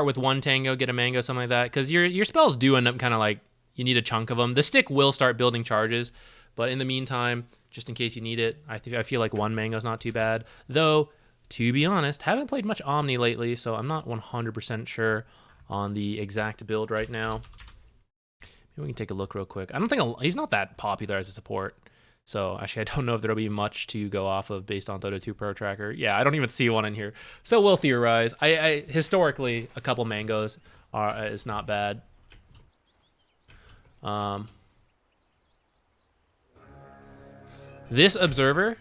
A: with one tango, get a mango, something like that, because your spells do end up kind of like you need a chunk of them. The stick will start building charges, but in the meantime, just in case you need it, I feel like one mango is not too bad. Though, to be honest, haven't played much Omni lately, so I'm not 100% sure on the exact build right now. Maybe we can take a look real quick. I don't think he's not that popular as a support. So actually, I don't know if there'll be much to go off of based on Dota 2 Pro Tracker. Yeah, I don't even see one in here. So we'll theorize. I historically, a couple mangoes is not bad. This observer,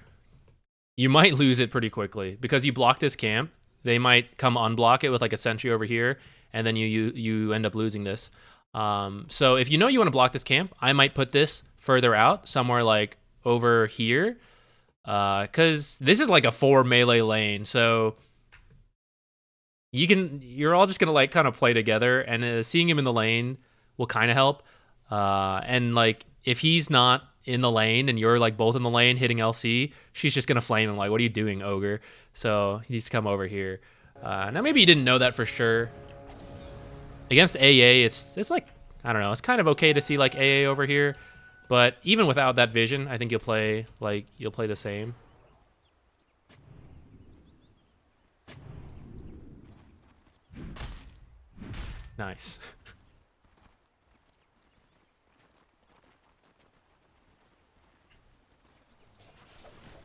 A: you might lose it pretty quickly because you block this camp. They might come unblock it with like a sentry over here, and then you end up losing this. So if you know you want to block this camp, I might put this further out, somewhere like over here, because this is like a 4 melee lane, so you're all just gonna like kind of play together, and seeing him in the lane will kind of help. And like if he's not in the lane and you're like both in the lane hitting LC, she's just gonna flame him like, what are you doing, ogre? So he needs to come over here. Now maybe you didn't know that for sure. Against AA, it's like, I don't know, it's kind of okay to see like AA over here, but even without that vision, I think you'll play the same. Nice.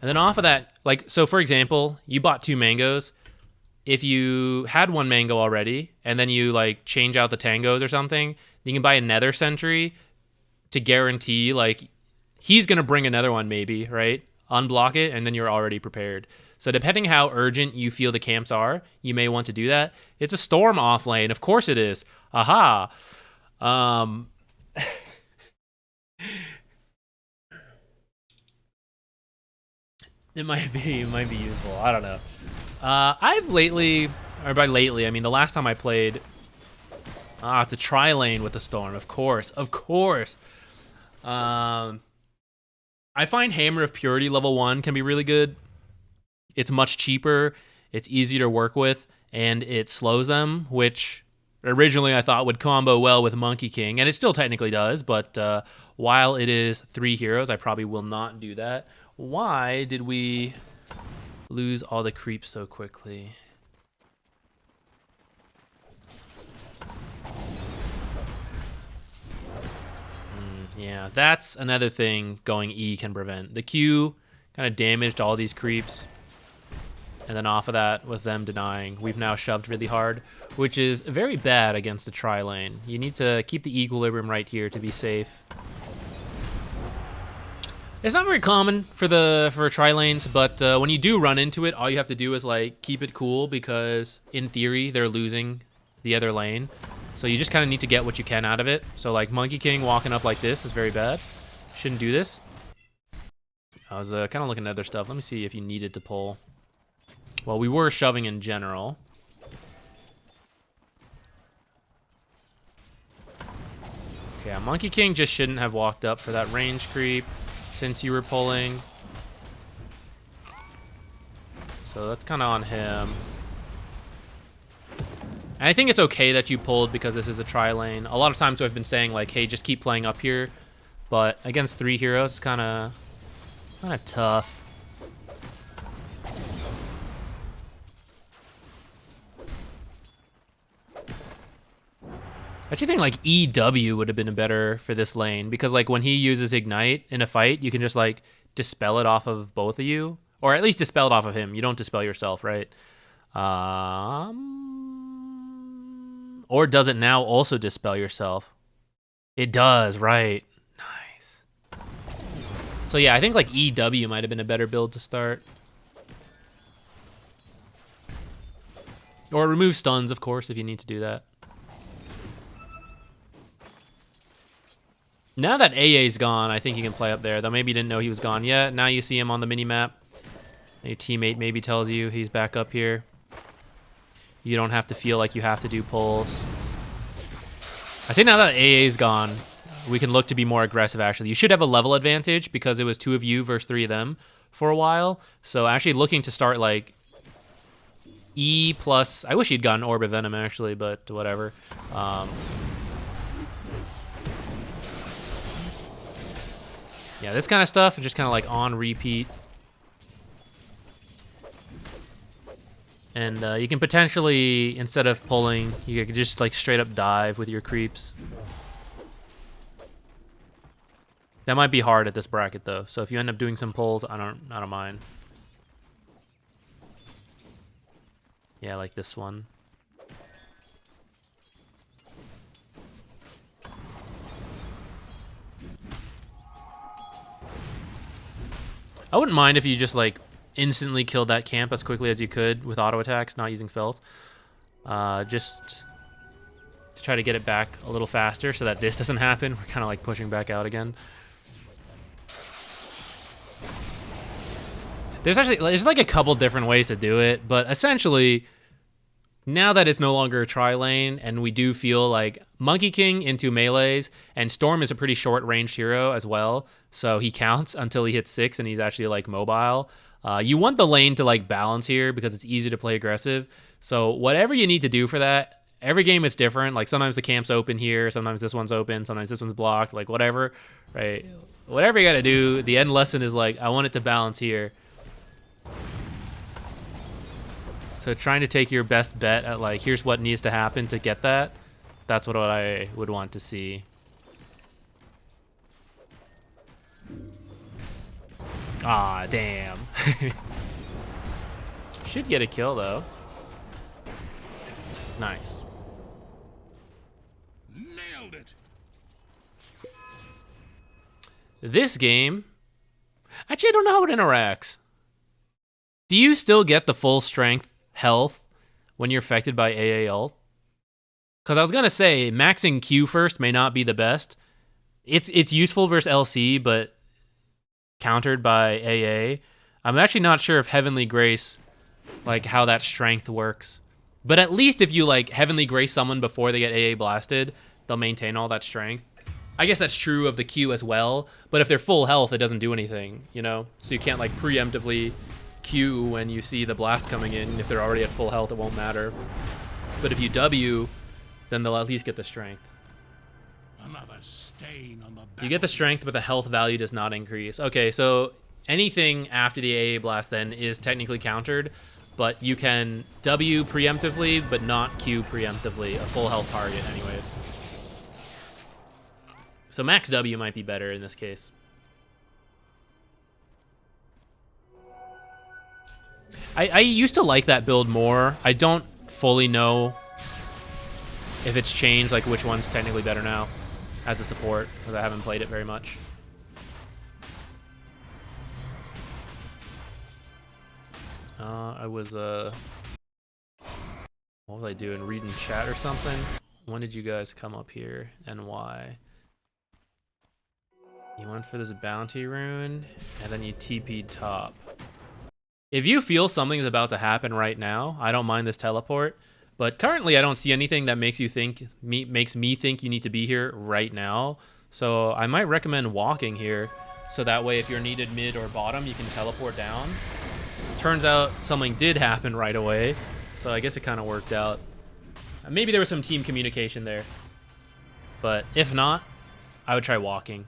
A: And then off of that, like, so for example, you bought 2 mangoes. If you had 1 mango already, and then you like change out the tangos or something, you can buy a nether sentry to guarantee like he's gonna bring another one maybe, right? Unblock it, and then you're already prepared. So depending how urgent you feel the camps are, you may want to do that. It's a storm off lane, of course it is. Aha. It might be useful. I don't know. I've lately, or by lately, I mean the last time I played. It's a tri-lane with the storm, of course. I find Hammer of Purity level 1 can be really good. It's much cheaper, it's easier to work with, and it slows them, which originally I thought would combo well with Monkey King, and it still technically does, but while it is 3 heroes, I probably will not do that. Why did we lose all the creeps so quickly? Yeah, that's another thing going E can prevent. The Q kind of damaged all these creeps. And then off of that, with them denying, we've now shoved really hard, which is very bad against the tri-lane. You need to keep the equilibrium right here to be safe. It's not very common for tri-lanes, but when you do run into it, all you have to do is like keep it cool, because in theory, they're losing the other lane. So you just kind of need to get what you can out of it. So like Monkey King walking up like this is very bad. Shouldn't do this. I was kind of looking at other stuff. Let me see if you needed to pull. Well, we were shoving in general. Okay, Monkey King just shouldn't have walked up for that range creep since you were pulling. So that's kind of on him. And I think it's okay that you pulled because this is a tri-lane. A lot of times I've been saying like, hey, just keep playing up here. But against 3 heroes, it's kind of tough. I actually think like EW would have been better for this lane, because like when he uses Ignite in a fight, you can just like dispel it off of both of you, or at least dispel it off of him. You don't dispel yourself, right? Or does it now also dispel yourself? It does, right? Nice. So yeah, I think like EW might have been a better build to start. Or remove stuns, of course, if you need to do that. Now that AA's gone, I think you can play up there. Though maybe you didn't know he was gone yet. Now you see him on the mini-map. Your teammate maybe tells you he's back up here. You don't have to feel like you have to do pulls. I say now that AA's gone, we can look to be more aggressive, actually. You should have a level advantage because it was 2 of you versus 3 of them for a while. So actually looking to start, like, E plus... I wish he'd gotten Orb of Venom, actually, but whatever. Yeah, this kind of stuff is just kind of, like, on repeat. And you can potentially, instead of pulling, you could just, like, straight up dive with your creeps. That might be hard at this bracket, though. So if you end up doing some pulls, I don't mind. Yeah, like this one. I wouldn't mind if you just, like, instantly killed that camp as quickly as you could with auto attacks, not using spells. Just to try to get it back a little faster so that this doesn't happen. We're kind of like pushing back out again. There's like a couple different ways to do it, but essentially, now that it's no longer a tri-lane, and we do feel like Monkey King into melees, and Storm is a pretty short-ranged hero as well, so he counts until he hits 6, and he's actually, like, mobile. You want the lane to, like, balance here because it's easy to play aggressive. So whatever you need to do for that, every game it's different. Like, sometimes the camp's open here, sometimes this one's open, sometimes this one's blocked, like, whatever, right? Whatever you gotta do, the end lesson is, like, I want it to balance here. So trying to take your best bet at, like, here's what needs to happen to get that, that's what I would want to see. Ah, damn. Should get a kill, though. Nice.
D: Nailed it.
A: This game... Actually, I don't know how it interacts. Do you still get the full strength health when you're affected by AA ult? Because I was going to say, maxing Q first may not be the best. It's useful versus LC, but countered by AA. I'm actually not sure if Heavenly Grace, like, how that strength works. But at least if you, like, Heavenly Grace someone before they get AA blasted, they'll maintain all that strength. I guess that's true of the Q as well, but if they're full health, it doesn't do anything, you know? So you can't, like, preemptively Q when you see the blast coming in. If they're already at full health, it won't matter. But if you W, then they'll at least get the strength.
D: Another stain on the
A: You get the strength, but the health value does not increase. Okay, so anything after the AA blast then is technically countered, but you can W preemptively, but not Q preemptively, a full health target anyways. So max W might be better in this case. I used to like that build more. I don't fully know if it's changed, like which one's technically better now as a support, because I haven't played it very much. I was, what was I doing? Reading chat or something? When did you guys come up here and why? You went for this bounty rune, and then you TP'd top. If you feel something is about to happen right now, I don't mind this teleport. But currently, I don't see anything that makes you think makes me think you need to be here right now. So I might recommend walking here, so that way if you're needed mid or bottom, you can teleport down. Turns out something did happen right away, so I guess it kind of worked out. Maybe there was some team communication there, but if not, I would try walking.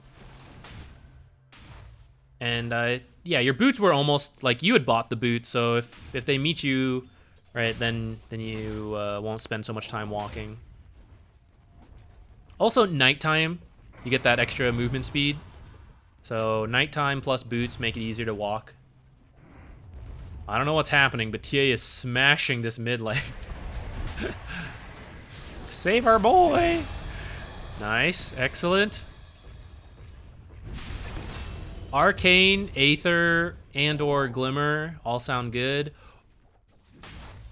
A: And yeah, your boots were almost like you had bought the boots, so if they meet you, right, then you won't spend so much time walking. Also, nighttime, you get that extra movement speed. So nighttime plus boots make it easier to walk. I don't know what's happening, but TA is smashing this mid lane. Save our boy! Nice, excellent. Arcane, Aether, and or Glimmer all sound good.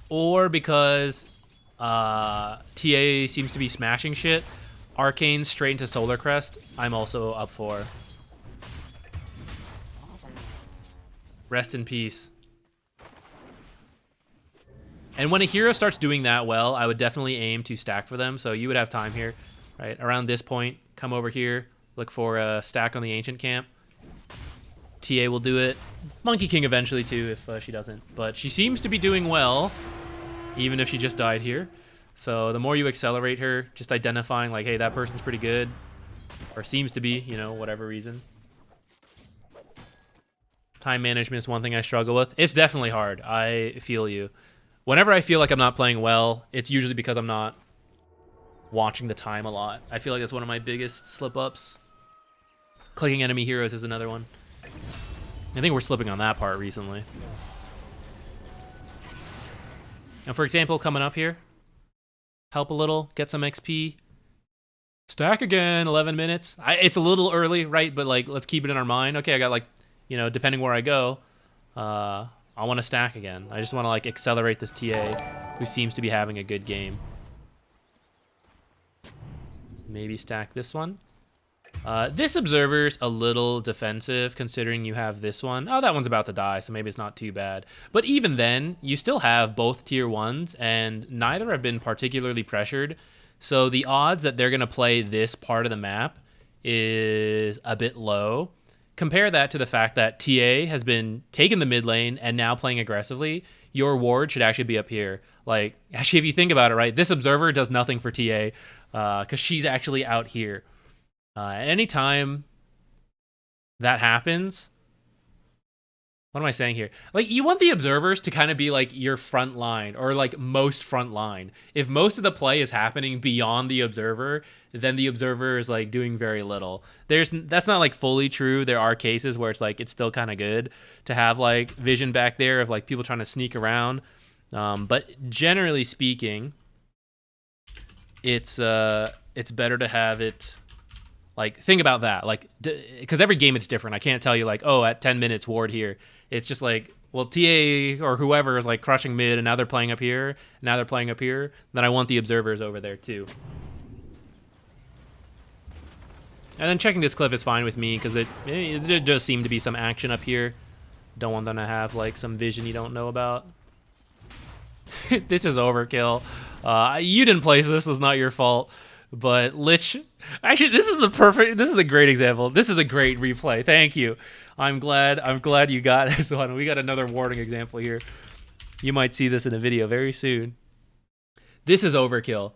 A: Or because TA seems to be smashing shit, Arcane straight into Solar Crest, I'm also up for. Rest in peace. And when a hero starts doing that well, I would definitely aim to stack for them. So you would have time here, right? Around this point, come over here, look for a stack on the Ancient Camp. TA will do it. Monkey King eventually too, if she doesn't. But she seems to be doing well, even if she just died here. So the more you accelerate her, just identifying like, hey, that person's pretty good, or seems to be, you know, whatever reason. Time management is one thing I struggle with. It's definitely hard. I feel you. Whenever I feel like I'm not playing well, it's usually because I'm not watching the time a lot. I feel like that's one of my biggest slip-ups. Clicking enemy heroes is another one. I think we're slipping on that part recently. Now, for example, coming up here, help a little, get some XP. Stack again, 11 minutes. It's a little early, right? But like, let's keep it in our mind. Okay, I got like, you know, depending where I go, I want to stack again. I just want to like accelerate this TA who seems to be having a good game. Maybe stack this one. This observer's a little defensive considering you have this one. Oh, that one's about to die, so maybe it's not too bad. But even then, you still have both tier 1s, and neither have been particularly pressured. So the odds that they're going to play this part of the map is a bit low. Compare that to the fact that TA has been taking the mid lane and now playing aggressively. Your ward should actually be up here. Like, actually, if you think about it, right, this observer does nothing for TA because she's actually out here. Anytime that happens, what am I saying here? Like, you want the observers to kind of be like your front line, or like most front line. If most of the play is happening beyond the observer, then the observer is like doing very little. That's not like fully true. There are cases where it's like it's still kind of good to have like vision back there of like people trying to sneak around. But generally speaking, it's better to have it. Like, think about that. Like, because every game it's different. I can't tell you like, oh, at 10 minutes ward here. It's just like, well, TA or whoever is like crushing mid, and now they're playing up here. Now they're playing up here. Then I want the observers over there too. And then checking this cliff is fine with me because it does seem to be some action up here. Don't want them to have like some vision you don't know about. This is overkill. You didn't place this. It's not your fault. But Lich, actually, this is a great example. This is a great replay. Thank you. I'm glad you got this one. We got another warning example here. You might see this in a video very soon. This is overkill.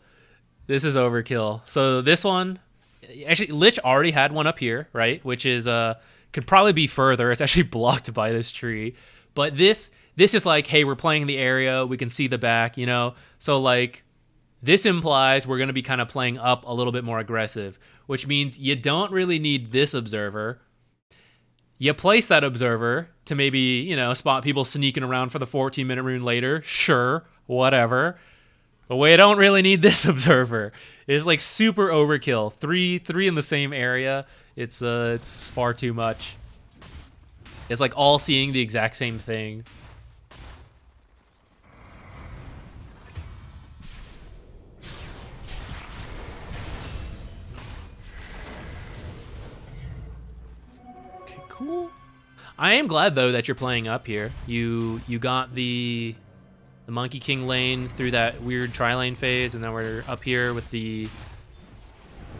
A: This is overkill. So this one, actually, Lich already had one up here, right? Which is could probably be further. It's actually blocked by this tree. But this is like, hey, we're playing the area. We can see the back, you know. So like, this implies we're going to be kind of playing up a little bit more aggressive, which means you don't really need this observer. You place that observer to maybe, you know, spot people sneaking around for the 14-minute rune later. Sure, whatever. But we don't really need this observer. It's like super overkill. Three in the same area. It's far too much. It's like all seeing the exact same thing. Cool. I am glad though that you're playing up here. You got the Monkey King lane through that weird tri-lane phase, and then we're up here with the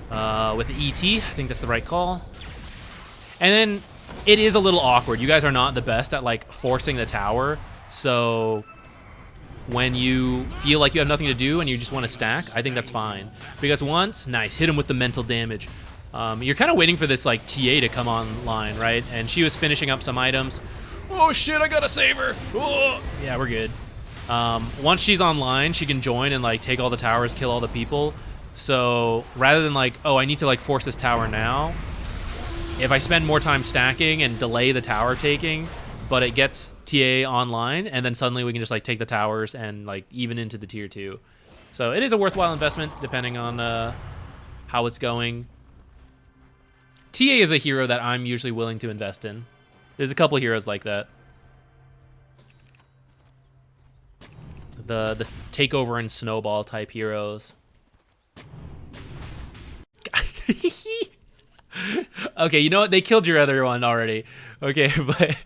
A: ET. I think that's the right call. And then it is a little awkward. You guys are not the best at like forcing the tower, so when you feel like you have nothing to do and you just want to stack, I think that's fine. Because once, nice, hit him with the mental damage. You're kind of waiting for this like TA to come online, right? And she was finishing up some items.
B: Oh shit, I gotta save her. Oh.
A: Yeah, we're good. Once she's online, she can join and like take all the towers, kill all the people. So rather than like, oh, I need to like force this tower now, if I spend more time stacking and delay the tower taking, but it gets TA online, and then suddenly we can just like take the towers and like even into the tier 2. So it is a worthwhile investment depending on how it's going. TA is a hero that I'm usually willing to invest in. There's a couple heroes like that. The takeover and snowball type heroes. Okay, you know what? They killed your other one already. Okay, but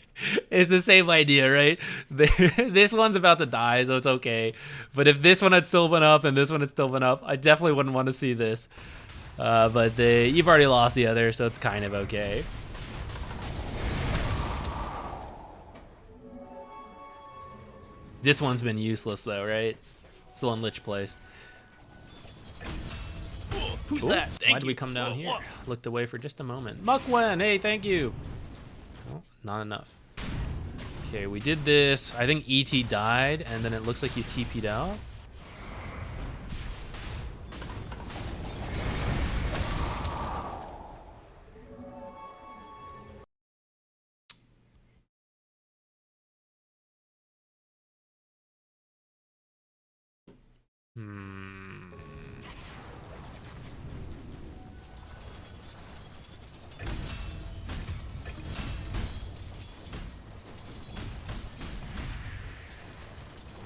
A: it's the same idea, right? This one's about to die, so it's okay. But if this one had still been up and this one had still been up, I definitely wouldn't want to see this. But you've already lost the other, so it's kind of okay. This one's been useless though, right? It's the one Lich placed.
B: Who's
A: Ooh,
B: that?
A: why did we come down here? Looked away for just a moment. Mukwen, hey, thank you. Oh, not enough. Okay, we did this. I think ET died, and then it looks like you TP'd out.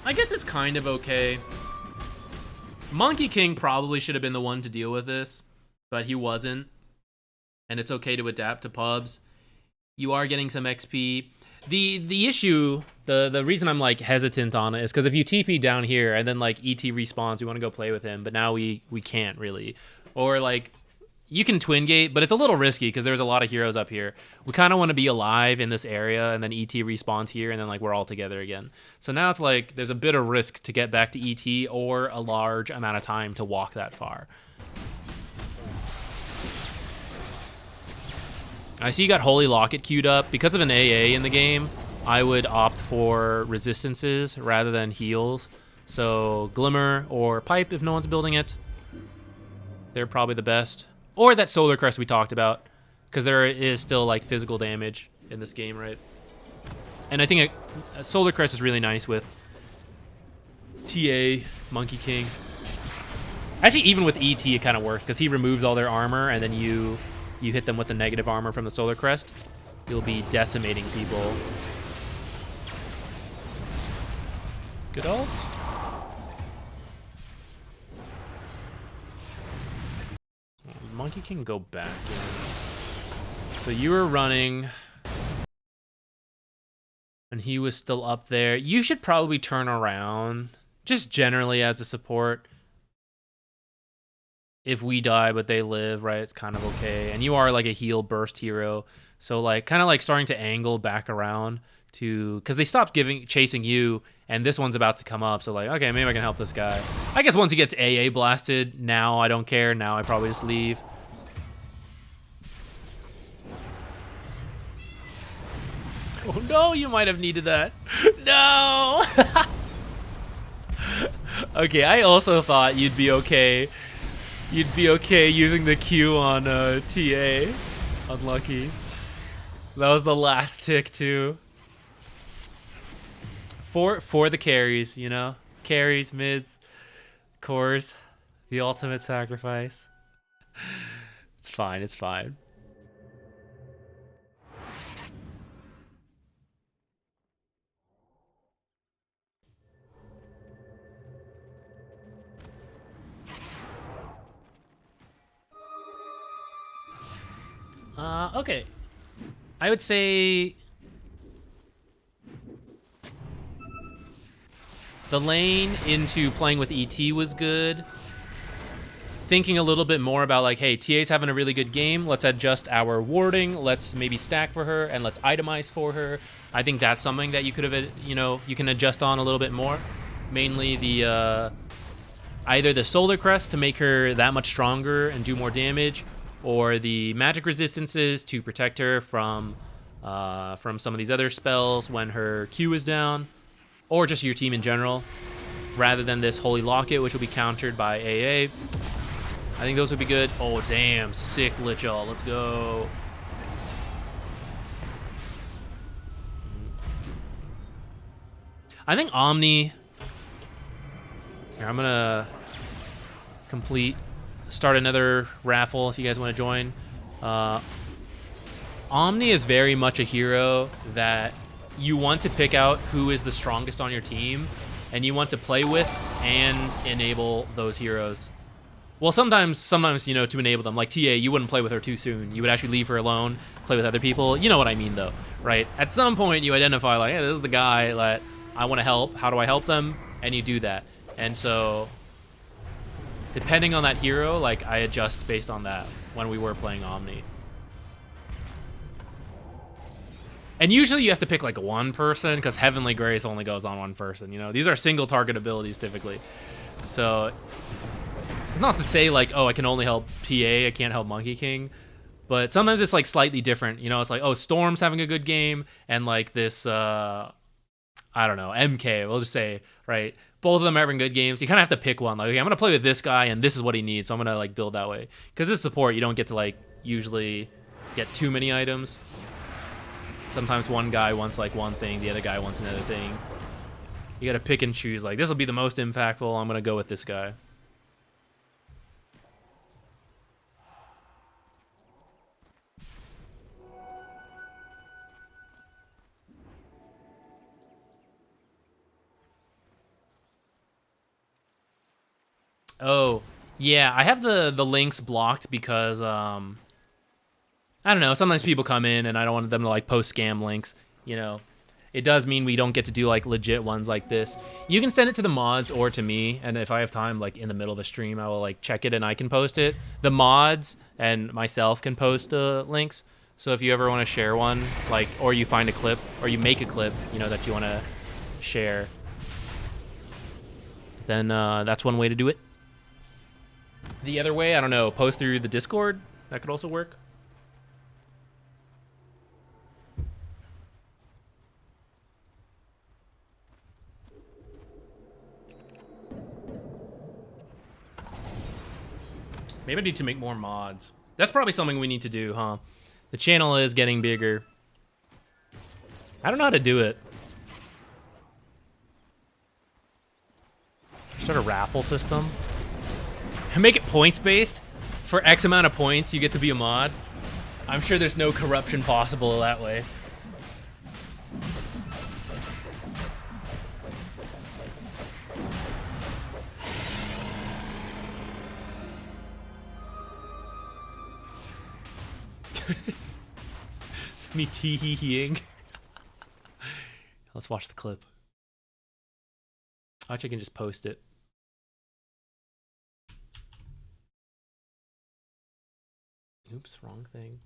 A: I guess it's kind of okay. Monkey King probably should have been the one to deal with this, but he wasn't. And it's okay to adapt to pubs. You are getting some XP. The issue, the reason I'm like hesitant on it is because if you TP down here and then like ET respawns, we want to go play with him, but now we can't really. Or like you can twin gate, but it's a little risky because there's a lot of heroes up here. We kind of want to be alive in this area, and then ET respawns here, and then like we're all together again. So now it's like there's a bit of risk to get back to ET or a large amount of time to walk that far. I see you got Holy Locket queued up. Because of an AA in the game, I would opt for resistances rather than heals. So Glimmer or Pipe if no one's building it. They're probably the best. Or that Solar Crest we talked about, because there is still like physical damage in this game, right? And I think a Solar Crest is really nice with TA, Monkey King. Actually, even with ET, it kind of works, because he removes all their armor, and then you hit them with the negative armor from the Solar Crest. You'll be decimating people. Good ult. Monkey can go back in. So you were running, and he was still up there. You should probably turn around, just generally as a support. If we die but they live, right, it's kind of okay. And you are like a heal burst hero, so like kind of like starting to angle back around to, because they stopped chasing you, and this one's about to come up, so like, okay, maybe I can help this guy. I guess once he gets AA blasted, now I don't care. Now I probably just leave. Oh no, you might have needed that. No! Okay, I also thought you'd be okay. You'd be okay using the Q on TA. Unlucky. That was the last tick too. For the carries, you know? Carries, mids, cores. The ultimate sacrifice. It's fine, it's fine. Okay. I would say the lane into playing with ET was good. Thinking a little bit more about like, hey, TA's having a really good game. Let's adjust our warding. Let's maybe stack for her, and let's itemize for her. I think that's something that you could have, you know, you can adjust on a little bit more. Mainly the either the Solar Crest to make her that much stronger and do more damage, or the magic resistances to protect her from some of these other spells when her Q is down, or just your team in general, rather than this Holy Locket, which will be countered by AA. I think those would be good. Oh, damn. Sick Lich Ult. Let's go. I think Omni... Here, I'm going to start another raffle if you guys want to join. Omni is very much a hero that you want to pick out who is the strongest on your team, and you want to play with and enable those heroes. Well, sometimes, you know, to enable them, like TA, you wouldn't play with her too soon. You would actually leave her alone, play with other people. You know what I mean, though, right? At some point, you identify, like, hey, this is the guy that I want to help. How do I help them? And you do that. And so, depending on that hero, like, I adjust based on that when we were playing Omni. And usually you have to pick, like, one person, because Heavenly Grace only goes on one person, you know? These are single target abilities, typically. So... not to say, like, oh, I can only help PA, I can't help Monkey King, but sometimes it's, like, slightly different. You know, it's like, oh, Storm's having a good game, and, like, this, I don't know, MK, we'll just say, right? Both of them are having good games. You kind of have to pick one. Like, okay, I'm going to play with this guy, and this is what he needs, so I'm going to, like, build that way. Because this support, you don't get to, like, usually get too many items. Sometimes one guy wants, like, one thing, the other guy wants another thing. You got to pick and choose, like, this will be the most impactful, I'm going to go with this guy. Oh, yeah, I have the links blocked because, I don't know, sometimes people come in and I don't want them to, like, post scam links, you know. It does mean we don't get to do, like, legit ones like this. You can send it to the mods or to me, and if I have time, like, in the middle of a stream, I will, like, check it and I can post it. The mods and myself can post links, so if you ever want to share one, like, or you find a clip, or you make a clip, you know, that you want to share, then that's one way to do it. The other way, I don't know, post through the Discord. That could also work. Maybe I need to make more mods. That's probably something we need to do, huh? The channel is getting bigger. I don't know how to do it. Start a raffle system. Make it points-based. For X amount of points, you get to be a mod. I'm sure there's no corruption possible that way. It's me tee-hee-heeing. Let's watch the clip. Actually, I can just post it. Oops, wrong thing.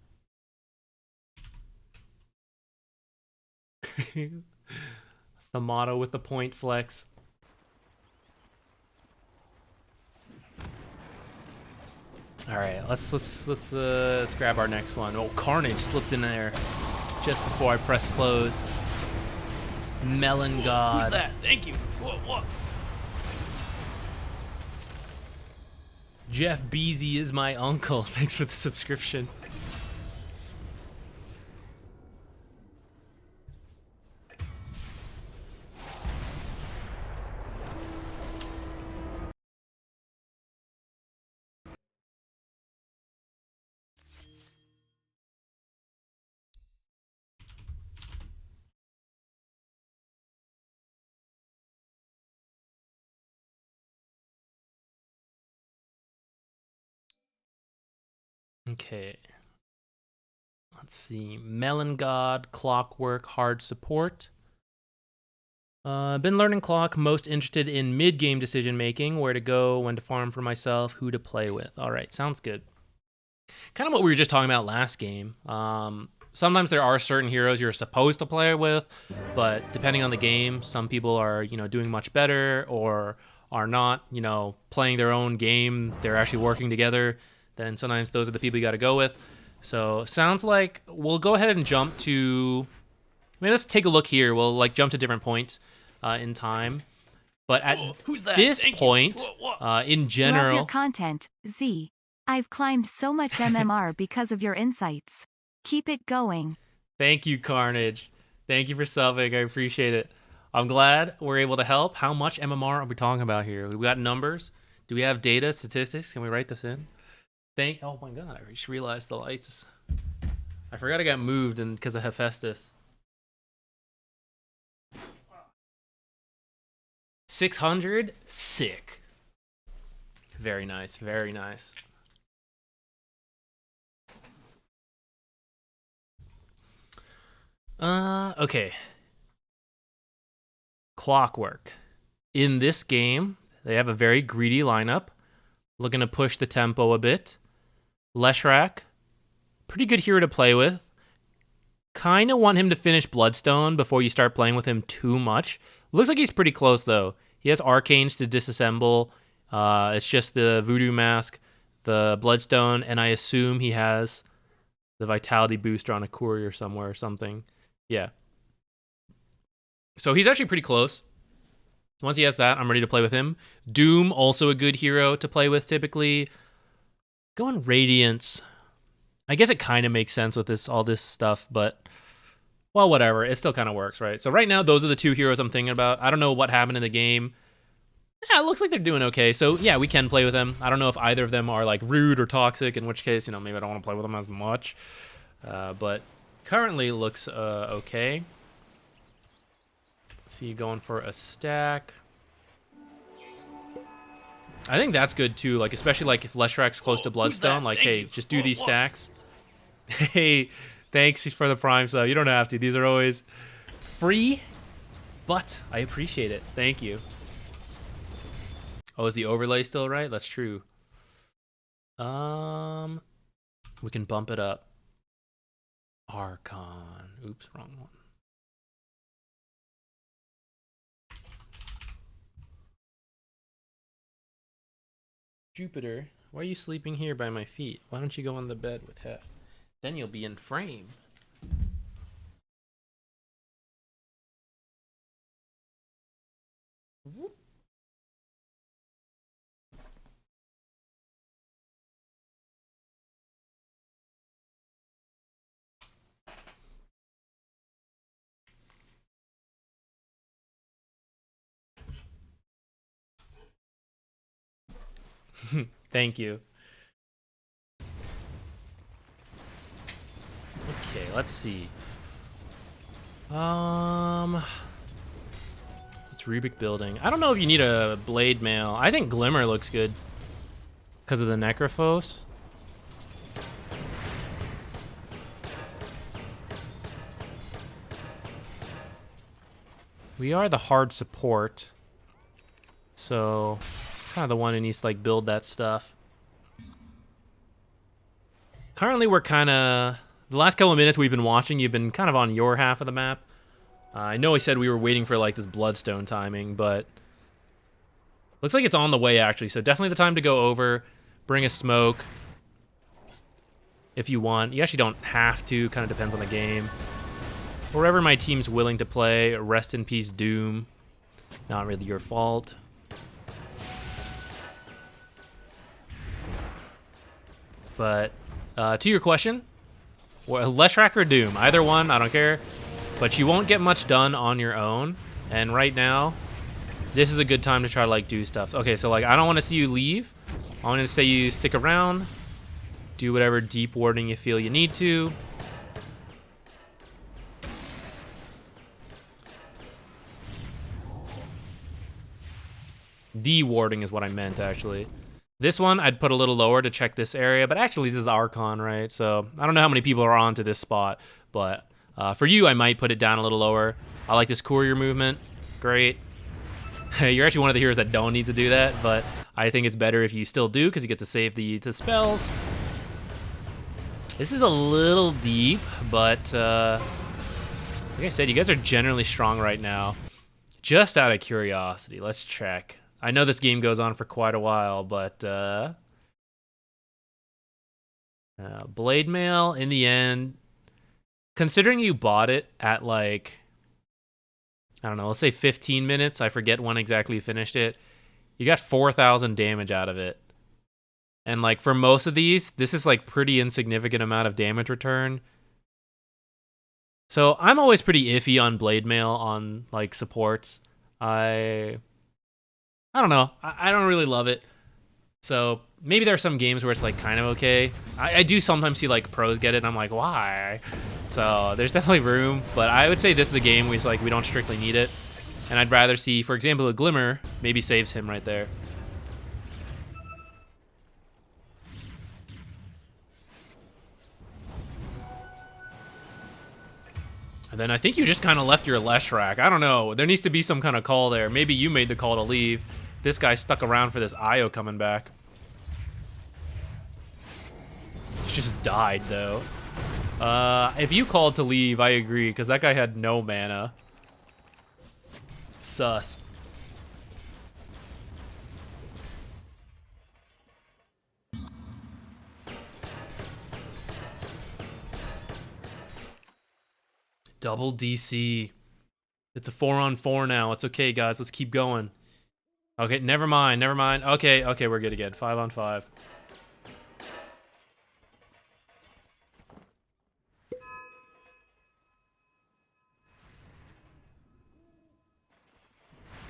A: The motto with the point flex. All right, let's grab our next one. Oh, Carnage slipped in there just before I press close. Melon God.
B: Who's that? Thank you. What?
A: Jeff Beasy is my uncle. Thanks for the subscription. Okay. Let's see. Melon God, Clockwork, Hard Support. Been learning Clock, most interested in mid-game decision making, where to go, when to farm for myself, who to play with. All right, sounds good. Kind of what we were just talking about last game. Sometimes there are certain heroes you're supposed to play with, but depending on the game, some people are, you know, doing much better or are not, you know, playing their own game. They're actually working together. Then sometimes those are the people you got to go with. So sounds like we'll go ahead and jump to. I mean, let's take a look here. We'll like jump to different points in time, but at
B: Who's that?
A: this
B: Thank
A: point, in general,
C: Love your content, Z. I've climbed so much MMR because of your insights. Keep it going.
A: Thank you, Carnage. Thank you for subbing. I appreciate it. I'm glad we're able to help. How much MMR are we talking about here? We got numbers. Do we have data, statistics? Can we write this in? Oh my god, I just realized the lights. I forgot I got moved because of Hephaestus. 600? Sick. Very nice. Very nice. Okay. Clockwork. In this game, they have a very greedy lineup, looking to push the tempo a bit. Leshrac, pretty good hero to play with. Kind of want him to finish Bloodstone before you start playing with him too much. Looks like he's pretty close, though. He has Arcanes to disassemble. It's just the Voodoo Mask, the Bloodstone, and I assume he has the Vitality Booster on a Courier somewhere or something. Yeah. So he's actually pretty close. Once he has that, I'm ready to play with him. Doom, also a good hero to play with typically. Going Radiance. I guess it kind of makes sense with all this stuff, but, well, whatever. It still kind of works, right? So right now, those are the two heroes I'm thinking about. I don't know what happened in the game. Yeah, it looks like they're doing okay. So, yeah, we can play with them. I don't know if either of them are, like, rude or toxic, in which case, maybe I don't want to play with them as much. But currently looks okay. See you going for a stack. I think that's good too, like especially like if Leshrac's close to Bloodstone, like hey, just do these stacks. Hey, thanks for the Prime sub. You don't have to. These are always free, but I appreciate it. Thank you. Oh, is the overlay still right? That's true. We can bump it up. Archon. Oops, wrong one. Jupiter, why are you sleeping here by my feet? Why don't you go on the bed with Hef? Then you'll be in frame. Whoop. Thank you. Okay, let's see. It's Rubik building. I don't know if you need a blade mail. I think Glimmer looks good because of the Necrophos. We are the hard support, so kind of the one who needs to like build that stuff. Currently, we're kind of the last couple of minutes we've been watching. You've been kind of on your half of the map. I know I said we were waiting for like this Bloodstone timing, but looks like it's on the way actually. So definitely the time to go over, bring a smoke if you want. You actually don't have to. Kind of depends on the game. Wherever my team's willing to play. Rest in peace, Doom. Not really your fault. But to your question, Leshrac or Doom, either one, I don't care. But you won't get much done on your own. And right now, this is a good time to try to like do stuff. Okay, so like I don't want to see you leave. I want to say you stick around, do whatever deep warding you feel you need to. De-warding is what I meant actually. This one, I'd put a little lower to check this area, but actually this is Archon, right? So I don't know how many people are onto this spot, but for you, I might put it down a little lower. I like this courier movement. Great. You're actually one of the heroes that don't need to do that, but I think it's better if you still do because you get to save the spells. This is a little deep, but like I said, you guys are generally strong right now. Just out of curiosity, let's check. I know this game goes on for quite a while, but Blade Mail, in the end, considering you bought it at like, I don't know, let's say 15 minutes. I forget when exactly you finished it. You got 4,000 damage out of it. And like for most of these, this is like pretty insignificant amount of damage return. So I'm always pretty iffy on Blade Mail on like supports. I don't know. I don't really love it. So maybe there are some games where it's like kind of okay. I do sometimes see like pros get it and I'm like, why? So there's definitely room, but I would say this is a game where it's like we don't strictly need it. And I'd rather see, for example, a Glimmer maybe saves him right there. And then I think you just kind of left your Leshrac. I don't know. There needs to be some kind of call there. Maybe you made the call to leave. This guy stuck around for this Io coming back. He just died, though. If you called to leave, I agree, because that guy had no mana. Sus. Double DC. It's a 4-on-4 now. It's okay, guys. Let's keep going. Okay, never mind. Never mind. Okay, okay, we're good again. 5-on-5.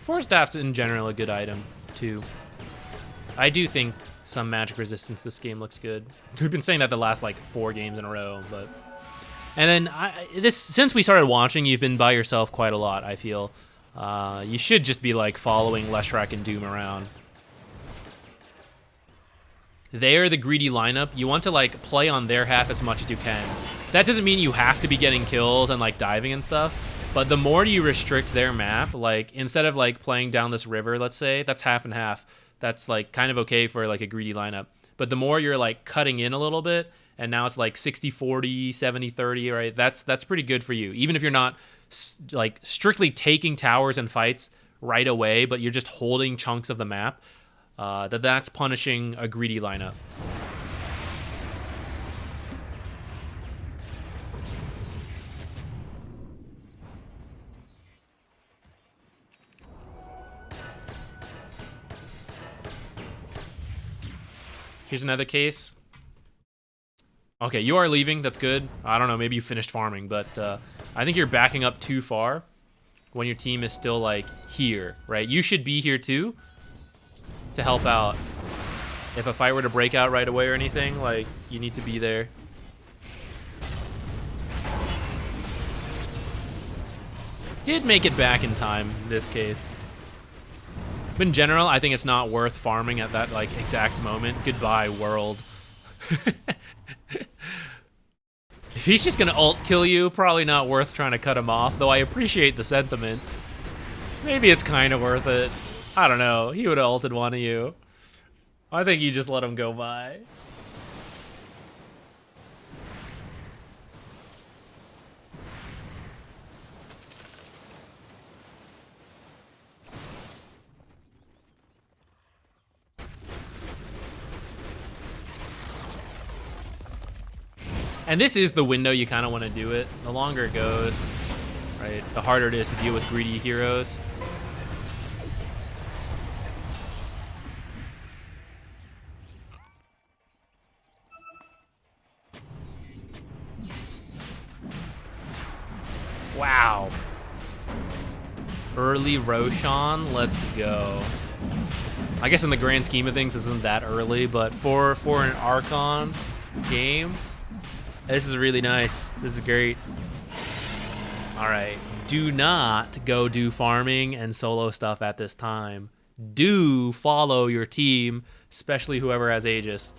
A: Force Staff's in general a good item, too. I do think some magic resistance this game looks good. We've been saying that the last, like, 4 games in a row, but... And then, since we started watching, you've been by yourself quite a lot, I feel. You should just be, like, following Leshrac and Doom around. They're the greedy lineup. You want to, like, play on their half as much as you can. That doesn't mean you have to be getting kills and, like, diving and stuff. But the more you restrict their map, like, instead of, like, playing down this river, let's say, that's half and half. That's, like, kind of okay for, like, a greedy lineup. But the more you're, like, cutting in a little bit, and now it's, like, 60-40, 70-30, right? That's pretty good for you. Even if you're not, like, strictly taking towers and fights right away, but you're just holding chunks of the map, that's punishing a greedy lineup. Here's another case. Okay, you are leaving. That's good. I don't know. Maybe you finished farming, but I think you're backing up too far when your team is still, like, here, right? You should be here, too, to help out. If a fight were to break out right away or anything, like, you need to be there. Did make it back in time in this case. But in general, I think it's not worth farming at that, like, exact moment. Goodbye, world. If he's just gonna ult kill you, probably not worth trying to cut him off, though I appreciate the sentiment. Maybe it's kind of worth it. I don't know. He would have ulted one of you. I think you just let him go by. And this is the window you kind of want to do it. The longer it goes, right, the harder it is to deal with greedy heroes. Wow. Early Roshan, let's go. I guess in the grand scheme of things, this isn't that early, but for an Archon game, this is really nice. This is great. All right. Do not go do farming and solo stuff at this time. Do follow your team, especially whoever has Aegis.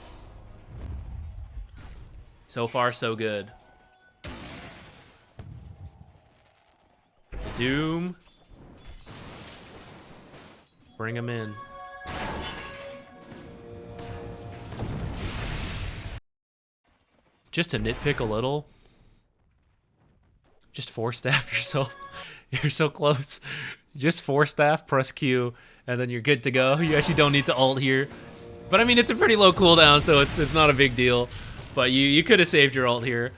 A: So far, so good. Doom. Bring him in. Just to nitpick a little, just force staff yourself. You're so close. Just force staff, press Q, and then you're good to go. You actually don't need to ult here. But I mean, it's a pretty low cooldown, so it's not a big deal. But you could have saved your ult here.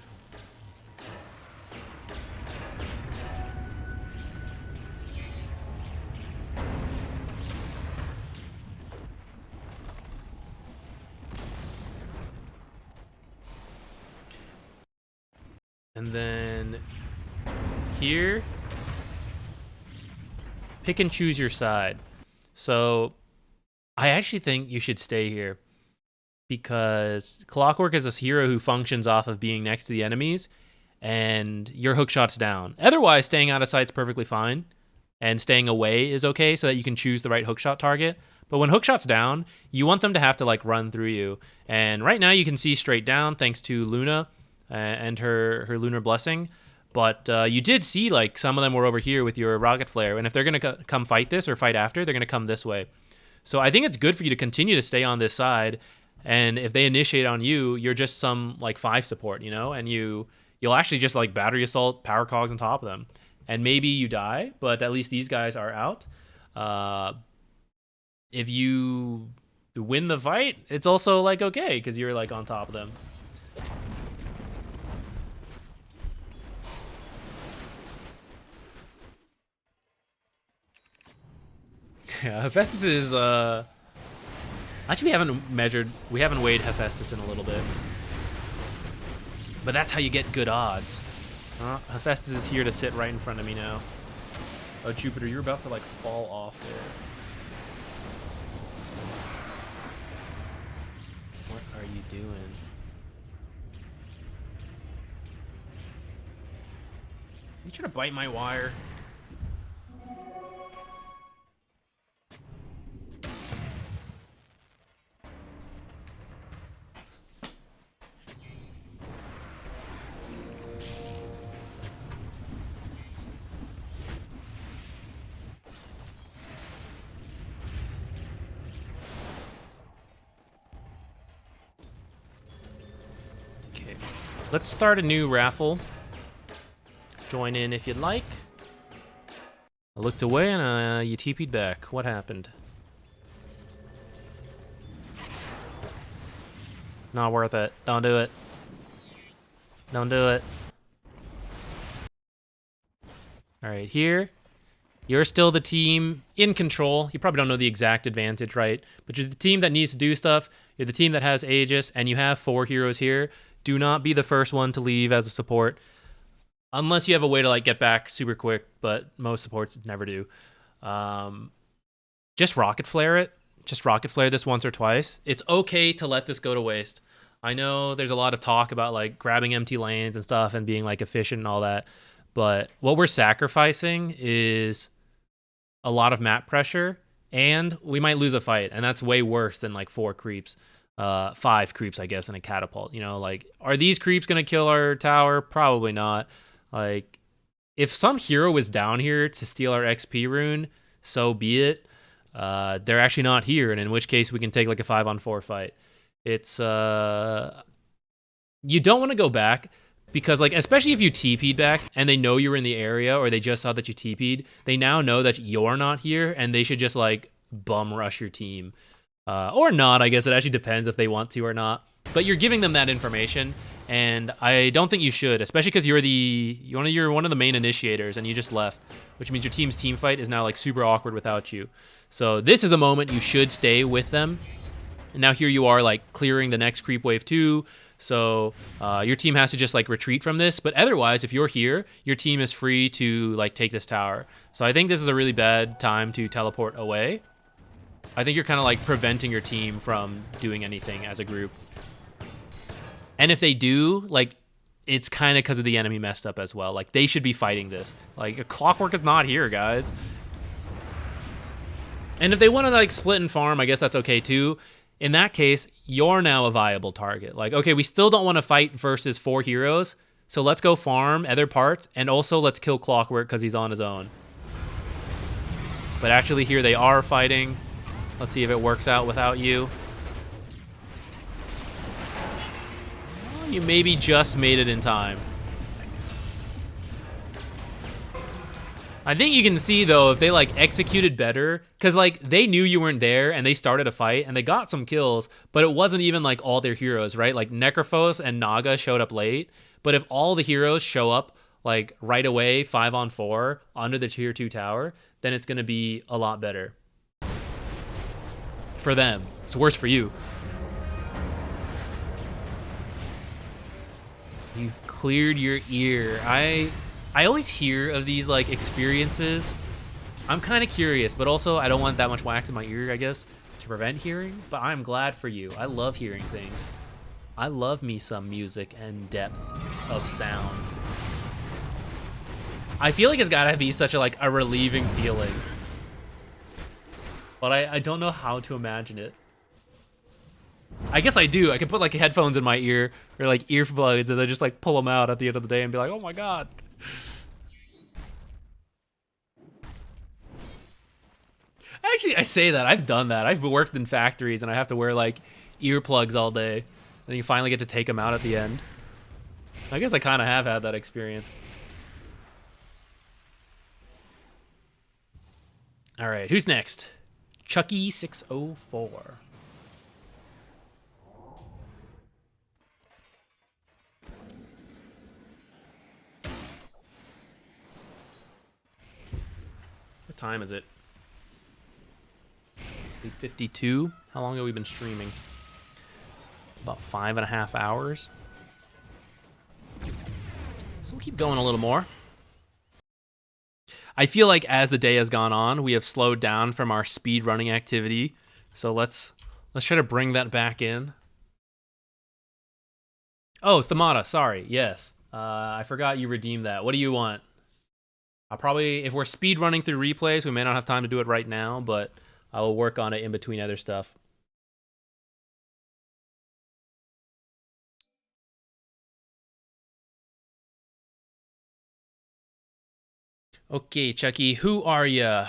A: And then here, pick and choose your side. So I actually think you should stay here because Clockwork is a hero who functions off of being next to the enemies and your hook shot's down. Otherwise, staying out of sight's perfectly fine and staying away is okay so that you can choose the right hook shot target. But when hook shot's down, you want them to have to, like, run through you. And right now you can see straight down thanks to Luna and her Lunar Blessing. But you did see like some of them were over here with your rocket flare, and if they're gonna come fight this or fight after, they're gonna come this way. So I think it's good for you to continue to stay on this side, and if they initiate on you, you're just some like 5 support, you know, and you'll actually just like battery assault, power cogs on top of them, and maybe you die, but at least these guys are out. If you win the fight, it's also like okay because you're like on top of them. Yeah, Hephaestus is actually we haven't weighed Hephaestus in a little bit. But that's how you get good odds. Hephaestus is here to sit right in front of me now. Oh, Jupiter, you're about to like fall off there. What are you doing? You trying to bite my wire? Let's start a new raffle. Join in if you'd like. I looked away and you TP'd back. What happened? Not worth it. Don't do it. Don't do it. Alright, here. You're still the team in control. You probably don't know the exact advantage, right? But you're the team that needs to do stuff. You're the team that has Aegis, and you have 4 heroes here. Do not be the first one to leave as a support. Unless you have a way to like get back super quick, but most supports never do. Just rocket flare it. Just rocket flare this once or twice. It's okay to let this go to waste. I know there's a lot of talk about like grabbing empty lanes and stuff and being like efficient and all that. But what we're sacrificing is a lot of map pressure, and we might lose a fight, and that's way worse than like 4 creeps. 5 creeps, I guess, in a catapult. You know, like, are these creeps gonna kill our tower? Probably not. Like, if some hero is down here to steal our XP rune, so be it. They're actually not here, and in which case we can take like a 5-on-4 fight. It's you don't want to go back because, like, especially if you TP'd back and they know you're in the area or they just saw that you TP'd, they now know that you're not here and they should just like bum rush your team. Or not, I guess it actually depends if they want to or not. But you're giving them that information, and I don't think you should, especially because you're one of the main initiators, and you just left, which means your team's team fight is now like super awkward without you. So this is a moment you should stay with them. And now here you are like clearing the next creep wave 2. So your team has to just like retreat from this. But otherwise, if you're here, your team is free to like take this tower. So I think this is a really bad time to teleport away. I think you're kind of like preventing your team from doing anything as a group. And if they do, like, it's kind of because of the enemy messed up as well. Like, they should be fighting this. Like, a Clockwork is not here, guys. And if they want to like split and farm, I guess that's okay too. In that case, you're now a viable target. Like, okay, we still don't want to fight versus 4 heroes, so let's go farm other parts, and also let's kill Clockwork because he's on his own. But actually here they are fighting. Let's see if it works out without you. Well, you maybe just made it in time. I think you can see, though, if they, like, executed better, because, like, they knew you weren't there, and they started a fight, and they got some kills, but it wasn't even, like, all their heroes, right? Like, Necrophos and Naga showed up late, but if all the heroes show up, like, right away, 5-on-4, under the tier 2 tower, then it's going to be a lot better. For them. It's worse for you. You've cleared your ear. I always hear of these like experiences. I'm kind of curious, but also I don't want that much wax in my ear, I guess, to prevent hearing, but I'm glad for you. I love hearing things. I love me some music and depth of sound. I feel like it's gotta be such a like a relieving feeling. But I don't know how to imagine it. I guess I do. I can put like headphones in my ear or like earplugs and then just like pull them out at the end of the day and be like, oh my god, Actually, I say that. I've done that. I've worked in factories and I have to wear like earplugs all day. Then you finally get to take them out at the end. I guess I kind of have had that experience. All right, who's next? Chucky604. What time is it? 8:52. How long have we been streaming? About 5.5 hours. So we'll keep going a little more. I feel like as the day has gone on, we have slowed down from our speed running activity. So let's try to bring that back in. Oh, Thamada, sorry. Yes. I forgot you redeemed that. What do you want? I'll probably, if we're speed running through replays, we may not have time to do it right now, but I will work on it in between other stuff. Okay, Chucky, who are ya?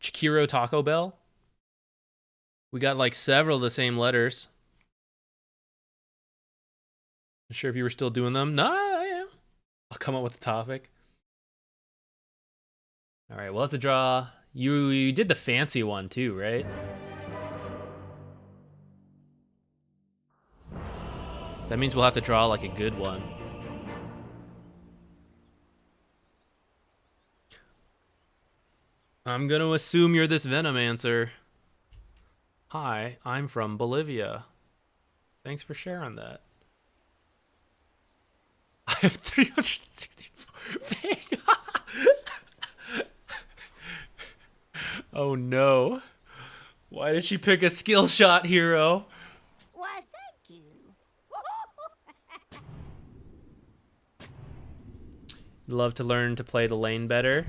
A: Chikiro Taco Bell? We got like several of the same letters. Not sure if you were still doing them. No, I am. I'll come up with a topic. All right, we'll have to draw. You did the fancy one too, right? That means we'll have to draw like a good one. I'm gonna assume you're this Venomancer. Hi, I'm from Bolivia. Thanks for sharing that. I have 364. Oh no. Why did she pick a skill shot hero?
F: Why, thank you.
A: Love to learn to play the lane better.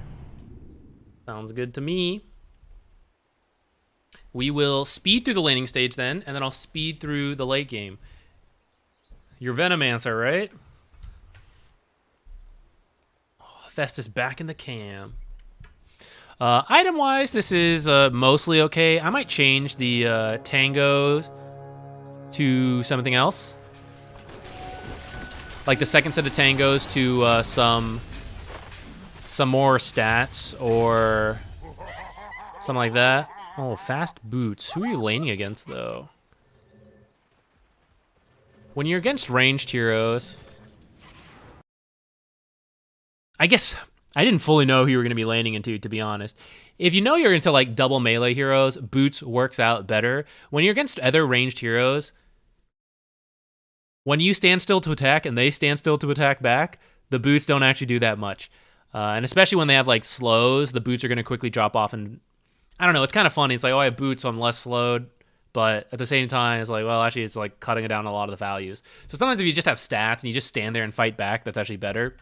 A: Sounds good to me. We will speed through the laning stage then, and then I'll speed through the late game. You're Venomancer, right? Oh, Festus back in the cam. Item-wise, this is mostly okay. I might change the tangos to something else. Like the second set of tangos to some more stats or something like that. Oh, fast boots. Who are you laning against, though? When you're against ranged heroes... I guess I didn't fully know who you were going to be laning into, to be honest. If you know you're into like double melee heroes, boots works out better. When you're against other ranged heroes, when you stand still to attack and they stand still to attack back, the boots don't actually do that much. And especially when they have like slows, the boots are going to quickly drop off. And I don't know, it's kind of funny. It's like, oh, I have boots, so I'm less slowed. But at the same time, it's like, well, actually, it's like cutting down a lot of the values. So sometimes if you just have stats and you just stand there and fight back, that's actually better.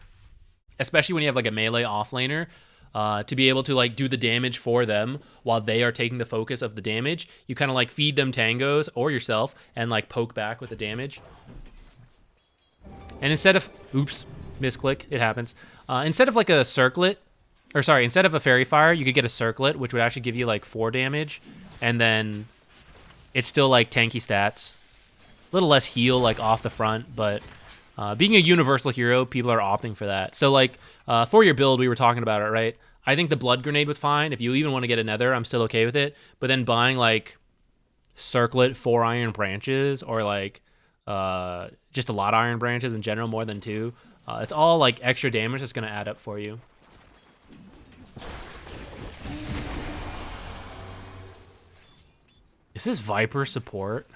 A: Especially when you have like a melee offlaner, to be able to like do the damage for them while they are taking the focus of the damage. You kind of like feed them tangos or yourself and like poke back with the damage. And instead of, oops, misclick, it happens. Instead of like a circlet, or sorry, instead of a fairy fire, you could get a circlet, which would actually give you like 4 damage. And then it's still like tanky stats. A little less heal like off the front, but being a universal hero, people are opting for that. So like for your build, we were talking about it, right? I think the blood grenade was fine. If you even want to get another, I'm still okay with it. But then buying like circlet 4 iron branches or like just a lot of iron branches in general, more than 2. It's all like extra damage that's going to add up for you. Is this Viper support?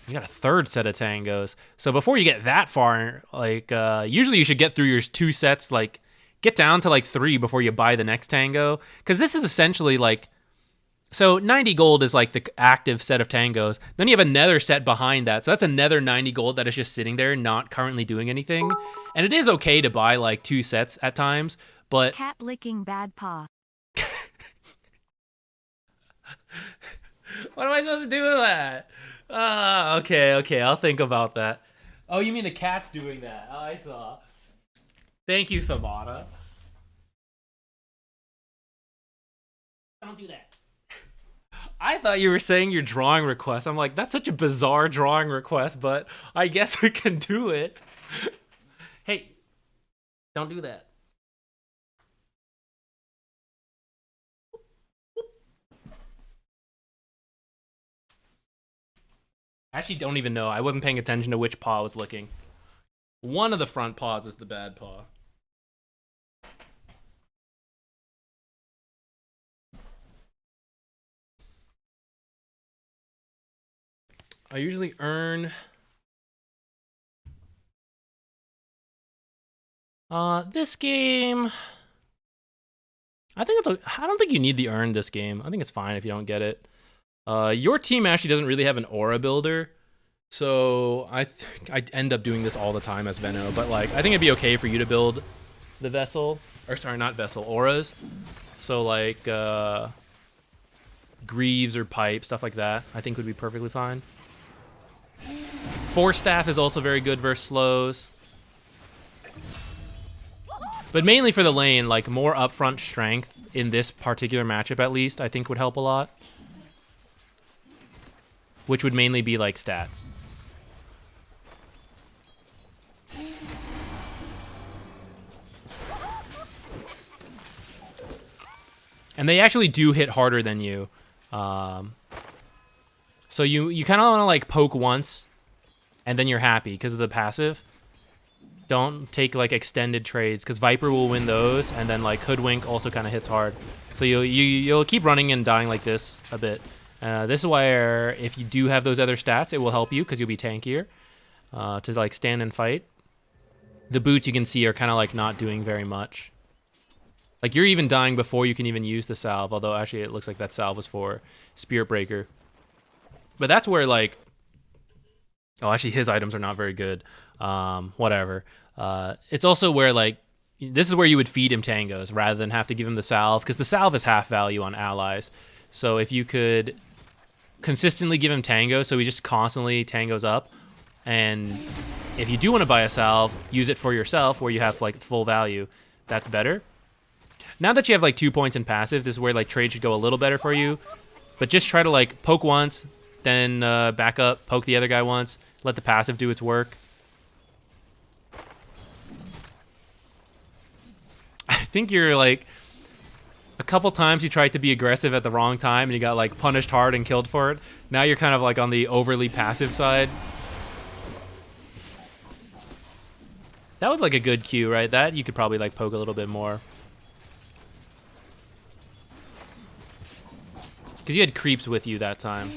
A: You got a third set of tangos. So before you get that far, like usually you should get through your 2 sets, like get down to like 3 before you buy the next tango. Because this is essentially like, so 90 gold is like the active set of tangos. Then you have another set behind that. So that's another 90 gold that is just sitting there, not currently doing anything. And it is okay to buy like 2 sets at times, but...
C: Cat licking bad paw.
A: What am I supposed to do with that? Okay, I'll think about that. Oh, you mean the cat's doing that? Oh, I saw. Thank you, Thamana. Don't do that. I thought you were saying your drawing request. I'm like, that's such a bizarre drawing request, but I guess we can do it. Hey, don't do that. I actually don't even know. I wasn't paying attention to which paw I was licking. One of the front paws is the bad paw. I usually earn this game. I don't think you need the earn this game. I think it's fine if you don't get it. Your team actually doesn't really have an aura builder, so I end up doing this all the time as Venno. But like, I think it'd be okay for you to build the vessel, or sorry, not vessel, auras. So like greaves or pipe, stuff like that, I think would be perfectly fine. Force staff is also very good versus slows. But mainly for the lane, like more upfront strength in this particular matchup at least, I think would help a lot. Which would mainly be like stats. And they actually do hit harder than you. So you kind of want to like poke once and then you're happy because of the passive. Don't take like extended trades because Viper will win those, and then like Hoodwink also kind of hits hard. So you'll keep running and dying like this a bit. This is where if you do have those other stats, it will help you because you'll be tankier to like stand and fight. The boots you can see are kind of like not doing very much. Like you're even dying before you can even use the salve, although actually it looks like that salve was for Spirit Breaker. But that's where like, oh, actually his items are not very good. Whatever. It's also where like, this is where you would feed him tangos rather than have to give him the salve, because the salve is half value on allies. So if you could consistently give him tango, so he just constantly tangos up, and if you do want to buy a salve, use it for yourself where you have like full value, that's better. Now that you have like 2 points in passive, this is where like trade should go a little better for you. But just try to like poke once, then back up, poke the other guy once, let the passive do its work. I think you're like, a couple times you tried to be aggressive at the wrong time and you got like punished hard and killed for it. Now you're kind of like on the overly passive side. That was like a good cue, right? That you could probably like poke a little bit more. Because you had creeps with you that time.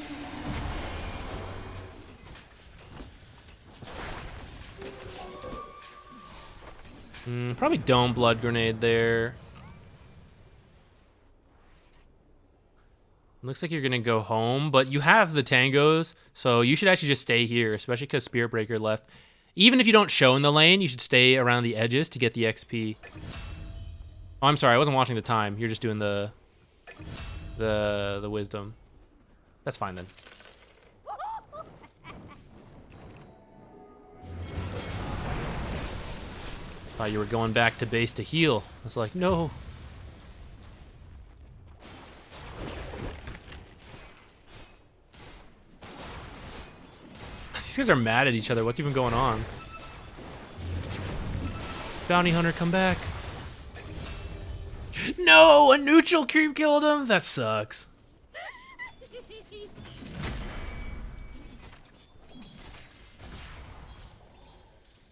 A: Probably don't blood grenade there. Looks like you're gonna go home, but you have the tangos, so you should actually just stay here, especially because Spirit Breaker left. Even if you don't show in the lane, you should stay around the edges to get the XP. Oh, I'm sorry, I wasn't watching the time. You're just doing the wisdom. That's fine then. Thought you were going back to base to heal. I was like, no. These guys are mad at each other. What's even going on? Bounty Hunter, come back. No, a neutral creep killed him? That sucks.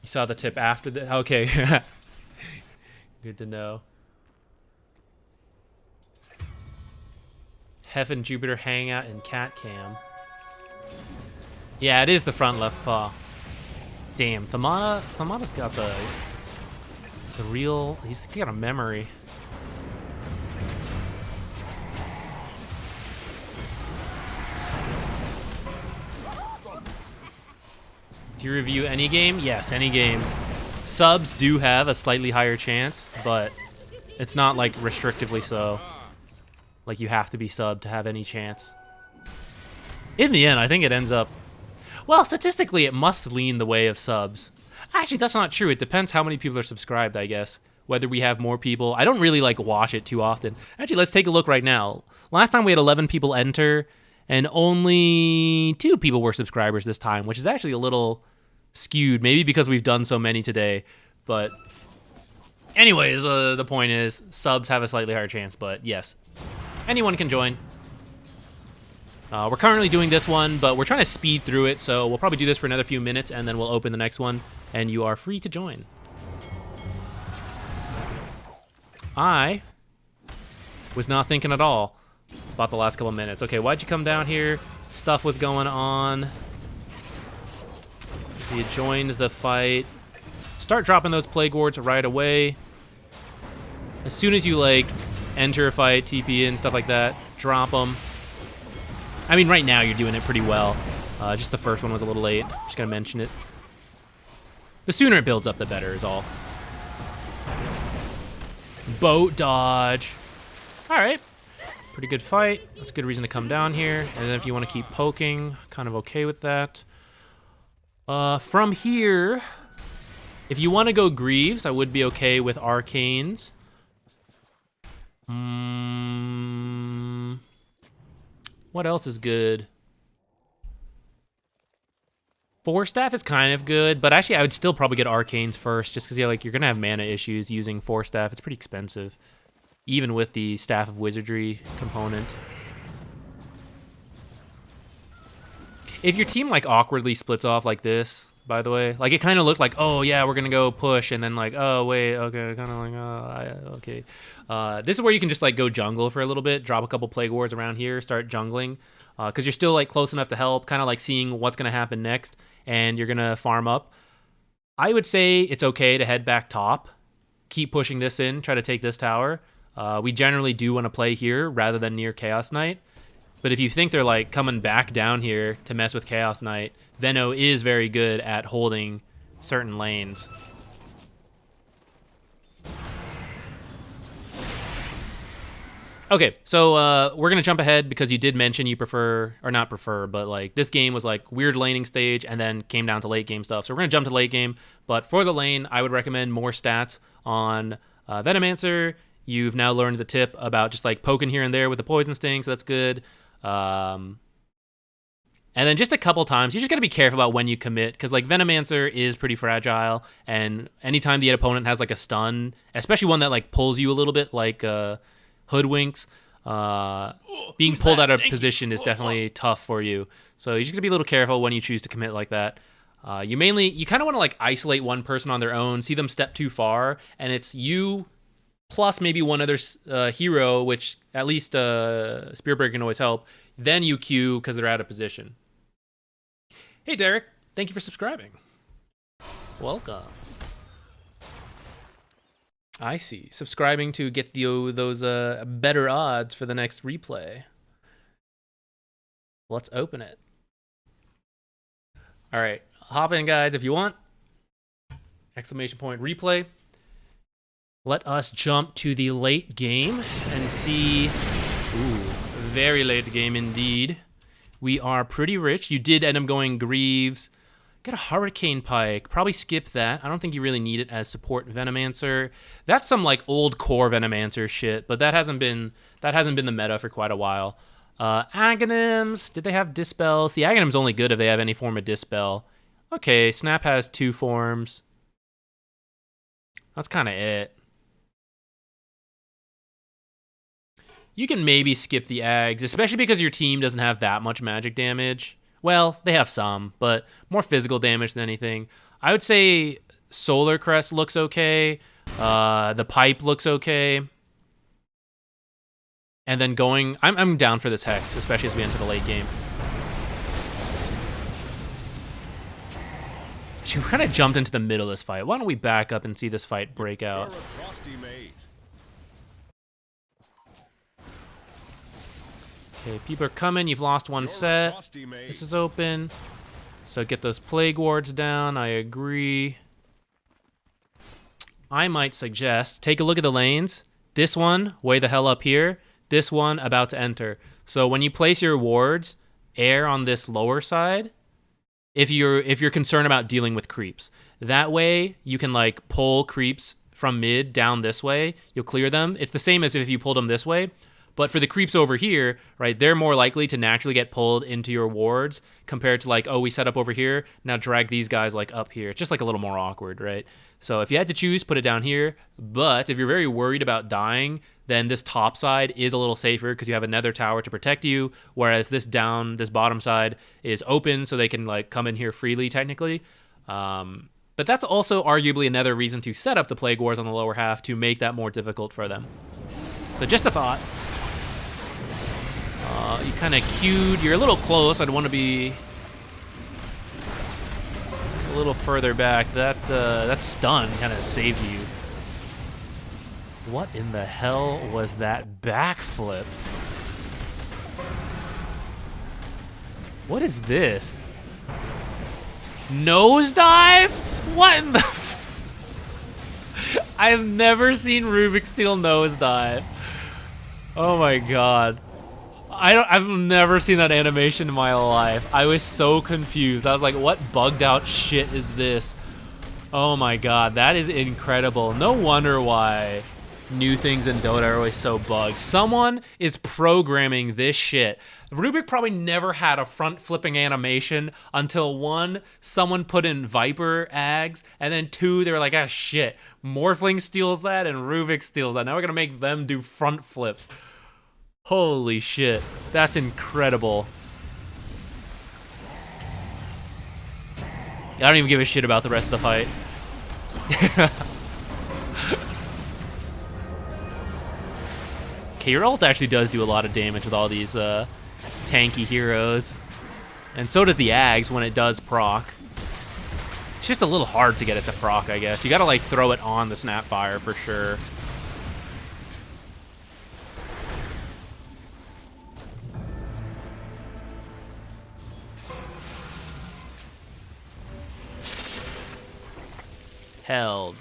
A: You saw the tip after the... Okay. Good to know. Hef and Jupiter hang out in cat cam. Yeah, it is the front left paw. Damn, Thamana's got the real... He's got a memory. Do you review any game? Yes, any game. Subs do have a slightly higher chance, but it's not like restrictively so. Like you have to be subbed to have any chance. In the end, I think it ends up... Well, statistically, it must lean the way of subs. Actually, that's not true. It depends how many people are subscribed, I guess. Whether we have more people. I don't really, like, watch it too often. Actually, let's take a look right now. Last time we had 11 people enter, and only 2 people were subscribers this time, which is actually a little skewed. Maybe because we've done so many today. But anyways, the point is, subs have a slightly higher chance, but yes. Anyone can join. We're currently doing this one, but we're trying to speed through it, so we'll probably do this for another few minutes, and then we'll open the next one, and you are free to join. I was not thinking at all about the last couple minutes. Okay, why'd you come down here? Stuff was going on. So you joined the fight. Start dropping those plague wards right away. As soon as you, like, enter a fight, TP in, stuff like that, drop them. I mean, right now you're doing it pretty well. Just the first one was a little late. Just gonna mention it. The sooner it builds up, the better is all. Boat dodge. All right. Pretty good fight. That's a good reason to come down here. And then if you want to keep poking, kind of okay with that. From here, if you want to go Greaves, I would be okay with Arcanes. What else is good? Force Staff is kind of good, but actually I would still probably get Arcanes first, just because you're gonna have mana issues using Force Staff. It's pretty expensive, even with the Staff of Wizardry component. If your team like awkwardly splits off like this, by the way, like it kind of looked like, oh yeah, we're gonna go push, and then like, oh wait, okay, kind of like, okay. This is where you can just like go jungle for a little bit, drop a couple plague wards around here, start jungling, because you're still like close enough to help, kind of like seeing what's gonna happen next, and you're gonna farm up. I would say it's okay to head back top, keep pushing this in, try to take this tower. We generally do want to play here rather than near Chaos Knight. But if you think they're like coming back down here to mess with Chaos Knight, Venno is very good at holding certain lanes. Okay, so we're gonna jump ahead because you did mention you prefer, or not prefer, but like this game was like weird laning stage and then came down to late game stuff. So we're gonna jump to late game, but for the lane, I would recommend more stats on Venomancer. You've now learned the tip about just like poking here and there with the poison sting, so that's good. And then just a couple times, you just gotta be careful about when you commit, because like Venomancer is pretty fragile, and anytime the opponent has like a stun, especially one that like pulls you a little bit, like Hoodwinks, being pulled out of position is definitely tough for you. So you just gotta be a little careful when you choose to commit like that. You kind of want to like isolate one person on their own, see them step too far, and it's you plus maybe one other hero, which at least Spearbreaker can always help. Then you Q because they're out of position. Hey Derek, thank you for subscribing. Welcome. I see. Subscribing to get those better odds for the next replay. Let's open it. All right, hop in, guys, if you want. Exclamation point replay. Let us jump to the late game and see. Ooh, very late game indeed. We are pretty rich. You did end up going Greaves. Get a Hurricane Pike. Probably skip that. I don't think you really need it as support Venomancer. That's some like old core Venomancer shit, but that hasn't been the meta for quite a while. Aghanims. Did they have Dispel? See, Aghanim's only good if they have any form of Dispel. Okay, Snap has 2 forms. That's kind of it. You can maybe skip the Ags, especially because your team doesn't have that much magic damage. Well, they have some, but more physical damage than anything. I would say Solar Crest looks okay. The Pipe looks okay. And then going... I'm down for this Hex, especially as we enter the late game. We kind of jumped into the middle of this fight. Why don't we back up and see this fight break out? Okay, people are coming. You've lost one set. This is open. So get those Plague Wards down. I agree. I might suggest, take a look at the lanes. This one, way the hell up here. This one, about to enter. So when you place your wards, err on this lower side if you're concerned about dealing with creeps. That way you can like pull creeps from mid down this way. You'll clear them. It's the same as if you pulled them this way. But for the creeps over here, right, they're more likely to naturally get pulled into your wards compared to like, oh, we set up over here, now drag these guys like up here. It's just like a little more awkward, right? So if you had to choose, put it down here. But if you're very worried about dying, then this top side is a little safer because you have another tower to protect you, whereas this bottom side is open so they can like come in here freely technically. But that's also arguably another reason to set up the Plague Wars on the lower half to make that more difficult for them. So just a thought. You kind of queued. You're a little close. I'd want to be a little further back. That stun kind of saved you. What in the hell was that backflip? What is this? Nosedive? What in the... I have never seen Rubik steal nosedive. Oh my god. I've never seen that animation in my life. I was so confused. I was like, what bugged out shit is this? Oh my god, that is incredible. No wonder why new things in Dota are always so bugged. Someone is programming this shit. Rubik probably never had a front flipping animation until one, someone put in Viper Ags, and then two, they were like, ah shit, Morphling steals that and Rubik steals that. Now we're gonna make them do front flips. Holy shit, that's incredible. I don't even give a shit about the rest of the fight. Okay, your ult actually does do a lot of damage with all these tanky heroes. And so does the Ags when it does proc. It's just a little hard to get it to proc, I guess. You gotta like throw it on the Snapfire for sure. Held.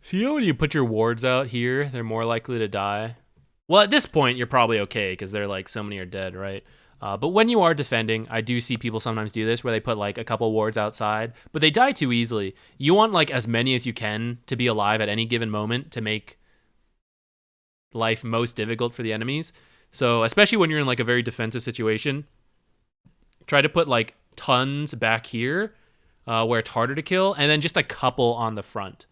A: So you know when you put your wards out here, they're more likely to die? Well, at this point, you're probably okay because they're like, so many are dead, right? But when you are defending, I do see people sometimes do this where they put like a couple wards outside, but they die too easily. You want like as many as you can to be alive at any given moment to make life most difficult for the enemies. So especially when you're in like a very defensive situation, try to put like tons back here where it's harder to kill, and then just a couple on the front.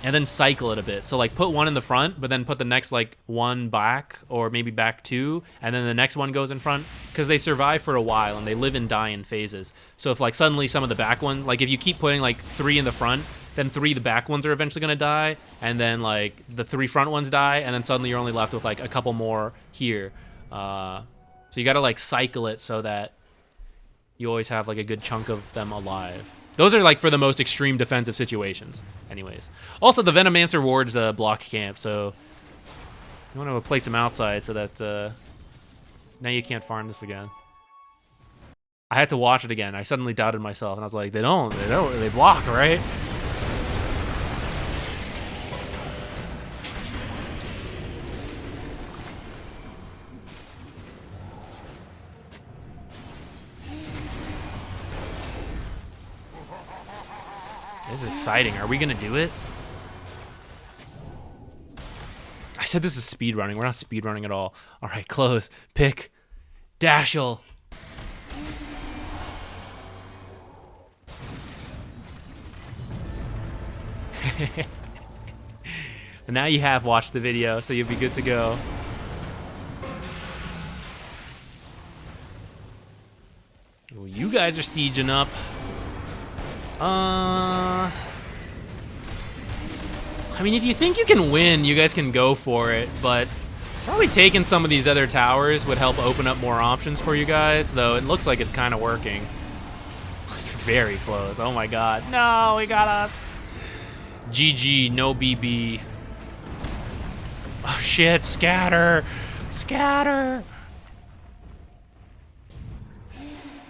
A: And then cycle it a bit. So like put one in the front, but then put the next like one back, or maybe back two, and then the next one goes in front, because they survive for a while and they live and die in phases. So if like suddenly some of the back ones, like if you keep putting like 3 in the front, then 3 of the back ones are eventually gonna die, and then like the 3 front ones die, and then suddenly you're only left with like a couple more here. So you gotta like cycle it so that you always have like a good chunk of them alive. Those are like for the most extreme defensive situations. Anyways. Also, the Venomancer wards block camp, so you want to place them outside so that now you can't farm this again. I had to watch it again. I suddenly doubted myself, and I was like, they block, right? This is exciting. Are we gonna do it? I said this is speedrunning. We're not speedrunning at all. All right, close. Pick. Dashel. And now you have watched the video, so you'll be good to go. Well, you guys are sieging up. I mean, if you think you can win, you guys can go for it, but probably taking some of these other towers would help open up more options for you guys, though it looks like it's kind of working. It's very close. Oh my god. No, we got us. GG, no BB. Oh shit, scatter. Scatter!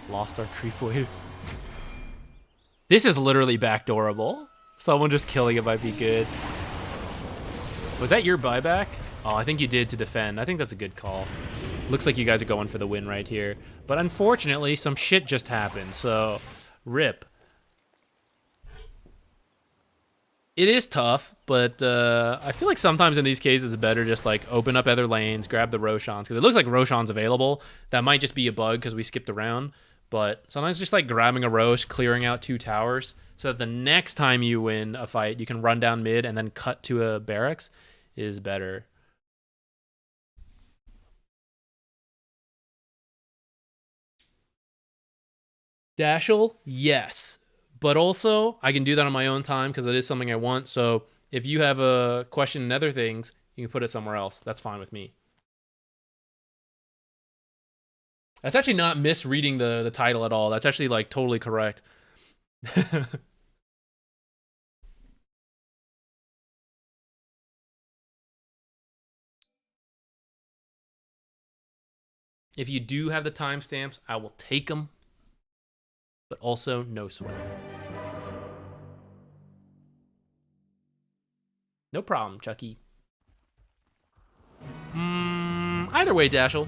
A: Lost our creep wave. This is literally backdoorable. Someone just killing it might be good. Was that your buyback? Oh, I think you did to defend. I think that's a good call. Looks like you guys are going for the win right here. But unfortunately, some shit just happened, so rip. It is tough, but I feel like sometimes in these cases it's better just like open up other lanes, grab the Roshans, because it looks like Roshan's available. That might just be a bug because we skipped a round, but sometimes just like grabbing a Rosh, clearing out 2 towers, so that the next time you win a fight, you can run down mid and then cut to a barracks is better. Dashel, yes. But also, I can do that on my own time because it is something I want. So if you have a question and other things, you can put it somewhere else. That's fine with me. That's actually not misreading the title at all. That's actually like totally correct. If you do have the timestamps, I will take them. But also, no sweat. No problem, Chucky. Either way, Dashel.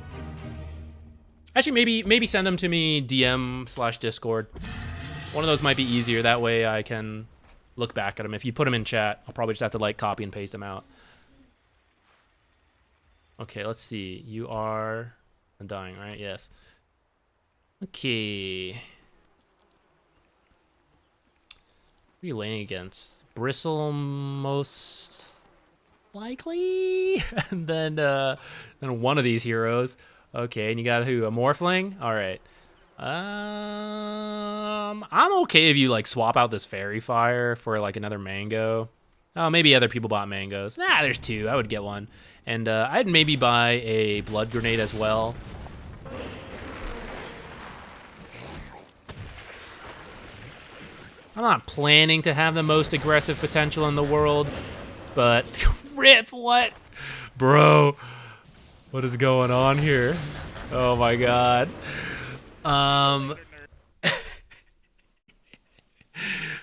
A: Actually, maybe send them to me DM/Discord. One of those might be easier. That way I can look back at them. If you put them in chat, I'll probably just have to like copy and paste them out. Okay, let's see. You are undying, right? Yes. Okay. Who are you laying against? Bristle most likely? And then one of these heroes. Okay, and you got who? A Morphling? Alright. I'm okay if you like swap out this Fairy Fire for like another Mango. Oh, maybe other people bought mangoes. Nah, there's 2. I would get one. And I'd maybe buy a Blood Grenade as well. I'm not planning to have the most aggressive potential in the world, but rip, what? Bro, what is going on here? Oh my god.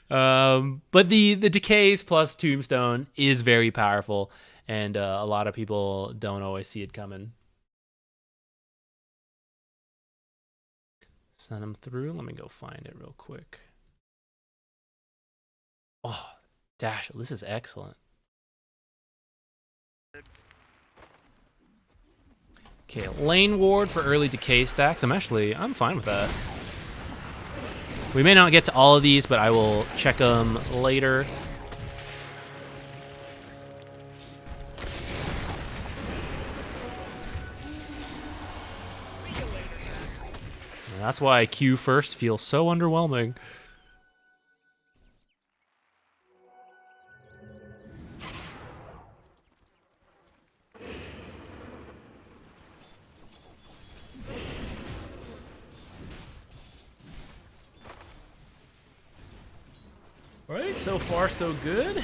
A: But the decays plus Tombstone is very powerful, and a lot of people don't always see it coming. Send them through. Let me go find it real quick. Oh, Dash, this is excellent. Okay, lane ward for early decay stacks. I'm fine with that. We may not get to all of these, but I will check them later. And that's why Q first feels so underwhelming. Alright, so far so good.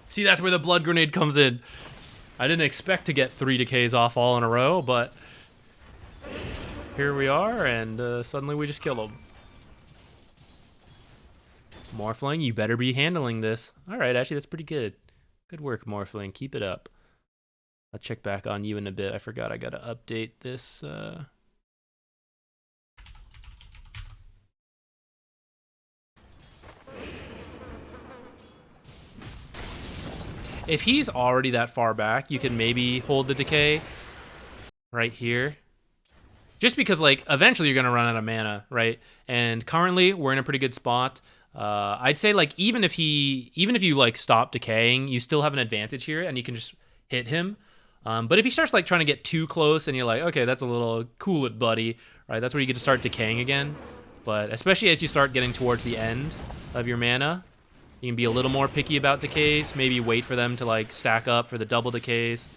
A: See, that's where the Blood Grenade comes in. I didn't expect to get 3 decays off all in a row, but here we are, and suddenly we just kill them. Morphling, you better be handling this. Alright, actually, that's pretty good. Good work, Morphling. Keep it up. I'll check back on you in a bit. I forgot I gotta update this. If he's already that far back, you can maybe hold the decay right here. Just because, like, eventually you're going to run out of mana, right? And currently, we're in a pretty good spot. I'd say, like, even if you, like, stop decaying, you still have an advantage here, and you can just hit him. But if he starts, like, trying to get too close, and you're like, okay, that's a little cool it, buddy, right? That's where you get to start decaying again. But especially as you start getting towards the end of your mana, you can be a little more picky about decays. Maybe wait for them to like stack up for the double decays.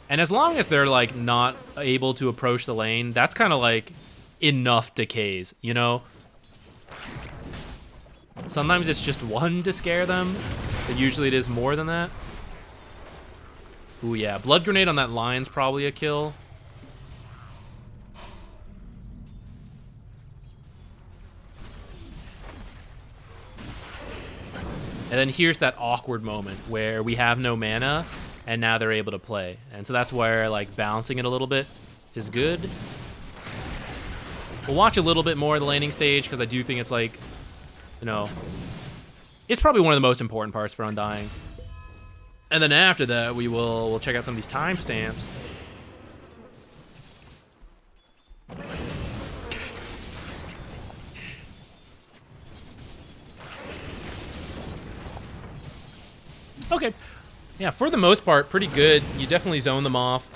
A: And as long as they're like not able to approach the lane, that's kind of like enough decays, you know? Sometimes it's just 1 to scare them, but usually it is more than that. Ooh, yeah. Blood Grenade on that line's probably a kill. And then here's that awkward moment where we have no mana, and now they're able to play. And so that's where, like, balancing it a little bit is good. We'll watch a little bit more of the laning stage, because I do think it's, like, you know, it's probably one of the most important parts for Undying. And then after that, we'll check out some of these timestamps. Okay. Yeah, for the most part, pretty good. You definitely zone them off.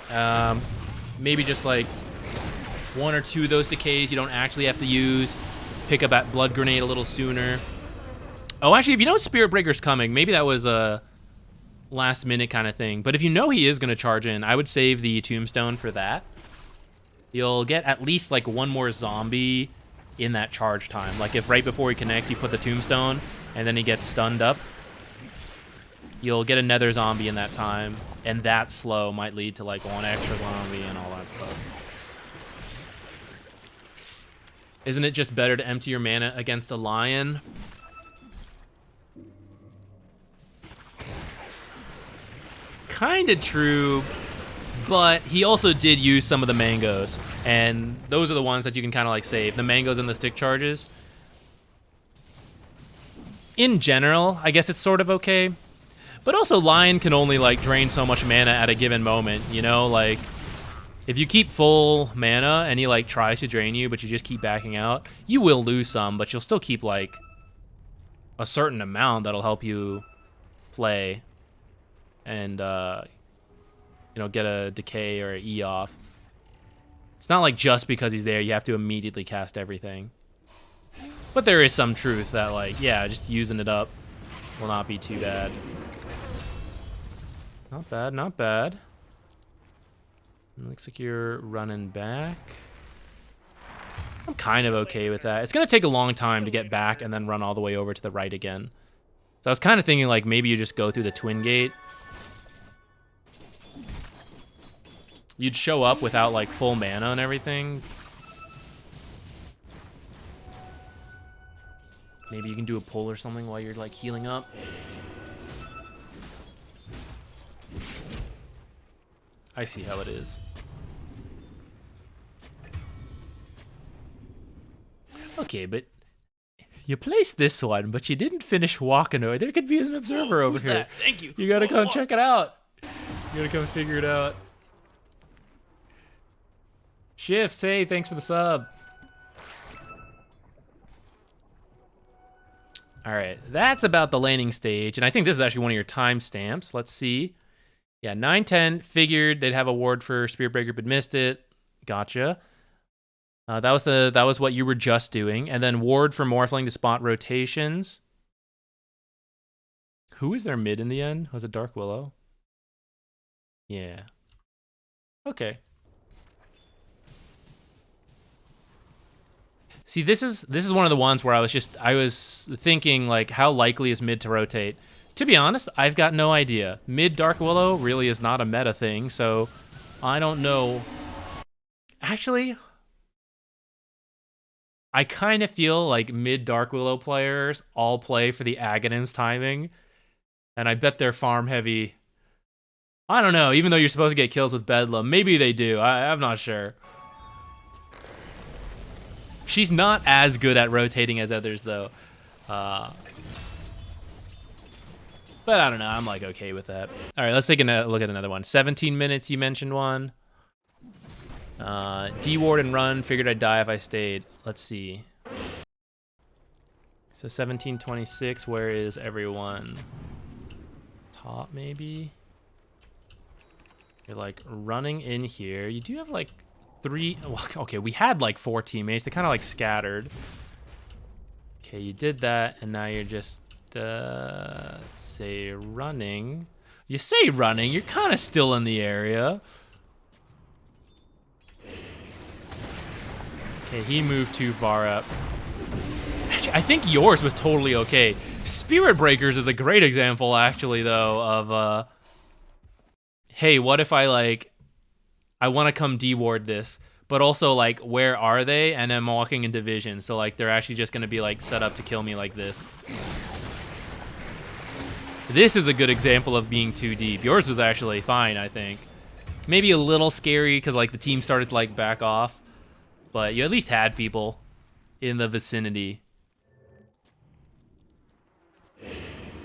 A: Maybe just like 1 or 2 of those decays you don't actually have to use. Pick up that Blood Grenade a little sooner. Oh, actually, if you know Spirit Breaker's coming, maybe that was a last minute kind of thing. But if you know he is going to charge in, I would save the Tombstone for that. You'll get at least like 1 more zombie in that charge time. Like if right before he connects, you put the Tombstone and then he gets stunned up. You'll get another zombie in that time, and that slow might lead to like 1 extra zombie and all that stuff. Isn't it just better to empty your mana against a lion? Kinda true, but he also did use some of the mangoes, and those are the ones that you can kind of like save. The mangoes and the stick charges. In general, I guess it's sort of okay. But also, Lion can only, like, drain so much mana at a given moment, you know? Like, if you keep full mana and he, like, tries to drain you, but you just keep backing out, you will lose some, but you'll still keep, like, a certain amount that'll help you play and, you know, get a decay or an E off. It's not like just because he's there, you have to immediately cast everything. But there is some truth that, like, yeah, just using it up will not be too bad. Not bad, not bad. Looks like you're running back. I'm kind of okay with that. It's going to take a long time to get back and then run all the way over to the right again. So I was kind of thinking, like, maybe you just go through the Twin Gate. You'd show up without, like, full mana and everything. Maybe you can do a pull or something while you're, like, healing up. I see how it is. Okay, but you placed this one, but you didn't finish walking over. There could be an observer over here.
B: That? Thank you.
A: You gotta come check it out. You gotta come figure it out. Shifts, hey, thanks for the sub. All right, that's about the laning stage, and I think this is actually one of your timestamps. Let's see. Yeah, 9-10, figured they'd have a ward for Spirit Breaker, but missed it. Gotcha. That was what you were just doing. And then ward for Morphling to spot rotations. Who is their mid in the end? Was it Dark Willow? Yeah. Okay. See, this is one of the ones where I was thinking, like, how likely is mid to rotate? To be honest, I've got no idea. Mid Dark Willow really is not a meta thing, so I don't know. Actually, I kind of feel like mid Dark Willow players all play for the Aghanim's timing, and I bet they're farm heavy. I don't know, even though you're supposed to get kills with Bedlam. Maybe they do, I'm not sure. She's not as good at rotating as others, though. But I don't know, I'm like okay with that. All right, let's take a look at another one. 17 minutes, you mentioned one. D-ward and run, figured I'd die if I stayed. Let's see. So 17:26, where is everyone? Top, maybe? You're like running in here. You do have like 3, okay, we had like 4 teammates. They kind of like scattered. Okay, you did that, and now you're just, let's say running. You say running, you're kind of still in the area. Okay, he moved too far up. Actually, I think yours was totally okay. Spirit Breakers is a great example, actually, though, of hey, what if I like I want to come deward this, but also like where are they? And I'm walking into vision, so like they're actually just gonna be like set up to kill me like this. This is a good example of being too deep. Yours was actually fine, I think. Maybe a little scary because like the team started to like back off, but you at least had people in the vicinity.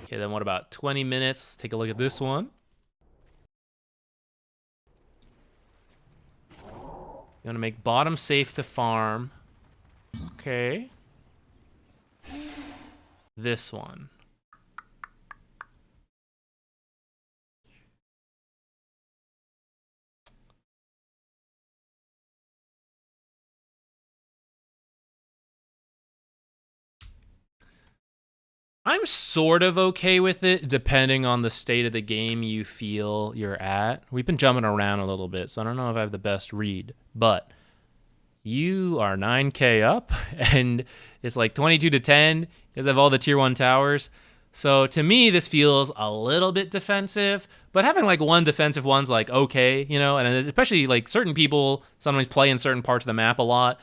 A: Okay, then what about 20 minutes? Let's take a look at this one. You want to make bottom safe to farm. Okay. This one. I'm sort of okay with it, depending on the state of the game you feel you're at. We've been jumping around a little bit, so I don't know if I have the best read. But you are 9k up, and it's like 22 to 10 because of all the tier 1 towers. So to me, this feels a little bit defensive, but having like one defensive one's like okay, you know, and especially like certain people sometimes play in certain parts of the map a lot.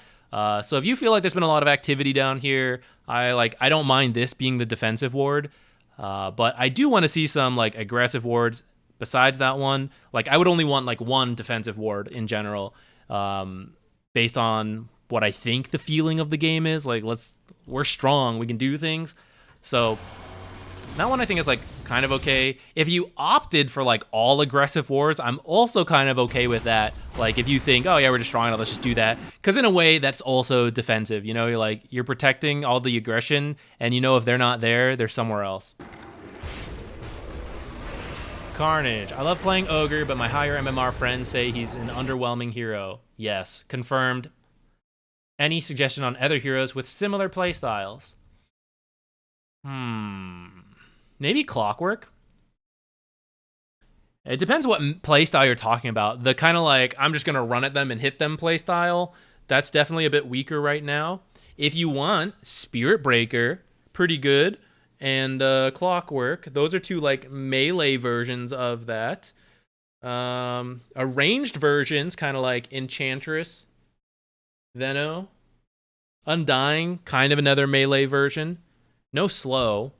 A: So if you feel like there's been a lot of activity down here, I don't mind this being the defensive ward, but I do want to see some like aggressive wards besides that one. Like I would only want like one defensive ward in general, based on what I think the feeling of the game is. Like we're strong, we can do things. So that one I think is like kind of okay. If you opted for like all aggressive wards, I'm also kind of okay with that. Like if you think, oh yeah, we're just strong enough, let's just do that. Because in a way, that's also defensive. You know, you're protecting all the aggression, and you know if they're not there, they're somewhere else. Carnage. I love playing Ogre, but my higher MMR friends say he's an underwhelming hero. Yes, confirmed. Any suggestion on other heroes with similar playstyles? Maybe Clockwork. It depends what playstyle you're talking about. The kind of like, I'm just going to run at them and hit them playstyle, that's definitely a bit weaker right now. If you want, Spirit Breaker, pretty good, and Clockwork. Those are two like melee versions of that. Ranged versions, kind of like Enchantress, Veno. Undying, kind of another melee version. No slow.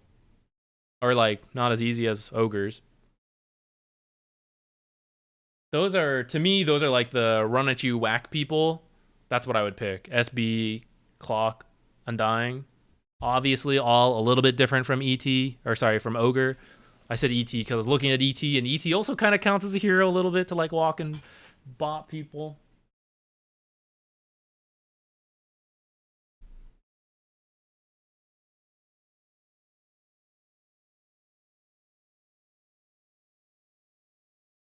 A: Or like not as easy as ogres. Those are, to me, those are like the run at you whack people. That's what I would pick. SB, Clock, Undying. Obviously all a little bit different from from Ogre. I said ET because I was looking at ET, and ET also kind of counts as a hero a little bit to like walk and bot people.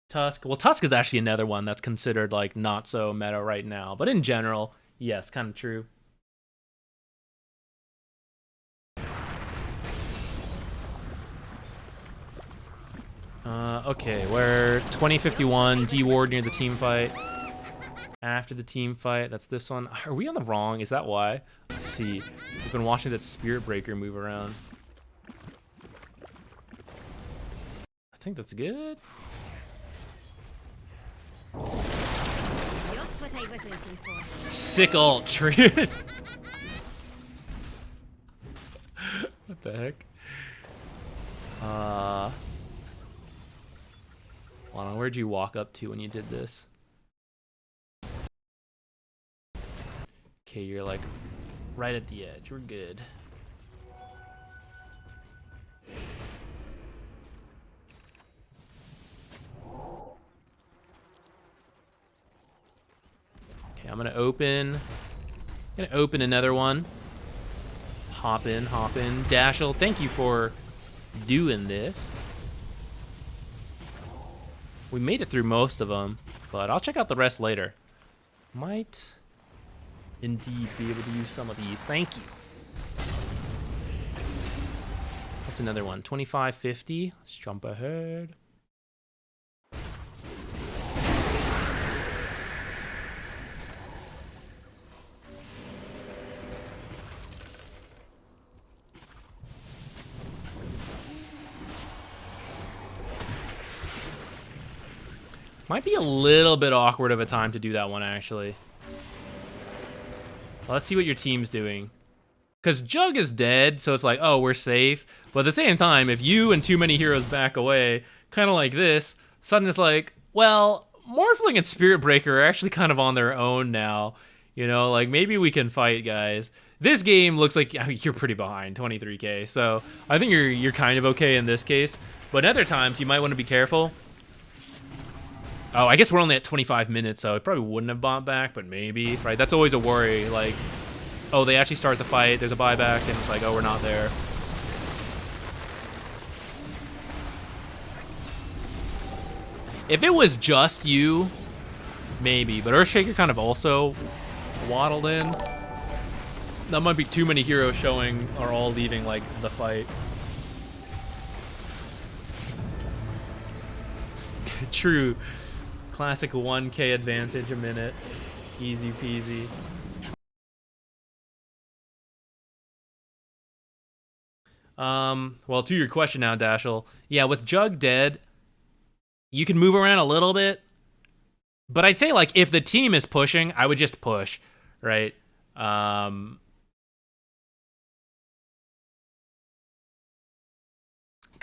A: Tusk. Well, Tusk is actually another one that's considered like not so meta right now, but in general, yes, kind of true. Okay, we're 2051, D-Ward near the team fight. After the team fight, that's this one. Are we on the wrong? Is that why? Let's see. We've been watching that Spirit Breaker move around. I think that's good.
F: Just what I was waiting for.
A: Sick ult, Triad. What the heck? Hold on, where'd you walk up to when you did this? Okay, you're like right at the edge. We're good. Okay, I'm gonna open another one. Hop in. Dashel, thank you for doing this. We made it through most of them, but I'll check out the rest later. Might indeed be able to use some of these. Thank you. That's another one. 2550. Let's jump ahead. Might be a little bit awkward of a time to do that one, actually. Well, let's see what your team's doing. Because Jug is dead, so it's like, oh, we're safe. But at the same time, if you and too many heroes back away, kind of like this, suddenly it's like, well, Morphling and Spirit Breaker are actually kind of on their own now. You know, like, maybe we can fight, guys. This game looks like, I mean, you're pretty behind, 23k. So I think you're kind of okay in this case. But other times, you might want to be careful. Oh, I guess we're only at 25 minutes, so it probably wouldn't have bought back, but maybe, right? That's always a worry, like, oh, they actually start the fight, there's a buyback, and it's like, oh, we're not there. If it was just you, maybe, but Earthshaker kind of also waddled in. That might be too many heroes showing or all leaving, like, the fight. True. Classic 1k advantage a minute. Easy peasy. Well, to your question now, Dashel. Yeah, with Jug dead, you can move around a little bit. But I'd say, like, if the team is pushing, I would just push, right? Because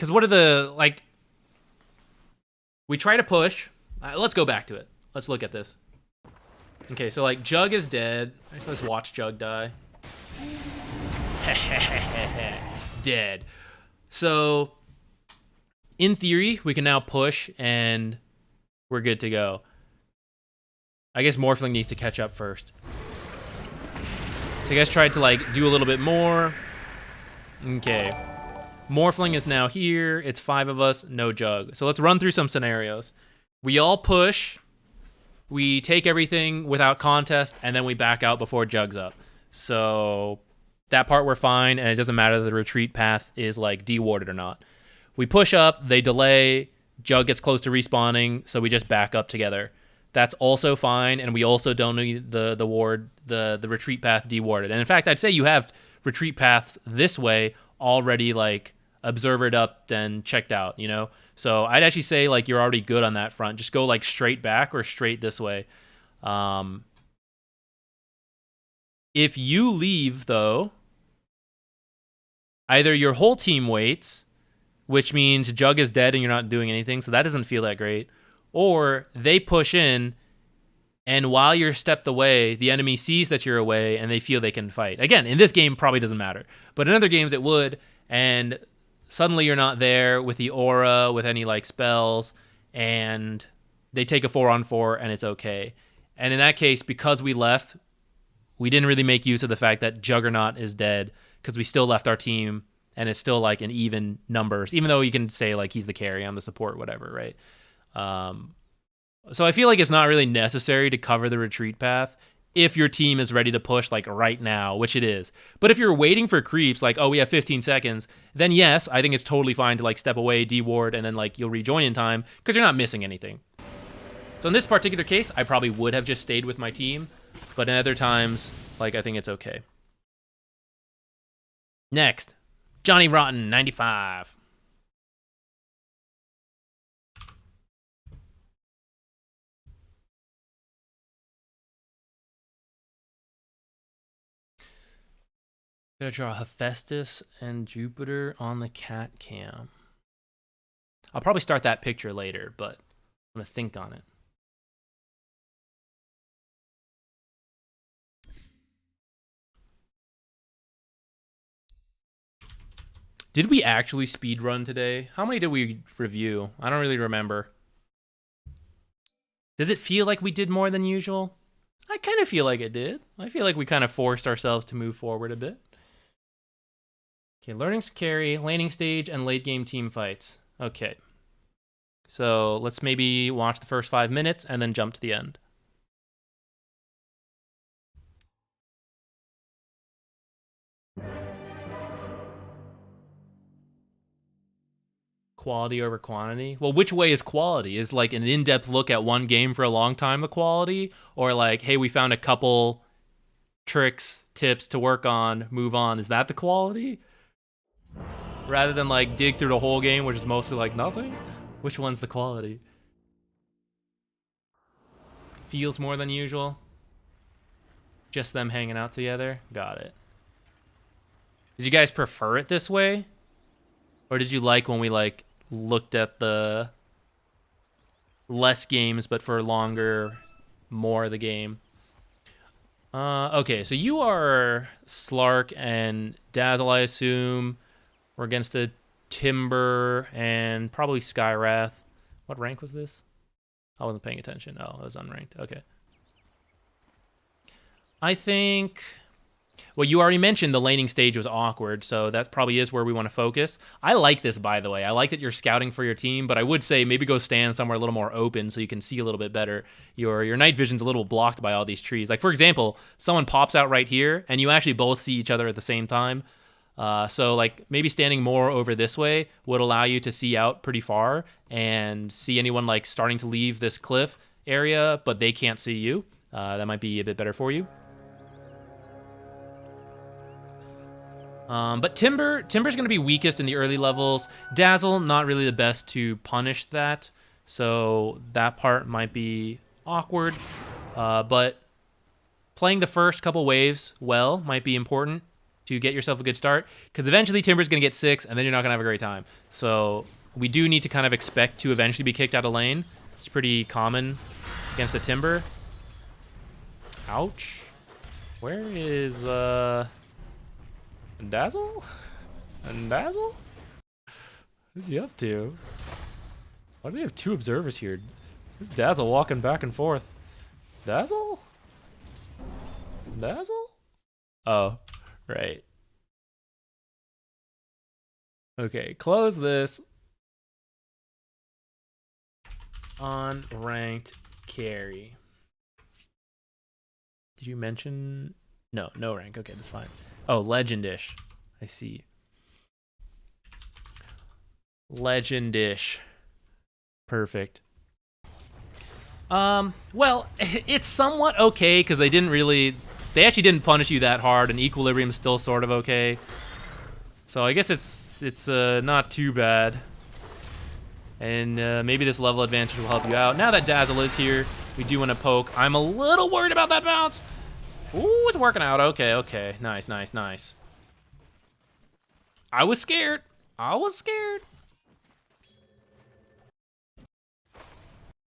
A: what are the, like... We try to push. Let's go back to it. Let's look at this. Okay, so, like, Jug is dead. Let's watch Jug die. Dead. So, in theory, we can now push, and we're good to go. I guess Morphling needs to catch up first. So you guys tried to, like, do a little bit more. Okay. Morphling is now here. It's 5 of us, no Jug. So let's run through some scenarios. We all push. We take everything without contest, and then we back out before Jug's up. So that part we're fine, and it doesn't matter if the retreat path is, like, dewarded or not. We push up, they delay, Jug gets close to respawning, so we just back up together. That's also fine, and we also don't need the retreat path dewarded. And in fact, I'd say you have retreat paths this way already, like, observered up and checked out, you know? So I'd actually say, like, you're already good on that front. Just go, like, straight back or straight this way. If you leave, though, either your whole team waits, which means Jug is dead and you're not doing anything, so that doesn't feel that great, or they push in, and while you're stepped away, the enemy sees that you're away, and they feel they can fight. Again, in this game, probably doesn't matter. But in other games, it would, and suddenly you're not there with the aura, with any, like, spells, and they take a 4-on-4, and it's okay. And in that case, because we left, we didn't really make use of the fact that Juggernaut is dead, because we still left our team, and it's still, like, an even numbers, even though you can say, like, he's the carry on the support, whatever, right? So I feel like it's not really necessary to cover the retreat path if your team is ready to push, like, right now, which it is. But if you're waiting for creeps, like, oh, we have 15 seconds, then yes, I think it's totally fine to, like, step away, deward, and then, like, you'll rejoin in time, because you're not missing anything. So in this particular case, I probably would have just stayed with my team, but in other times, like, I think it's okay. Next, Johnny Rotten, 95. Gonna draw Hephaestus and Jupiter on the cat cam. I'll probably start that picture later, but I'm gonna think on it. Did we actually speedrun today? How many did we review? I don't really remember. Does it feel like we did more than usual? I kind of feel like it did. I feel like we kind of forced ourselves to move forward a bit. Okay, learning to carry, laning stage, and late game team fights. Okay. So let's maybe watch the first 5 minutes and then jump to the end. Quality over quantity? Well, which way is quality? Is, like, an in-depth look at one game for a long time the quality? Or, like, hey, we found a couple tricks, tips to work on, move on. Is that the quality? Rather than, like, dig through the whole game, which is mostly, like, nothing? Which one's the quality? feels more than usual. Just them hanging out together. Got it. Did you guys prefer it this way? Or did you like when we like looked at the less games but for longer, more of the game? Okay, so you are Slark and Dazzle, I assume. We're against a Timber and probably Skywrath. What rank was this? I wasn't paying attention. Oh, it was unranked. Okay. I think... Well, you already mentioned the laning stage was awkward, so that probably is where we want to focus. I like this, by the way. I like that you're scouting for your team, but I would say maybe go stand somewhere a little more open so you can see a little bit better. Your night vision's a little blocked by all these trees. Like, for example, someone pops out right here, and you actually both see each other at the same time. So, like, maybe standing more over this way would allow you to see out pretty far and see anyone, like, starting to leave this cliff area, but they can't see you. That might be a bit better for you. But Timber's going to be weakest in the early levels. Dazzle, not really the best to punish that. So that part might be awkward. But playing the first couple waves well might be important to get yourself a good start. Because eventually Timber's going to get 6, and then you're not going to have a great time. So we do need to kind of expect to eventually be kicked out of lane. It's pretty common against the Timber. Ouch. Where is... Dazzle? And Dazzle? What's he up to? Why do they have 2 observers here? This Dazzle walking back and forth. Dazzle? Dazzle? Oh, right. Okay, close this. Unranked carry. Did you mention... No, no rank. Okay, that's fine. Oh, Legendish. I see. Legendish. Perfect. Well, it's somewhat okay because they actually didn't punish you that hard, and Equilibrium's still sort of okay. So I guess it's not too bad. And maybe this level advantage will help you out. Now that Dazzle is here, we do want to poke. I'm a little worried about that bounce. Ooh, it's working out. Okay, okay. Nice, nice, nice. I was scared. I was scared.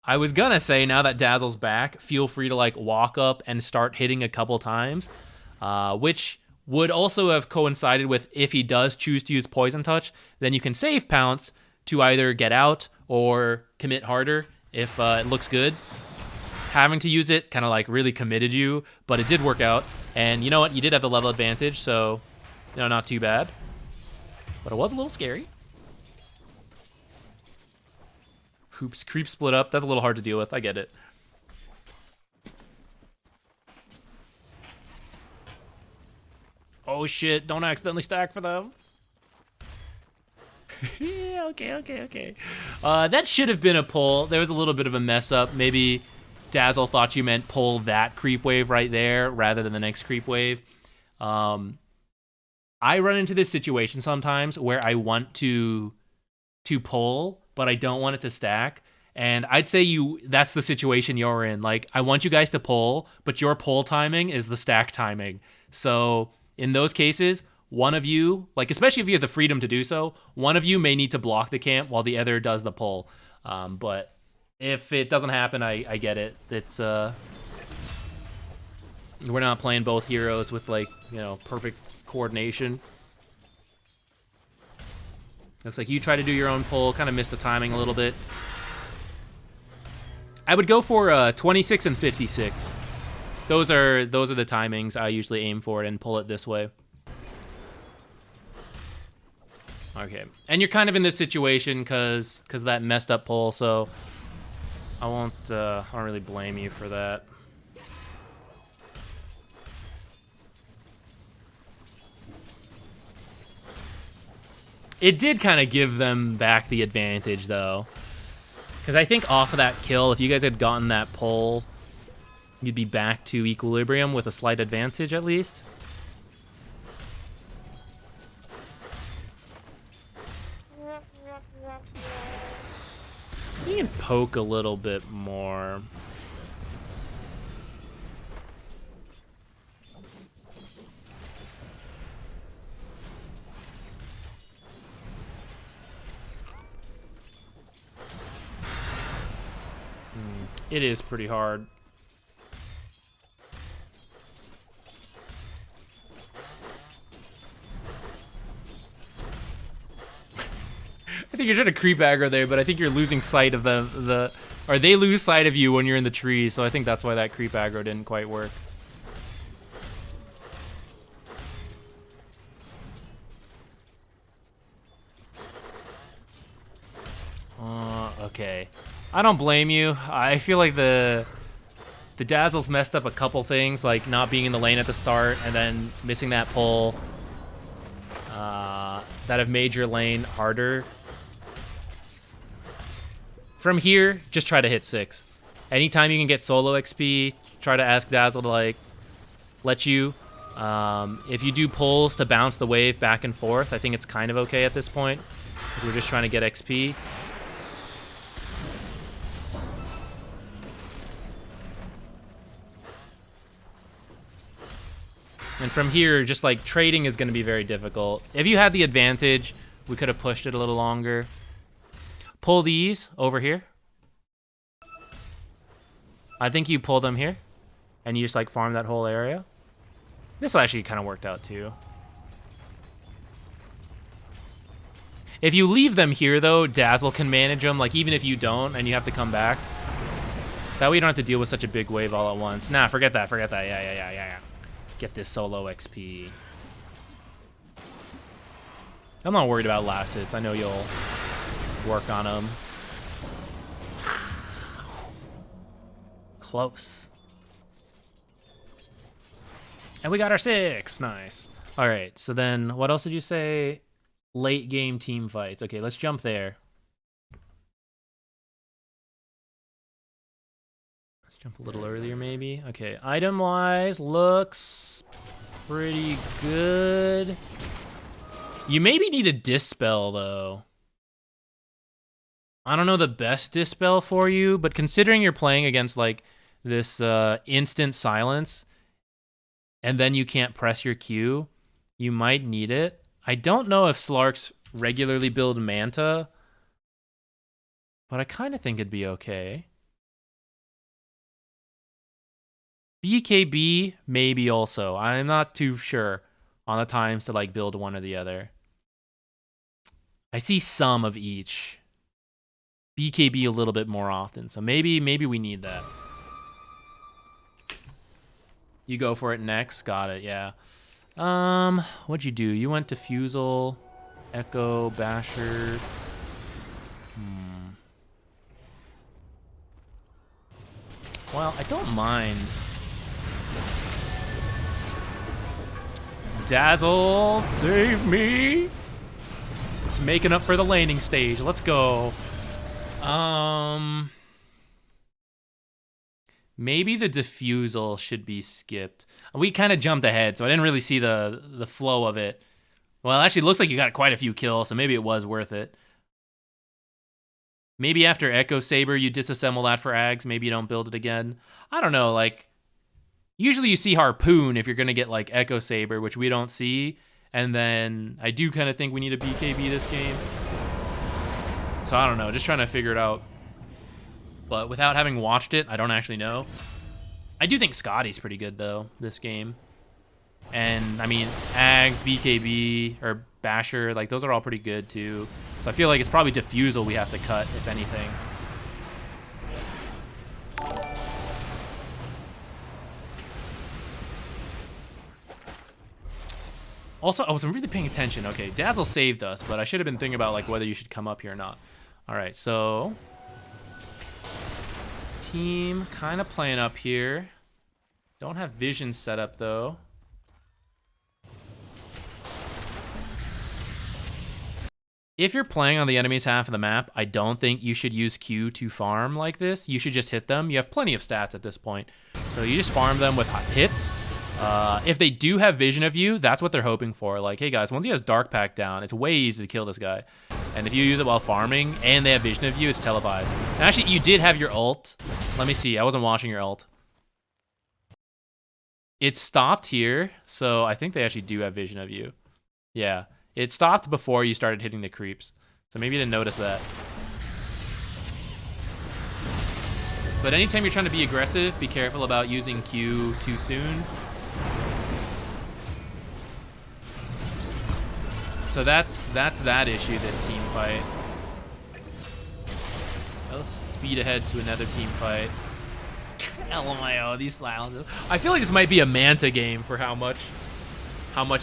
A: I was gonna say, now that Dazzle's back, feel free to like walk up and start hitting a couple times, which would also have coincided with if he does choose to use Poison Touch, then you can save Pounce to either get out or commit harder if it looks good. Having to use it kind of like really committed you, but it did work out. And you know what? You did have the level advantage, so not too bad. But it was a little scary. Hoops, creep split up. That's a little hard to deal with. I get it. Oh shit, don't accidentally stack for them. Yeah, okay. That should have been a pull. There was a little bit of a mess up. Maybe Dazzle thought you meant pull that creep wave right there rather than the next creep wave. I run into this situation sometimes where I want to pull, but I don't want it to stack. And I'd say that's the situation you're in. Like, I want you guys to pull, but your pull timing is the stack timing. So in those cases, one of you, like especially if you have the freedom to do so, one of you may need to block the camp while the other does the pull. But if it doesn't happen, I get it. It's we're not playing both heroes with like, perfect coordination. Looks like you try to do your own pull, kind of missed the timing a little bit. I would go for 26 and 56. Those are the timings I usually aim for and pull it this way. Okay, and you're kind of in this situation because that messed up pull, so I don't really blame you for that. It did kind of give them back the advantage, though. Because I think off of that kill, if you guys had gotten that pull, you'd be back to Equilibrium with a slight advantage, at least. You can poke a little bit more. It is pretty hard. I think you're trying to creep aggro there, but I think you're losing sight of or they lose sight of you when you're in the tree, so I think that's why that creep aggro didn't quite work. Okay. I don't blame you. I feel like the Dazzle's messed up a couple things, like not being in the lane at the start and then missing that pull. That have made your lane harder. From here, just try to hit 6. Anytime you can get solo XP, try to ask Dazzle to like let you. If you do pulls to bounce the wave back and forth, I think it's kind of okay at this point. If we're just trying to get XP. And from here, just like trading is going to be very difficult. If you had the advantage, we could have pushed it a little longer. Pull these over here. I think you pull them here. And you just like farm that whole area. This actually kind of worked out too. If you leave them here though, Dazzle can manage them. Like even if you don't and you have to come back. That way you don't have to deal with such a big wave all at once. Nah, forget that, forget that. Yeah. Get this solo XP. I'm not worried about last hits. I know you'll work on them. Close. And we got our 6. Nice. All right. So then what else did you say? Late game team fights. Okay, let's jump there. Let's jump a little earlier maybe. Okay, item-wise looks pretty good. You maybe need a Dispel, though. I don't know the best Dispel for you, but considering you're playing against, like, this instant silence, and then you can't press your Q, you might need it. I don't know if Slarks regularly build Manta, but I kind of think it'd be okay. BKB, maybe also. I'm not too sure on the times to like build one or the other. I see some of each. BKB a little bit more often, so maybe we need that. You go for it next. Got it, yeah. What'd you do? You went to Fusel, Echo, Basher. Well, I don't mind. Dazzle, save me. It's making up for the laning stage. Let's go. Maybe the diffusal should be skipped. We kind of jumped ahead, so I didn't really see the flow of it. Well, it actually looks like you got quite a few kills, so maybe it was worth it. Maybe after Echo Saber, you disassemble that for Ags. Maybe you don't build it again. I don't know, like... Usually you see Harpoon if you're going to get, like, Echo Saber, which we don't see. And then I do kind of think we need a BKB this game. So I don't know, just trying to figure it out. But without having watched it, I don't actually know. I do think Scotty's pretty good, though, this game. And, I mean, Ags, BKB, or Basher, like, those are all pretty good, too. So I feel like it's probably Diffusal we have to cut, if anything. Also, I wasn't really paying attention. Okay, Dazzle saved us, but I should have been thinking about, like, whether you should come up here or not. All right, so... Team kind of playing up here. Don't have vision set up, though. If you're playing on the enemy's half of the map, I don't think you should use Q to farm like this. You should just hit them. You have plenty of stats at this point. So you just farm them with hits. If they do have vision of you, that's what they're hoping for. Like, hey guys, once he has Dark Pack down, it's way easy to kill this guy. And if you use it while farming and they have vision of you, it's televised. And actually, you did have your ult. Let me see. I wasn't watching your ult. It stopped here, so I think they actually do have vision of you. Yeah. It stopped before you started hitting the creeps. So maybe you didn't notice that. But anytime you're trying to be aggressive, be careful about using Q too soon. So that's that issue, this team fight. Let's speed ahead to another team fight. LMAO, these silences. I feel like this might be a Manta game for how much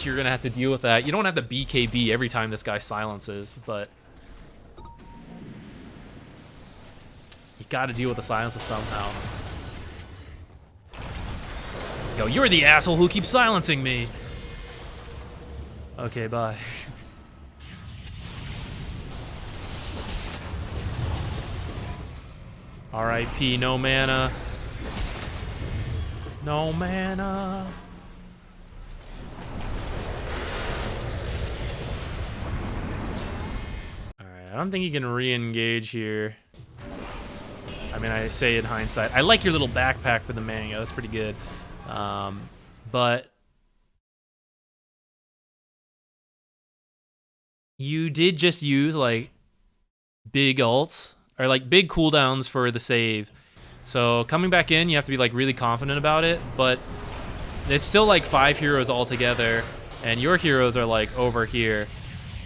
A: you're gonna have to deal with that. You don't have to BKB every time this guy silences, but you gotta deal with the silences somehow. Yo, you're the asshole who keeps silencing me. Okay, bye. R.I.P. No mana. No mana. Alright, I don't think you can re-engage here. I mean, I say in hindsight. I like your little backpack for the manga. That's pretty good. But you did just use, like, big ults. Or, like, big cooldowns for the save. So, coming back in, you have to be, like, really confident about it. But it's still, like, 5 heroes all together. And your heroes are, like, over here.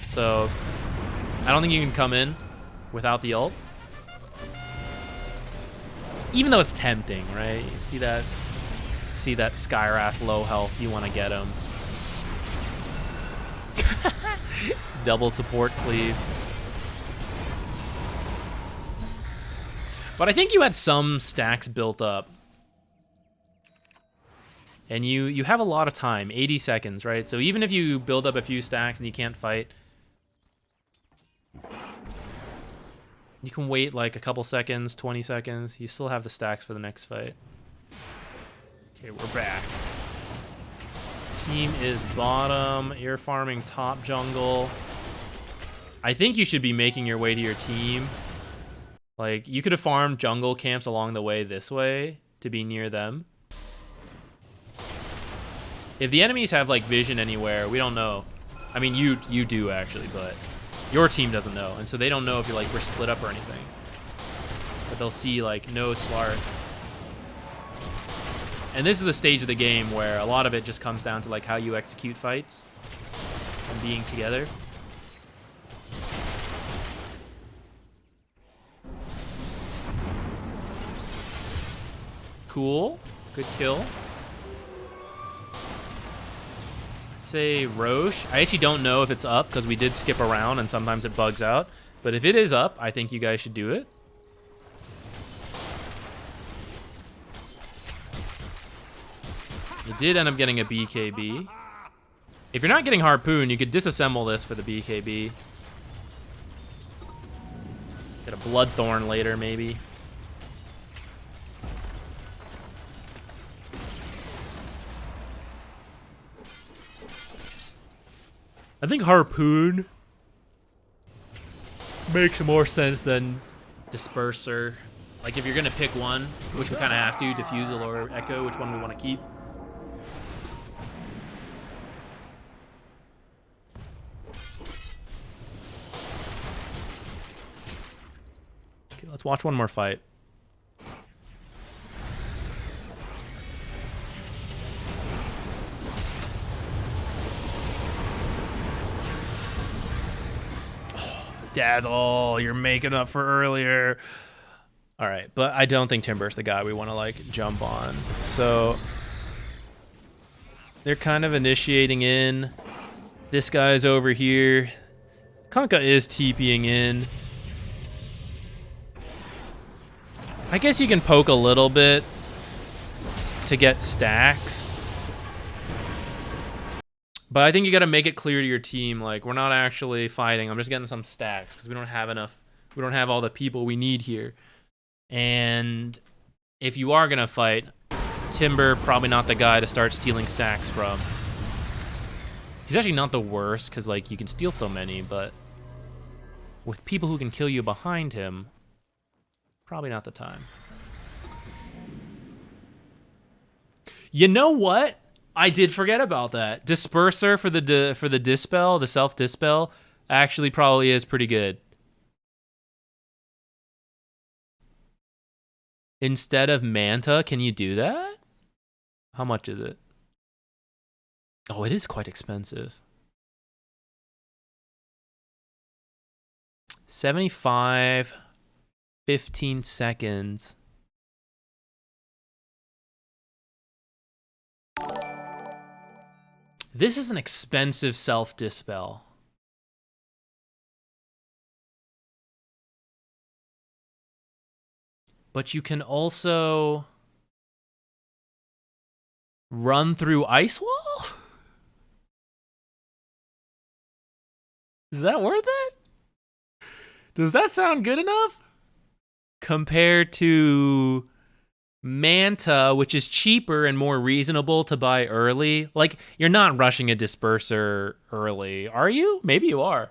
A: So, I don't think you can come in without the ult. Even though it's tempting, right? You see that Skywrath low health, you want to get him. Double support cleave. But I think you had some stacks built up. And you have a lot of time, 80 seconds, right? So even if you build up a few stacks and you can't fight, you can wait like a couple seconds, 20 seconds. You still have the stacks for the next fight. Okay, we're back. Team is bottom. You're farming top jungle. I think you should be making your way to your team. Like, you could have farmed jungle camps along the way this way to be near them. If the enemies have, like, vision anywhere, we don't know. I mean, you do, actually, but your team doesn't know. And so they don't know if you're, like, we're split up or anything. But they'll see, like, no Slark. And this is the stage of the game where a lot of it just comes down to, like, how you execute fights and being together. Cool. Good kill. Let's say Roche. I actually don't know if it's up because we did skip around and sometimes it bugs out. But if it is up, I think you guys should do it. You did end up getting a BKB. If you're not getting Harpoon, you could disassemble this for the BKB. Get a Bloodthorn later, maybe. I think Harpoon makes more sense than Disperser. Like, if you're going to pick one, which we kind of have to, Diffusal or Echo, which one we want to keep. Okay, let's watch one more fight. Dazzle, you're making up for earlier. All right, but I don't think Timber's the guy we want to, like, jump on. So they're kind of initiating in. This guy's over here. Kunkka is TPing in. I guess you can poke a little bit to get stacks. But I think you got to make it clear to your team, like, we're not actually fighting. I'm just getting some stacks because we don't have enough. We don't have all the people we need here. And if you are going to fight, Timber, probably not the guy to start stealing stacks from. He's actually not the worst because, like, you can steal so many, but with people who can kill you behind him, probably not the time. You know what? I did forget about that. Disperser for the dispel, the self dispel, actually probably is pretty good. instead of Manta. Can you do that? How much is it? Oh, it is quite expensive. 75, 15 seconds. This is an expensive self-dispel. But you can also run through Ice Wall? Is that worth it? Does that sound good enough? Compared to Manta, which is cheaper and more reasonable to buy early. Like, you're not rushing a disperser early, are you? Maybe you are.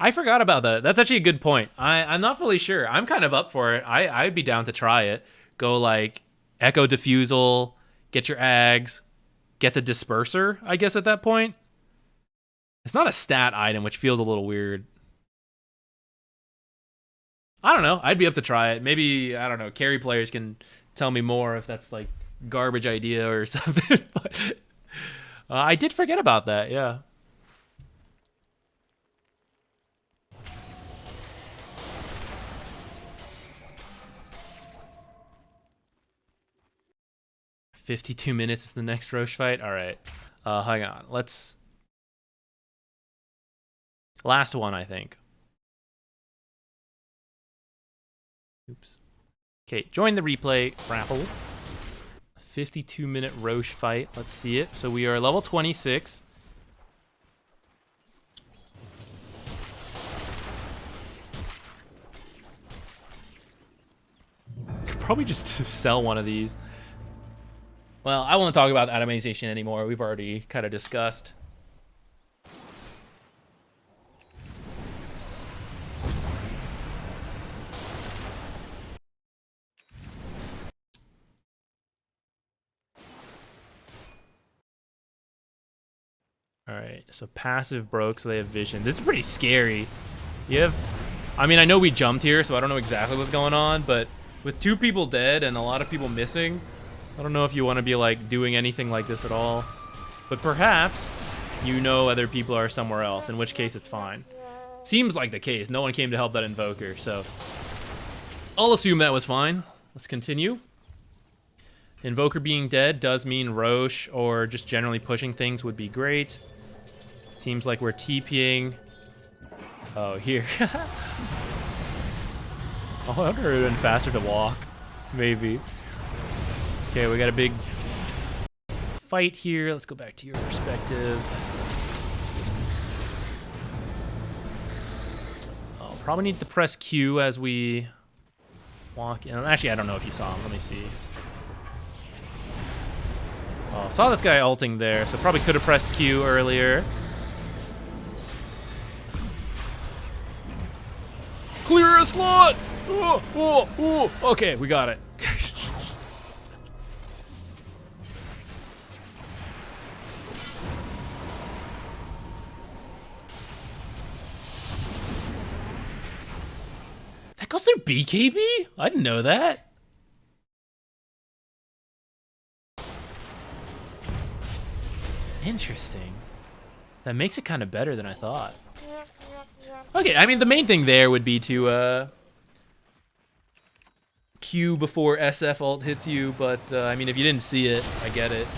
A: I forgot about that. That's actually a good point. I'm not fully sure. I'm kind of up for it. I'd be down to try it. Go like Echo Diffusal, get your Ags, get the Disperser, I guess at that point. It's not a stat item, which feels a little weird. I don't know. I'd be up to try it. Maybe, I don't know, carry players can tell me more if that's like garbage idea or something. But I did forget about that, yeah. $52 is the next Roche fight? All right. Hang on. Let's... Last one, I think. Oops. Okay, join the replay raffle. 52-minute Roche fight. Let's see it. So we are level 26. Could probably just sell one of these. Well, I won't talk about atomization anymore. We've already kind of discussed. All right, so passive broke, so they have vision. This is pretty scary. You have... I mean, I know we jumped here, so I don't know exactly what's going on, but with 2 people dead and a lot of people missing, I don't know if you want to be, like, doing anything like this at all. But perhaps you know other people are somewhere else, in which case it's fine. Seems like the case. No one came to help that Invoker, so I'll assume that was fine. Let's continue. Invoker being dead does mean Roche or just generally pushing things would be great. Seems like we're TPing. Oh, here. Oh, I wonder if it would have been faster to walk. Maybe. Okay, we got a big fight here. Let's go back to your perspective. Oh, probably need to press Q as we walk in. Actually, I don't know if you saw him. Let me see. Oh, saw this guy ulting there, so probably could have pressed Q earlier. Clear a slot! Oh, oh, oh. Okay, we got it. That goes through BKB? I didn't know that. Interesting. That makes it kind of better than I thought. Okay, I mean, the main thing there would be to Q before SF ult hits you, but I mean, if you didn't see it, I get it.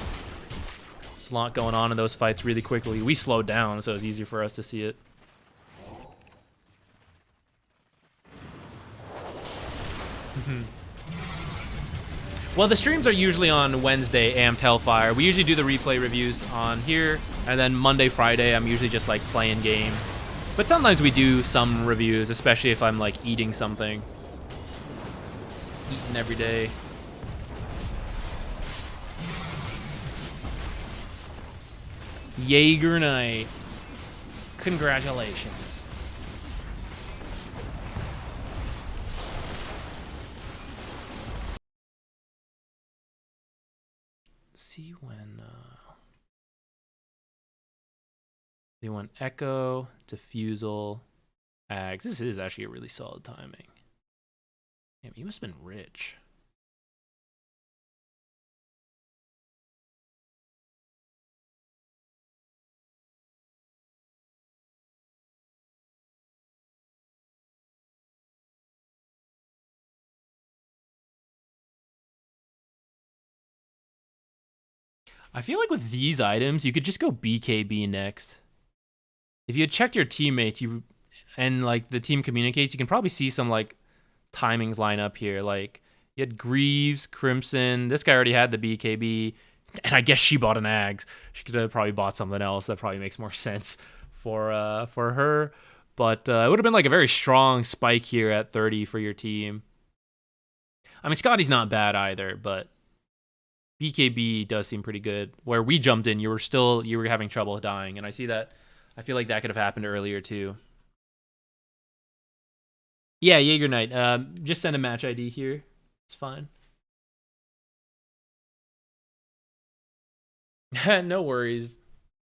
A: There's a lot going on in those fights really quickly. We slowed down, so it's easier for us to see it. Well, the streams are usually on Wednesday, Amped Hellfire. We usually do the replay reviews on here, and then Monday, Friday, I'm usually just like playing games. But sometimes we do some reviews, especially if I'm like eating something. Eating every day. Jaeger Knight. Congratulations. See when You want Echo, Diffusal, Ags. This is actually a really solid timing. Damn, you must have been rich. I feel like with these items, you could just go BKB next. If you had checked your teammates, and like the team communicates, you can probably see some like timings line up here. Like you had Greaves, Crimson. This guy already had the BKB, and I guess she bought an Ags. She could have probably bought something else that probably makes more sense for her. But it would have been like a very strong spike here at 30 for your team. I mean, Scotty's not bad either, but BKB does seem pretty good. Where we jumped in, you were having trouble dying, and I see that. I feel like that could have happened earlier too. Yeah, Jaeger Knight. Just send a match ID here. It's fine. No worries,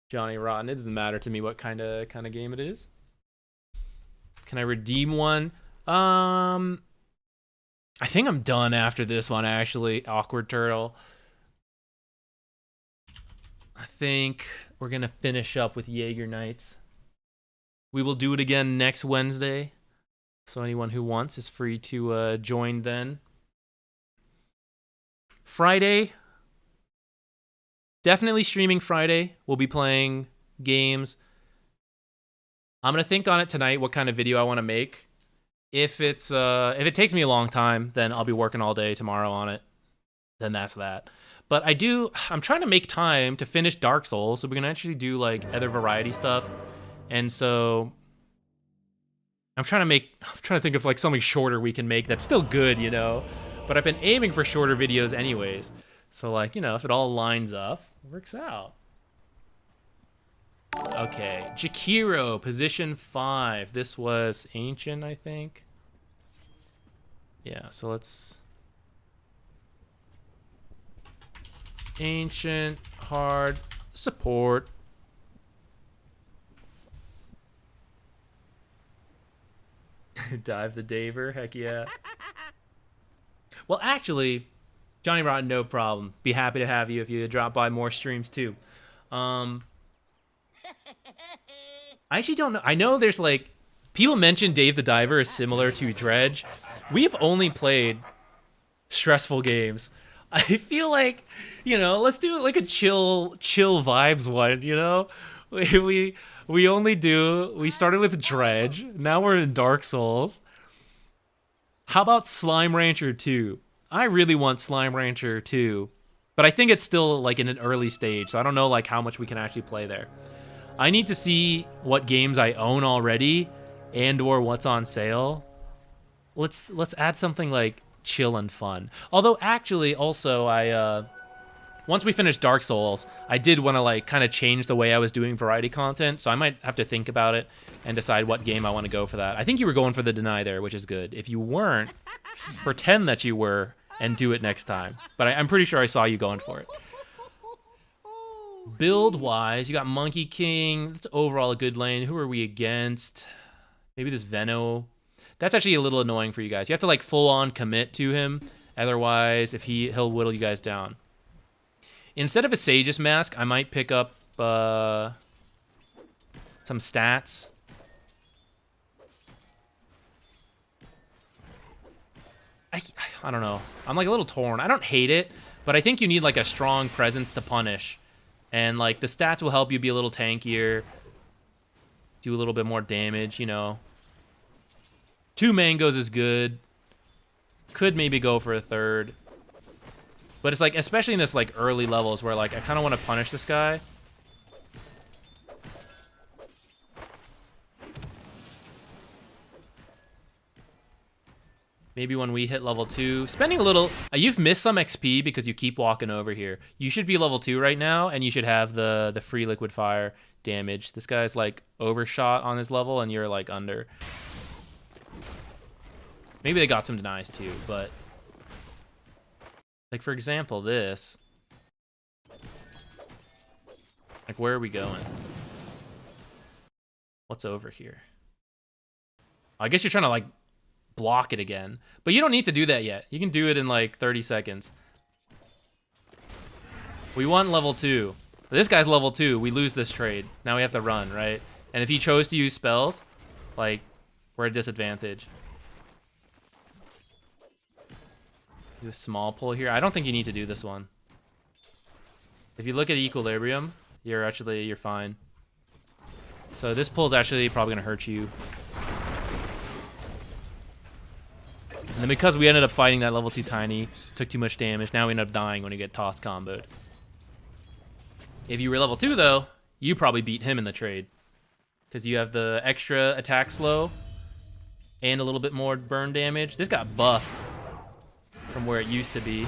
A: Johnny Rotten. It doesn't matter to me what kind of game it is. Can I redeem one? I think I'm done after this one, actually. Awkward Turtle. I think we're going to finish up with Jaeger Knights. We will do it again next Wednesday. So anyone who wants is free to join then. Friday. Definitely streaming Friday. We'll be playing games. I'm going to think on it tonight what kind of video I want to make. If it takes me a long time, then I'll be working all day tomorrow on it. Then that's that. But I'm trying to make time to finish Dark Souls, so we can actually do like other variety stuff. And so I'm trying to think of like something shorter we can make that's still good, you know. But I've been aiming for shorter videos anyways. So like, you know, if it all lines up, it works out. Okay, Jakiro, position 5. This was Ancient, I think. Yeah, so let's... Ancient, hard, support. Dive the Daver, heck yeah. Well, actually, Johnny Rotten, no problem. Be happy to have you if you drop by more streams too. I actually don't know. I know there's like people mention Dave the Diver is similar to Dredge. We've only played stressful games. I feel like, you know, let's do like a chill vibes one, you know? We started with Dredge, now we're in Dark Souls. How about Slime Rancher 2? I really want Slime Rancher 2, but I think it's still like in an early stage, so I don't know like how much we can actually play there. I need to see what games I own already and or what's on sale. Let's add something like chill and fun. Although actually also I once we finish Dark Souls, I did want to like kind of change the way I was doing variety content, so I might have to think about it and decide what game I want to go for that. I think you were going for the Deny there, which is good. If you weren't, pretend that you were and do it next time. But I'm pretty sure I saw you going for it. Build-wise, you got Monkey King. That's overall a good lane. Who are we against? Maybe this Venno. That's actually a little annoying for you guys. You have to like full-on commit to him. Otherwise, if he'll whittle you guys down. Instead of a Sage's Mask, I might pick up some stats. I don't know. I'm like a little torn. I don't hate it, but I think you need like a strong presence to punish. And like the stats will help you be a little tankier. Do a little bit more damage, you know. 2 mangoes is good. Could maybe go for a third. But it's like, especially in this like early levels where like I kind of want to punish this guy. Maybe when we hit level 2, spending a little, you've missed some XP because you keep walking over here. You should be level 2 right now, and you should have the free liquid fire damage. This guy's like overshot on his level, and you're like under. Maybe they got some denies too, but like for example, this. Like where are we going? What's over here? I guess you're trying to like block it again. But you don't need to do that yet. You can do it in like 30 seconds. We want level 2. This guy's level 2. We lose this trade. Now we have to run, right? And if he chose to use spells, like, we're at a disadvantage. Do a small pull here. I don't think you need to do this one. If you look at equilibrium, you're fine. So this pull's actually probably gonna hurt you. And then because we ended up fighting that level 2 tiny, took too much damage, now we end up dying when you get tossed comboed. If you were level 2 though, you probably beat him in the trade. Because you have the extra attack slow and a little bit more burn damage. This got buffed from where it used to be.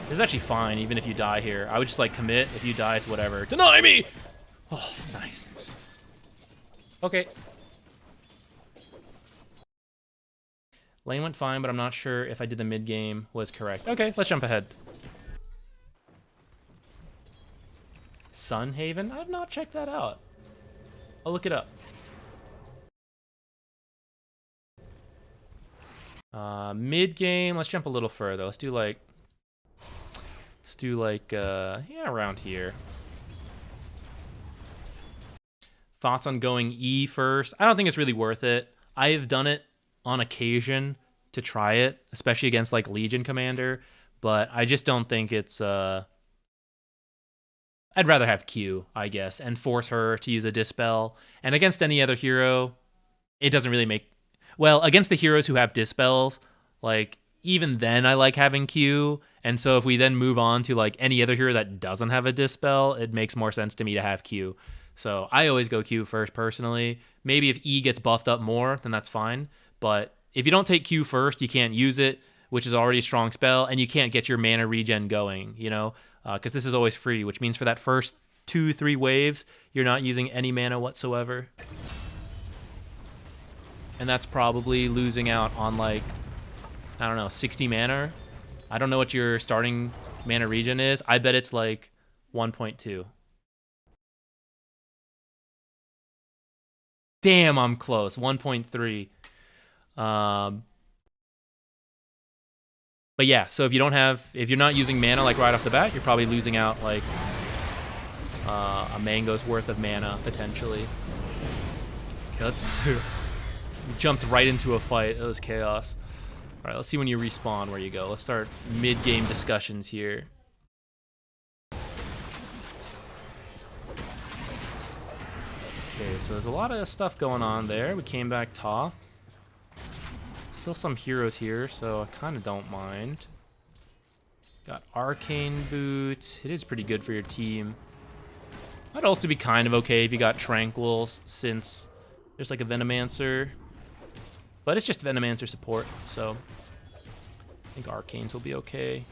A: This is actually fine, even if you die here. I would just like commit. If you die, it's whatever. Deny me! Oh, nice. Okay. Lane went fine, but I'm not sure if I did the mid game was correct. Okay, let's jump ahead. Sunhaven? I've not checked that out. I'll look it up. Mid game, let's jump a little further. Let's do like yeah, around here. Thoughts on going E first? I don't think it's really worth it. I've done it on occasion to try it, especially against like Legion Commander, but I just don't think it's I'd rather have Q, I guess, and force her to use a Dispel. And against any other hero, it doesn't really make... Well, against the heroes who have Dispels, like, even then I like having Q. And so if we then move on to, like, any other hero that doesn't have a Dispel, it makes more sense to me to have Q. So I always go Q first, personally. Maybe if E gets buffed up more, then that's fine. But if you don't take Q first, you can't use it, which is already a strong spell, and you can't get your mana regen going, you know? Because this is always free, which means for that first 2-3 waves, you're not using any mana whatsoever. And that's probably losing out on, like, I don't know, 60 mana. I don't know what your starting mana regen is. I bet it's like 1.2. Damn, I'm close. 1.3. But yeah, so if you're not using mana like right off the bat, you're probably losing out like a mango's worth of mana potentially. Okay, let's we jumped right into a fight. It was chaos. All right, let's see when you respawn where you go. Let's start mid-game discussions here. Okay, so there's a lot of stuff going on there. We came back top. Still some heroes here, so I kind of don't mind. Got Arcane Boot. It is pretty good for your team. That'd also be kind of okay if you got Tranquils, since there's like a Venomancer. But it's just Venomancer support, so I think Arcanes will be okay.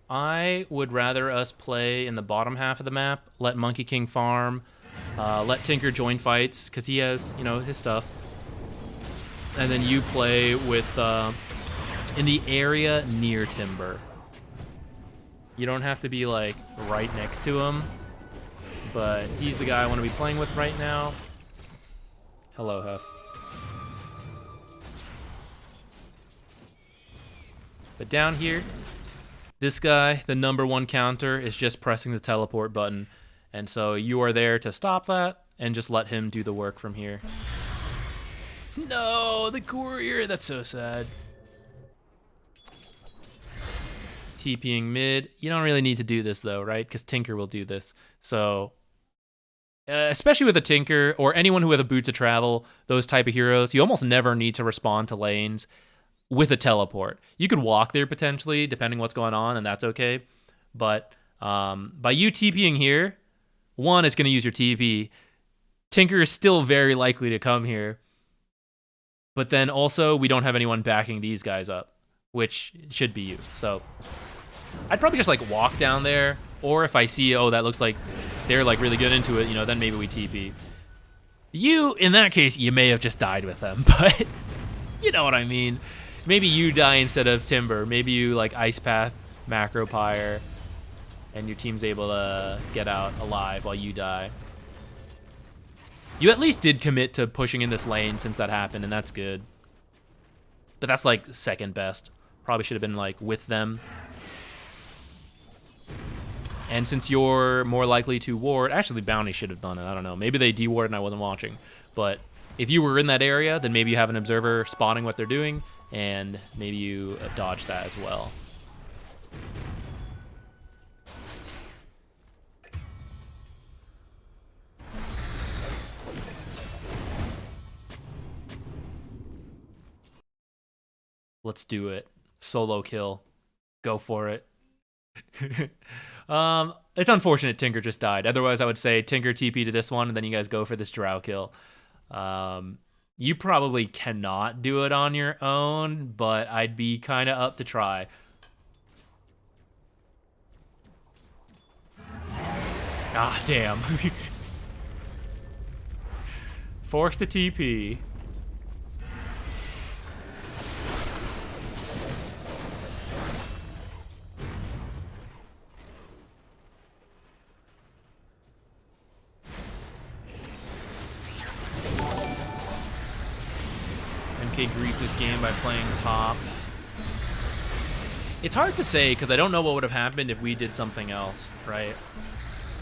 A: I would rather us play in the bottom half of the map, let Monkey King farm, let Tinker join fights, because he has, you know, his stuff. And then you play with, in the area near Timber. You don't have to be, like, right next to him. But he's the guy I want to be playing with right now. Hello, Huff. But down here, this guy, the #1 counter, is just pressing the teleport button. And so you are there to stop that and just let him do the work from here. No, the courier. That's so sad. TPing mid. You don't really need to do this though, right? Because Tinker will do this. So, especially with a Tinker or anyone who has a boot to travel, those type of heroes, you almost never need to respond to lanes with a teleport. You could walk there potentially, depending what's going on, and that's okay. But by you TPing here, one, it's going to use your TP. Tinker is still very likely to come here. But then also, we don't have anyone backing these guys up, which should be you. So I'd probably just like walk down there. Or if I see, oh, that looks like they're like really good into it, you know, then maybe we TP. You, in that case, you may have just died with them. But you know what I mean. Maybe you die instead of Timber. Maybe you like Ice Path, Macro Pyre. and your team's able to get out alive while you die. You at least did commit to pushing in this lane since that happened, and that's good. But that's like second best. Probably should have been like with them. And since you're more likely to ward, actually Bounty should have done it, I don't know. Maybe they dewarded and I wasn't watching. But if you were in that area, then maybe you have an observer spotting what they're doing, and maybe you dodge that as well. Let's do it. Solo kill. Go for it. It's unfortunate Tinker just died. Otherwise, I would say Tinker TP to this one, and then you guys go for this drow kill. You probably cannot do it on your own, but I'd be kind of up to try. Ah, damn. Forced to TP. MK griefed this game by playing top. It's hard to say because I don't know what would have happened if we did something else, right?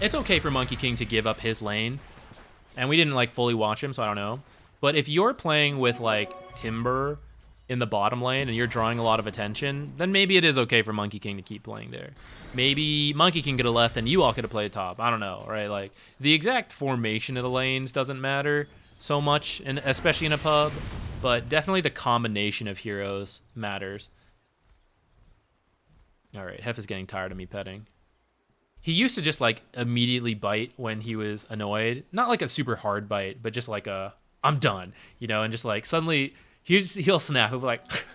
A: It's okay for Monkey King to give up his lane, and we didn't like fully watch him, so I don't know. But if you're playing with like Timber in the bottom lane and you're drawing a lot of attention, then maybe it is okay for Monkey King to keep playing there. Maybe Monkey King could have left and you all could have played top. I don't know, right? Like the exact formation of the lanes doesn't matter so much, and especially in a pub, but definitely the combination of heroes matters. All right, Hef is getting tired of me petting. He used to just like immediately bite when he was annoyed. Not like a super hard bite, but just like a, I'm done, you know, and just like suddenly he'll snap. He'll be like,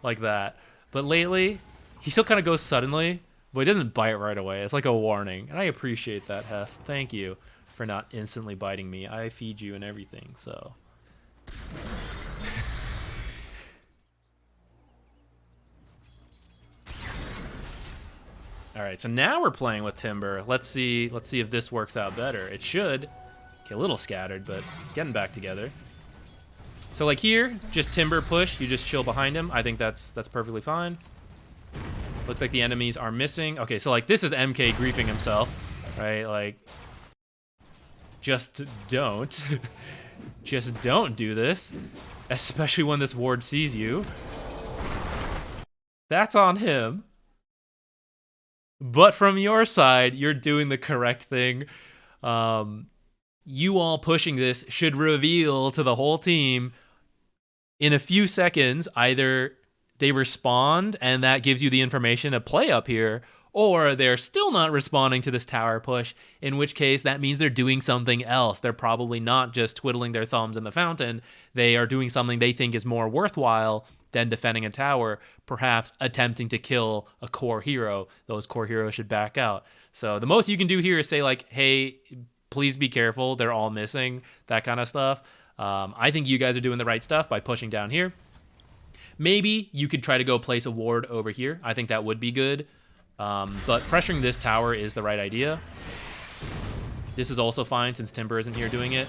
A: like that. But lately, he still kind of goes suddenly, but he doesn't bite right away. It's like a warning. And I appreciate that, Hef. Thank you for not instantly biting me. I feed you and everything, so. All right, so now we're playing with Timber. Let's see if this works out better. It should. Okay, a little scattered, but getting back together. So like here, just Timber push. You just chill behind him. I think that's perfectly fine. Looks like the enemies are missing. Okay, so like this is MK griefing himself, right? Like, just don't. Just don't do this, especially when this ward sees you. That's on him. But from your side, you're doing the correct thing. You all pushing this should reveal to the whole team in a few seconds, either they respond and that gives you the information to play up here, or they're still not responding to this tower push, in which case that means they're doing something else. They're probably not just twiddling their thumbs in the fountain. They are doing something they think is more worthwhile than defending a tower, perhaps attempting to kill a core hero. Those core heroes should back out. So the most you can do here is say like, hey, please be careful. They're all missing, that kind of stuff. I think you guys are doing the right stuff by pushing down here. Maybe you could try to go place a ward over here. I think that would be good. But pressuring this tower is the right idea. This is also fine since Timber isn't here doing it.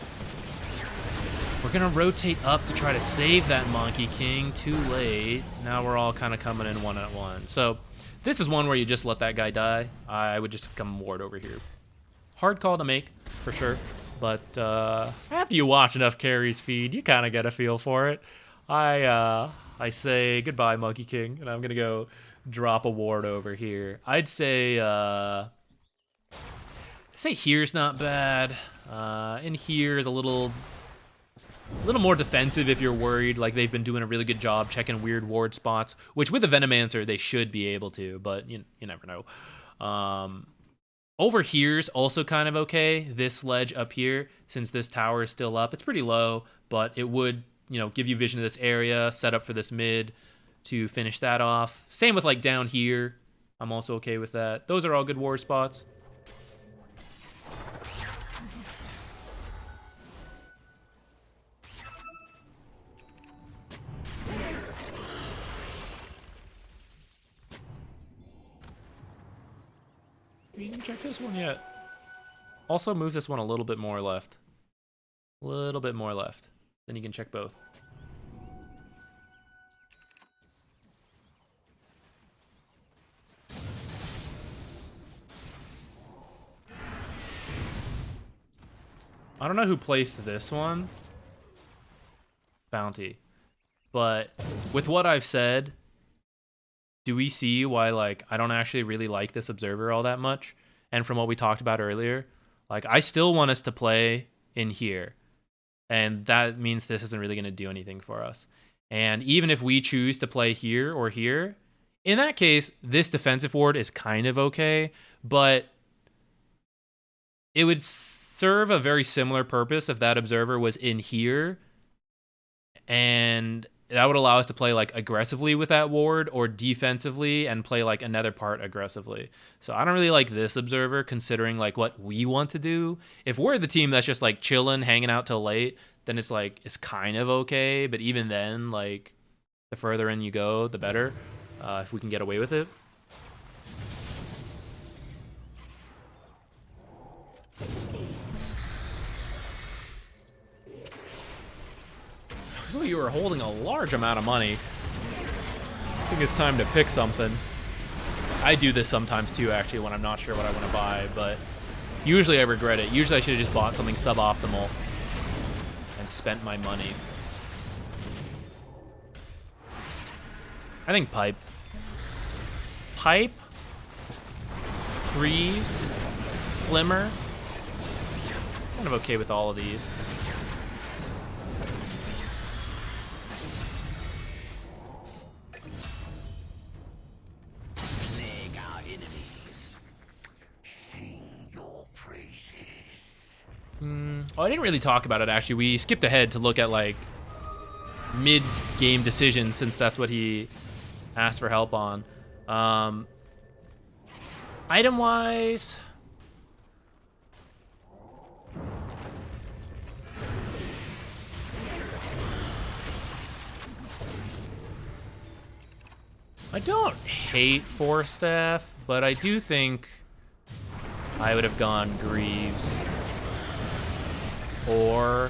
A: We're going to rotate up to try to save that Monkey King. Too late. Now we're all kind of coming in one at one. So this is one where you just let that guy die. I would just come ward over here. Hard call to make, for sure. But after you watch enough carries feed, you kind of get a feel for it. I say goodbye, Monkey King, and I'm going to go drop a ward over here. I'd say here's not bad. In here is a little more defensive if you're worried. Like they've been doing a really good job checking weird ward spots, which with a Venomancer they should be able to, but you never know. Over here's also kind of okay. This ledge up here, since this tower is still up, it's pretty low, but it would, give you vision of this area, set up for this mid to finish that off. Same with like down here. I'm also okay with that. Those are all good ward spots. you didn't check this one yet. Also move this one a little bit more left. A little bit more left. Then you can check both. I don't know who placed this one. Bounty. But with what I've said, do we see why, like, I don't actually really like this observer all that much? And from what we talked about earlier, like, I still want us to play in here. And that means this isn't really going to do anything for us. And even if we choose to play here or here, in that case, this defensive ward is kind of okay, but it would serve a very similar purpose if that observer was in here, and that would allow us to play like aggressively with that ward or defensively and play like another part aggressively. So I don't really like this observer considering like what we want to do. If we're the team that's just like chilling, hanging out till late, then it's like it's kind of okay, but even then, like, the further in you go, the better, if we can get away with it. So you are holding a large amount of money. I think it's time to pick something. I do this sometimes too, actually, when I'm not sure what I want to buy, but usually I regret it. Usually I should have just bought something suboptimal and spent my money. I think pipe. Pipe, Greaves, Glimmer. Kind of okay with all of these. Oh, I didn't really talk about it, actually. We skipped ahead to look at, like, mid-game decisions, since that's what he asked for help on. Item-wise... I don't hate Force Staff, but I do think I would have gone Greaves or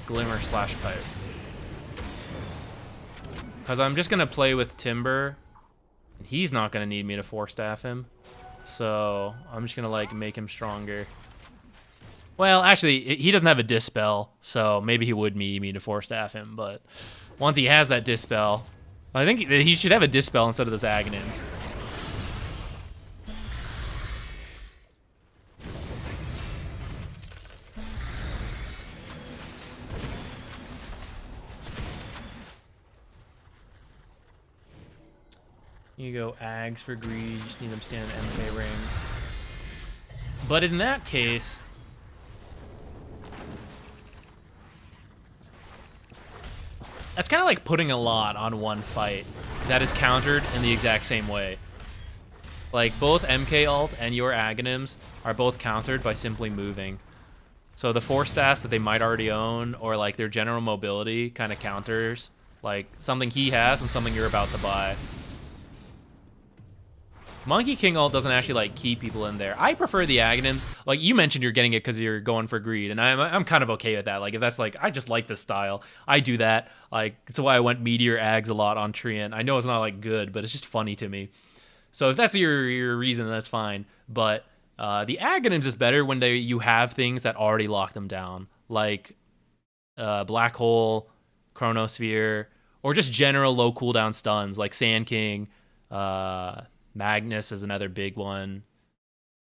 A: Glimmer / Pipe. Because I'm just going to play with Timber. He's not going to need me to Force Staff him. So I'm just going to, like, make him stronger. Well, actually, he doesn't have a Dispel, so maybe he would need me to Force Staff him. But once he has that Dispel, I think he should have a Dispel instead of this Aghanims. You go Ags for greed, you just need them stand an MK ring. But in that case, that's kind of like putting a lot on one fight that is countered in the exact same way. Like, both MK ult and your Aghanims are both countered by simply moving. So the Force Staffs that they might already own, or like their general mobility, kind of counters like something he has and something you're about to buy. Monkey King ult doesn't actually like keep people in there. I prefer the Aghanims. Like, you mentioned you're getting it because you're going for greed, and I'm kind of okay with that. Like, if that's like, I just like this style, I do that. Like, it's why I went Meteor Ags a lot on Treant. I know it's not like good, but it's just funny to me. So if that's your reason, that's fine. But the Aghanims is better when you have things that already lock them down, like Black Hole, Chronosphere, or just general low cooldown stuns like Sand King. Magnus is another big one.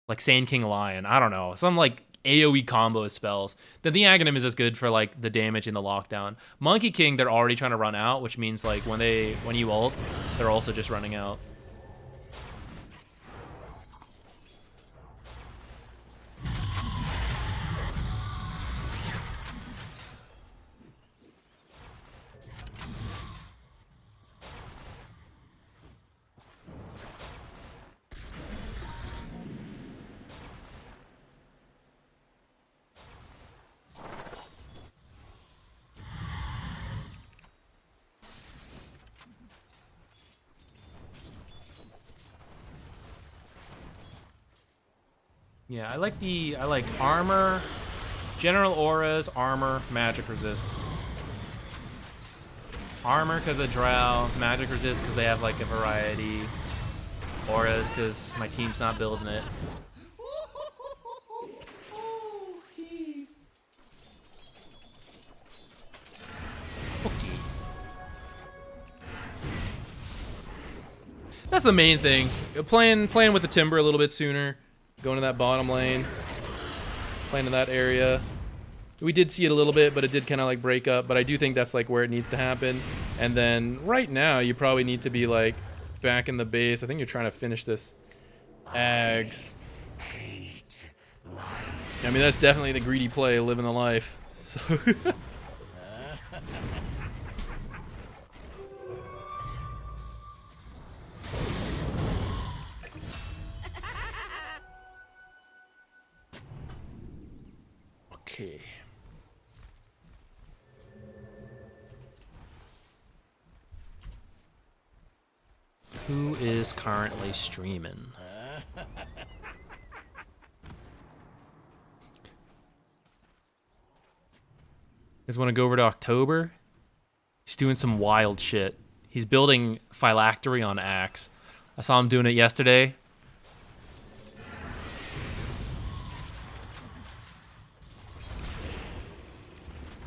A: Like Sand King Lion. I don't know. Some like AoE combo spells. Then the Aghanim is as good for like the damage in the lockdown. Monkey King, they're already trying to run out, which means like when you ult, they're also just running out.
H: Yeah, I like armor, general auras, armor, magic resist. Armor because of drow, magic resist because they have like a variety. Auras because my team's not building it. Okay. That's the main thing. Playing with the timber a little bit sooner. Going to that bottom lane. Playing in that area. We did see it a little bit, but it did kind of like break up. But I do think that's like where it needs to happen. And then right now, you probably need to be like back in the base. I think you're trying to finish this Ags. I mean, that's definitely the greedy play, living the life. So. Okay. Who is currently streaming? You guys want to go over to October? He's doing some wild shit. He's building phylactery on Axe. I saw him doing it yesterday.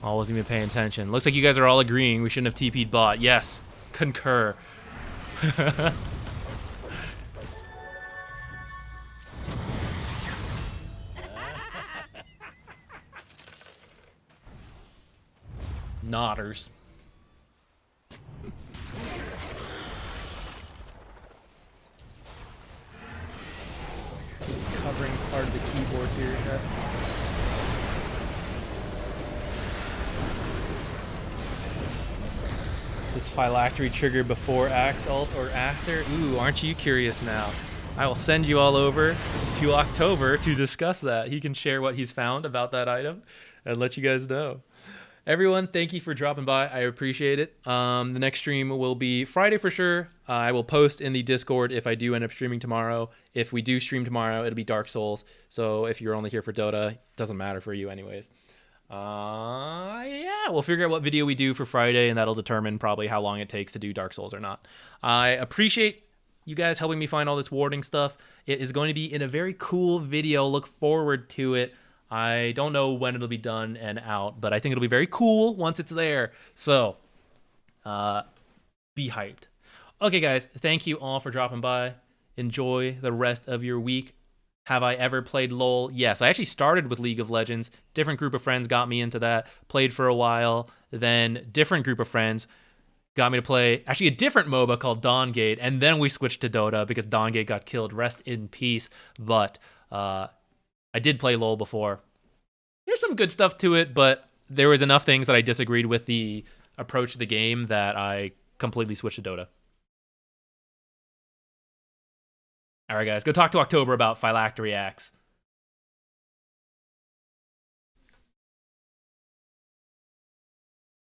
H: I wasn't even paying attention. Looks like you guys are all agreeing we shouldn't have TP'd bot. Yes, concur. Nodders. Covering part of the keyboard here. This phylactery trigger before Axe ult or after? Ooh, aren't you curious now? I will send you all over to October to discuss that. He can share what he's found about that item and let you guys know. Everyone, thank you for dropping by. I appreciate it. The next stream will be Friday for sure. I will post in the Discord if I do end up streaming tomorrow. If we do stream tomorrow, it'll be Dark Souls. So if you're only here for Dota, it doesn't matter for you anyways. Yeah, we'll figure out what video we do for Friday, and that'll determine probably how long it takes to do Dark Souls or not. I appreciate you guys helping me find all this warding stuff. It is going to be in a very cool video. Look forward to it. I don't know when it'll be done and out, but I think it'll be very cool once it's there. So, be hyped. Okay, guys, thank you all for dropping by. Enjoy the rest of your week. Have I ever played LoL? Yes, I actually started with League of Legends. Different group of friends got me into that. Played for a while. Then different group of friends got me to play actually a different MOBA called Dawngate. And then we switched to Dota because Dawngate got killed. Rest in peace. But I did play LoL before. There's some good stuff to it, but there was enough things that I disagreed with the approach to the game that I completely switched to Dota. All right, guys, go talk to October about Phylactery Axe.